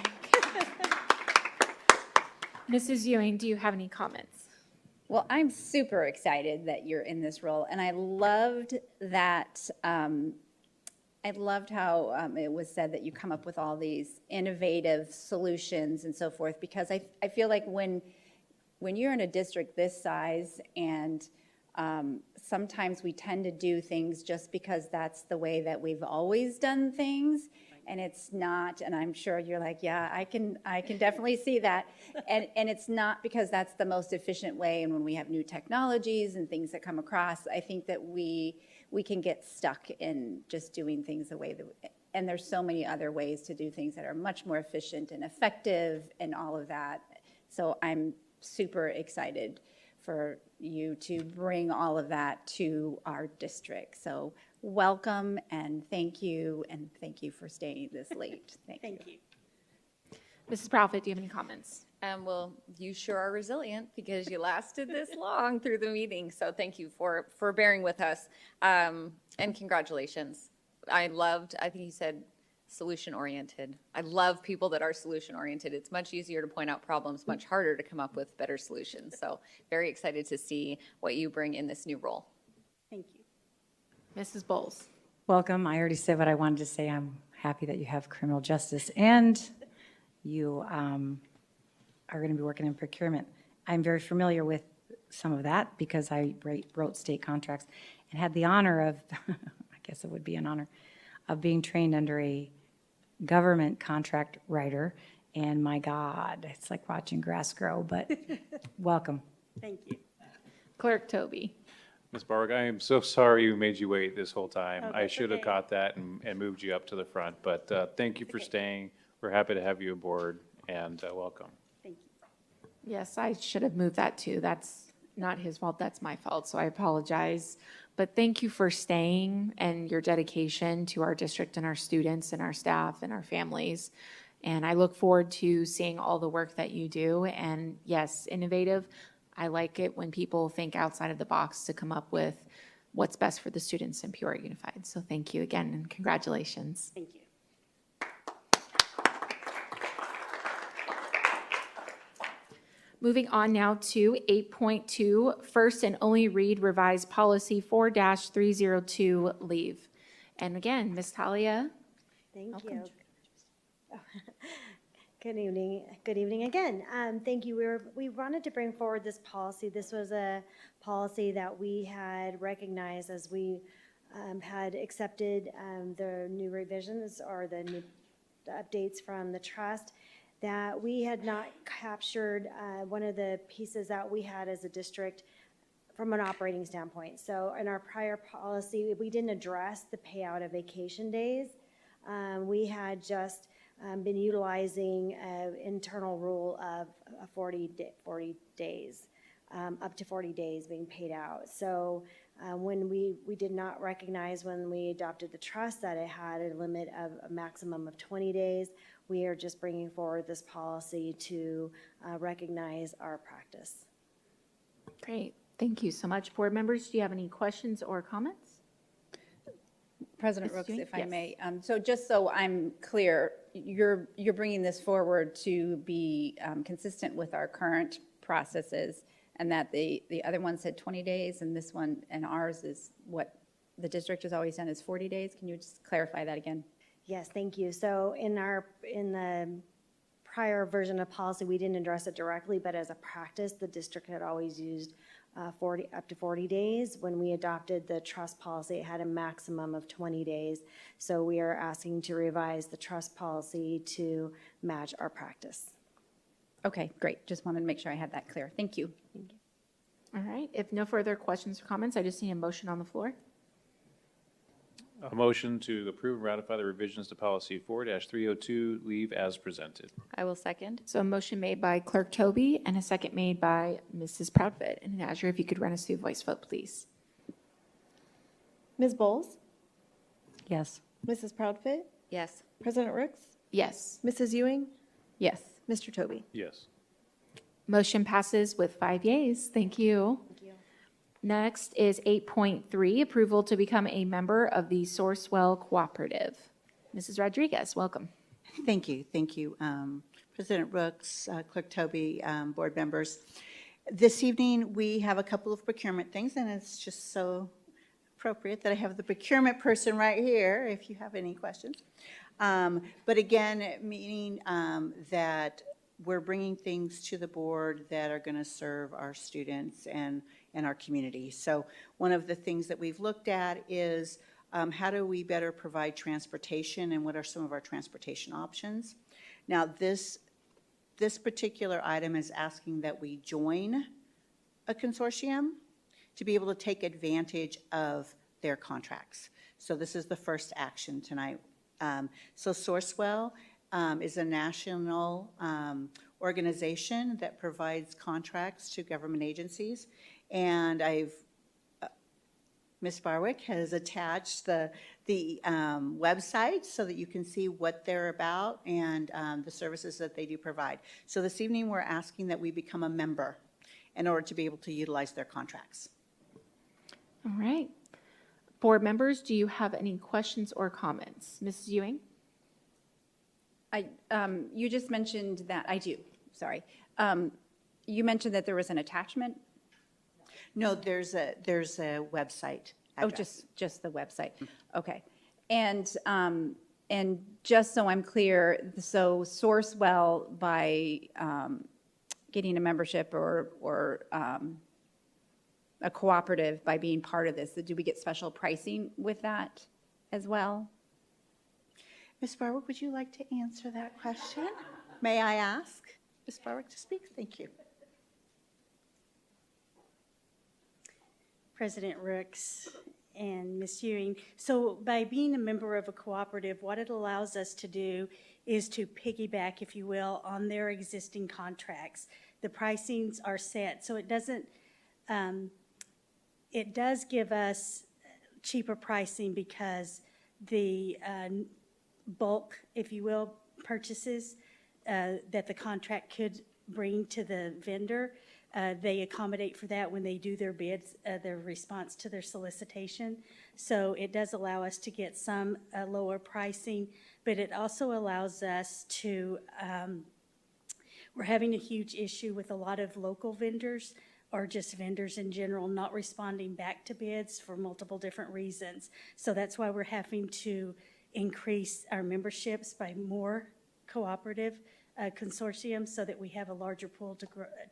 Mrs. Ewing, do you have any comments? Well, I'm super excited that you're in this role, and I loved that. I loved how it was said that you come up with all these innovative solutions and so forth, because I feel like when you're in a district this size, and sometimes we tend to do things just because that's the way that we've always done things, and it's not, and I'm sure you're like, yeah, I can definitely see that, and it's not because that's the most efficient way, and when we have new technologies and things that come across, I think that we can get stuck in just doing things the way that, and there's so many other ways to do things that are much more efficient and effective and all of that. So I'm super excited for you to bring all of that to our district. So welcome and thank you for staying this late. Thank you. Mrs. Proudfit, do you have any comments? Well, you sure are resilient because you lasted this long through the meeting. So thank you for bearing with us. And congratulations. I think you said solution-oriented. I love people that are solution-oriented. It's much easier to point out problems, much harder to come up with better solutions. So very excited to see what you bring in this new role. Thank you. Mrs. Bowles. Welcome. I already said what I wanted to say. I'm happy that you have criminal justice and you are going to be working in procurement. I'm very familiar with some of that because I wrote state contracts and had the honor of, I guess it would be an honor, of being trained under a government contract writer. And my God, it's like watching grass grow, but welcome. Thank you. Clerk Toby. Ms. Barwick, I am so sorry we made you wait this whole time. Oh, I that's should have okay. caught that and moved you up to the front, but thank you for staying. We're happy to have you aboard, and welcome. Thank you. Yes, I should have moved that too. That's not his fault, that's my fault, so I apologize. But thank you for staying and your dedication to our district and our students and our staff and our families. And I look forward to seeing all the work that you do. And yes, innovative. I like it when people think outside of the box to come up with what's best for the students in Peoria Unified. So thank you again and congratulations. Thank you. Moving on now to 8.2, first and only read revised policy 4-302 leave. And again, Ms. Talia. Thank welcome. you. Good evening. Good evening again. Thank you. We wanted to bring forward this policy. This was a policy that we had recognized as we had accepted the new revisions or the new updates from the trust, that we had not captured one of the pieces that we had as a district from an operating standpoint. So in our prior policy, we didn't address the payout of vacation days. We had just been utilizing an internal rule of 40 days, up to 40 days being paid out. So when we did not recognize when we adopted the trust that it had a limit of a maximum of 20 days, we are just bringing forward this policy to recognize our practice. Great. Thank you so much. Board members, do you have any questions or comments? President Ms. Rooks, Ewing? if I Yes. may. So just so I'm clear, you're bringing this forward to be consistent with our current processes, and that the other one said 20 days, and this one and ours is what the district has always done is 40 days. Can you just clarify that again? Yes, thank you. So in the prior version of policy, we didn't address it directly, but as a practice, the district had always used up to 40 days. When we adopted the trust policy, it had a maximum of 20 days. So we are asking to revise the trust policy to match our practice. Okay, great. Just wanted to make sure I had that clear. Thank you. All right. If no further questions or comments, I just need a motion on the floor. A motion to approve and ratify the revisions to policy 4-302 leave as presented. I will second. So a motion made by Clerk Toby and a second made by Mrs. Proudfit. And Azure, if you could run us through voice vote, please. Ms. Bowles? Yes. Mrs. Proudfit? Yes. President Rooks? Yes. Mrs. Ewing? Yes. Mr. Toby? Yes. Motion passes with 5 yeas. Thank you. Thank you. Next is 8.3, approval to become a member of the Sourcewell Cooperative. Mrs. Rodriguez, welcome. Thank you. Thank you. President Rooks, Clerk Toby, board members. This evening, we have a couple of procurement things, and it's just so appropriate that I have the procurement person right here if you have any questions. But again, meaning that we're bringing things to the board that are going to serve our students and our community. So one of the things that we've looked at is how do we better provide transportation, and what are some of our transportation options? Now, this particular item is asking that we join a consortium to be able to take advantage of their contracts. So this is the first action tonight. So Sourcewell is a national organization that provides contracts to government agencies. And Ms. Barwick has attached the website so that you can see what they're about and the services that they do provide. So this evening, we're asking that we become a member in order to be able to utilize their contracts. All right. Board members, do you have any questions or comments? Mrs. Ewing? You just mentioned that, I do, sorry. You mentioned that there was an attachment? No, there's a website address. Oh, just the website. Okay. And just so I'm clear, so Sourcewell, by getting a membership or a cooperative by being part of this, do we get special pricing with that as well? Ms. Barwick, would you like to answer that question? May I ask Ms. Barwick to speak? Thank you. President Rooks and Ms. Ewing. So by being a member of a cooperative, what it allows us to do is to piggyback, if you will, on their existing contracts. The pricings are set, so it doesn't, it does give us cheaper pricing because the bulk, if you will, purchases that the contract could bring to the vendor, they accommodate for that when they do their bids, their response to their solicitation. So it does allow us to get some lower pricing, but it also allows us to, we're having a huge issue with a lot of local vendors or just vendors in general not responding back to bids for multiple different reasons. So that's why we're having to increase our memberships by more cooperative consortiums so that we have a larger pool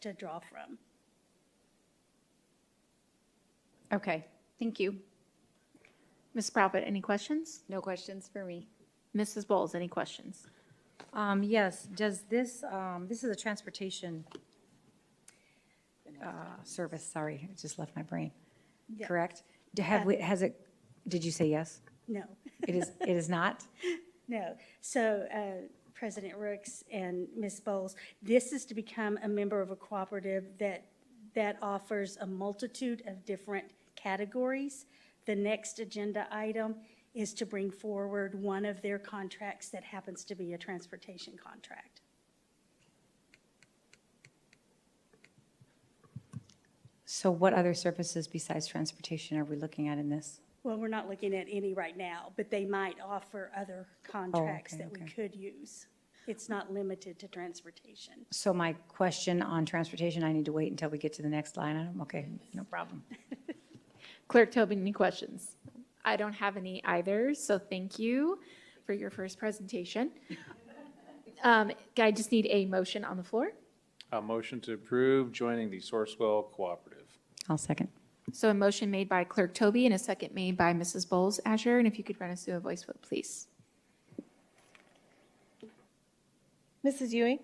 to draw from. Okay, thank you. Ms. Profit, any questions? No questions for me. Mrs. Bowles, any questions? Yes, does this, this is a transportation service, sorry, it just left my brain, Yeah. correct? Have we, has it, did you say yes? No. It is not? No. So, President Rooks and Ms. Bowles, this is to become a member of a cooperative that offers a multitude of different categories. The next agenda item is to bring forward one of their contracts that happens to be a transportation contract. So what other services besides transportation are we looking at in this? Well, we're not looking at any right now, but they might offer other contracts okay, that we okay. could use. It's not limited to transportation. So my question on transportation, I need to wait until we get to the next line item? Okay, no problem. Clerk Tobin, any questions? I don't have any either, so thank you for your first presentation. I just need a motion on the floor. A motion to approve joining the Sourcewell Cooperative. I'll second. So a motion made by Clerk Toby and a second made by Mrs. Bowles Asher, and if you could run us through a voice vote, please. Mrs. Ewing,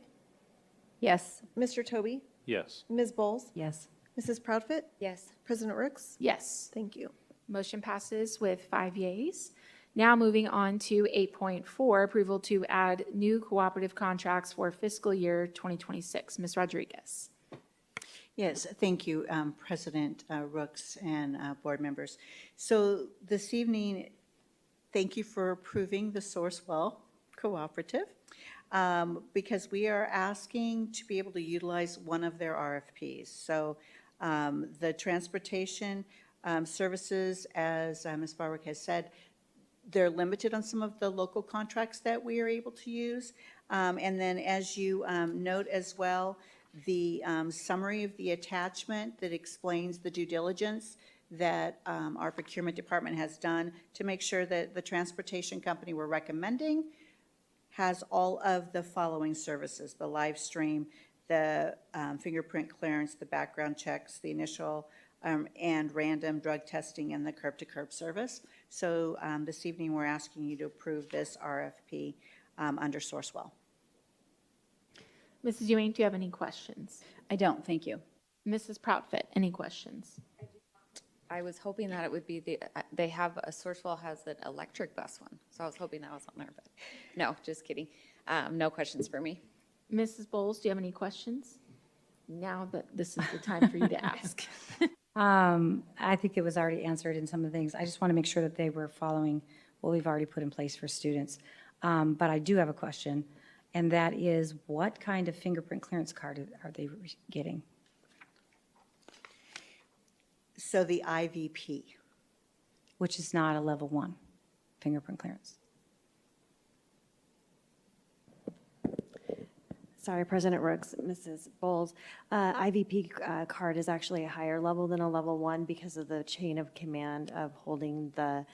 Yes. Mr. Toby, Yes. Ms. Bowles, Yes. Mrs. Proudfit, Yes. President Rooks. Yes. Thank you. Motion passes with 5 yeas. Now moving on to 8.4, approval to add new cooperative contracts for fiscal year 2026. Ms. Rodriguez. Yes, thank you, President Rooks and board members. So this evening, thank you for approving the Sourcewell Cooperative because we are asking to be able to utilize one of their RFPs. So the transportation services, as Ms. Barwick has said, they're limited on some of the local contracts that we are able to use. And then as you note as well, the summary of the attachment that explains the due diligence that our procurement department has done to make sure that the transportation company we're recommending has all of the following services: the live stream, the fingerprint clearance, the background checks, the initial and random drug testing, and the curb-to-curb service. So this evening, we're asking you to approve this RFP under Sourcewell. Mrs. Ewing, do you have any questions? I don't, thank you. Mrs. Proudfit, any questions? I was hoping that it would be they have, Sourcewell has an electric bus one, so I was hoping that was on there, but no, just kidding. No questions for me. Mrs. Bowles, do you have any questions? Now that this is the time for you to ask. I think it was already answered in some of the things. I just want to make sure that they were following what we've already put in place for students. But I do have a question, and that is, what kind of fingerprint clearance card are they getting? So the IVP. Which is not a level 1 fingerprint clearance. Sorry, President Rooks, Mrs. Bowles. IVP card is actually a higher level than a level 1 because of the chain of command of holding the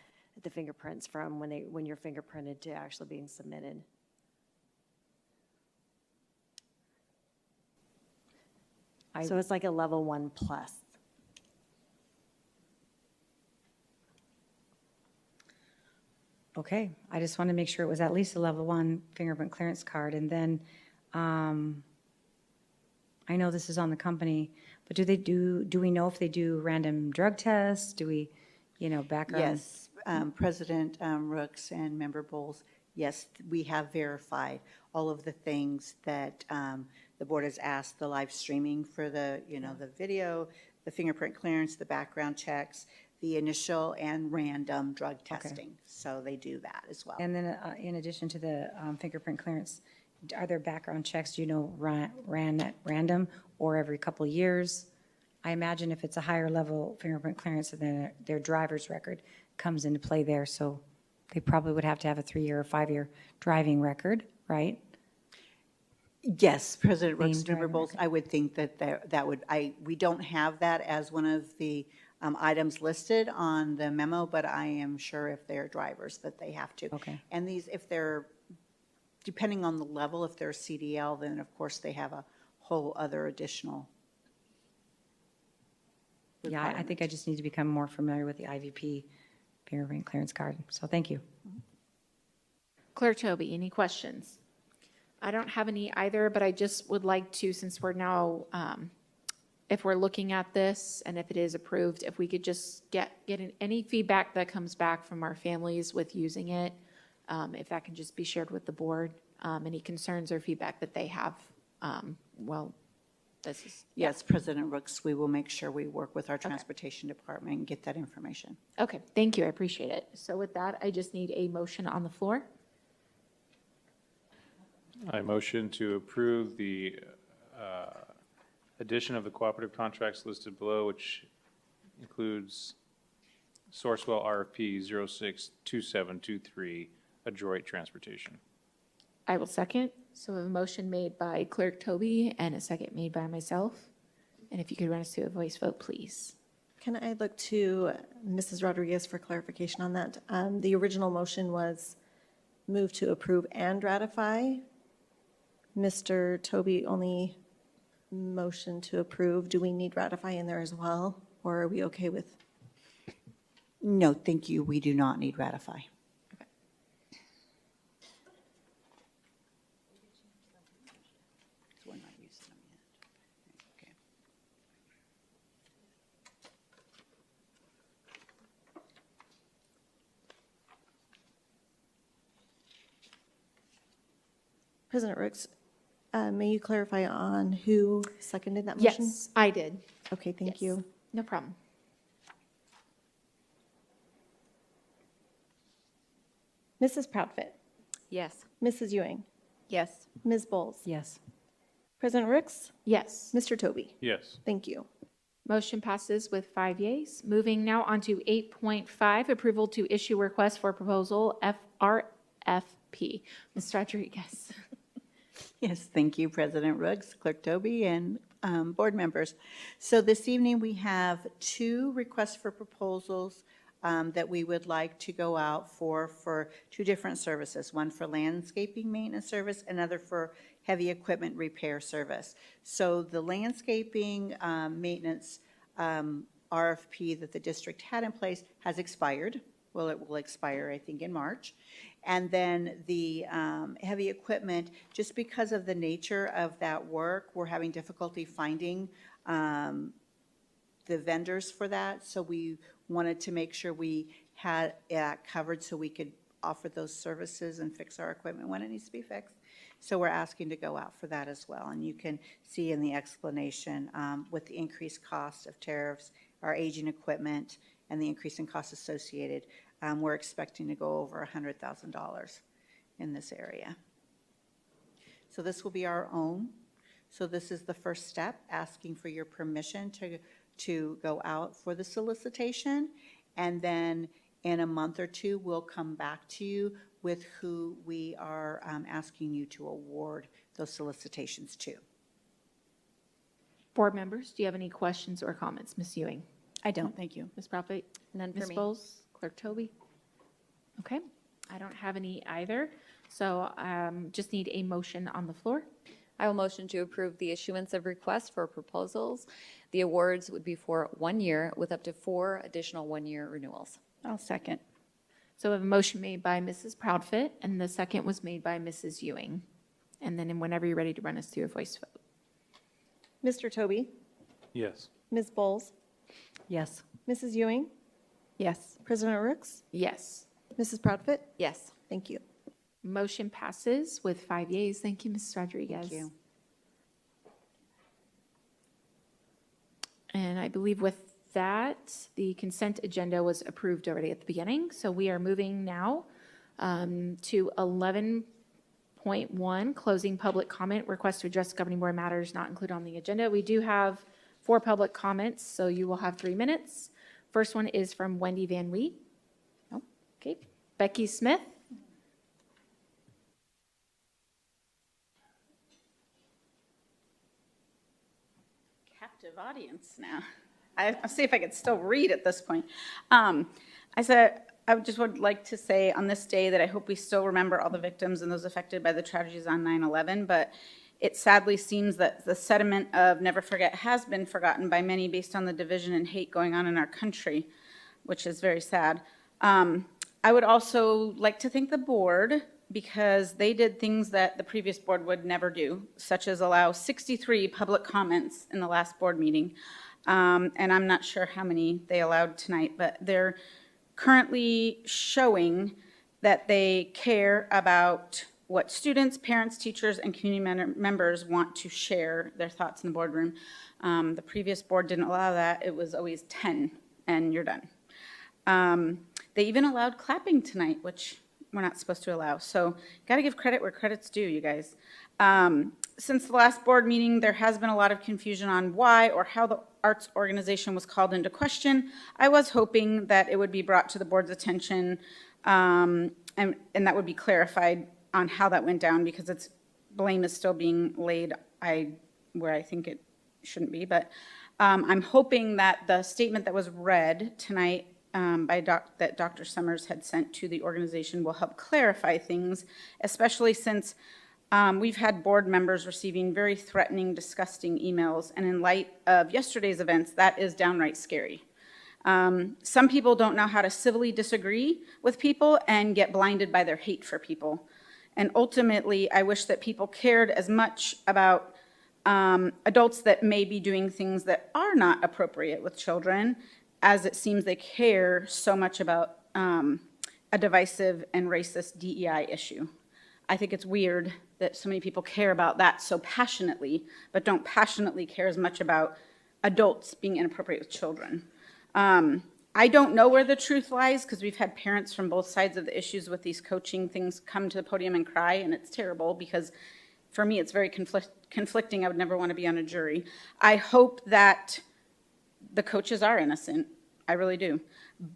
fingerprints from when you're fingerprinted to actually being submitted. So it's like a level 1 plus. Okay, I just wanted to make sure it was at least a level 1 fingerprint clearance card. And then I know this is on the company, But do we know if they do random drug tests? Do we, background? Yes, President Rooks and Member Bowles, yes, we have verified all of the things that the board has asked, the live streaming for the, the video, the fingerprint clearance, the background checks, the initial and random drug testing. So they do that as well. And then in addition to the fingerprint clearance, are there background checks, ran at random or every couple of years? I imagine if it's a higher level fingerprint clearance, then their driver's record comes into play there. So they probably would have to have a 3-year or 5-year driving record, right? Yes, President Rooks, Clean Member driving Bowles, I would think that would, we don't have that as one of the items listed on the memo, but I am sure if they're drivers that they have to. Okay. And these, if they're, depending on the level, if they're CDL, then of course they have a whole other additional. Yeah, I think I just need to become more familiar with the IVP fingerprint clearance card. So thank you. Clerk Toby, any questions? I don't have any either, but I just would like to, since we're now, if we're looking at this and if it is approved, if we could just get any feedback that comes back from our families with using it, if that can just be shared with the board, any concerns or feedback that they have, this is. Yes, President Rooks, we will make sure we work with our transportation department and get that information. Okay, thank you, I appreciate it. So with that, I just need a motion on the floor. I motion to approve the addition of the cooperative contracts listed below, which includes Sourcewell RFP 062723, Adroit Transportation. I will second. So we have a motion made by Clerk Toby and a second made by myself. And if you could run us through a voice vote, please. Can I look to Mrs. Rodriguez for clarification on that? The original motion was move to approve and ratify. Mr. Toby only motion to approve. Do we need ratify in there as well, or are we okay with? No, thank you. We do not need ratify. We're not using them yet. Okay. President Rooks, may you clarify on who seconded that motion? Yes, I did. Okay, thank you. No problem. Mrs. Proudfit, Yes. Mrs. Ewing, Yes. Ms. Bowles, Yes. President Rooks, Yes. Mr. Toby. Yes. Thank you. Motion passes with 5 yeas. Moving now on to 8.5, approval to issue request for proposal RFP. Ms. Rodriguez. Yes, thank you, President Rooks, Clerk Toby, and board members. So this evening, we have 2 requests for proposals that we would like to go out for 2 different services, one for landscaping maintenance service, another for heavy equipment repair service. So the landscaping maintenance RFP that the district had in place has expired. Well, it will expire, I think, in March. And then the heavy equipment, just because of the nature of that work, we're having difficulty finding the vendors for that. So we wanted to make sure we had it covered so we could offer those services and fix our equipment when it needs to be fixed. So we're asking to go out for that as well. And you can see in the explanation with the increased cost of tariffs, our aging equipment, and the increase in costs associated, we're expecting to go over $100,000 in this area. So this will be our own. So this is the first step, asking for your permission to go out for the solicitation. And then in a month or 2, we'll come back to you with who we are asking you to award those solicitations to. Board members, do you have any questions or comments? Ms. Ewing? I don't, thank you. Ms. Profit? None for Ms. me. Bowles? Clerk Toby? Okay, I don't have any either. So just need a motion on the floor. I will motion to approve the issuance of requests for proposals. The awards would be for 1 year with up to 4 additional 1-year renewals. I'll second. So we have a motion made by Mrs. Proudfit, and the second was made by Mrs. Ewing. And then whenever you're ready to run us through a voice vote. Mr. Toby, Yes. Ms. Bowles? Yes. Mrs. Ewing? Yes. President Rooks? Yes. Mrs. Proudfit? Yes. Thank you. Motion passes with 5 yeas. Thank you, Mrs. Rodriguez. Thank you. And I believe with that, the consent agenda was approved already at the beginning. So we are moving now to 11.1, closing public comment, request to address governing board matters not included on the agenda. We do have 4 public comments, so you will have 3 minutes. First one is from Wendy Van Wee. Oh, okay. Becky Smith. Captive audience now. I'll see if I could still read at this point. I just would like to say on this day that I hope we still remember all the victims and those affected by the tragedies on 9/11, but it sadly seems that the sentiment of never forget has been forgotten by many based on the division and hate going on in our country, which is very sad. I would also like to thank the board because they did things that the previous board would never do, such as allow 63 public comments in the last board meeting. And I'm not sure how many they allowed tonight, but they're currently showing that they care about what students, parents, teachers, and community members want to share their thoughts in the boardroom. The previous board didn't allow that. It was always 10, and you're done. They even allowed clapping tonight, which we're not supposed to allow. So got to give credit where credit's due, you guys. Since the last board meeting, there has been a lot of confusion on why or how the arts organization was called into question. I was hoping that it would be brought to the board's attention and that would be clarified on how that went down because its blame is still being laid where I think it shouldn't be. But I'm hoping that the statement that was read tonight that Dr. Summers had sent to the organization will help clarify things, especially since we've had board members receiving very threatening, disgusting emails, and in light of yesterday's events, that is downright scary. Some people don't know how to civilly disagree with people and get blinded by their hate for people. And ultimately, I wish that people cared as much about adults that may be doing things that are not appropriate with children as it seems they care so much about a divisive and racist DEI issue. I think it's weird that so many people care about that so passionately, but don't passionately care as much about adults being inappropriate with children. I don't know where the truth lies because we've had parents from both sides of the issues with these coaching things come to the podium and cry, and it's terrible because for me it's very conflicting. I would never want to be on a jury. I hope that the coaches are innocent. I really do.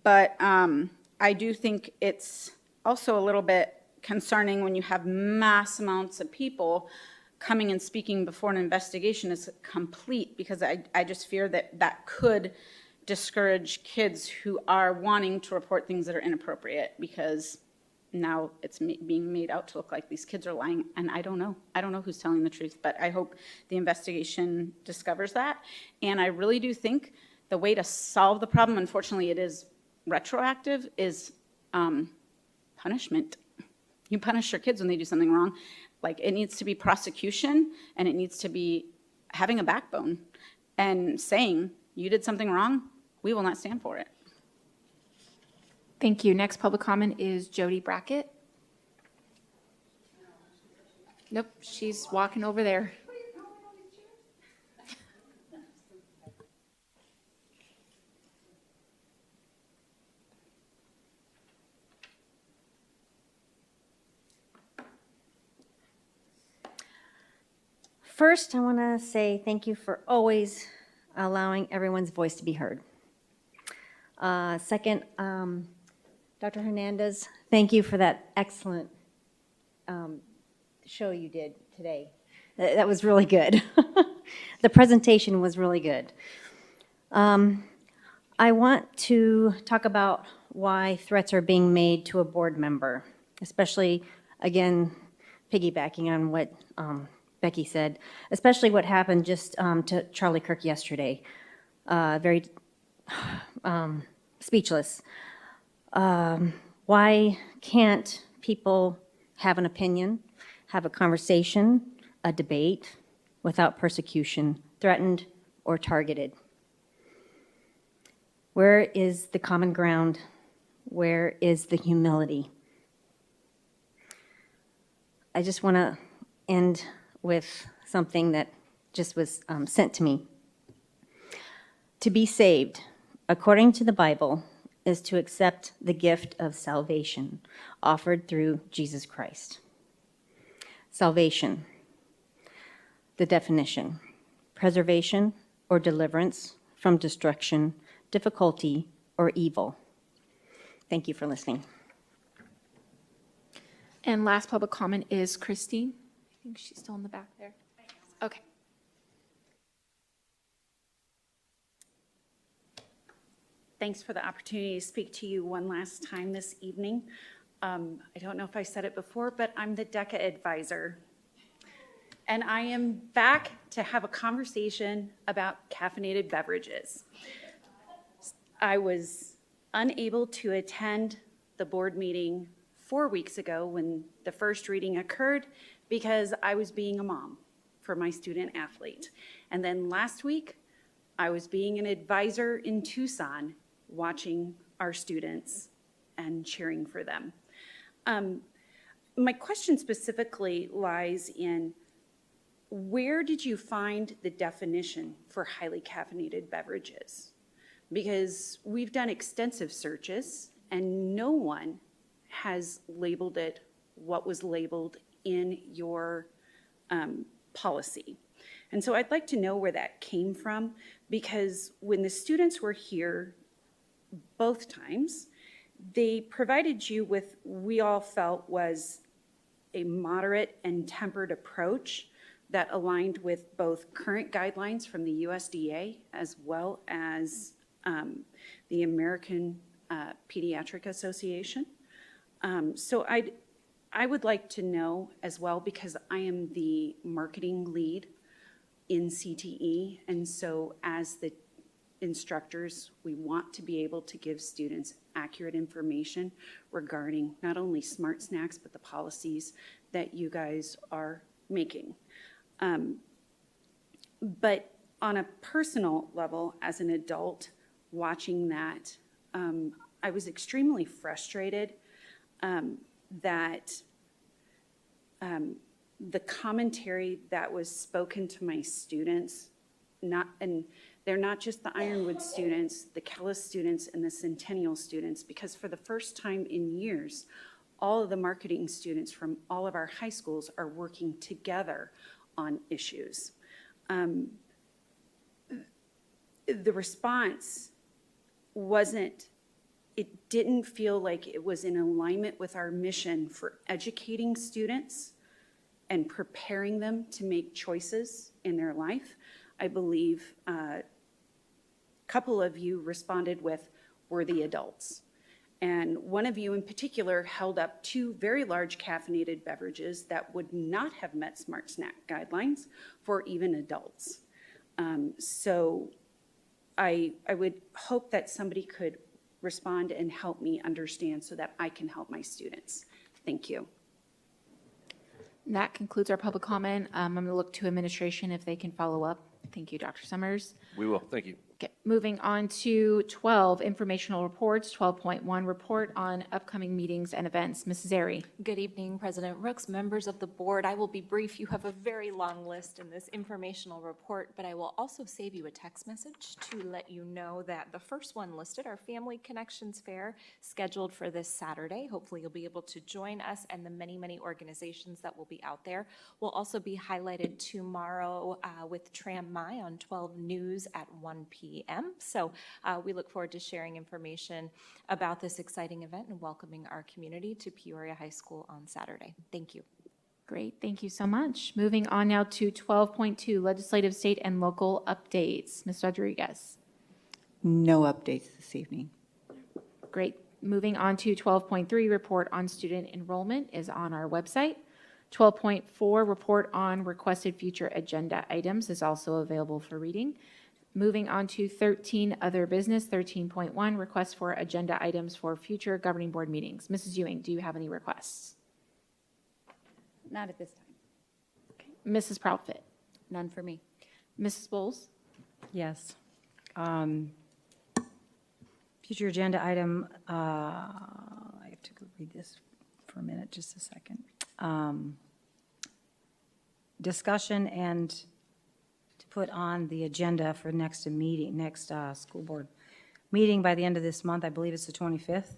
But I do think it's also a little bit concerning when you have mass amounts of people coming and speaking before an investigation is complete, because I just fear that that could discourage kids who are wanting to report things that are inappropriate, because now it's being made out to look like these kids are lying, and I don't know. I don't know who's telling the truth, but I hope the investigation discovers that. And I really do think the way to solve the problem, unfortunately it is retroactive, is punishment. You punish your kids when they do something wrong. Like, it needs to be prosecution, and it needs to be having a backbone and saying, you did something wrong, we will not stand for it. Thank you. Next public comment is Jody Brackett. Nope, she's walking over there. First, I want to say thank you for always allowing everyone's voice to be heard. Second, Dr. Hernandez, thank you for that excellent show you did today. That was really good. The presentation was really good. I want to talk about why threats are being made to a board member, especially, again, piggybacking on what Becky said, especially what happened just to Charlie Kirk yesterday. Very speechless. Why can't people have an opinion, have a conversation, a debate without persecution, threatened, or targeted? Where is the common ground? Where is the humility? I just want to end with something that just was sent to me. To be saved, according to the Bible, is to accept the gift of salvation offered through Jesus Christ. Salvation, the definition: preservation or deliverance from destruction, difficulty, or evil. Thank you for listening. And last public comment is Christine. I think she's still in the back there. Okay. Thanks for the opportunity to speak to you one last time this evening. I don't know if I said it before, but I'm the DECA advisor. And I am back to have a conversation about caffeinated beverages. I was unable to attend the board meeting 4 weeks ago when the first reading occurred because I was being a mom for my student athlete. And then last week, I was being an advisor in Tucson, watching our students and cheering for them. My question specifically lies in, where did you find the definition for highly caffeinated beverages? Because we've done extensive searches and no one has labeled it what was labeled in your policy. And so I'd like to know where that came from, because when the students were here both times, they provided you with, we all felt was a moderate and tempered approach that aligned with both current guidelines from the USDA as well as the American Pediatric Association. So I would like to know as well, because I am the marketing lead in CTE, and so as the instructors, we want to be able to give students accurate information regarding not only smart snacks, but the policies that you guys are making. But on a personal level, as an adult, watching that, I was extremely frustrated that the commentary that was spoken to my students, and they're not just the Ironwood students, the Kellis students, and the Centennial students, because for the first time in years, all of the marketing students from all of our high schools are working together on issues. The response it didn't feel like it was in alignment with our mission for educating students and preparing them to make choices in their life. I believe a couple of you responded with worthy adults. And one of you in particular held up 2 very large caffeinated beverages that would not have met Smart Snack guidelines for even adults. So I would hope that somebody could respond and help me understand so that I can help my students. Thank you. That concludes our public comment. I'm going to look to administration if they can follow up. Thank you, Dr. Summers. We will. Thank you. Okay, moving on to 12, informational reports, 12.1, report on upcoming meetings and events. Mrs. Zeri. Good evening, President Rooks, members of the board. I will be brief. You have a very long list in this informational report, but I will also save you a text message to let you know that the first one listed, our Family Connections Fair, scheduled for this Saturday. Hopefully you'll be able to join us and the many, many organizations that will be out there. Will also be highlighted tomorrow with Tram My on 12 News at 1 p.m. So we look forward to sharing information about this exciting event and welcoming our community to Peoria High School on Saturday. Thank you. Great, thank you so much. Moving on now to 12.2, legislative, state, and local updates. Ms. Rodriguez. No updates this evening. Great. Moving on to 12.3, report on student enrollment is on our website. 12.4, report on requested future agenda items is also available for reading. Moving on to 13, other business, 13.1, requests for agenda items for future governing board meetings. Mrs. Ewing, do you have any requests? Not at this time. Okay. Mrs. Proudfit? None for me. Mrs. Bowles? Yes. Future agenda item, I have to go read this for a minute, just a second. Discussion and to put on the agenda for next meeting, next school board meeting by the end of this month, I believe it's the 25th.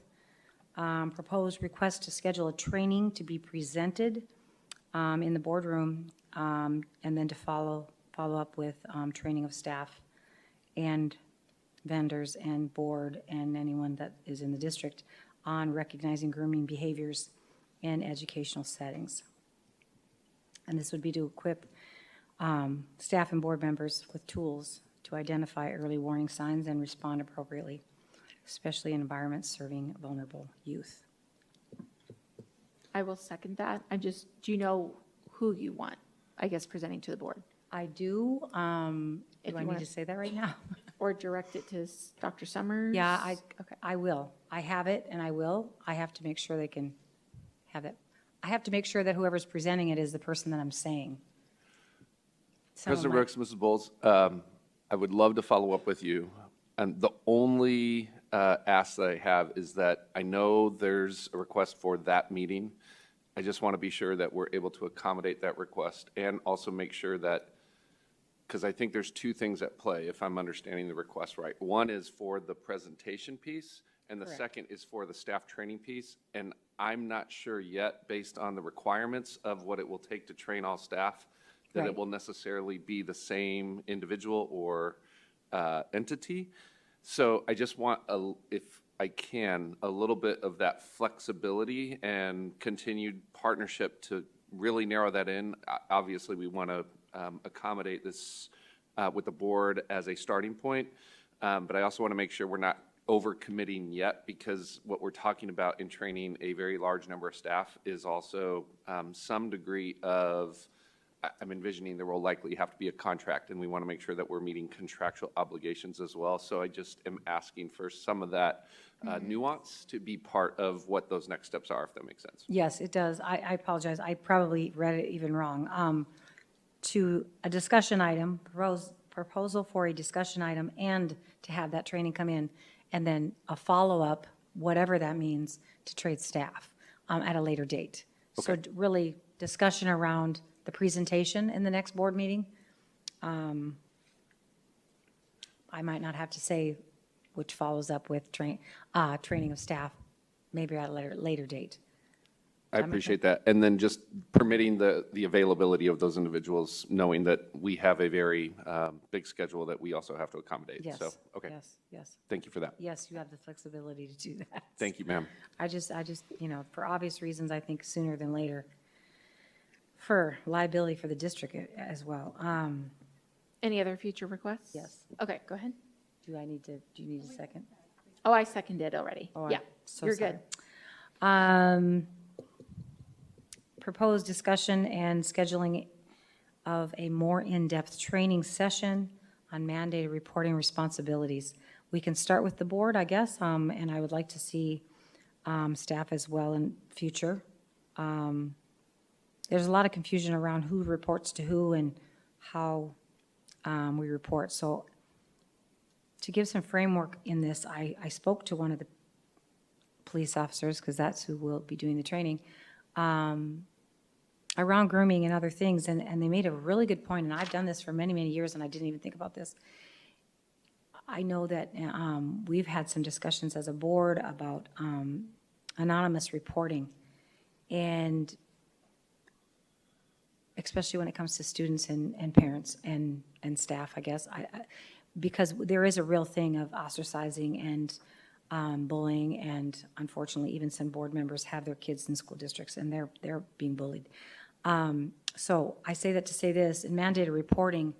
Proposed request to schedule a training to be presented in the boardroom, and then to follow up with training of staff and vendors and board and anyone that is in the district on recognizing grooming behaviors in educational settings. And this would be to equip staff and board members with tools to identify early warning signs and respond appropriately, especially in environments serving vulnerable youth. I will second that. do you know who you want, I guess, presenting to the board? I do. Do If I you need wanna- to say that right now? Or direct it to Dr. Summers? Yeah, Okay. I will. I have it, and I will. I have to make sure they can have it. I have to make sure that whoever's presenting it is the person that I'm saying. Some of President my- Rooks, Mrs. Bowles, I would love to follow up with you. And the only ask that I have is that I know there's a request for that meeting. I just want to be sure that we're able to accommodate that request and also make sure that, because I think there's two things at play, if I'm understanding the request right. One is for the presentation piece, and the Correct. second is for the staff training piece. And I'm not sure yet, based on the requirements of what it will take to train all staff, that it Right. will necessarily be the same individual or entity. So I just want, if I can, a little bit of that flexibility and continued partnership to really narrow that in. Obviously, we want to accommodate this with the board as a starting point, but I also want to make sure we're not overcommitting yet, because what we're talking about in training a very large number of staff is also some degree of, I'm envisioning there will likely have to be a contract, and we want to make sure that we're meeting contractual obligations as well. So I just am asking for some of that nuance to be part of what those next steps are, if that makes sense. Yes, it does. I apologize. I probably read it even wrong. To a discussion item, proposal for a discussion item, and to have that training come in, and then a follow-up, whatever that means, to trade staff at a later date. So really, discussion around the presentation in the next board meeting. I might not have to say which follows up with training of staff, maybe at a later date. I appreciate that. And then just permitting the availability of those individuals, knowing that we have a very big schedule that we also have to accommodate. Yes. So, okay. Yes. Thank you for that. Yes, you have the flexibility to do that. Thank you, ma'am. I just, for obvious reasons, I think sooner than later, for liability for the district as well. Any other future requests? Yes. Okay, go ahead. Do you need a second? Oh, I seconded already. Oh, Yeah, I'm so you're sorry. good. Proposed discussion and scheduling of a more in-depth training session on mandated reporting responsibilities. We can start with the board, I guess, and I would like to see staff as well in future. There's a lot of confusion around who reports to who and how we report. So to give some framework in this, I spoke to one of the police officers, because that's who will be doing the training, around grooming and other things, and they made a really good point, and I've done this for many, many years, and I didn't even think about this. I know that we've had some discussions as a board about anonymous reporting, and especially when it comes to students and parents and staff, I guess, because there is a real thing of ostracizing and bullying, and unfortunately, even some board members have their kids in school districts, and they're being bullied. So I say that to say this: in mandated reporting,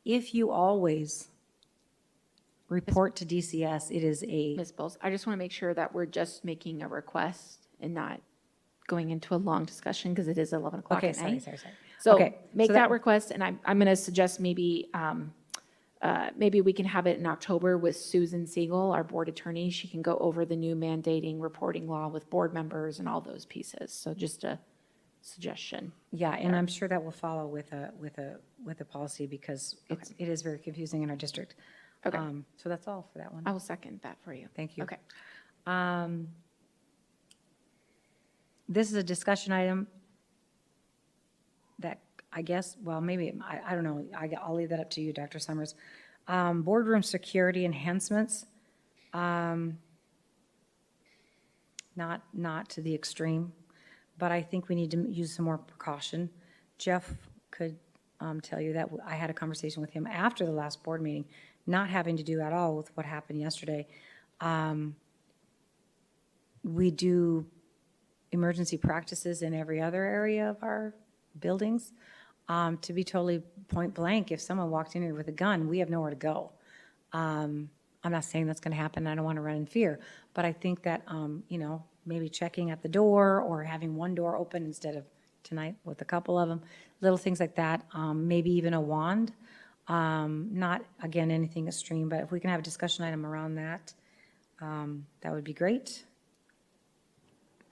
if you always report to DCS, it is a. Ms. Bowles, I just want to make sure that we're just making a request and not going into a long discussion, because it is 11 o'clock Okay, at sorry. night. So Okay, make so that that- request, and I'm going to suggest maybe we can have it in October with Susan Siegel, our board attorney. She can go over the new mandating reporting law with board members and all those pieces. So just to suggestion. Yeah, and I'm sure that will follow with a policy because it is very confusing in our district. Okay. So that's all for that one. I will second that for you. Thank you. Okay. This is a discussion item that I guess, well, maybe, I don't know, I'll leave that up to you, Dr. Summers. Boardroom security enhancements, not to the extreme, but I think we need to use some more precaution. Jeff could tell you that I had a conversation with him after the last board meeting, not having to do at all with what happened yesterday. We do emergency practices in every other area of our buildings. To be totally point blank, if someone walked in here with a gun, we have nowhere to go. I'm not saying that's going to happen. I don't want to run in fear, but I think that, maybe checking at the door or having one door open instead of tonight with a couple of them, little things like that, maybe even a wand. Not, again, anything extreme, but if we can have a discussion item around that, that would be great.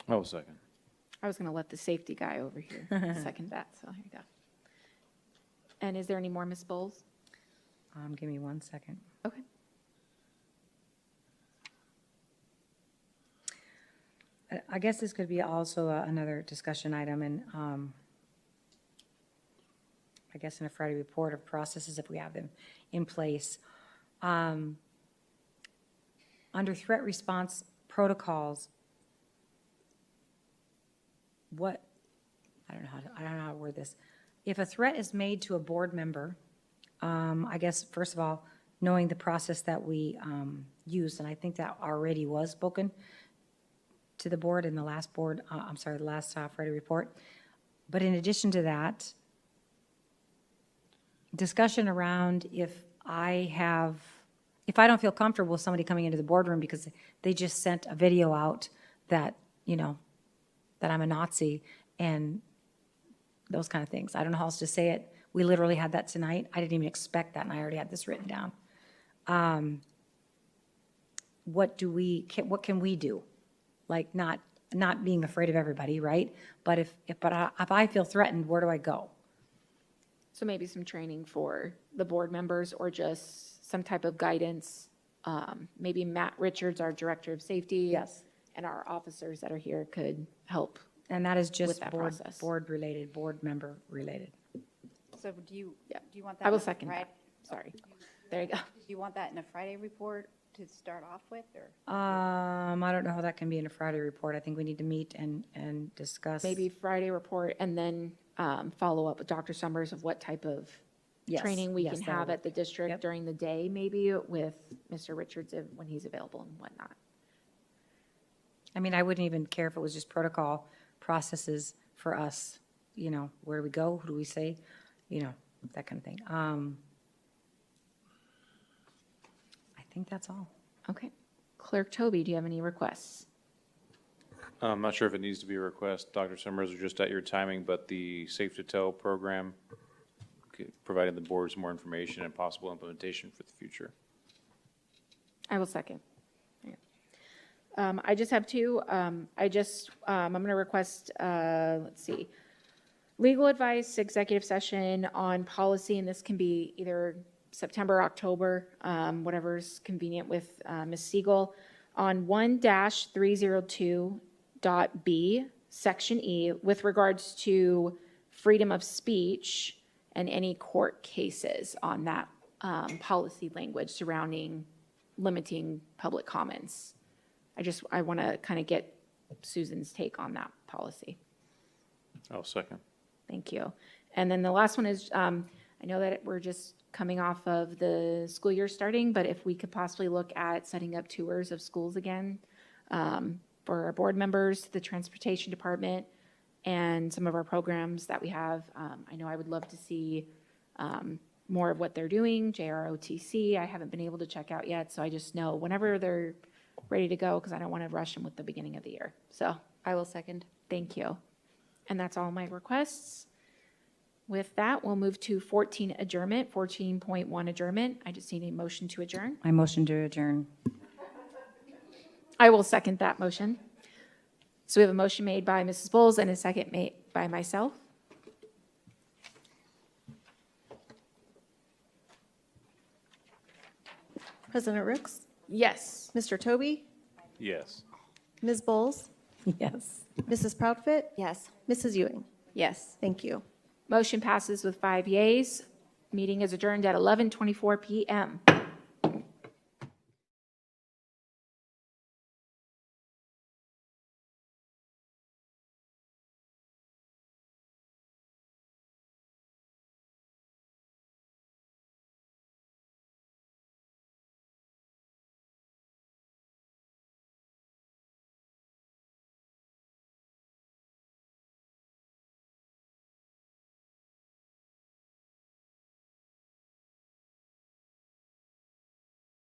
I will second. I was going to let the safety guy over here second that, so here you go. And is there any more, Ms. Bowles? Give me 1 second. Okay. I guess this could be also another discussion item, and I guess in a Friday report of processes if we have them in place. Under threat response protocols, I don't know how to word this. If a threat is made to a board member, I guess, first of all, knowing the process that we used, and I think that already was spoken to the board in the last board, the last Friday report. But in addition to that, discussion around if I don't feel comfortable with somebody coming into the boardroom because they just sent a video out that, that I'm a Nazi and those kind of things. I don't know how else to say it. We literally had that tonight. I didn't even expect that, and I already had this written down. What can we do? Like not being afraid of everybody, right? But if I feel threatened, where do I go? So maybe some training for the board members or just some type of guidance. Maybe Matt Richards, our Director of Safety. Yes. And our officers that are here could help. And that is just with that process. board member related. So do you want that? I will in a second that. Sorry. There you go. Do you want that in a Friday report to start off with, or? I don't know how that can be in a Friday report. I think we need to meet and discuss. Maybe Friday report and then follow up with Dr. Summers of what type of training we can have at the district during the day, maybe with Mr. Richards when he's available and whatnot. I mean, I wouldn't even care if it was just protocol processes for us, where do we go, who do we say, that kind of thing. I think that's all. Okay. Clerk Toby, do you have any requests? I'm not sure if it needs to be a request, Dr. Summers, or just at your timing, but the Safe to Tell program, providing the boards more information and possible implementation for the future. I will second. I just have two. I'm going to request, let's see, legal advice, executive session on policy, and this can be either September, October, whatever's convenient with Ms. Siegel, on 1-302.b, Section E, with regards to freedom of speech and any court cases on that policy language surrounding limiting public comments. I want to kind of get Susan's take on that policy. I'll second. Thank you. And then the last one is, I know that we're just coming off of the school year starting, but if we could possibly look at setting up tours of schools again for our board members, the transportation department, and some of our programs that we have. I know I would love to see more of what they're doing, JROTC. I haven't been able to check out yet, so I just know whenever they're ready to go, because I don't want to rush them with the beginning of the year. So I will second. Thank you. And that's all my requests. With that, we'll move to 14 adjournment, 14.1 adjournment. I just need a motion to adjourn. I motion to adjourn. I will second that motion. So we have a motion made by Mrs. Bowles and a second by myself. President Rooks, Yes. Mr. Toby, Yes. Ms. Bowles, Yes. Mrs. Proudfit, Yes. Mrs. Ewing. Yes. Thank you. Motion passes with 5 yeas. Meeting is adjourned at 11:24 PM.